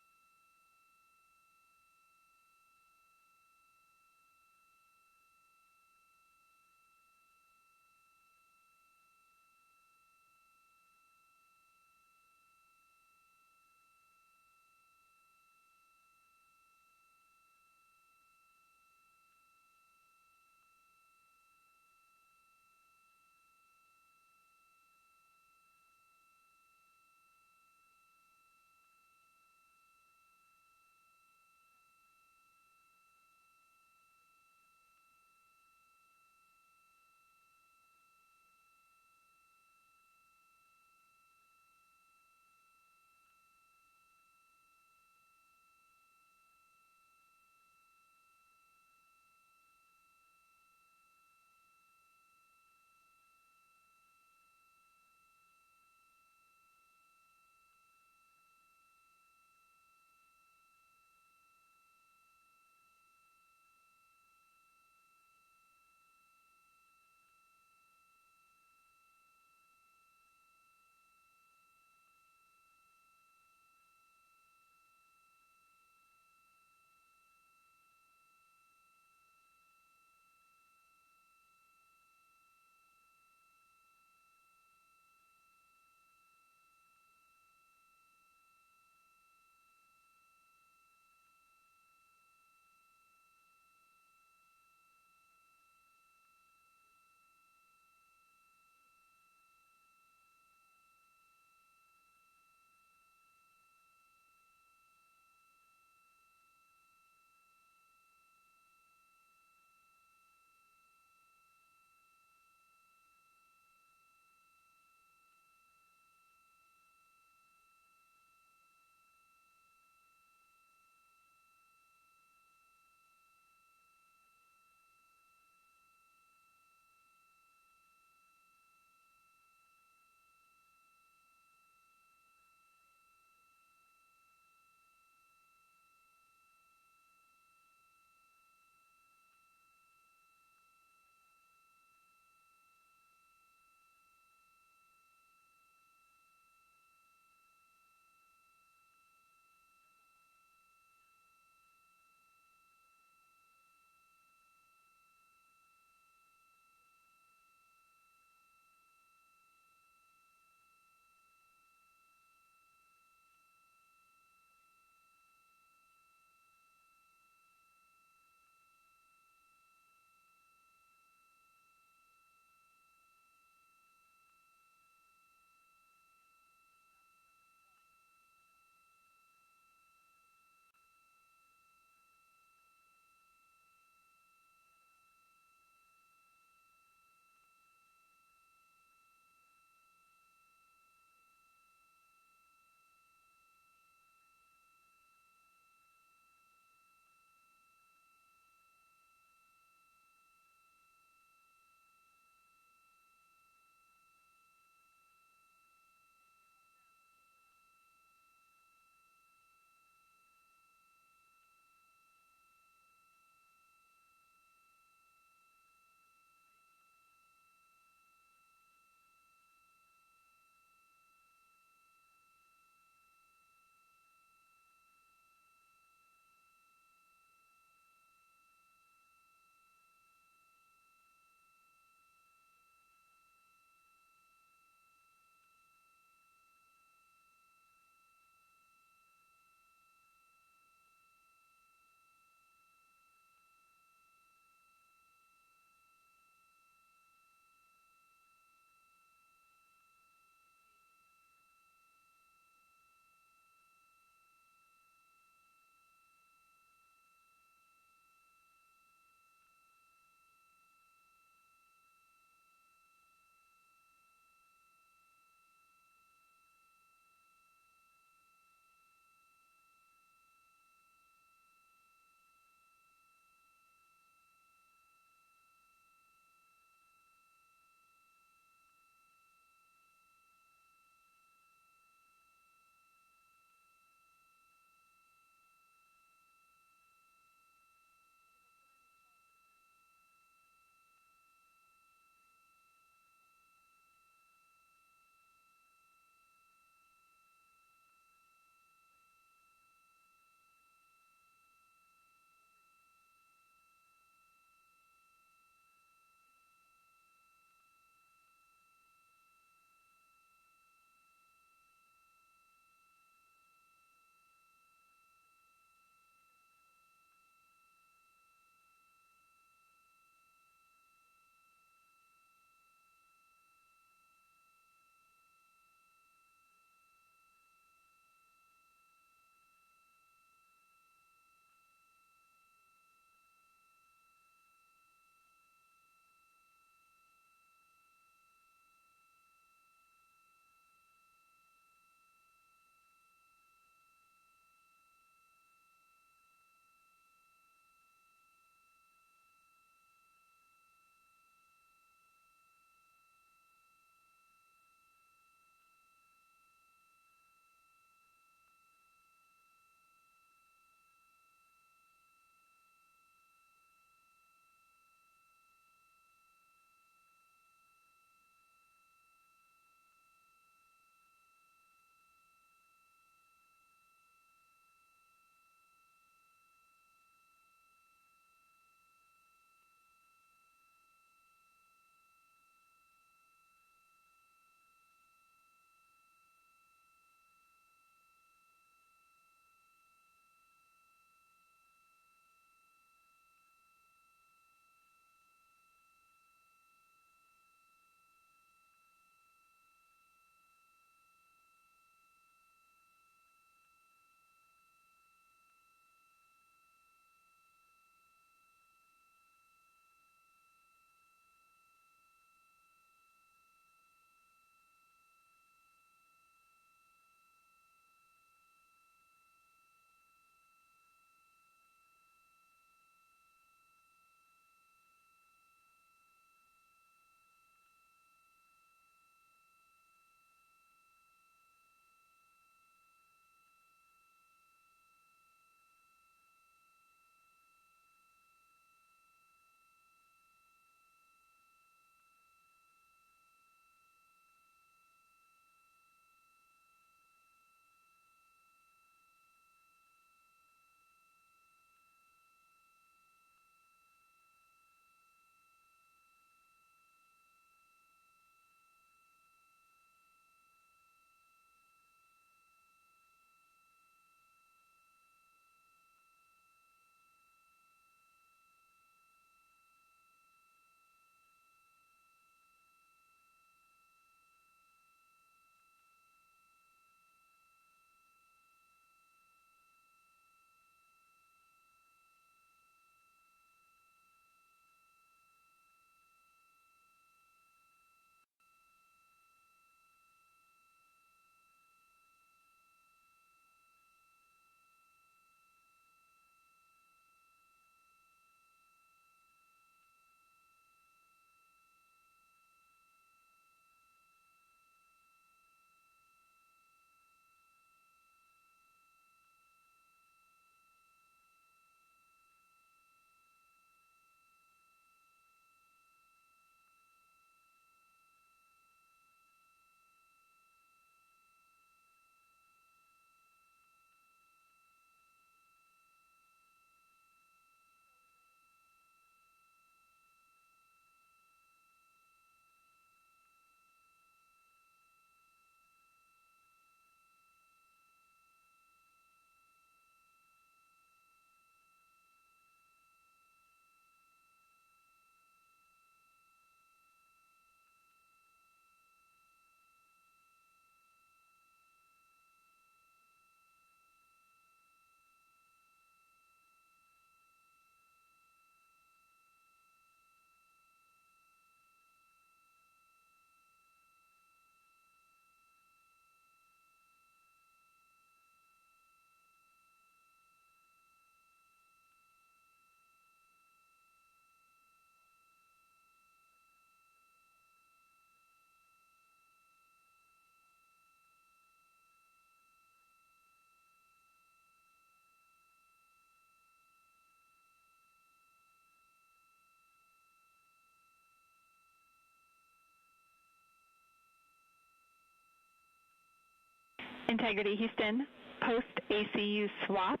Integrity Houston, post-ACU swap,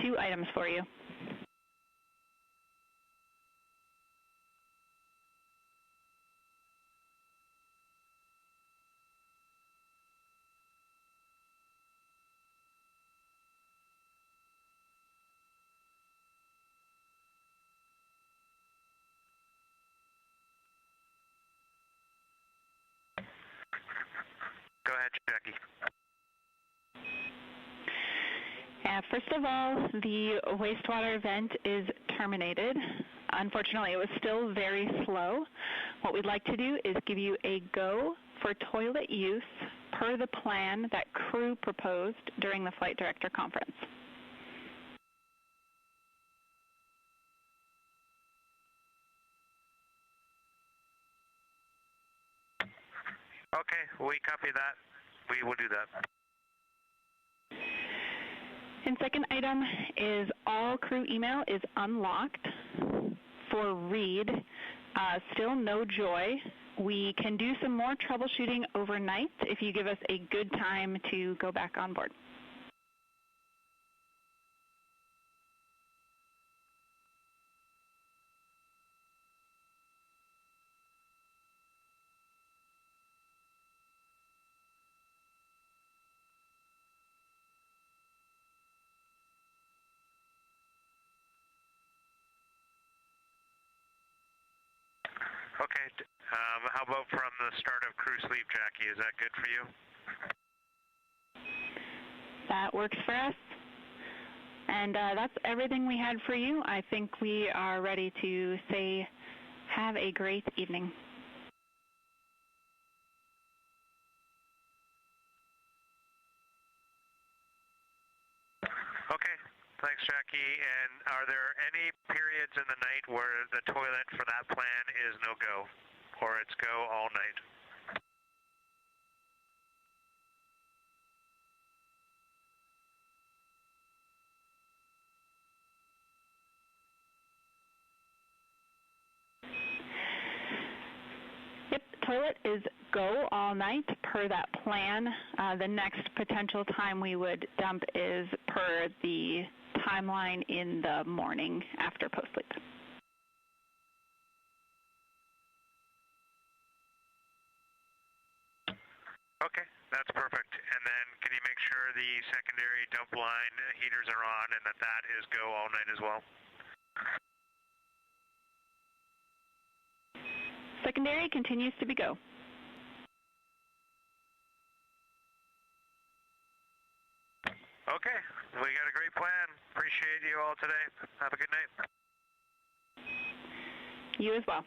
2 items for you. Go ahead, Jackie. First of all, the wastewater event is terminated. Unfortunately, it was still very slow. What we'd like to do is give you a go for toilet use per the plan that crew proposed during the flight director conference. Okay, we copy that. We will do that. And second item is all crew email is unlocked for Reid. Still no joy. We can do some more troubleshooting overnight if you give us a good time to go back on board. Okay, how about from the start of crew sleep, Jackie? Is that good for you? That works for us. And that's everything we had for you. I think we are ready to say have a great evening. Okay, thanks, Jackie. And are there any periods in the night where the toilet for that plan is no-go, or it's go all night? Yep, toilet is go all night per that plan. The next potential time we would dump is per the timeline in the morning after post-sleep. Okay, that's perfect. And then can you make sure the secondary dump line heaters are on and that is go all night as well? Secondary continues to be go. Okay, we got a great plan. Appreciate you all today. Have a good night. You as well.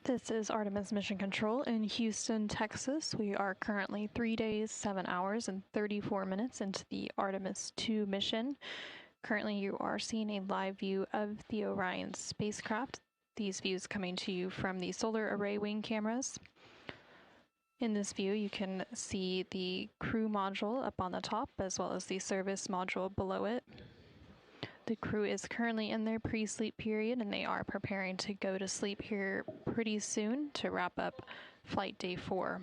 This is Artemis Mission Control in Houston, Texas. We are currently 3 days, 7 hours, and 34 minutes into the Artemis II mission. Currently, you are seeing a live view of the Orion spacecraft. These views coming to you from the solar array wing cameras. In this view, you can see the crew module up on the top, as well as the service module below it. The crew is currently in their pre-sleep period, and they are preparing to go to sleep here pretty soon to wrap up flight day 4.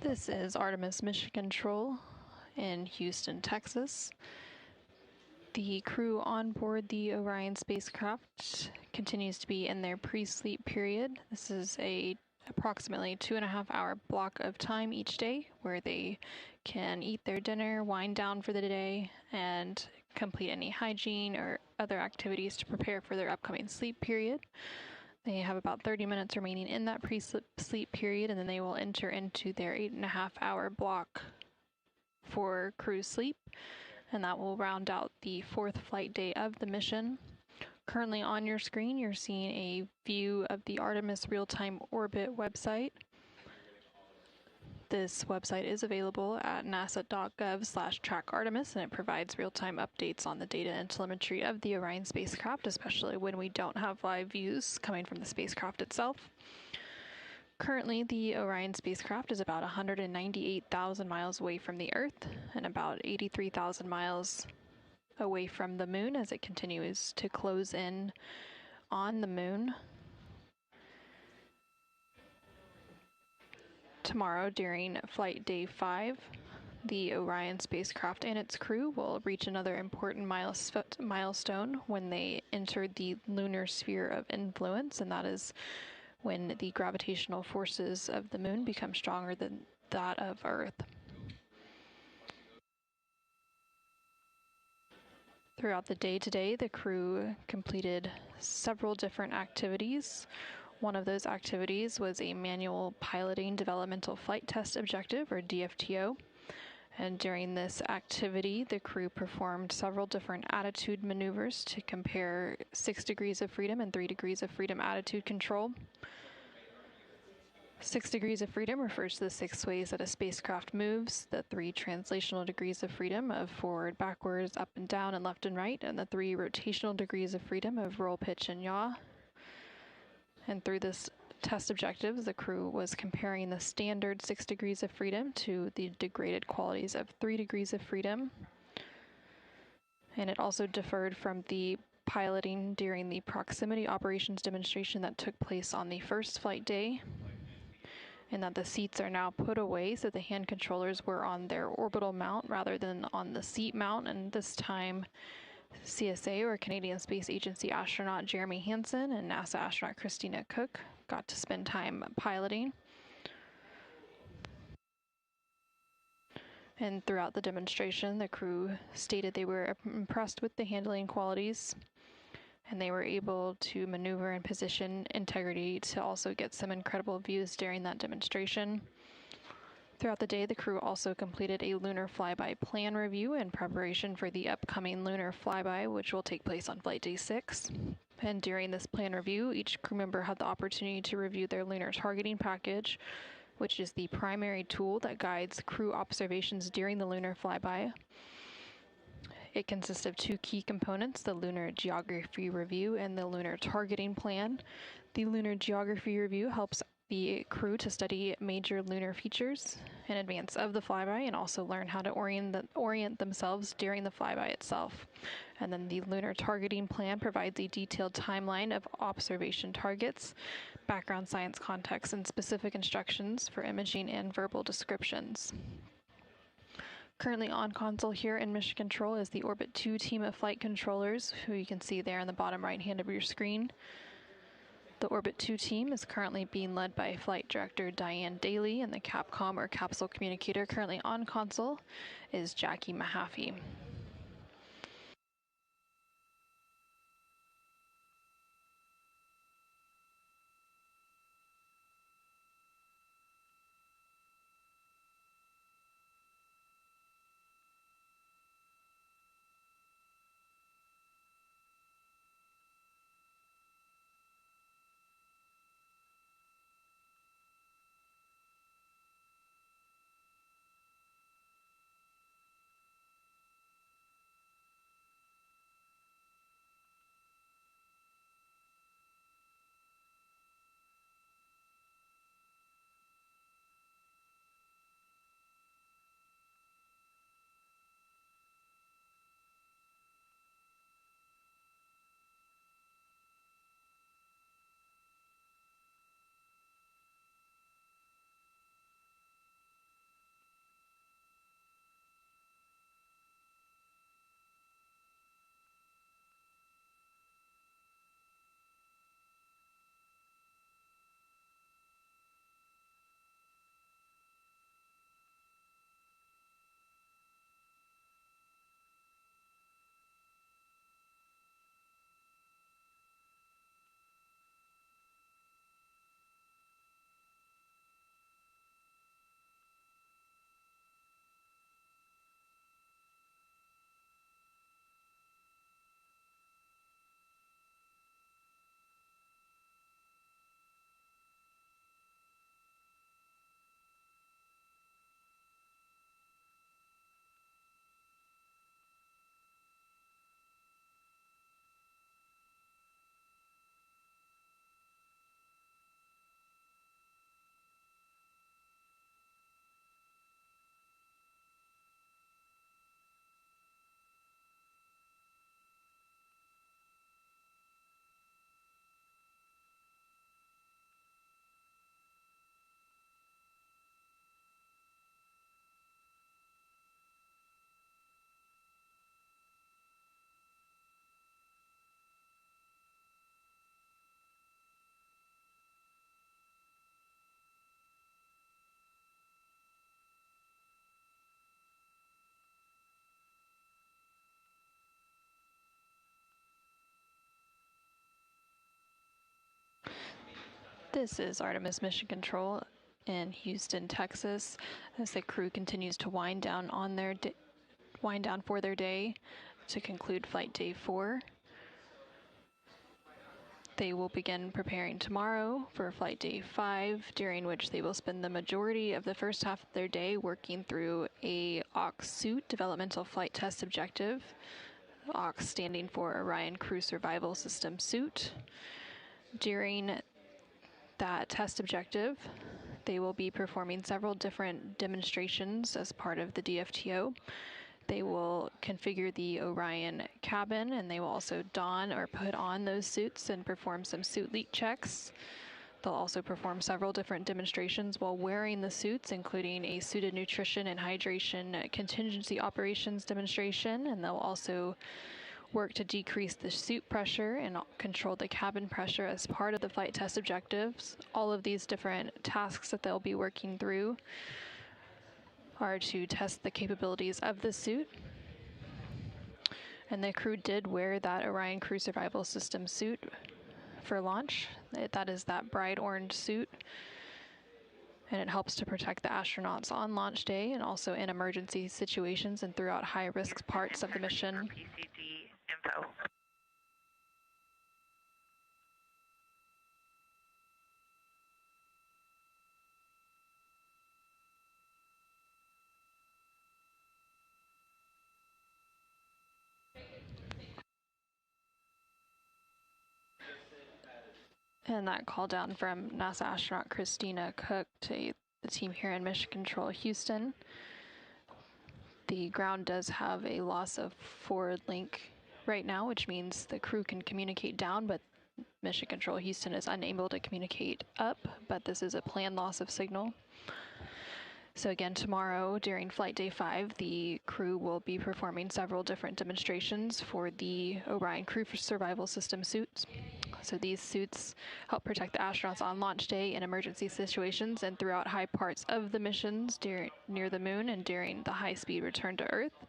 This is Artemis Mission Control in Houston, Texas. The crew on board the Orion spacecraft continues to be in their pre-sleep period. This is approximately 2.5-hour block of time each day where they can eat their dinner, wind down for the day, and complete any hygiene or other activities to prepare for their upcoming sleep period. They have about 30 minutes remaining in that pre-sleep period, and then they will enter into their 8.5-hour block for crew sleep, and that will round out the 4th flight day of the mission. Currently on your screen, you're seeing a view of the Artemis Real-Time Orbit website. This website is available at nasa.gov/trackartemis, and it provides real-time updates on the data and telemetry of the Orion spacecraft, especially when we don't have live views coming from the spacecraft itself. Currently, the Orion spacecraft is about 198,000 miles away from the Earth and about 83,000 miles away from the Moon as it continues to close in on the Moon. Tomorrow, during flight day 5, the Orion spacecraft and its crew will reach another important milestone when they enter the lunar sphere of influence, and that is when the gravitational forces of the Moon become stronger than that of Earth. Throughout the day today, the crew completed several different activities. One of those activities was a manual piloting developmental flight test objective, or DFTO. And during this activity, the crew performed several different attitude maneuvers to compare 6 degrees of freedom and 3 degrees of freedom attitude control. 6 degrees of freedom refers to the 6 ways that a spacecraft moves, the 3 translational degrees of freedom of forward, backwards, up and down, and left and right, and the 3 rotational degrees of freedom of roll, pitch, and yaw. And through this test objectives, the crew was comparing the standard 6 degrees of freedom to the degraded qualities of 3 degrees of freedom. And it also differed from the piloting during the proximity operations demonstration that took place on the first flight day, in that the seats are now put away, so the hand controllers were on their orbital mount rather than on the seat mount, and this time CSA, or Canadian Space Agency astronaut Jeremy Hansen, and NASA astronaut Christina Koch got to spend time piloting. And throughout the demonstration, the crew stated they were impressed with the handling qualities, and they were able to maneuver and position integrity to also get some incredible views during that demonstration. Throughout the day, the crew also completed a lunar flyby plan review in preparation for the upcoming lunar flyby, which will take place on flight day 6. And during this plan review, each crew member had the opportunity to review their lunar targeting package, which is the primary tool that guides crew observations during the lunar flyby. It consists of 2 key components, the Lunar Geography Review and the Lunar Targeting Plan. The Lunar Geography Review helps the crew to study major lunar features in advance of the flyby and also learn how to orient themselves during the flyby itself. And then the Lunar Targeting Plan provides a detailed timeline of observation targets, background science context, and specific instructions for imaging and verbal descriptions. Currently on console here in Mission Control is the Orbit 2 team of flight controllers, who you can see there in the bottom right hand of your screen. The Orbit 2 team is currently being led by Flight Director Diane Daly, and the Capcom, or Capsule Communicator, currently on console is Jackie Mahaffey. This is Artemis Mission Control in Houston, Texas, as the crew continues to wind down for their day to conclude Flight Day 4. They will begin preparing tomorrow for Flight Day 5, during which they will spend the majority of the first half of their day working through a OX suit developmental flight test objective, OX standing for Orion Crew Survival System suit. During that test objective, they will be performing several different demonstrations as part of the DFTO. They will configure the Orion cabin, and they will also don or put on those suits and perform some suit leak checks. They'll also perform several different demonstrations while wearing the suits, including a suited nutrition and hydration contingency operations demonstration, and they'll also work to decrease the suit pressure and control the cabin pressure as part of the flight test objectives. All of these different tasks that they'll be working through are to test the capabilities of the suit. And the crew did wear that Orion Crew Survival System suit for launch. That is that bright orange suit. And it helps to protect the astronauts on launch day and also in emergency situations and throughout high-risk parts of the mission. PCD info. And that call down from NASA astronaut Christina Koch to the team here in Mission Control Houston. The ground does have a loss of forward link right now, which means the crew can communicate down, but Mission Control Houston is unable to communicate up, but this is a planned loss of signal. So again, tomorrow during Flight Day 5, the crew will be performing several different demonstrations for the Orion Crew Survival System suits. So these suits help protect the astronauts on launch day in emergency situations and throughout high parts of the missions near the moon and during the high-speed return to Earth.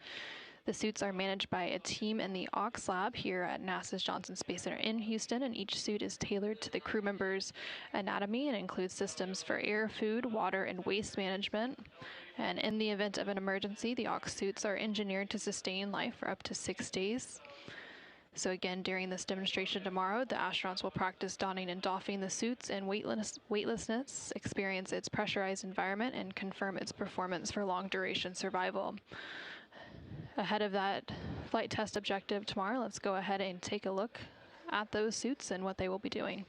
The suits are managed by a team in the AUX lab here at NASA's Johnson Space Center in Houston, and each suit is tailored to the crew member's anatomy and includes systems for air, food, water, and waste management. And in the event of an emergency, the AUX suits are engineered to sustain life for up to 6 days. So again, during this demonstration tomorrow, the astronauts will practice donning and doffing the suits in weightlessness, experience its pressurized environment, and confirm its performance for long-duration survival. Ahead of that flight test objective tomorrow, let's go ahead and take a look at those suits and what they will be doing.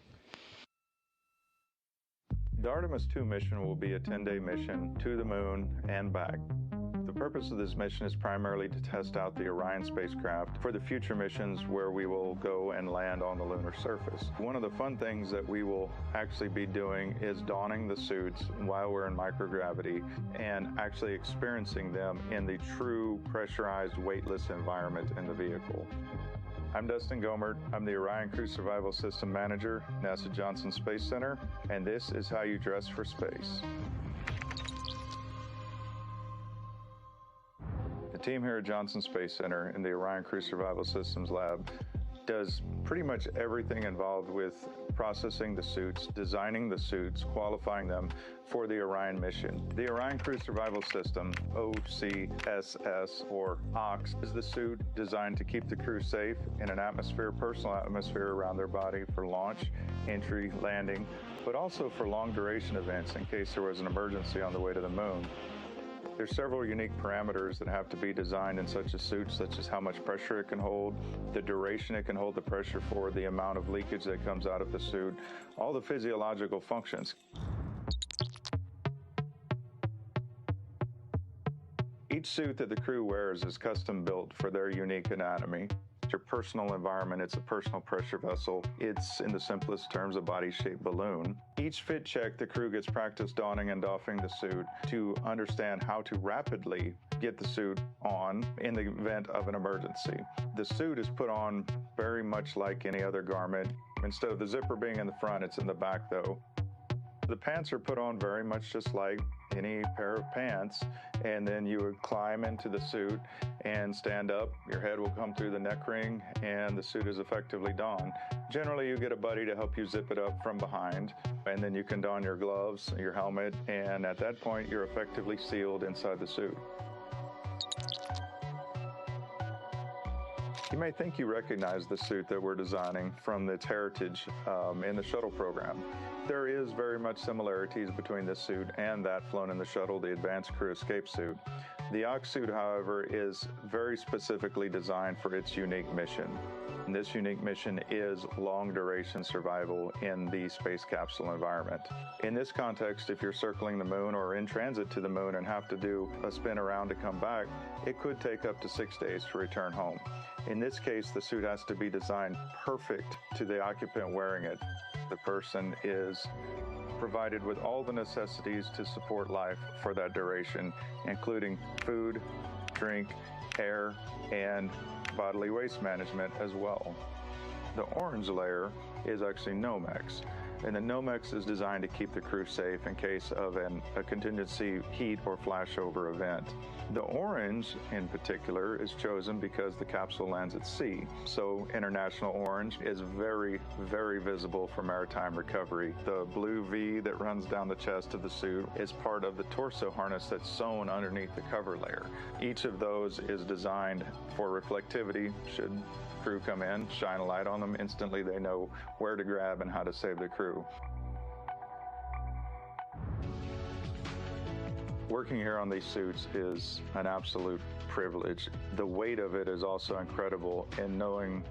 The Artemis II mission will be a 10-day mission to the moon and back. The purpose of this mission is primarily to test out the Orion spacecraft for the future missions where we will go and land on the lunar surface. One of the fun things that we will actually be doing is donning the suits while we're in microgravity and actually experiencing them in the true pressurized weightless environment in the vehicle. I'm Dustin Gomert. I'm the Orion Crew Survival System Manager, NASA Johnson Space Center, and this is how you dress for space. The team here at Johnson Space Center in the Orion Crew Survival Systems Lab does pretty much everything involved with processing the suits, designing the suits, qualifying them for the Orion mission. The Orion Crew Survival System, OCSS, or OX, is the suit designed to keep the crew safe in an atmosphere, personal atmosphere around their body for launch, entry, landing, but also for long duration events in case there was an emergency on the way to the moon. There's several unique parameters that have to be designed in such a suit, such as how much pressure it can hold, the duration it can hold the pressure for, the amount of leakage that comes out of the suit, all the physiological functions. Each suit that the crew wears is custom built for their unique anatomy. It's your personal environment, it's a personal pressure vessel. It's, in the simplest terms, a body-shaped balloon. Each fit check, the crew gets practice donning and doffing the suit to understand how to rapidly get the suit on in the event of an emergency. The suit is put on very much like any other garment. Instead of the zipper being in the front, it's in the back though. The pants are put on very much just like any pair of pants, and then you would climb into the suit and stand up. Your head will come through the neck ring, and the suit is effectively donned. Generally, you get a buddy to help you zip it up from behind, and then you can don your gloves, your helmet, and at that point, you're effectively sealed inside the suit. You may think you recognize the suit that we're designing from its heritage in the shuttle program. There is very much similarities between this suit and that flown in the shuttle, the Advanced Crew Escape suit. The OX suit, however, is very specifically designed for its unique mission. And this unique mission is long-duration survival in the space capsule environment. In this context, if you're circling the moon or in transit to the moon and have to do a spin around to come back, it could take up to 6 days to return home. In this case, the suit has to be designed perfect to the occupant wearing it. The person is provided with all the necessities to support life for that duration, including food, drink, air, and bodily waste management as well. The orange layer is actually Nomex, and the Nomex is designed to keep the crew safe in case of a contingency heat or flashover event. The orange, in particular, is chosen because the capsule lands at sea, so international orange is very, very visible for maritime recovery. The blue V that runs down the chest of the suit is part of the torso harness that's sewn underneath the cover layer. Each of those is designed for reflectivity. Should crew come in, shine a light on them, instantly they know where to grab and how to save the crew. Working here on these suits is an absolute privilege. The weight of it is also incredible in knowing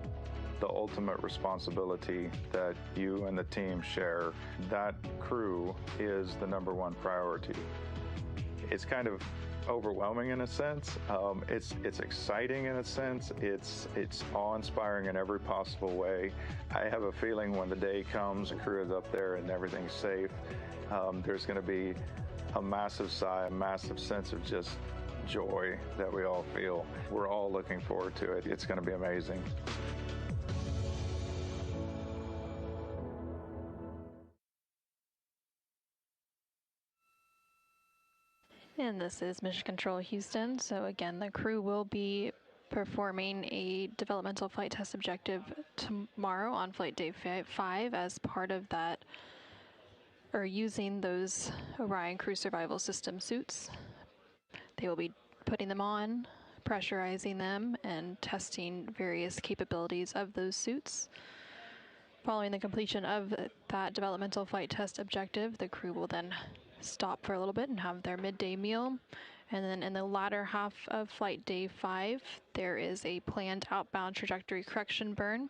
the ultimate responsibility that you and the team share. That crew is the #1 priority. It's kind of overwhelming in a sense. It's exciting in a sense. It's awe-inspiring in every possible way. I have a feeling when the day comes, the crew is up there and everything's safe, there's going to be a massive sigh, a massive sense of just joy that we all feel. We're all looking forward to it. It's going to be amazing. And this is Mission Control Houston. So again, the crew will be performing a developmental flight test objective tomorrow on flight day 5 as part of that, or using those Orion Crew Survival System suits. They will be putting them on, pressurizing them, and testing various capabilities of those suits. Following the completion of that developmental flight test objective, the crew will then stop for a little bit and have their midday meal. And then in the latter half of flight day 5, there is a planned outbound trajectory correction burn.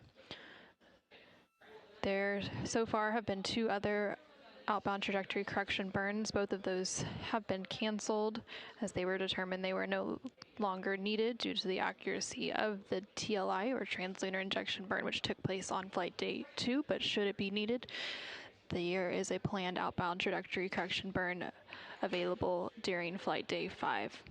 There so far have been 2 other outbound trajectory correction burns. Both of those have been canceled as they were determined they were no longer needed due to the accuracy of the TLI, or translunar injection burn, which took place on flight day 2. But should it be needed, there is a planned outbound trajectory correction burn available during flight day 5.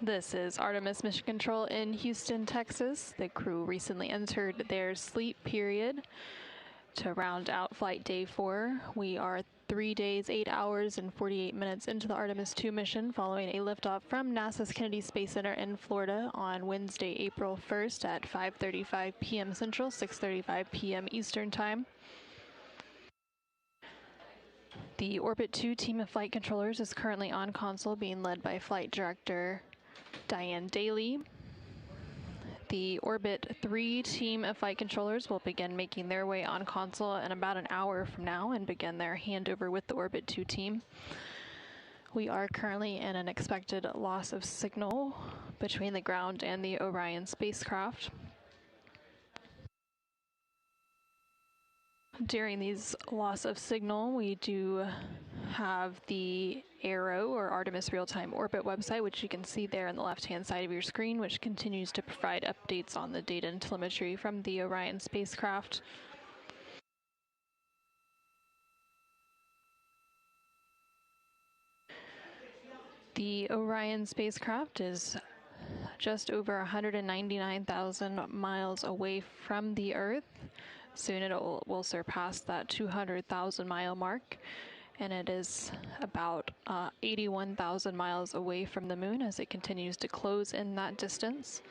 This is Artemis Mission Control in Houston, Texas. The crew recently entered their sleep period to round out flight day 4. We are 3 days, 8 hours, and 48 minutes into the Artemis II mission following a liftoff from NASA's Kennedy Space Center in Florida on Wednesday, April 1st at 5:35 p.m. Central, 6:35 p.m. Eastern Time. The Orbit 2 team of flight controllers is currently on console being led by Flight Director Diane Daly. The Orbit 3 team of flight controllers will begin making their way on console in about an hour from now and begin their handover with the Orbit 2 team. We are currently in an expected loss of signal between the ground and the Orion spacecraft. During these loss of signal, we do have the ARROW, or Artemis Real-Time Orbit website, which you can see there on the left-hand side of your screen, which continues to provide updates on the data and telemetry from the Orion spacecraft. The Orion spacecraft is just over 199,000 miles away from the Earth. Soon it will surpass that 200,000 mile mark, and it is about 81,000 miles away from the moon as it continues to close in that distance.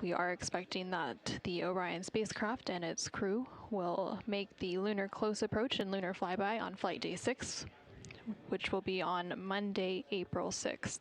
We are expecting that the Orion spacecraft and its crew will make the lunar close approach and lunar flyby on flight day 6, which will be on Monday, April 6th.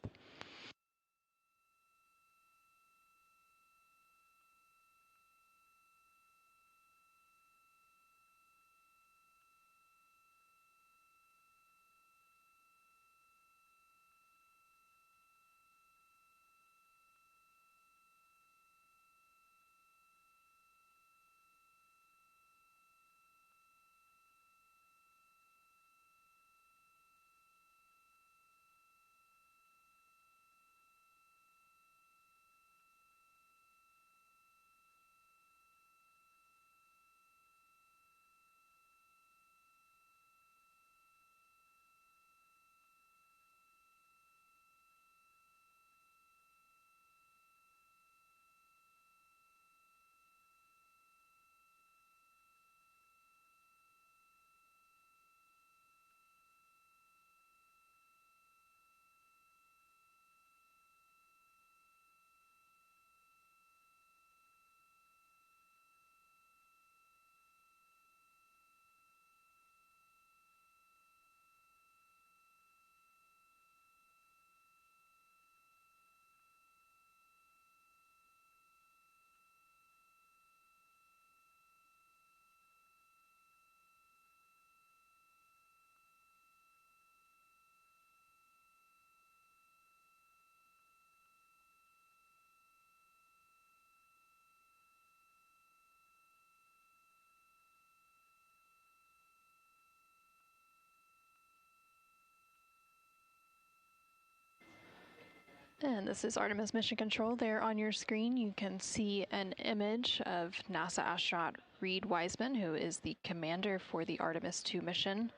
And this is Artemis Mission Control. There on your screen, you can see an image of NASA astronaut Reid Wiseman, who is the commander for the Artemis II mission.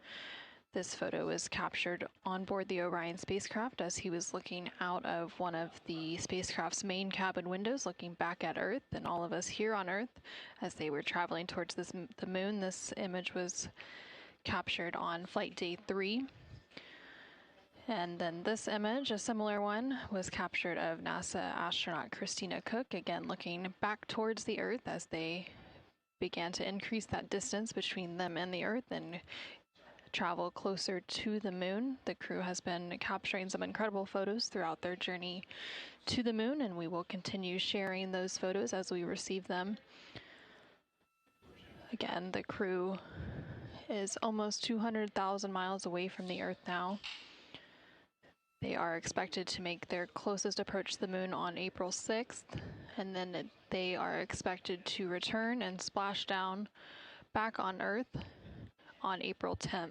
This photo was captured on board the Orion spacecraft as he was looking out of one of the spacecraft's main cabin windows, looking back at Earth and all of us here on Earth as they were traveling towards the moon. This image was captured on flight day 3. And then this image, a similar one, was captured of NASA astronaut Christina Koch, again looking back towards the Earth as they began to increase that distance between them and the Earth and travel closer to the moon. The crew has been capturing some incredible photos throughout their journey to the moon, and we will continue sharing those photos as we receive them. Again, the crew is almost 200,000 miles away from the Earth now. They are expected to make their closest approach to the moon on April 6th, and then they are expected to return and splash down back on Earth on April 10th.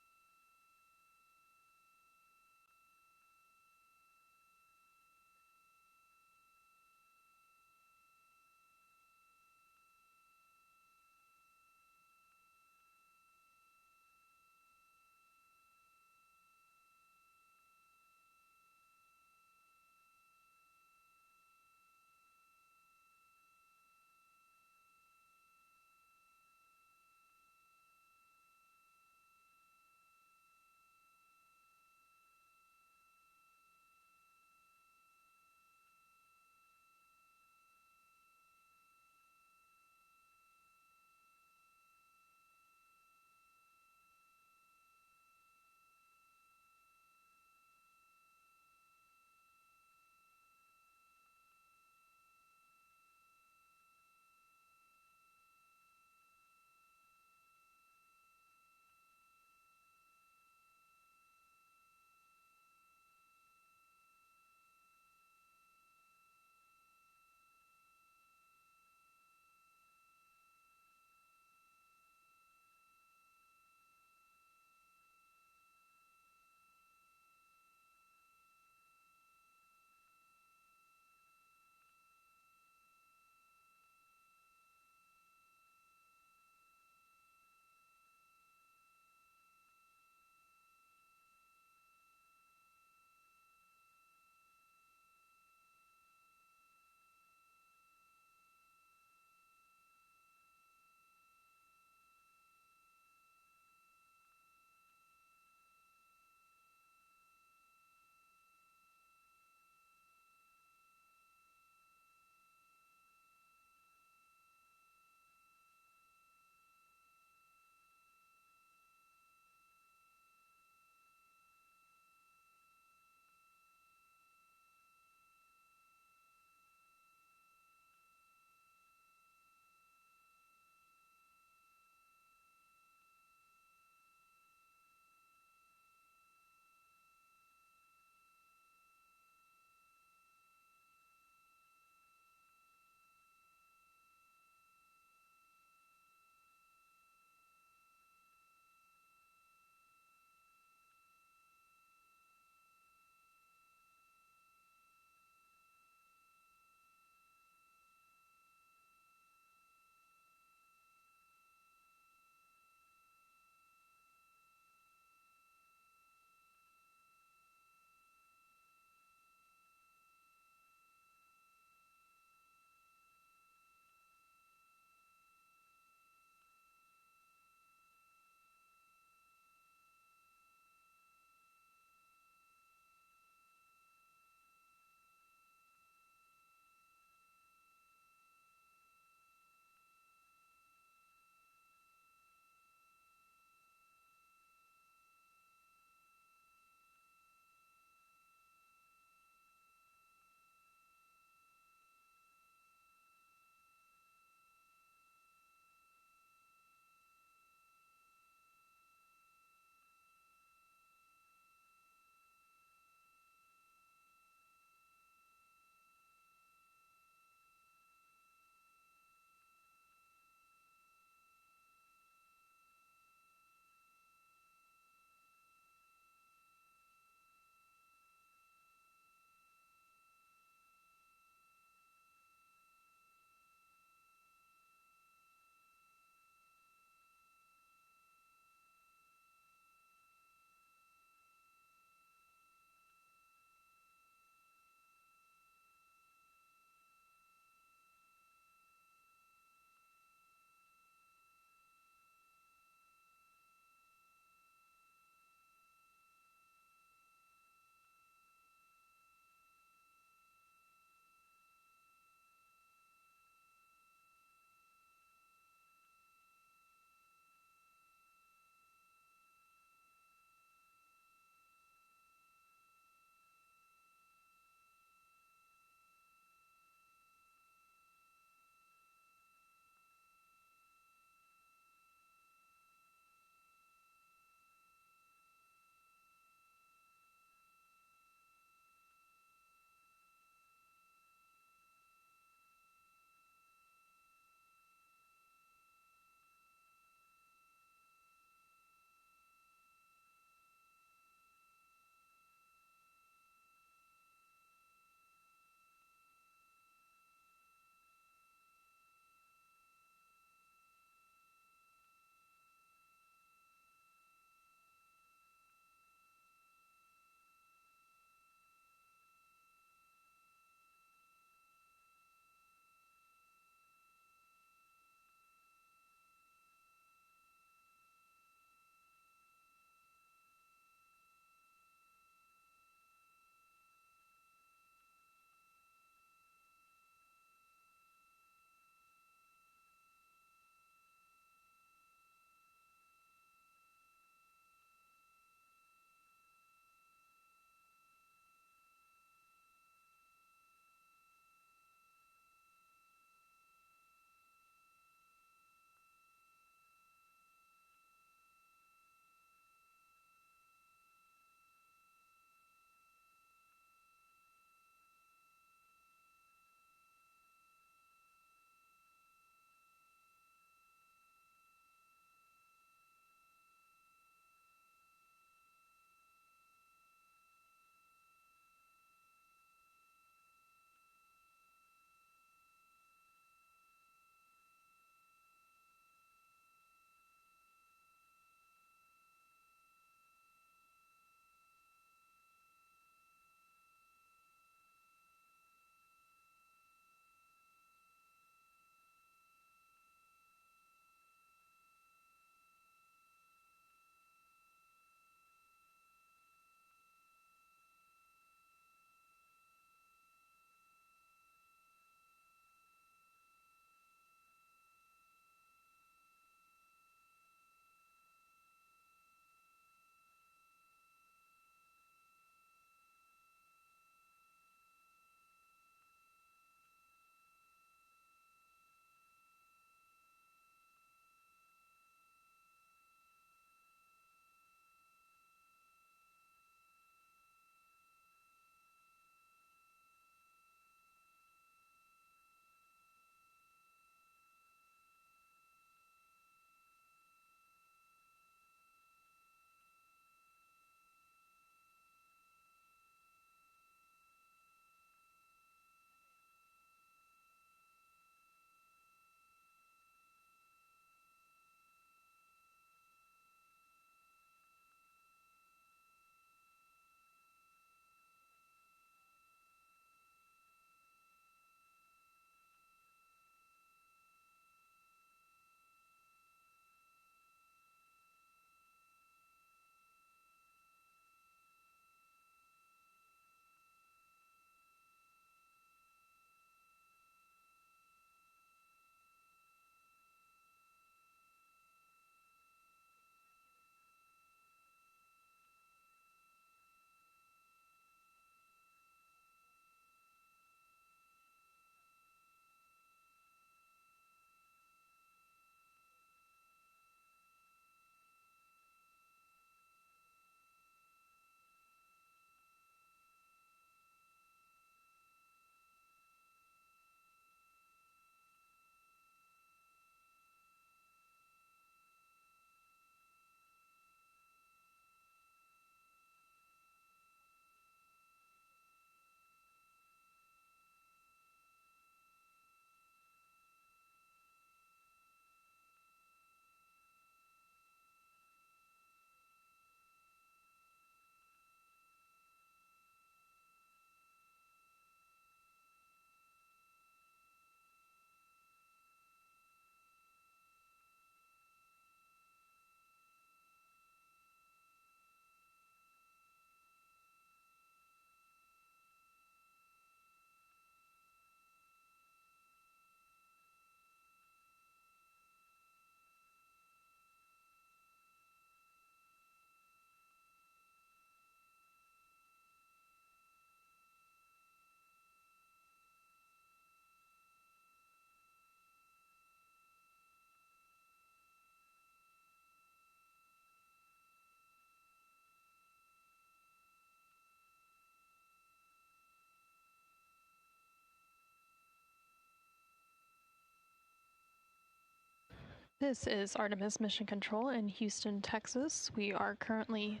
This is Artemis Mission Control in Houston, Texas. We are currently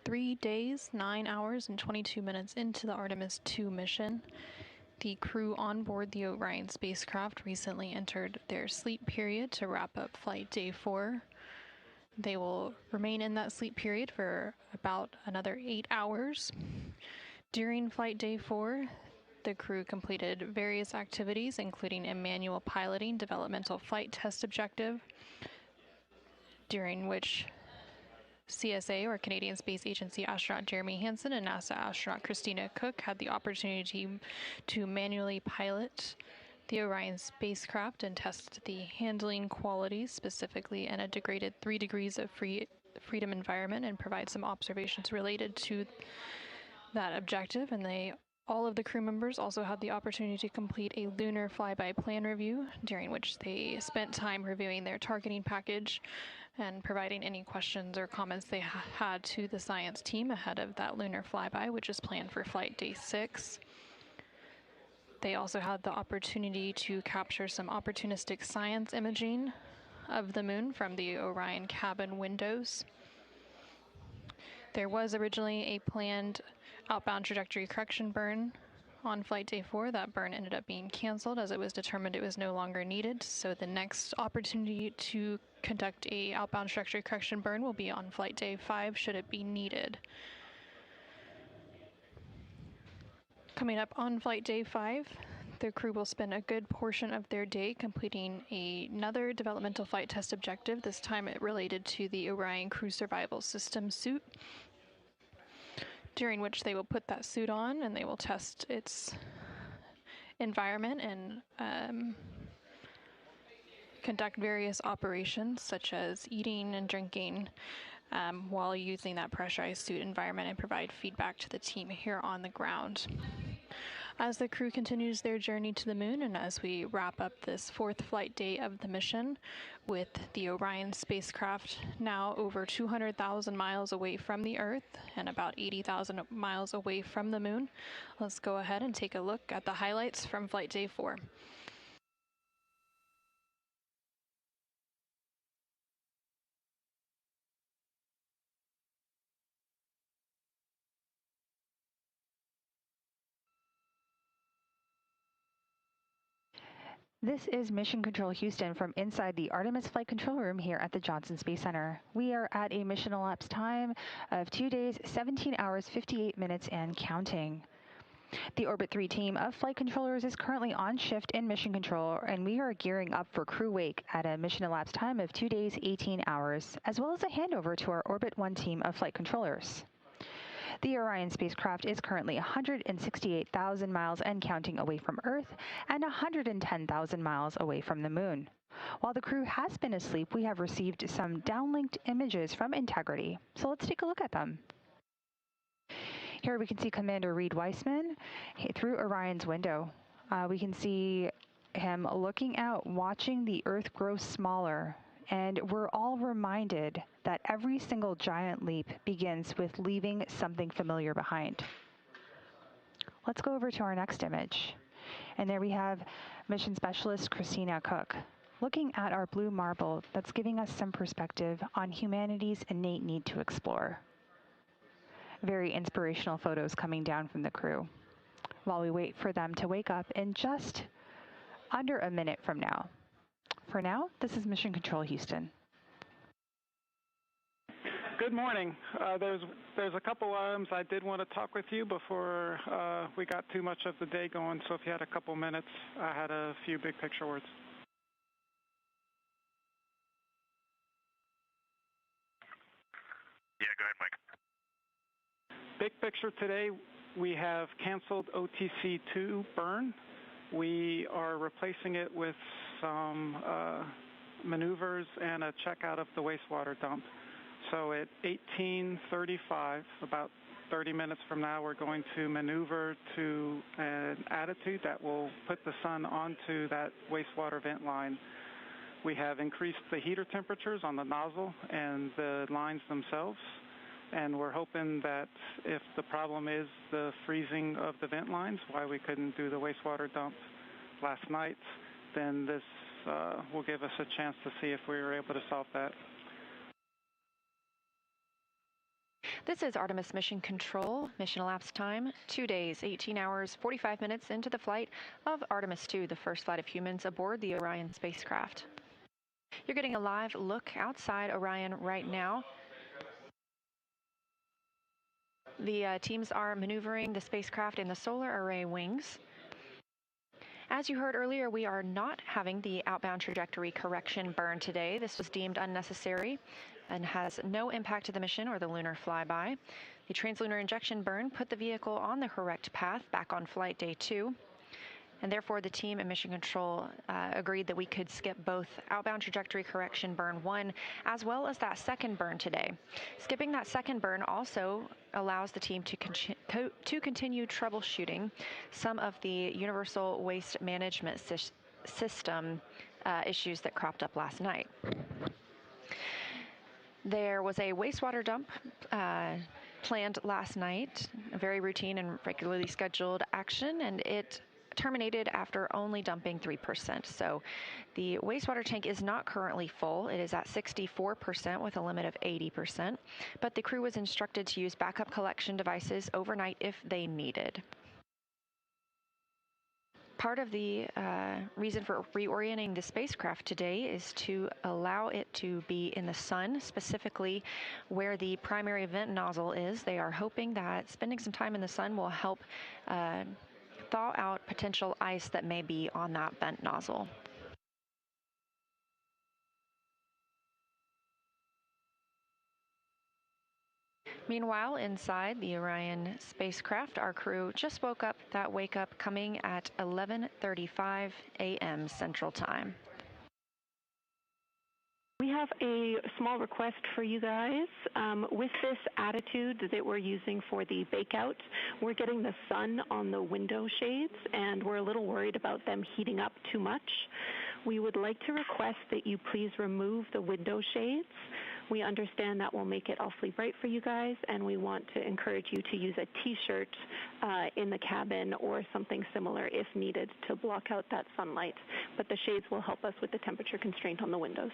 3 days, 9 hours, and 22 minutes into the Artemis II mission. The crew on board the Orion spacecraft recently entered their sleep period to wrap up flight day 4. They will remain in that sleep period for about another 8 hours. During flight day 4, the crew completed various activities, including a manual piloting developmental flight test objective, during which CSA, or Canadian Space Agency astronaut Jeremy Hansen, and NASA astronaut Christina Koch had the opportunity to manually pilot the Orion spacecraft and test the handling qualities, specifically in a degraded 3 degrees of freedom environment, and provide some observations related to that objective. And all of the crew members also had the opportunity to complete a lunar flyby plan review, during which they spent time reviewing their targeting package and providing any questions or comments they had to the science team ahead of that lunar flyby, which is planned for flight day 6. They also had the opportunity to capture some opportunistic science imaging of the moon from the Orion cabin windows. There was originally a planned outbound trajectory correction burn on flight day 4. That burn ended up being canceled as it was determined it was no longer needed. So the next opportunity to conduct a outbound trajectory correction burn will be on flight day 5, should it be needed. Coming up on flight day 5, the crew will spend a good portion of their day completing another developmental flight test objective, this time it related to the Orion Crew Survival System suit, during which they will put that suit on and they will test its environment and conduct various operations such as eating and drinking while using that pressurized suit environment, and provide feedback to the team here on the ground. As the crew continues their journey to the moon, and as we wrap up this 4th flight day of the mission, with the Orion spacecraft now over 200,000 miles away from the Earth and about 80,000 miles away from the moon, let's go ahead and take a look at the highlights from flight day 4. This is Mission Control Houston from inside the Artemis Flight Control Room here at the Johnson Space Center. We are at a mission elapsed time of 2 days, 17 hours, 58 minutes, and counting. The Orbit 3 team of flight controllers is currently on shift in mission control, and we are gearing up for crew wake at a mission elapsed time of 2 days, 18 hours, as well as a handover to our Orbit 1 team of flight controllers. The Orion spacecraft is currently 168,000 miles and counting away from Earth and 110,000 miles away from the moon. While the crew has been asleep, we have received some downlinked images from Integrity, so let's take a look at them. Here we can see Commander Reid Wiseman through Orion's window. We can see him looking out, watching the Earth grow smaller. And we're all reminded that every single giant leap begins with leaving something familiar behind. Let's go over to our next image. And there we have Mission Specialist Christina Koch looking at our blue marble that's giving us some perspective on humanity's innate need to explore. Very inspirational photos coming down from the crew while we wait for them to wake up in just under a minute from now. For now, this is Mission Control Houston. Good morning. There's a couple items I did want to talk with you before we got too much of the day going, so if you had a couple minutes, I had a few big picture words. Yeah, go ahead, Mike. Big picture today, we have canceled OTC-2 burn. We are replacing it with some maneuvers and a checkout of the wastewater dump. So at 18:35, about 30 minutes from now, we're going to maneuver to an attitude that will put the sun onto that wastewater vent line. We have increased the heater temperatures on the nozzle and the lines themselves, and we're hoping that if the problem is the freezing of the vent lines, why we couldn't do the wastewater dump last night, then this will give us a chance to see if we were able to solve that. This is Artemis Mission Control. Mission elapsed time, 2 days, 18 hours, 45 minutes into the flight of Artemis II, the first flight of humans aboard the Orion spacecraft. You're getting a live look outside Orion right now. The teams are maneuvering the spacecraft in the solar array wings. As you heard earlier, we are not having the outbound trajectory correction burn today. This was deemed unnecessary and has no impact to the mission or the lunar flyby. The translunar injection burn put the vehicle on the correct path back on flight day 2. And therefore, the team and Mission Control agreed that we could skip both outbound trajectory correction burn 1 as well as that second burn today. Skipping that second burn also allows the team to continue troubleshooting some of the universal waste management system issues that cropped up last night. There was a wastewater dump planned last night, a very routine and regularly scheduled action, and it terminated after only dumping 3%. So the wastewater tank is not currently full. It is at 64% with a limit of 80%, but the crew was instructed to use backup collection devices overnight if they needed. Part of the reason for reorienting the spacecraft today is to allow it to be in the sun, specifically where the primary vent nozzle is. They are hoping that spending some time in the sun will help thaw out potential ice that may be on that vent nozzle. Meanwhile, inside the Orion spacecraft, our crew just woke up. That wake up coming at 11:35 a.m. Central Time. We have a small request for you guys. With this attitude that we're using for the bake-out, we're getting the sun on the window shades, and we're a little worried about them heating up too much. We would like to request that you please remove the window shades. We understand that will make it awfully bright for you guys, and we want to encourage you to use a T-shirt in the cabin or something similar if needed to block out that sunlight. But the shades will help us with the temperature constraint on the windows.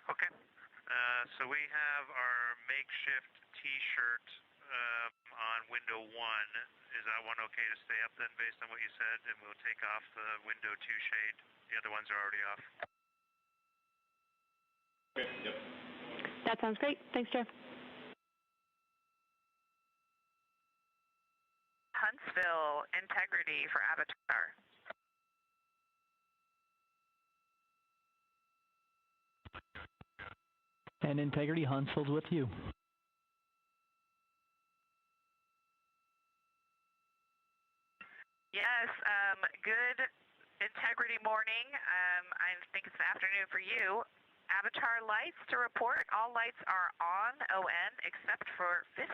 Okay, so we have our makeshift T-shirt on window 1. Is that one okay to stay up then based on what you said? And we'll take off the window 2 shade. The other ones are already off. Okay, yep. That sounds great. Thanks, Chair. Huntsville, integrity for Avatar. And integrity, Huntsville's with you. Yes, good integrity morning. I think it's the afternoon for you. Avatar lights to report. All lights are on, ON, except for 15,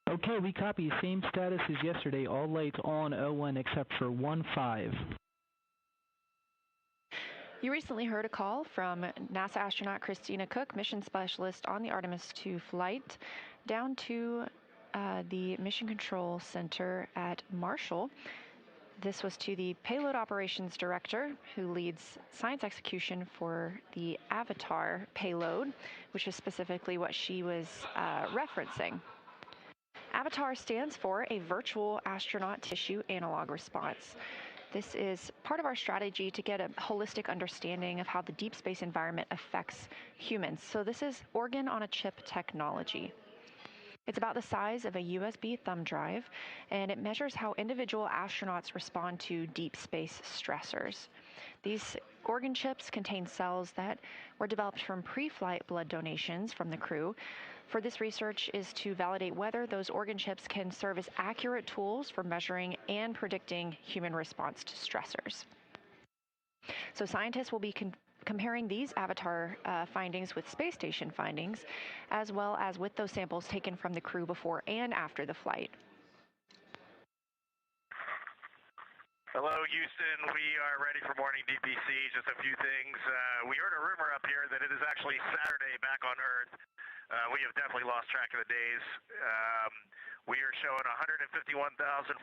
15. Okay, we copy. Same status as yesterday. All lights on, ON, except for 15. You recently heard a call from NASA astronaut Christina Koch, mission specialist on the Artemis II flight, down to the Mission Control Center at Marshall. This was to the Payload Operations Director, who leads science execution for the Avatar payload, which is specifically what she was referencing. Avatar stands for a Virtual Astronaut Tissue Analog Response. This is part of our strategy to get a holistic understanding of how the deep space environment affects humans. So this is organ-on-a-chip technology. It's about the size of a USB thumb drive, and it measures how individual astronauts respond to deep space stressors. These organ chips contain cells that were developed from pre-flight blood donations from the crew. For this research is to validate whether those organ chips can serve as accurate tools for measuring and predicting human response to stressors. So scientists will be comparing these Avatar findings with space station findings, as well as with those samples taken from the crew before and after the flight. Hello, Houston. We are ready for morning DPC. Just a few things. We heard a rumor up here that it is actually Saturday back on Earth. We have definitely lost track of the days. We are showing 151,476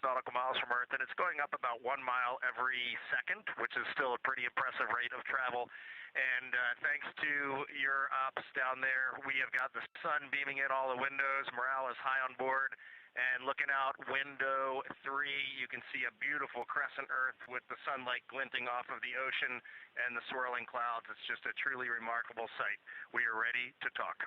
nautical miles from Earth, and it's going up about 1 mile every second, which is still a pretty impressive rate of travel. And thanks to your ops down there, we have got the sun beaming in all the windows. Morale is high on board. And looking out window 3, you can see a beautiful crescent Earth with the sunlight glinting off of the ocean and the swirling clouds. It's just a truly remarkable sight. We are ready to talk.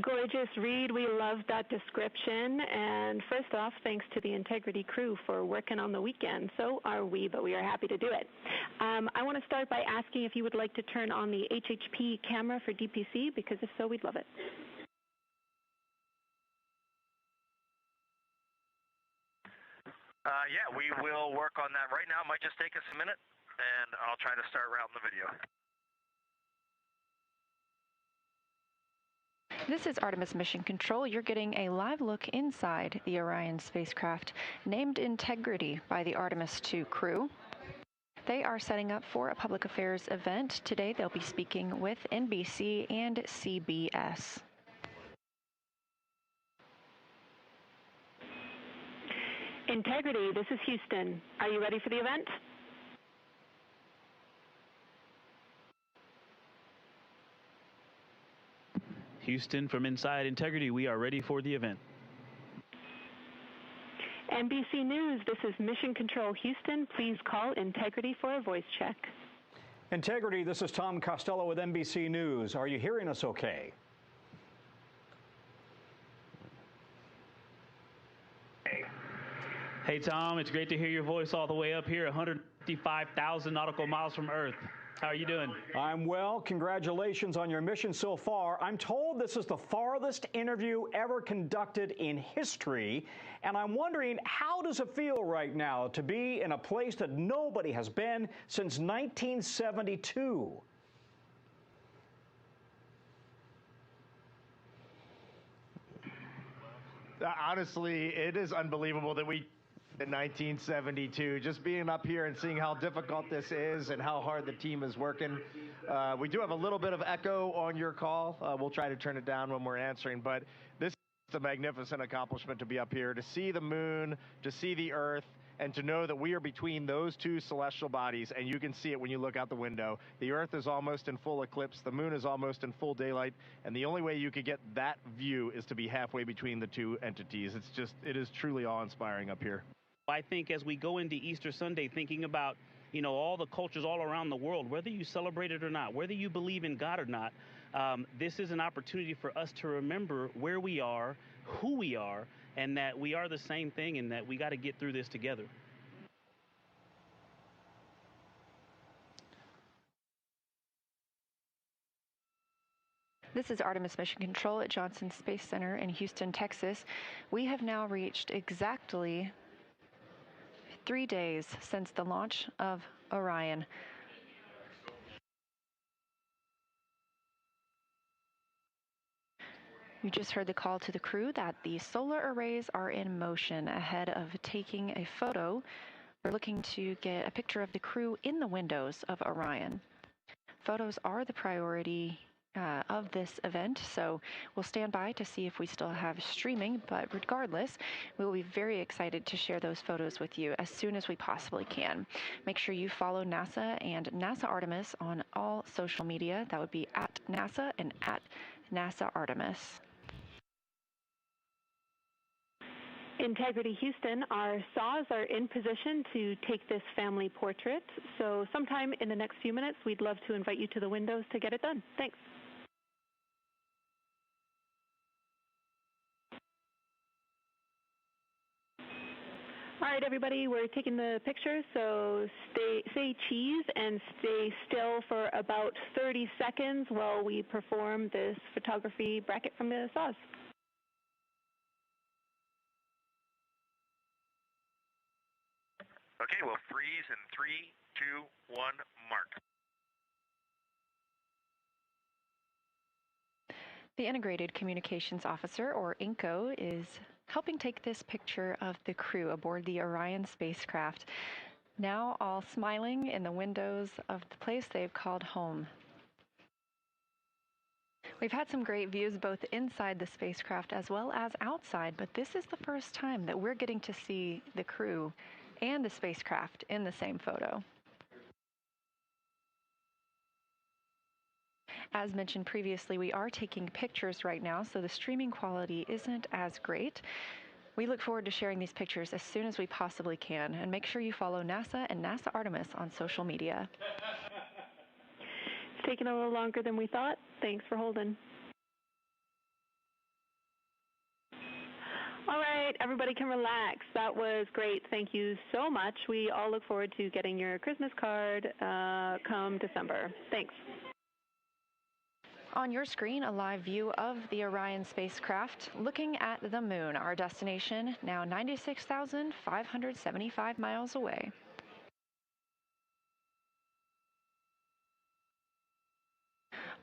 Gorgeous, Reid. We love that description. And first off, thanks to the Integrity crew for working on the weekend. So are we, but we are happy to do it. I want to start by asking if you would like to turn on the HHP camera for DPC, because if so, we'd love it. Yeah, we will work on that right now. It might just take us a minute, and I'll try to start routing the video. This is Artemis Mission Control. You're getting a live look inside the Orion spacecraft, named Integrity by the Artemis II crew. They are setting up for a public affairs event. Today they'll be speaking with NBC and CBS. Integrity, this is Houston. Are you ready for the event? Houston, from inside Integrity, we are ready for the event. NBC News, this is Mission Control Houston. Please call Integrity for a voice check. Integrity, this is Tom Costello with NBC News. Are you hearing us okay? Hey, Tom, it's great to hear your voice all the way up here, 155,000 nautical miles from Earth. How are you doing? I'm well. Congratulations on your mission so far. I'm told this is the farthest interview ever conducted in history, and I'm wondering, how does it feel right now to be in a place that nobody has been since 1972? Honestly, it is unbelievable that we in 1972, just being up here and seeing how difficult this is and how hard the team is working. We do have a little bit of echo on your call. We'll try to turn it down when we're answering, but this is a magnificent accomplishment to be up here, to see the moon, to see the Earth, and to know that we are between those two celestial bodies, and you can see it when you look out the window. The Earth is almost in full eclipse, the moon is almost in full daylight, and the only way you could get that view is to be halfway between the two entities. It is truly awe-inspiring up here. I think as we go into Easter Sunday, thinking about, all the cultures all around the world, whether you celebrate it or not, whether you believe in God or not, this is an opportunity for us to remember where we are, who we are, and that we are the same thing, and that we got to get through this together. This is Artemis Mission Control at Johnson Space Center in Houston, Texas. We have now reached exactly 3 days since the launch of Orion. You just heard the call to the crew that the solar arrays are in motion. Ahead of taking a photo, we're looking to get a picture of the crew in the windows of Orion. Photos are the priority of this event, so we'll stand by to see if we still have streaming, but regardless, we will be very excited to share those photos with you as soon as we possibly can. Make sure you follow NASA and NASA Artemis on all social media. That would be at NASA and at NASA Artemis. Integrity Houston, our saws are in position to take this family portrait, so sometime in the next few minutes, we'd love to invite you to the windows to get it done. Thanks. All right, everybody, we're taking the picture, so say cheese and stay still for about 30 seconds while we perform this photography bracket from the saws. Okay, we'll freeze in 3, 2, 1, mark. The Integrated Communications Officer, or INCO, is helping take this picture of the crew aboard the Orion spacecraft, now all smiling in the windows of the place they've called home. We've had some great views both inside the spacecraft as well as outside, but this is the first time that we're getting to see the crew and the spacecraft in the same photo. As mentioned previously, we are taking pictures right now, so the streaming quality isn't as great. We look forward to sharing these pictures as soon as we possibly can, and make sure you follow NASA and NASA Artemis on social media. It's taken a little longer than we thought. Thanks for holding. All right, everybody can relax. That was great. Thank you so much. We all look forward to getting your Christmas card come December. Thanks. On your screen, a live view of the Orion spacecraft looking at the moon, our destination, now 96,575 miles away.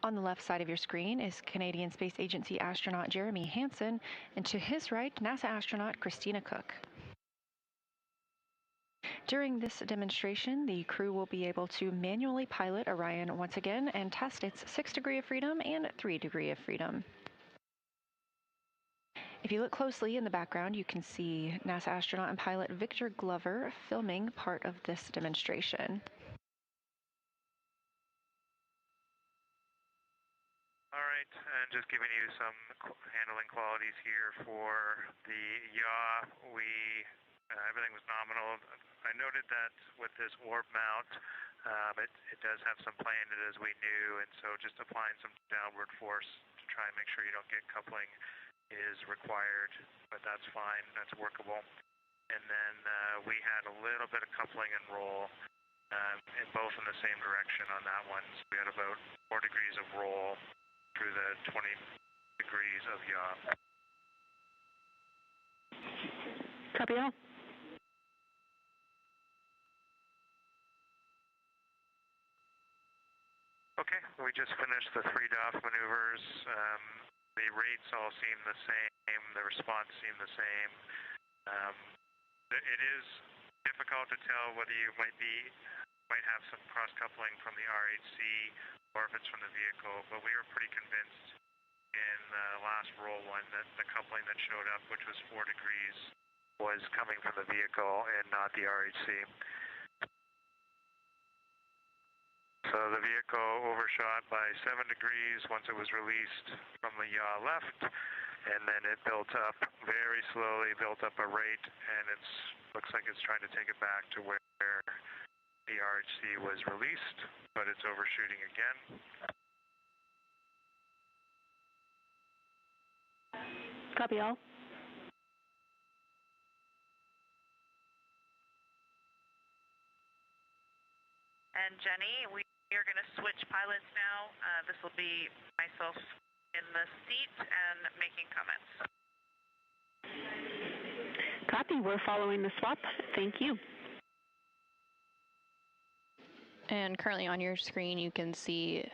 On the left side of your screen is Canadian Space Agency astronaut Jeremy Hansen, and to his right, NASA astronaut Christina Koch. During this demonstration, the crew will be able to manually pilot Orion once again and test its 6 degree of freedom and 3 degree of freedom. If you look closely in the background, you can see NASA astronaut and pilot Victor Glover filming part of this demonstration. All right, and just giving you some handling qualities here for the yaw. Everything was nominal. I noted that with this orb mount, it does have some play in it as we knew, and so just applying some downward force to try and make sure you don't get coupling is required, but that's fine, that's workable. And then we had a little bit of coupling and roll, in both in the same direction on that one. So we had about 4 degrees of roll through the 20 degrees of yaw. Copy all. Okay, we just finished the 3 DOF maneuvers. The rates all seem the same, the response seemed the same. It is difficult to tell whether you might have some cross-coupling from the RHC or if it's from the vehicle, but we were pretty convinced in the last roll one that the coupling that showed up, which was 4 degrees, was coming from the vehicle and not the RHC. So the vehicle overshot by 7 degrees once it was released from the yaw left, and then it built up very slowly, built up a rate, and it looks like it's trying to take it back to where the RHC was released, but it's overshooting again. Copy all. And Jenny, we are going to switch pilots now. This will be myself in the seat and making comments. Copy. We're following the swap. Thank you. And currently on your screen, you can see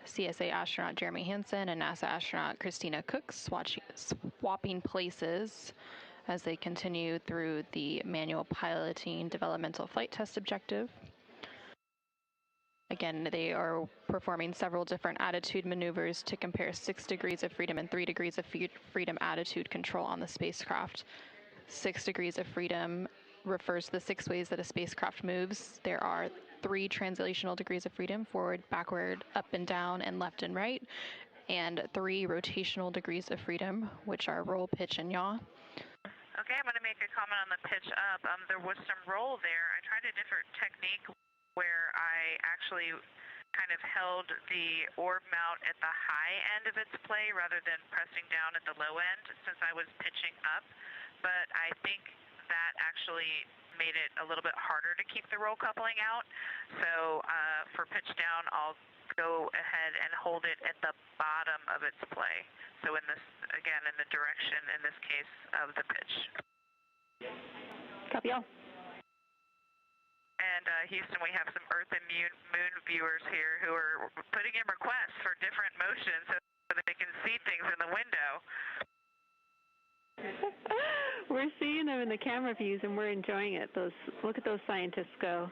CSA astronaut Jeremy Hansen and NASA astronaut Christina Koch swapping places as they continue through the manual piloting developmental flight test objective. Again, they are performing several different attitude maneuvers to compare 6 degrees of freedom and 3 degrees of freedom attitude control on the spacecraft. 6 degrees of freedom refers to the 6 ways that a spacecraft moves. There are 3 translational degrees of freedom, forward, backward, up and down, and left and right, and 3 rotational degrees of freedom, which are roll, pitch, and yaw. Okay, I'm going to make a comment on the pitch up. There was some roll there. I tried a different technique where I actually kind of held the orb mount at the high end of its play rather than pressing down at the low end since I was pitching up. But I think that actually made it a little bit harder to keep the roll coupling out. So for pitch down, I'll go ahead and hold it at the bottom of its play. So in this, again, in the direction, in this case, of the pitch. Copy all. And Houston, we have some Earth and Moon viewers here who are putting in requests for different motions. So they can see things in the window. We're seeing them in the camera views, and we're enjoying it. Look at those scientists go.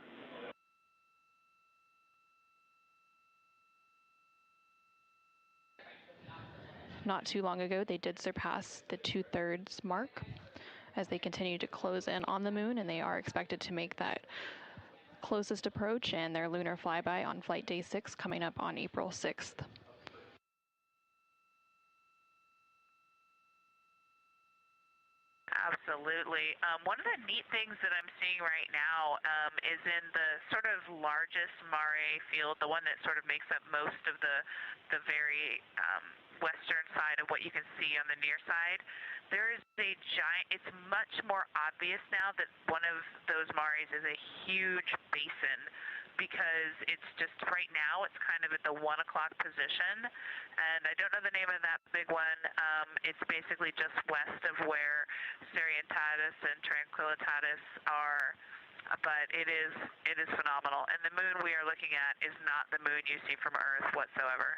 Not too long ago, they did surpass the 2/3 mark as they continue to close in on the moon, and they are expected to make that closest approach and their lunar flyby on flight day 6 coming up on April 6th. Absolutely. One of the neat things that I'm seeing right now is in the sort of largest Mare field, the one that sort of makes up most of the very western side of what you can see on the near side. There is a giant, it's much more obvious now that one of those Mares is a huge basin, because it's just right now it's kind of at the 1 o'clock position, and I don't know the name of that big one. It's basically just west of where Serientatis and Tranquillitatis are, but it is phenomenal. And the moon we are looking at is not the moon you see from Earth whatsoever.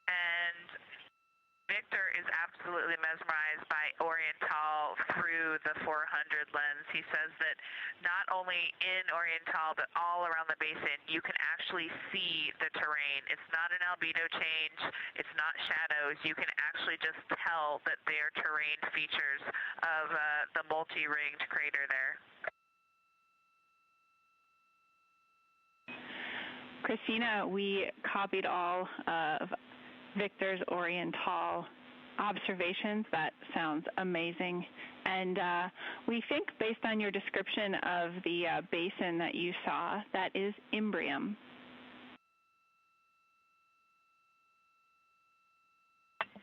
And Victor is absolutely mesmerized by Oriental through the 400 lens. He says that not only in Oriental, but all around the basin, you can actually see the terrain. It's not an albedo change. It's not shadows. You can actually just tell that they are terrain features of the multi-ringed crater there. Christina, we copied all of Victor's Oriental observations. That sounds amazing. And we think, based on your description of the basin that you saw, that is Imbrium.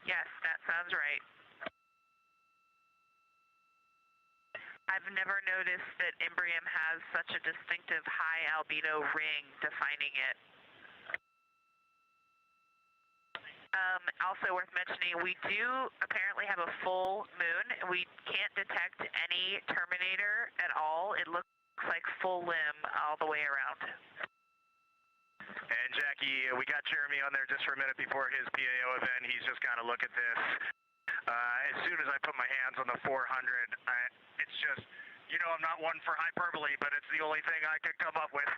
Yes, that sounds right. I've never noticed that Imbrium has such a distinctive high albedo ring defining it. Also worth mentioning, we do apparently have a full moon. We can't detect any terminator at all. It looks like full limb all the way around. And Jackie, we got Jeremy on there just for a minute before his PAO event. He's just got to look at this. As soon as I put my hands on the 400, it's just, you know, I'm not one for hyperbole, but it's the only thing I could come up with.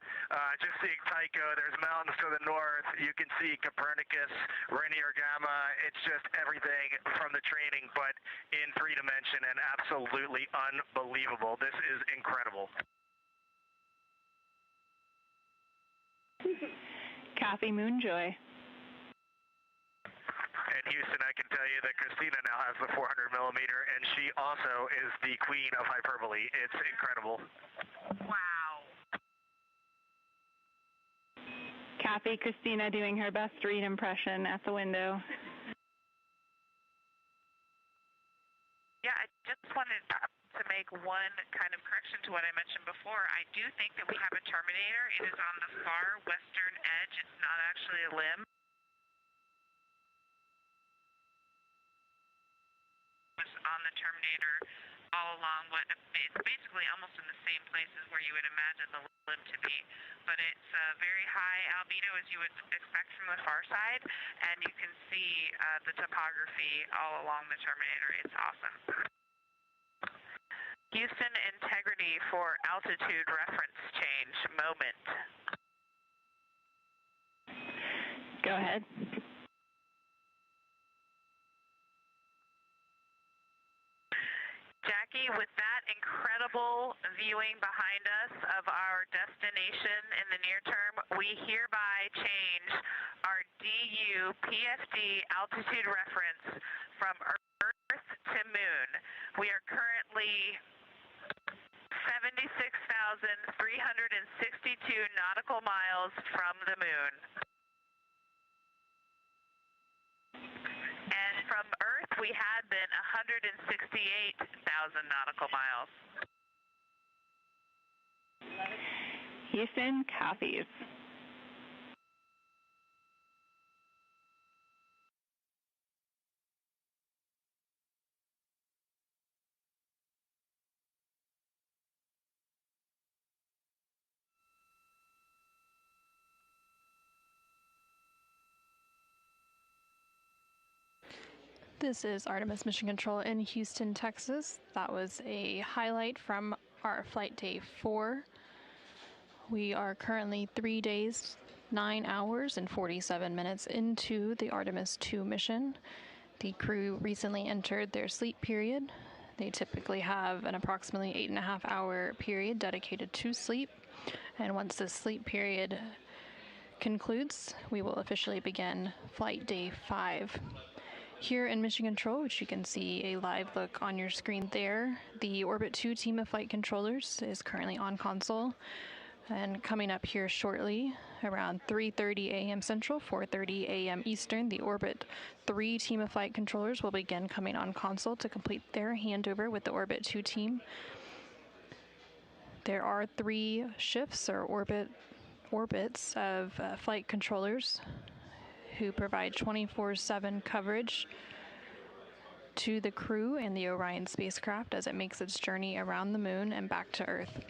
Just seeing Tycho, there's mountains to the north. You can see Copernicus, Rainier Gamma. It's just everything from the training, but in 3 dimension, and absolutely unbelievable. This is incredible. Kathy Moonjoy. And Houston, I can tell you that Christina now has the 400 millimeter, and she also is the queen of hyperbole. It's incredible. Wow. Kathy, Christina doing her best Reid impression at the window. Yeah, I just wanted to make one kind of correction to what I mentioned before. I do think that we have a terminator. It is on the far western edge. It's not actually a limb. On the terminator all along what it's basically almost in the same places where you would imagine the limb to be, but it's very high albedo as you would expect from the far side, and you can see the topography all along the terminator. It's awesome. Houston, integrity for altitude reference change moment. Go ahead. Jackie, with that incredible viewing behind us of our destination in the near term, we hereby change our DU PFD altitude reference from Earth to Moon. We are currently 76,362 nautical miles from the Moon. And from Earth, we had been 168,000 nautical miles. Houston, copies. This is Artemis Mission Control in Houston, Texas. That was a highlight from our flight day 4. We are currently 3 days, 9 hours, and 47 minutes into the Artemis II mission. The crew recently entered their sleep period. They typically have an approximately 8.5-hour period dedicated to sleep. And once this sleep period concludes, we will officially begin flight day 5. Here in Mission Control, which you can see a live look on your screen there, the Orbit 2 team of flight controllers is currently on console. And coming up here shortly, around 3:30 a.m. Central, 4:30 a.m. Eastern, the Orbit 3 team of flight controllers will begin coming on console to complete their handover with the Orbit 2 team. There are 3 shifts or orbits of flight controllers who provide 24/7 coverage to the crew and the Orion spacecraft as it makes its journey around the moon and back to Earth.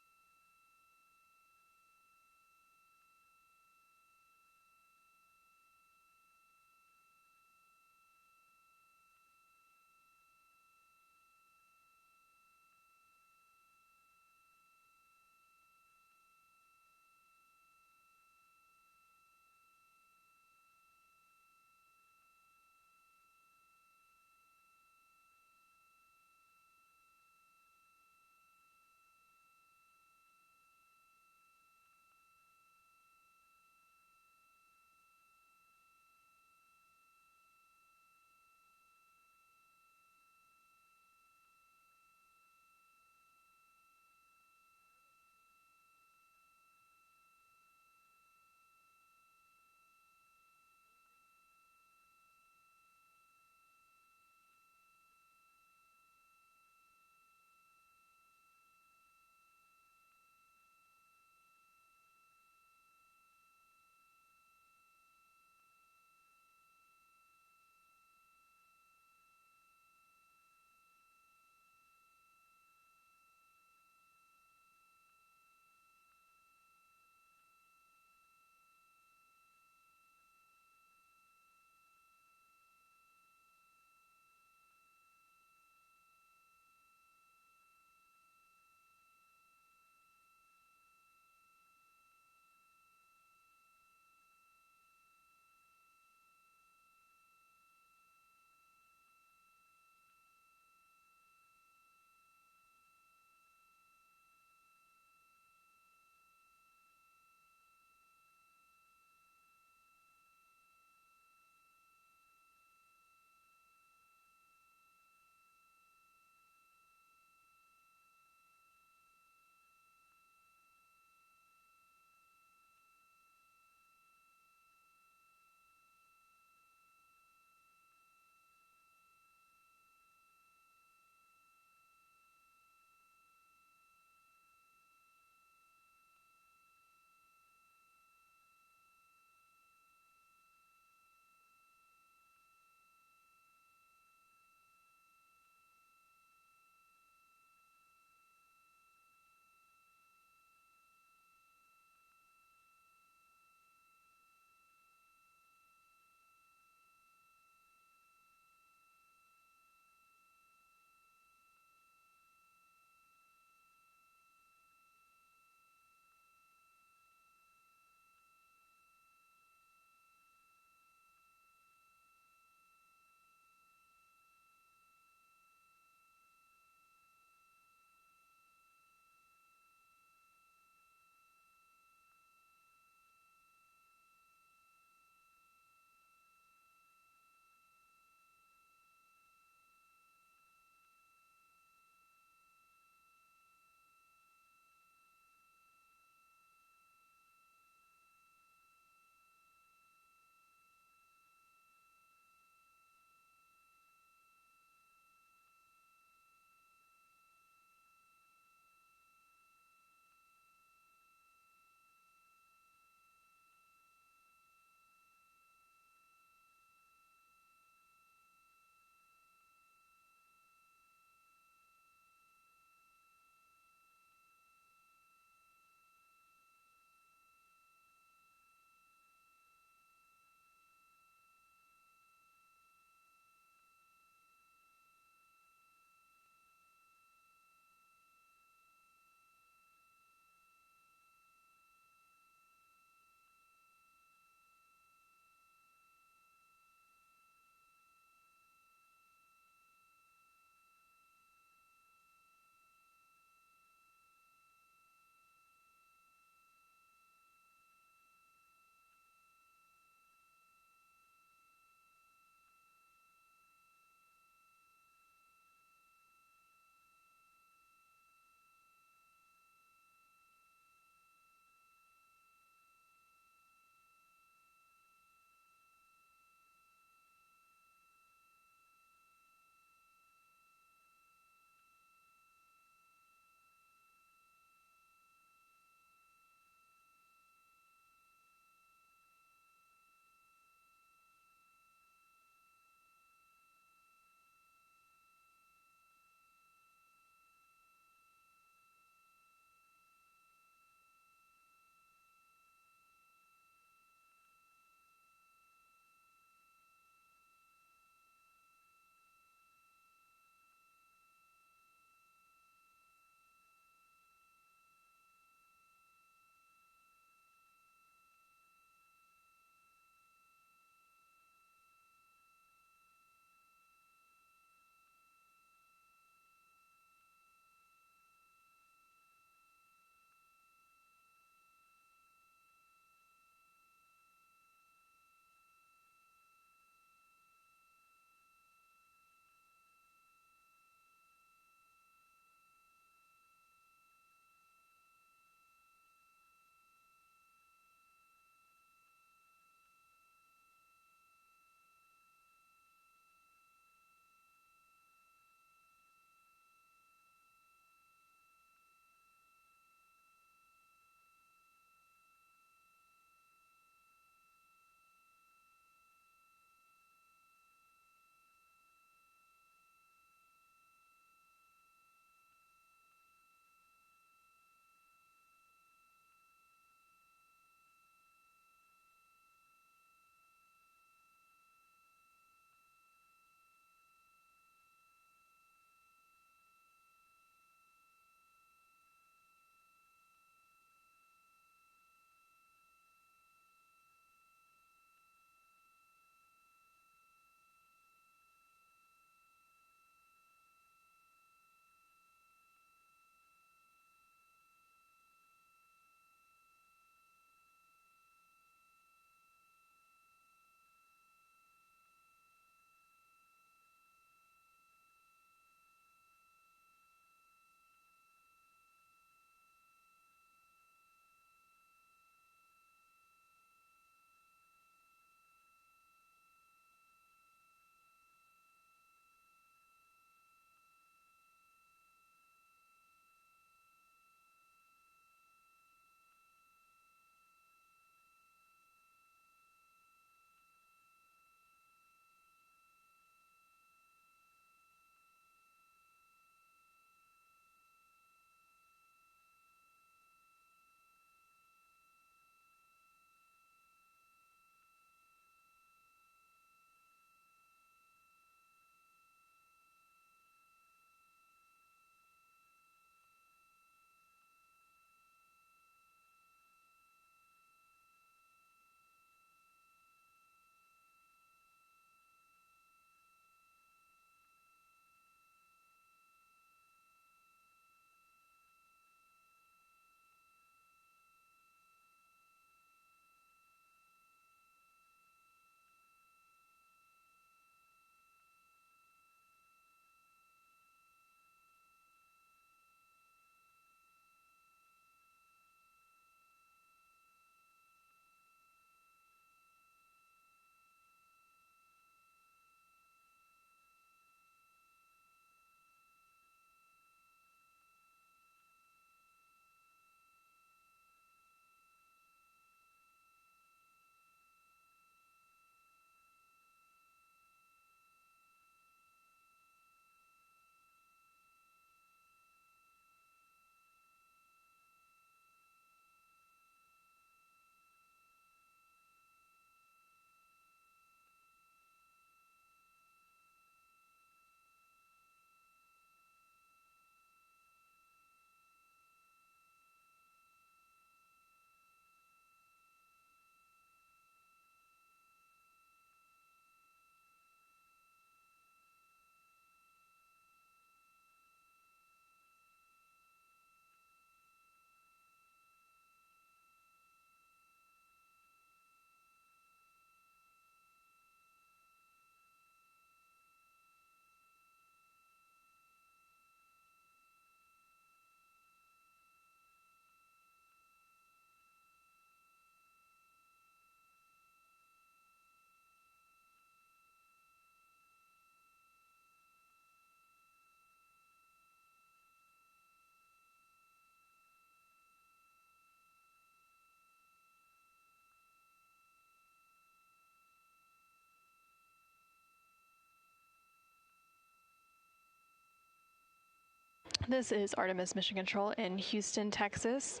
This is Artemis Mission Control in Houston, Texas.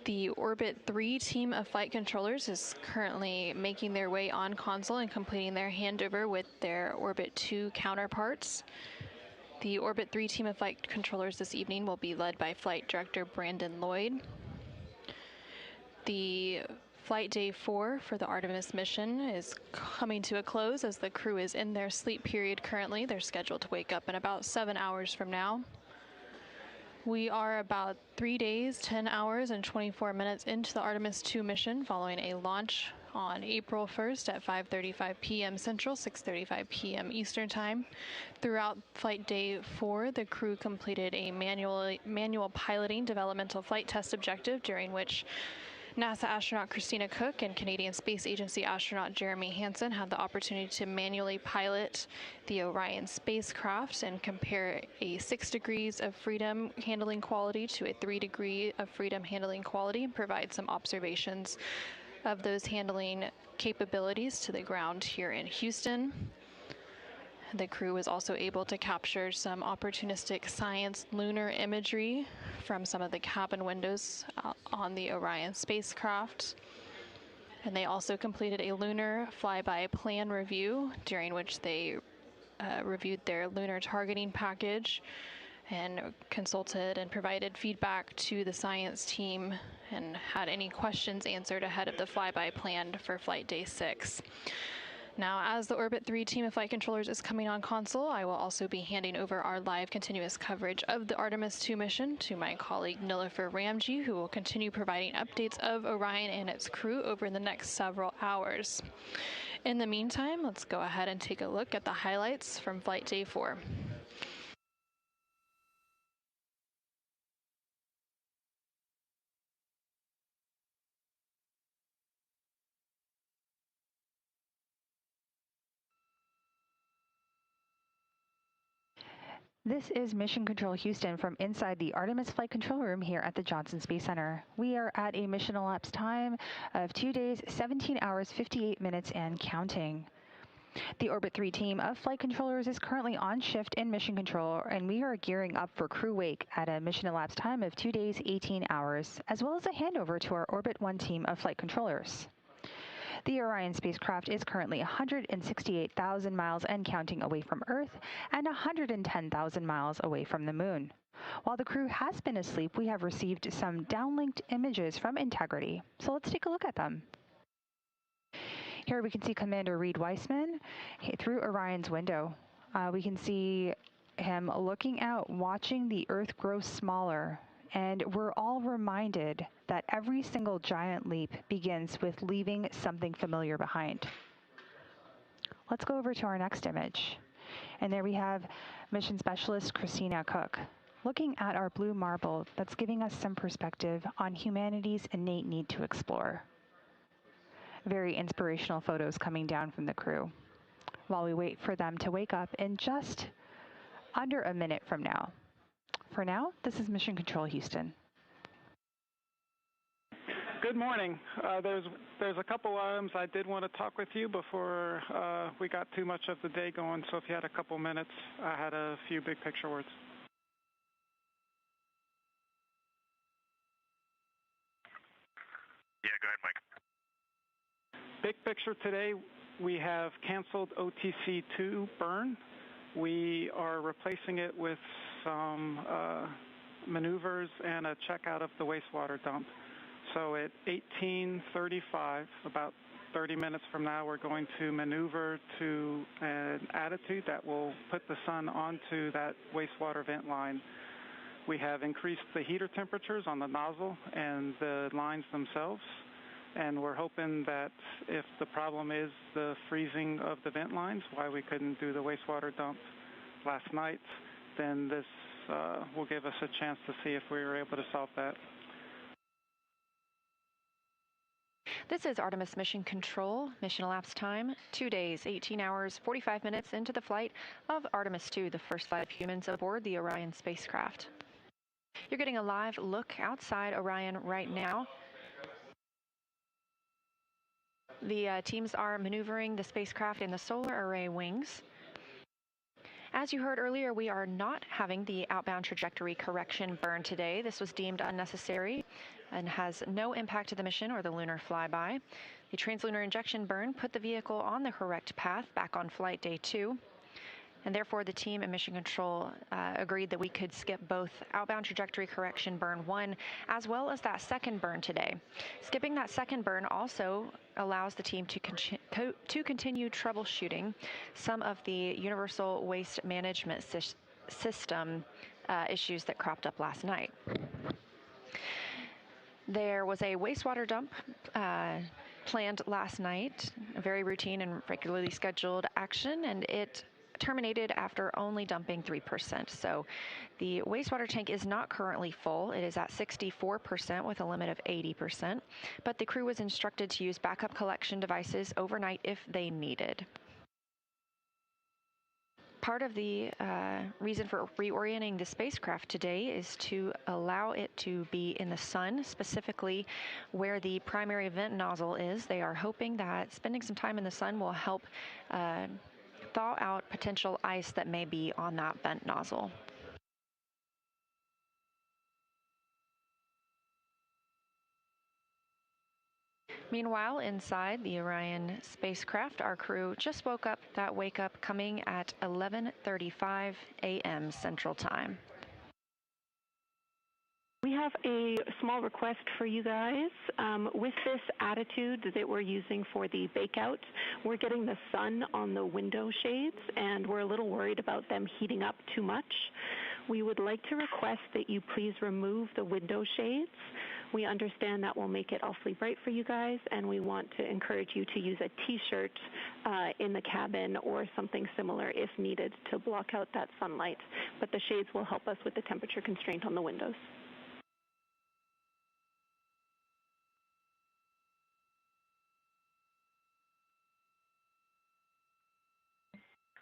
The Orbit 3 team of flight controllers is currently making their way on console and completing their handover with their Orbit 2 counterparts. The Orbit 3 team of flight controllers this evening will be led by Flight Director Brandon Lloyd. The Flight Day 4 for the Artemis mission is coming to a close as the crew is in their sleep period currently. They're scheduled to wake up in about 7 hours from now. We are about 3 days, 10 hours, and 24 minutes into the Artemis II mission following a launch on April 1st at 5:35 p.m. Central, 6:35 p.m. Eastern Time. Throughout Flight Day 4, the crew completed a manual piloting developmental flight test objective during which NASA astronaut Christina Koch and Canadian Space Agency astronaut Jeremy Hansen had the opportunity to manually pilot the Orion spacecraft and compare a 6 degrees of freedom handling quality to a 3 degree of freedom handling quality and provide some observations of those handling capabilities to the ground here in Houston. The crew was also able to capture some opportunistic science lunar imagery from some of the cabin windows on the Orion spacecraft. And they also completed a lunar flyby plan review during which they reviewed their lunar targeting package and consulted and provided feedback to the science team and had any questions answered ahead of the flyby planned for Flight Day 6. Now, as the Orbit 3 team of flight controllers is coming on console, I will also be handing over our live continuous coverage of the Artemis II mission to my colleague Nilofer Ramji, who will continue providing updates of Orion and its crew over the next several hours. In the meantime, let's go ahead and take a look at the highlights from Flight Day 4. This is Mission Control Houston from inside the Artemis Flight Control Room here at the Johnson Space Center. We are at a mission elapsed time of 2 days, 17 hours, 58 minutes, and counting. The Orbit 3 team of flight controllers is currently on shift in mission control, and we are gearing up for crew wake at a mission elapsed time of 2 days, 18 hours, as well as a handover to our Orbit 1 team of flight controllers. The Orion spacecraft is currently 168,000 miles and counting away from Earth and 110,000 miles away from the Moon. While the crew has been asleep, we have received some downlinked images from Integrity, so let's take a look at them. Here we can see Commander Reid Wiseman through Orion's window. We can see him looking out, watching the Earth grow smaller. And we're all reminded that every single giant leap begins with leaving something familiar behind. Let's go over to our next image. And there we have Mission Specialist Christina Koch looking at our blue marble that's giving us some perspective on humanity's innate need to explore. Very inspirational photos coming down from the crew while we wait for them to wake up in just under a minute from now. For now, this is Mission Control Houston. Good morning. There's a couple items I did want to talk with you before we got too much of the day going, so if you had a couple minutes, I had a few big picture words. Yeah, go ahead, Mike. Big picture today, we have canceled OTC 2 burn. We are replacing it with some maneuvers and a checkout of the wastewater dump. So at 18:35, about 30 minutes from now, we're going to maneuver to an attitude that will put the sun onto that wastewater vent line. We have increased the heater temperatures on the nozzle and the lines themselves, and we're hoping that if the problem is the freezing of the vent lines, why we couldn't do the wastewater dump last night, then this will give us a chance to see if we were able to solve that. This is Artemis Mission Control. Mission elapsed time, 2 days, 18 hours, 45 minutes into the flight of Artemis II, the first flight of humans aboard the Orion spacecraft. You're getting a live look outside Orion right now. The teams are maneuvering the spacecraft in the solar array wings. As you heard earlier, we are not having the outbound trajectory correction burn today. This was deemed unnecessary and has no impact to the mission or the lunar flyby. The translunar injection burn put the vehicle on the correct path back on flight day 2. And therefore, the team and Mission Control agreed that we could skip both outbound trajectory correction burn 1 as well as that second burn today. Skipping that second burn also allows the team to continue troubleshooting some of the universal waste management system issues that cropped up last night. There was a wastewater dump planned last night, a very routine and regularly scheduled action, and it terminated after only dumping 3%. So the wastewater tank is not currently full. It is at 64% with a limit of 80%, but the crew was instructed to use backup collection devices overnight if they needed. Part of the reason for reorienting the spacecraft today is to allow it to be in the sun, specifically where the primary vent nozzle is. They are hoping that spending some time in the sun will help thaw out potential ice that may be on that vent nozzle. Meanwhile, inside the Orion spacecraft, our crew just woke up. That wake up coming at 11:35 a.m. Central Time. We have a small request for you guys. With this attitude that we're using for the bakeout, we're getting the sun on the window shades, and we're a little worried about them heating up too much. We would like to request that you please remove the window shades. We understand that will make it awfully bright for you guys, and we want to encourage you to use a t-shirt in the cabin or something similar if needed to block out that sunlight. But the shades will help us with the temperature constraint on the windows.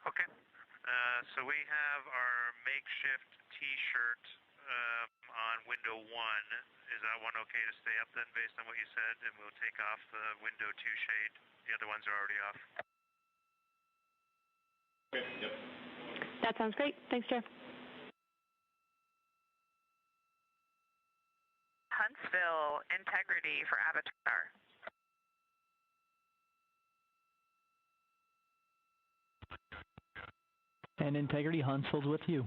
Okay, so we have our makeshift t-shirt on window 1. Is that one okay to stay up then based on what you said? And we'll take off the window 2 shade. The other ones are already off. Okay, yep. That sounds great. Thanks, Jeff. Huntsville, integrity for Avatar. And integrity, Huntsville's with you.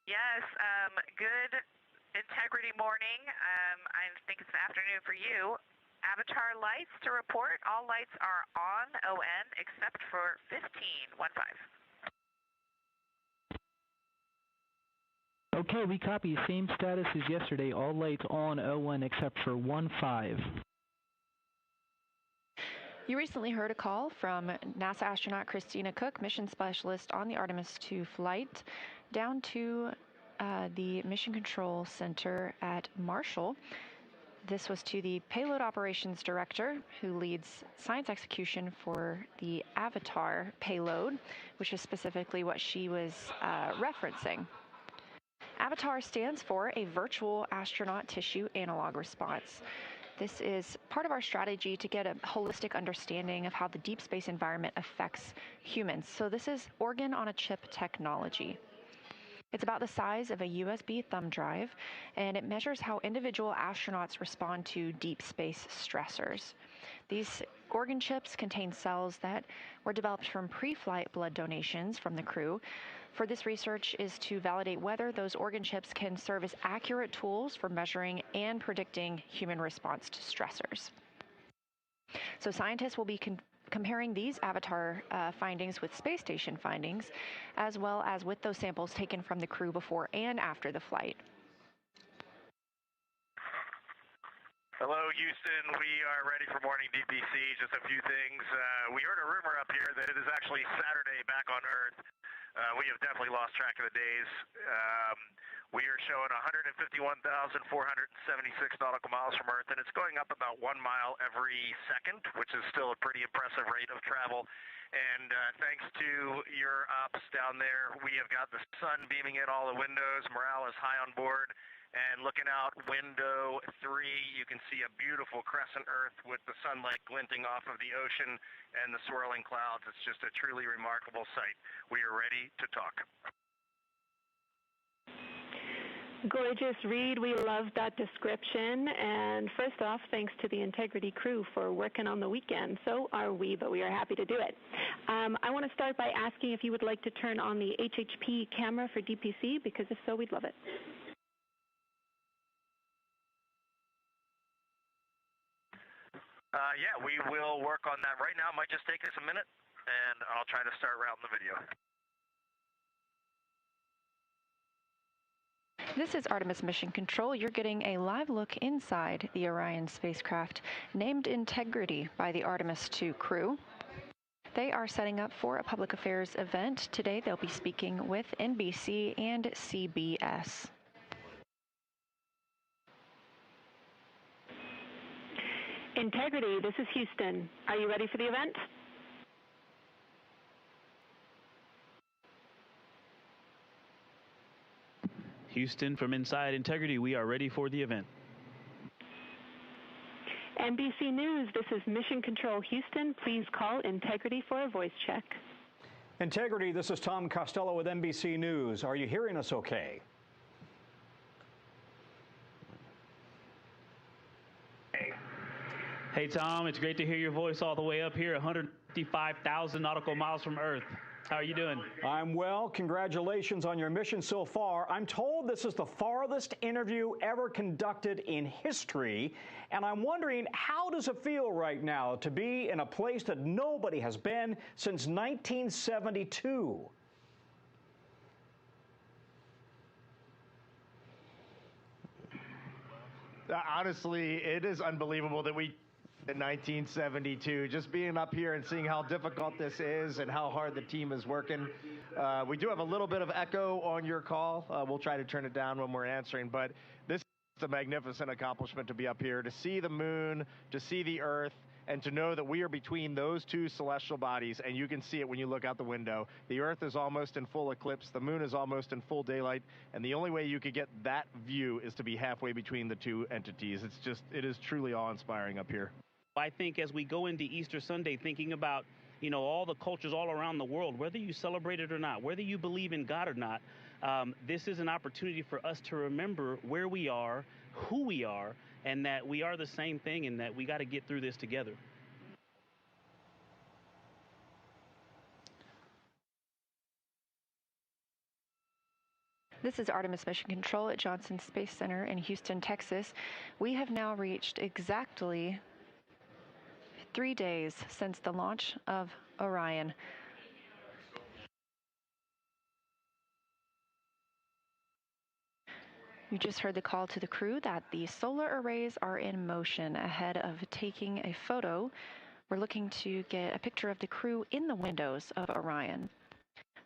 Yes, good integrity morning. I think it's an afternoon for you. Avatar lights to report. All lights are on, ON, except for 1515. Okay, we copy. Same status as yesterday. All lights on, ON, except for 15. You recently heard a call from NASA astronaut Christina Koch, mission specialist on the Artemis II flight, down to the Mission Control Center at Marshall. This was to the Payload Operations Director, who leads science execution for the Avatar payload, which is specifically what she was referencing. Avatar stands for a Virtual Astronaut Tissue Analog Response. This is part of our strategy to get a holistic understanding of how the deep space environment affects humans. So this is organ-on-a-chip technology. It's about the size of a USB thumb drive, and it measures how individual astronauts respond to deep space stressors. These organ chips contain cells that were developed from pre-flight blood donations from the crew. For this research is to validate whether those organ chips can serve as accurate tools for measuring and predicting human response to stressors. So scientists will be comparing these Avatar findings with space station findings, as well as with those samples taken from the crew before and after the flight. Hello, Houston. We are ready for morning DPC. Just a few things. We heard a rumor up here that it is actually Saturday back on Earth. We have definitely lost track of the days. We are showing 151,476 nautical miles from Earth, and it's going up about 1 mile every second, which is still a pretty impressive rate of travel. And thanks to your ops down there, we have got the sun beaming in all the windows. Morale is high on board. And looking out window 3, you can see a beautiful crescent Earth with the sunlight glinting off of the ocean and the swirling clouds. It's just a truly remarkable sight. We are ready to talk. Gorgeous, Reid. We love that description. And first off, thanks to the Integrity crew for working on the weekend. So are we, but we are happy to do it. I want to start by asking if you would like to turn on the HHP camera for DPC, because if so, we'd love it. Yeah, we will work on that right now. It might just take us a minute, and I'll try to start routing the video. This is Artemis Mission Control. You're getting a live look inside the Orion spacecraft, named Integrity by the Artemis II crew. They are setting up for a public affairs event. Today they'll be speaking with NBC and CBS. Integrity, this is Houston. Are you ready for the event? Houston, from inside Integrity, we are ready for the event. NBC News, this is Mission Control Houston. Please call Integrity for a voice check. Integrity, this is Tom Costello with NBC News. Are you hearing us okay? Hey, Tom, it's great to hear your voice all the way up here, 155,000 nautical miles from Earth. How are you doing? I'm well. Congratulations on your mission so far. I'm told this is the farthest interview ever conducted in history, and I'm wondering, how does it feel right now to be in a place that nobody has been since 1972? Honestly, it is unbelievable that we in 1972, just being up here and seeing how difficult this is and how hard the team is working. We do have a little bit of echo on your call. We'll try to turn it down when we're answering, but this is a magnificent accomplishment to be up here, to see the moon, to see the Earth, and to know that we are between those two celestial bodies, and you can see it when you look out the window. The Earth is almost in full eclipse, the moon is almost in full daylight, and the only way you could get that view is to be halfway between the two entities. It is truly awe-inspiring up here. I think as we go into Easter Sunday, thinking about, all the cultures all around the world, whether you celebrate it or not, whether you believe in God or not, this is an opportunity for us to remember where we are, who we are, and that we are the same thing, and that we got to get through this together. This is Artemis Mission Control at Johnson Space Center in Houston, Texas. We have now reached exactly 3 days since the launch of Orion. You just heard the call to the crew that the solar arrays are in motion. Ahead of taking a photo, we're looking to get a picture of the crew in the windows of Orion.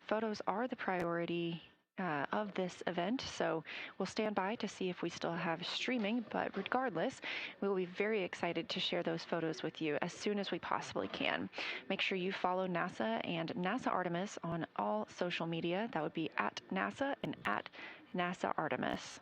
Photos are the priority of this event, so we'll stand by to see if we still have streaming, but regardless, we will be very excited to share those photos with you as soon as we possibly can. Make sure you follow NASA and NASA Artemis on all social media. That would be at NASA and at NASA Artemis.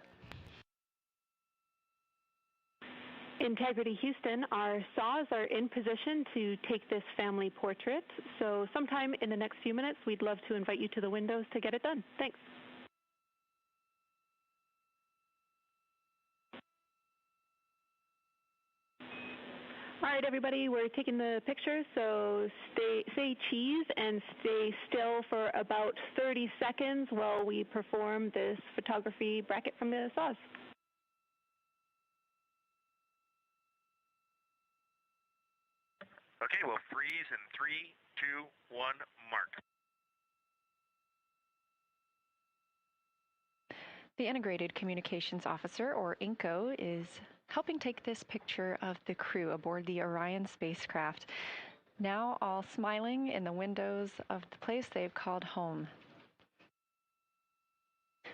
Integrity Houston, our saws are in position to take this family portrait, so sometime in the next few minutes, we'd love to invite you to the windows to get it done. Thanks. All right, everybody, we're taking the picture, so say cheese and stay still for about 30 seconds while we perform this photography bracket from the saws. Okay, we'll freeze in 3, 2, 1, mark. The Integrated Communications Officer, or INCO, is helping take this picture of the crew aboard the Orion spacecraft, now all smiling in the windows of the place they've called home.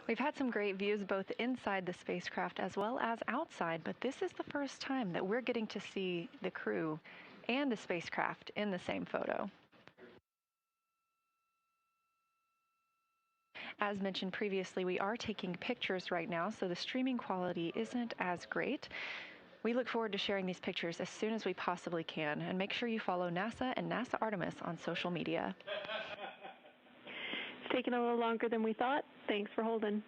We've had some great views both inside the spacecraft as well as outside, but this is the first time that we're getting to see the crew and the spacecraft in the same photo. As mentioned previously, we are taking pictures right now, so the streaming quality isn't as great. We look forward to sharing these pictures as soon as we possibly can, and make sure you follow NASA and NASA Artemis on social media. It's taken a little longer than we thought. Thanks for holding.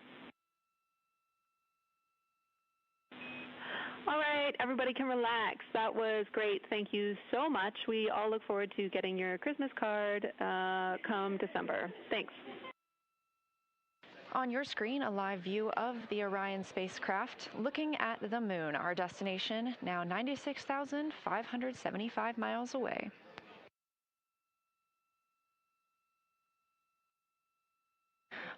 All right, everybody can relax. That was great. Thank you so much. We all look forward to getting your Christmas card come December. Thanks. On your screen, a live view of the Orion spacecraft looking at the moon, our destination, now 96,575 miles away.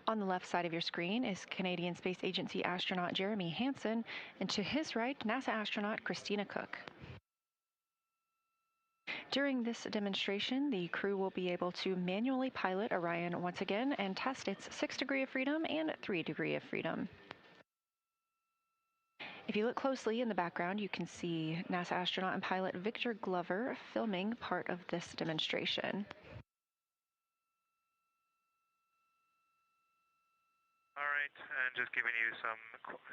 On the left side of your screen is Canadian Space Agency astronaut Jeremy Hansen, and to his right, NASA astronaut Christina Koch. During this demonstration, the crew will be able to manually pilot Orion once again and test its 6 degree of freedom and 3 degree of freedom. If you look closely in the background, you can see NASA astronaut and pilot Victor Glover filming part of this demonstration. All right, and just giving you some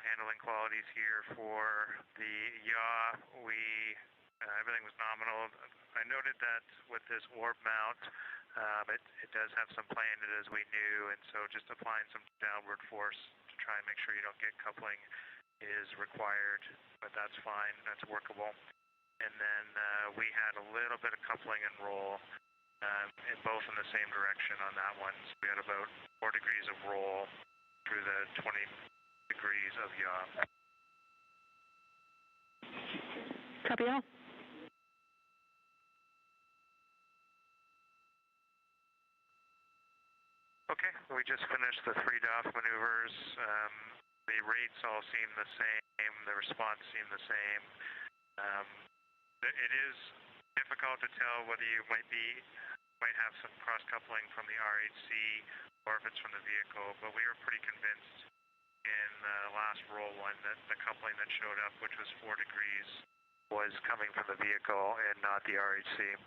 handling qualities here for the yaw. Everything was nominal. I noted that with this orb mount, it does have some play in it as we knew, and so just applying some downward force to try and make sure you don't get coupling is required, but that's fine, that's workable. And then we had a little bit of coupling and roll, both in the same direction on that one. So we had about 4 degrees of roll through the 20 degrees of yaw. Copy all. Okay, we just finished the 3-DOF maneuvers. The rates all seem the same, the response seemed the same. It is difficult to tell whether you might have some cross-coupling from the RHC or if it's from the vehicle, but we were pretty convinced in the last roll one that the coupling that showed up, which was 4 degrees, was coming from the vehicle and not the RHC.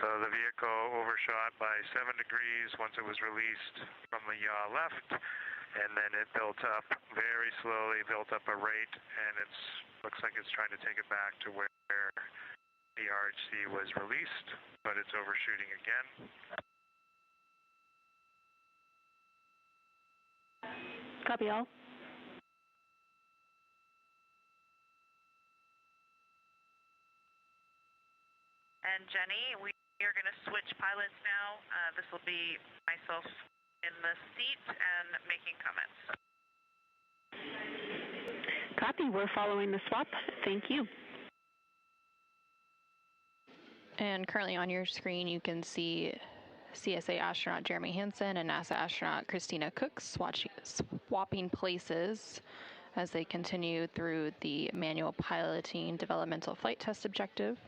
So the vehicle overshot by 7 degrees once it was released from the yaw left, and then it built up very slowly, built up a rate, and it looks like it's trying to take it back to where the RHC was released, but it's overshooting again. Copy all. And Jenny, we are going to switch pilots now. This will be myself in the seat and making comments. Copy. We're following the swap. Thank you. And currently on your screen, you can see CSA astronaut Jeremy Hansen and NASA astronaut Christina Koch swapping places as they continue through the manual piloting developmental flight test objective.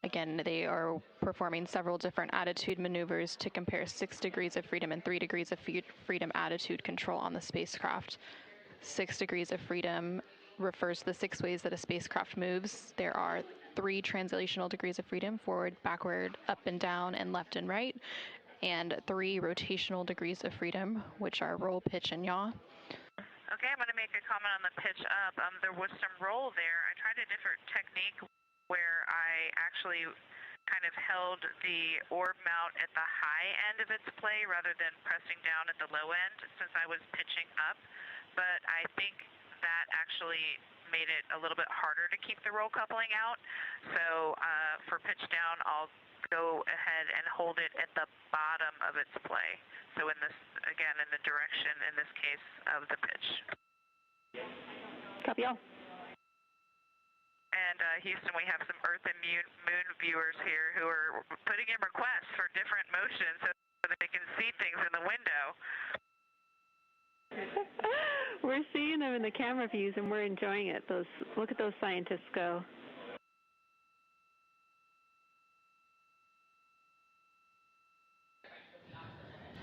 Again, they are performing several different attitude maneuvers to compare 6 degrees of freedom and 3 degrees of freedom attitude control on the spacecraft. 6 degrees of freedom refers to the 6 ways that a spacecraft moves. There are 3 translational degrees of freedom, forward, backward, up and down, and left and right, and 3 rotational degrees of freedom, which are roll, pitch, and yaw. Okay, I'm going to make a comment on the pitch up. There was some roll there. I tried a different technique where I actually kind of held the orb mount at the high end of its play rather than pressing down at the low end since I was pitching up. But I think that actually made it a little bit harder to keep the roll coupling out. So for pitch down, I'll go ahead and hold it at the bottom of its play. So in this, again, in the direction, in this case, of the pitch. Copy all. And Houston, we have some Earth and Moon viewers here who are putting in requests for different motions so that they can see things in the window. We're seeing them in the camera views and we're enjoying it. Look at those scientists go.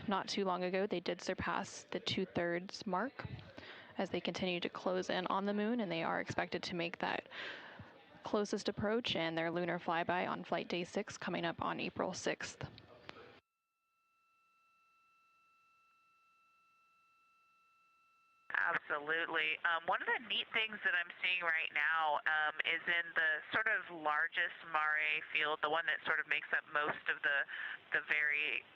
Not too long ago, they did surpass the 2/3 mark as they continue to close in on the moon, and they are expected to make that closest approach and their lunar flyby on flight day 6 coming up on April 6th. Absolutely. One of the neat things that I'm seeing right now is in the sort of largest mare field, the one that sort of makes up most of the very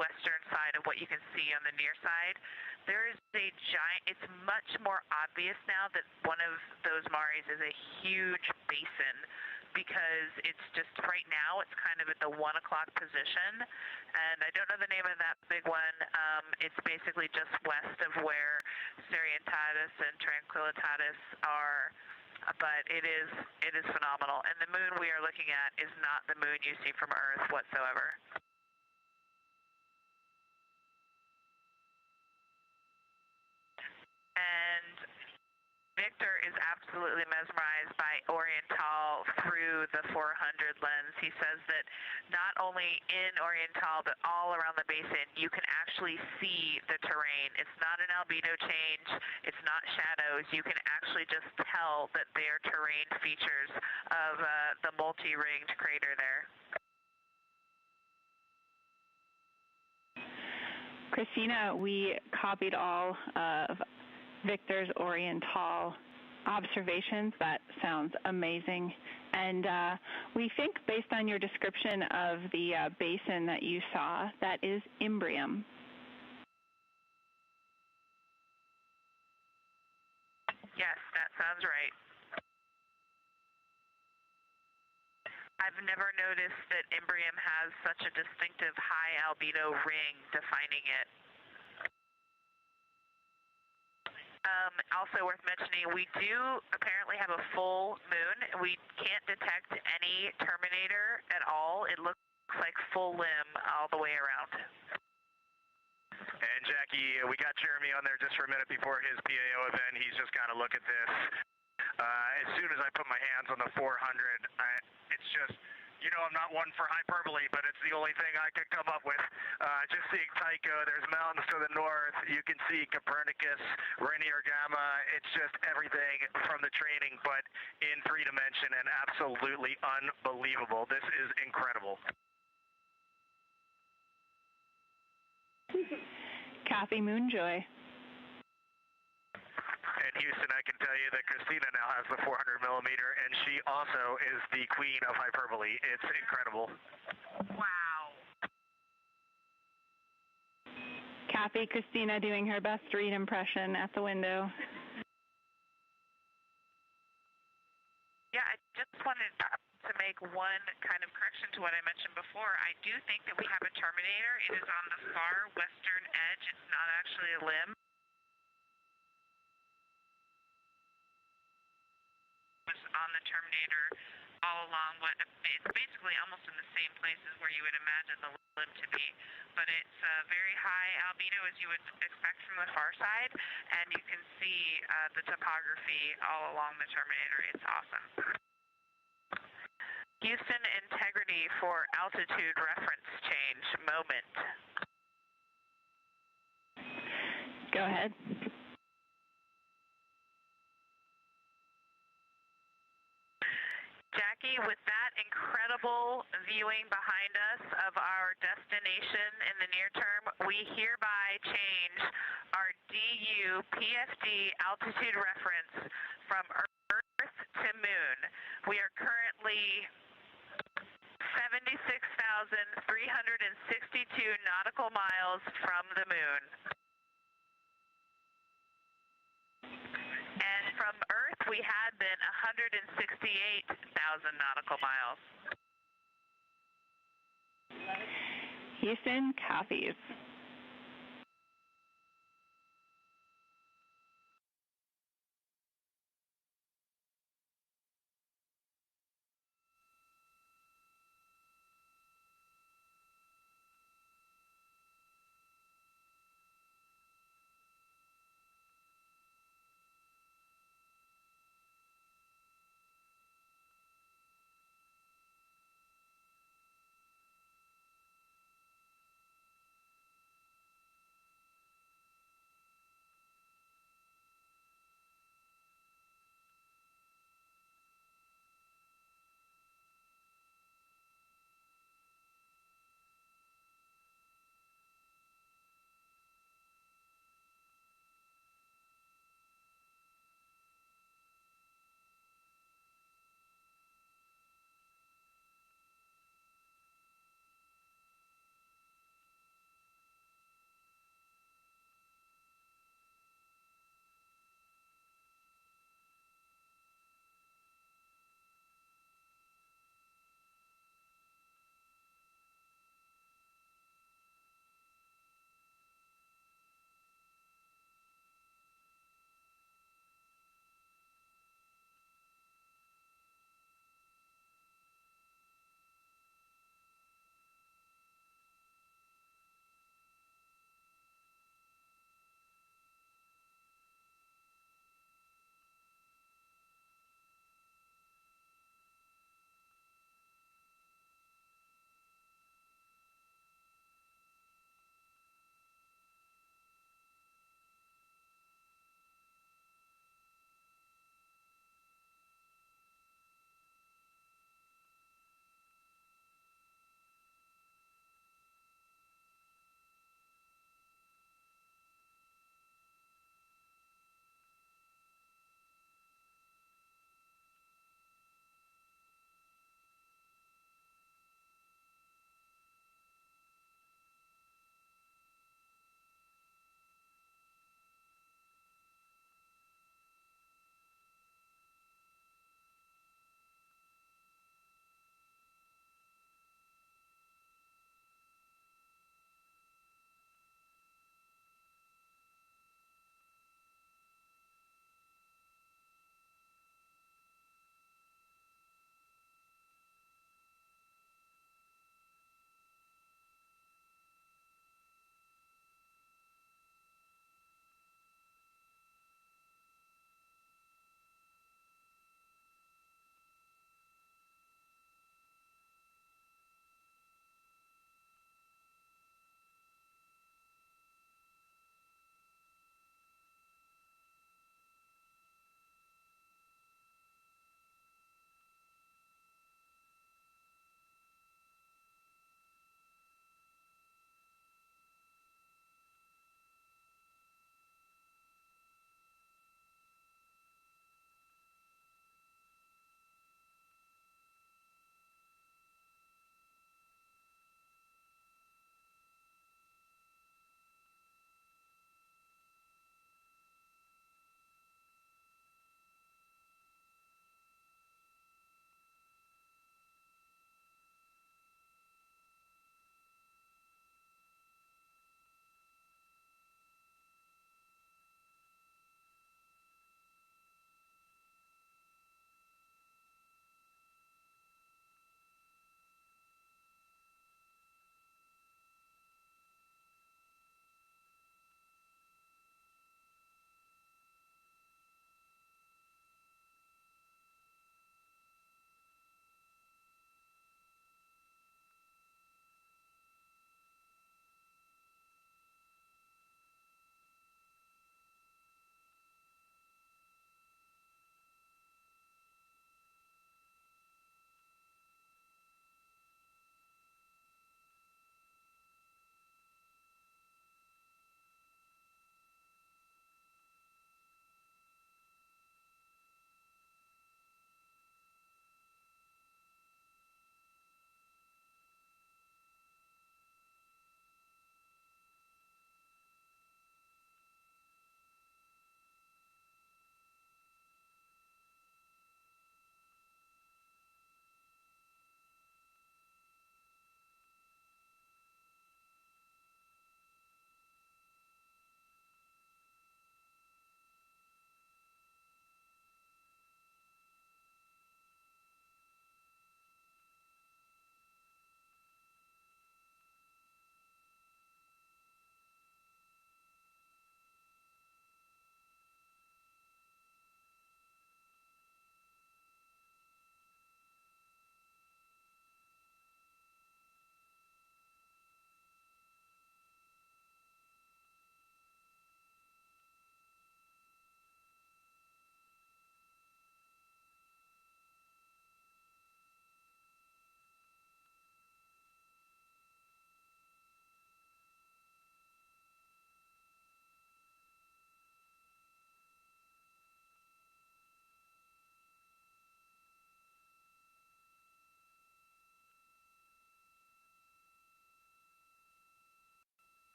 western side of what you can see on the near side. There is a giant, it's much more obvious now that one of those mares is a huge basin, because it's just right now it's kind of at the 1 o'clock position, and I don't know the name of that big one. It's basically just west of where Serientatis and Tranquillitatis are, but it is phenomenal. And the moon we are looking at is not the moon you see from Earth whatsoever. And Victor is absolutely mesmerized by Oriental through the 400 lens. He says that not only in Oriental, but all around the basin, you can actually see the terrain. It's not an albedo change. It's not shadows. You can actually just tell that they are terrain features of the multi-ringed crater there. Christina, we copied all of Victor's Oriental observations. That sounds amazing. And we think, based on your description of the basin that you saw, that is Imbrium. Yes, that sounds right. I've never noticed that Imbrium has such a distinctive high albedo ring defining it. Also worth mentioning, we do apparently have a full moon. We can't detect any terminator at all. It looks like full limb all the way around. And Jackie, we got Jeremy on there just for a minute before his PAO event. He's just got to look at this. As soon as I put my hands on the 400, it's just, you know, I'm not one for hyperbole, but it's the only thing I could come up with. Just seeing Tycho, there's mountains to the north. You can see Copernicus, Rainier Gamma. It's just everything from the training, but in 3 dimension, and absolutely unbelievable. This is incredible. Kathy Moonjoy. In Houston, I can tell you that Christina now has the 400 millimeter, and she also is the queen of hyperbole. It's incredible. Wow. Kathy, Christina doing her best Reid impression at the window. Yeah, I just wanted to make one kind of correction to what I mentioned before. I do think that we have a terminator. It is on the far western edge. It's not actually a limb. On the terminator all along what it's basically almost in the same places where you would imagine the limb to be, but it's very high albedo as you would expect from the far side, and you can see the topography all along the terminator. It's awesome. Houston, integrity for altitude reference change moment. Go ahead. Jackie, with that incredible viewing behind us of our destination in the near term, we hereby change our DU PFD altitude reference from Earth to Moon. We are currently 76,362 nautical miles from the Moon. And from Earth, we had been 168,000 nautical miles. Houston, copies.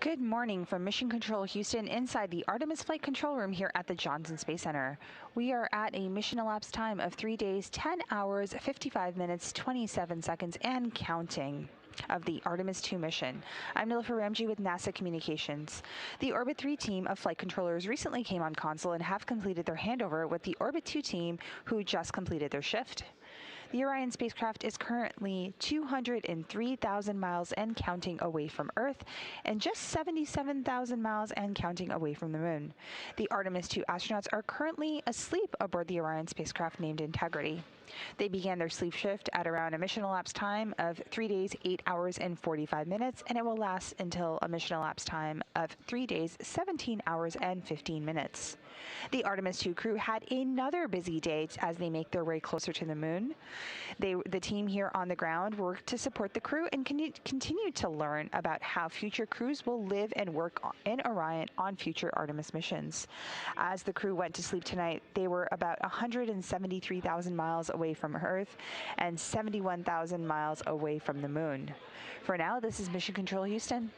Good morning from Mission Control Houston inside the Artemis Flight Control Room here at the Johnson Space Center. We are at a mission elapsed time of 3 days, 10 hours, 55 minutes, 27 seconds, and counting of the Artemis II mission. I'm Nilofer Ramji with NASA Communications. The Orbit 3 team of flight controllers recently came on console and have completed their handover with the Orbit 2 team who just completed their shift. The Orion spacecraft is currently 203,000 miles and counting away from Earth and just 77,000 miles and counting away from the Moon. The Artemis II astronauts are currently asleep aboard the Orion spacecraft named Integrity. They began their sleep shift at around a mission elapsed time of 3 days, 8 hours, and 45 minutes, and it will last until a mission elapsed time of 3 days, 17 hours, and 15 minutes. The Artemis II crew had another busy day as they make their way closer to the Moon. The team here on the ground worked to support the crew and continue to learn about how future crews will live and work in Orion on future Artemis missions. As the crew went to sleep tonight, they were about 173,000 miles away from Earth and 71,000 miles away from the Moon. For now, this is Mission Control Houston.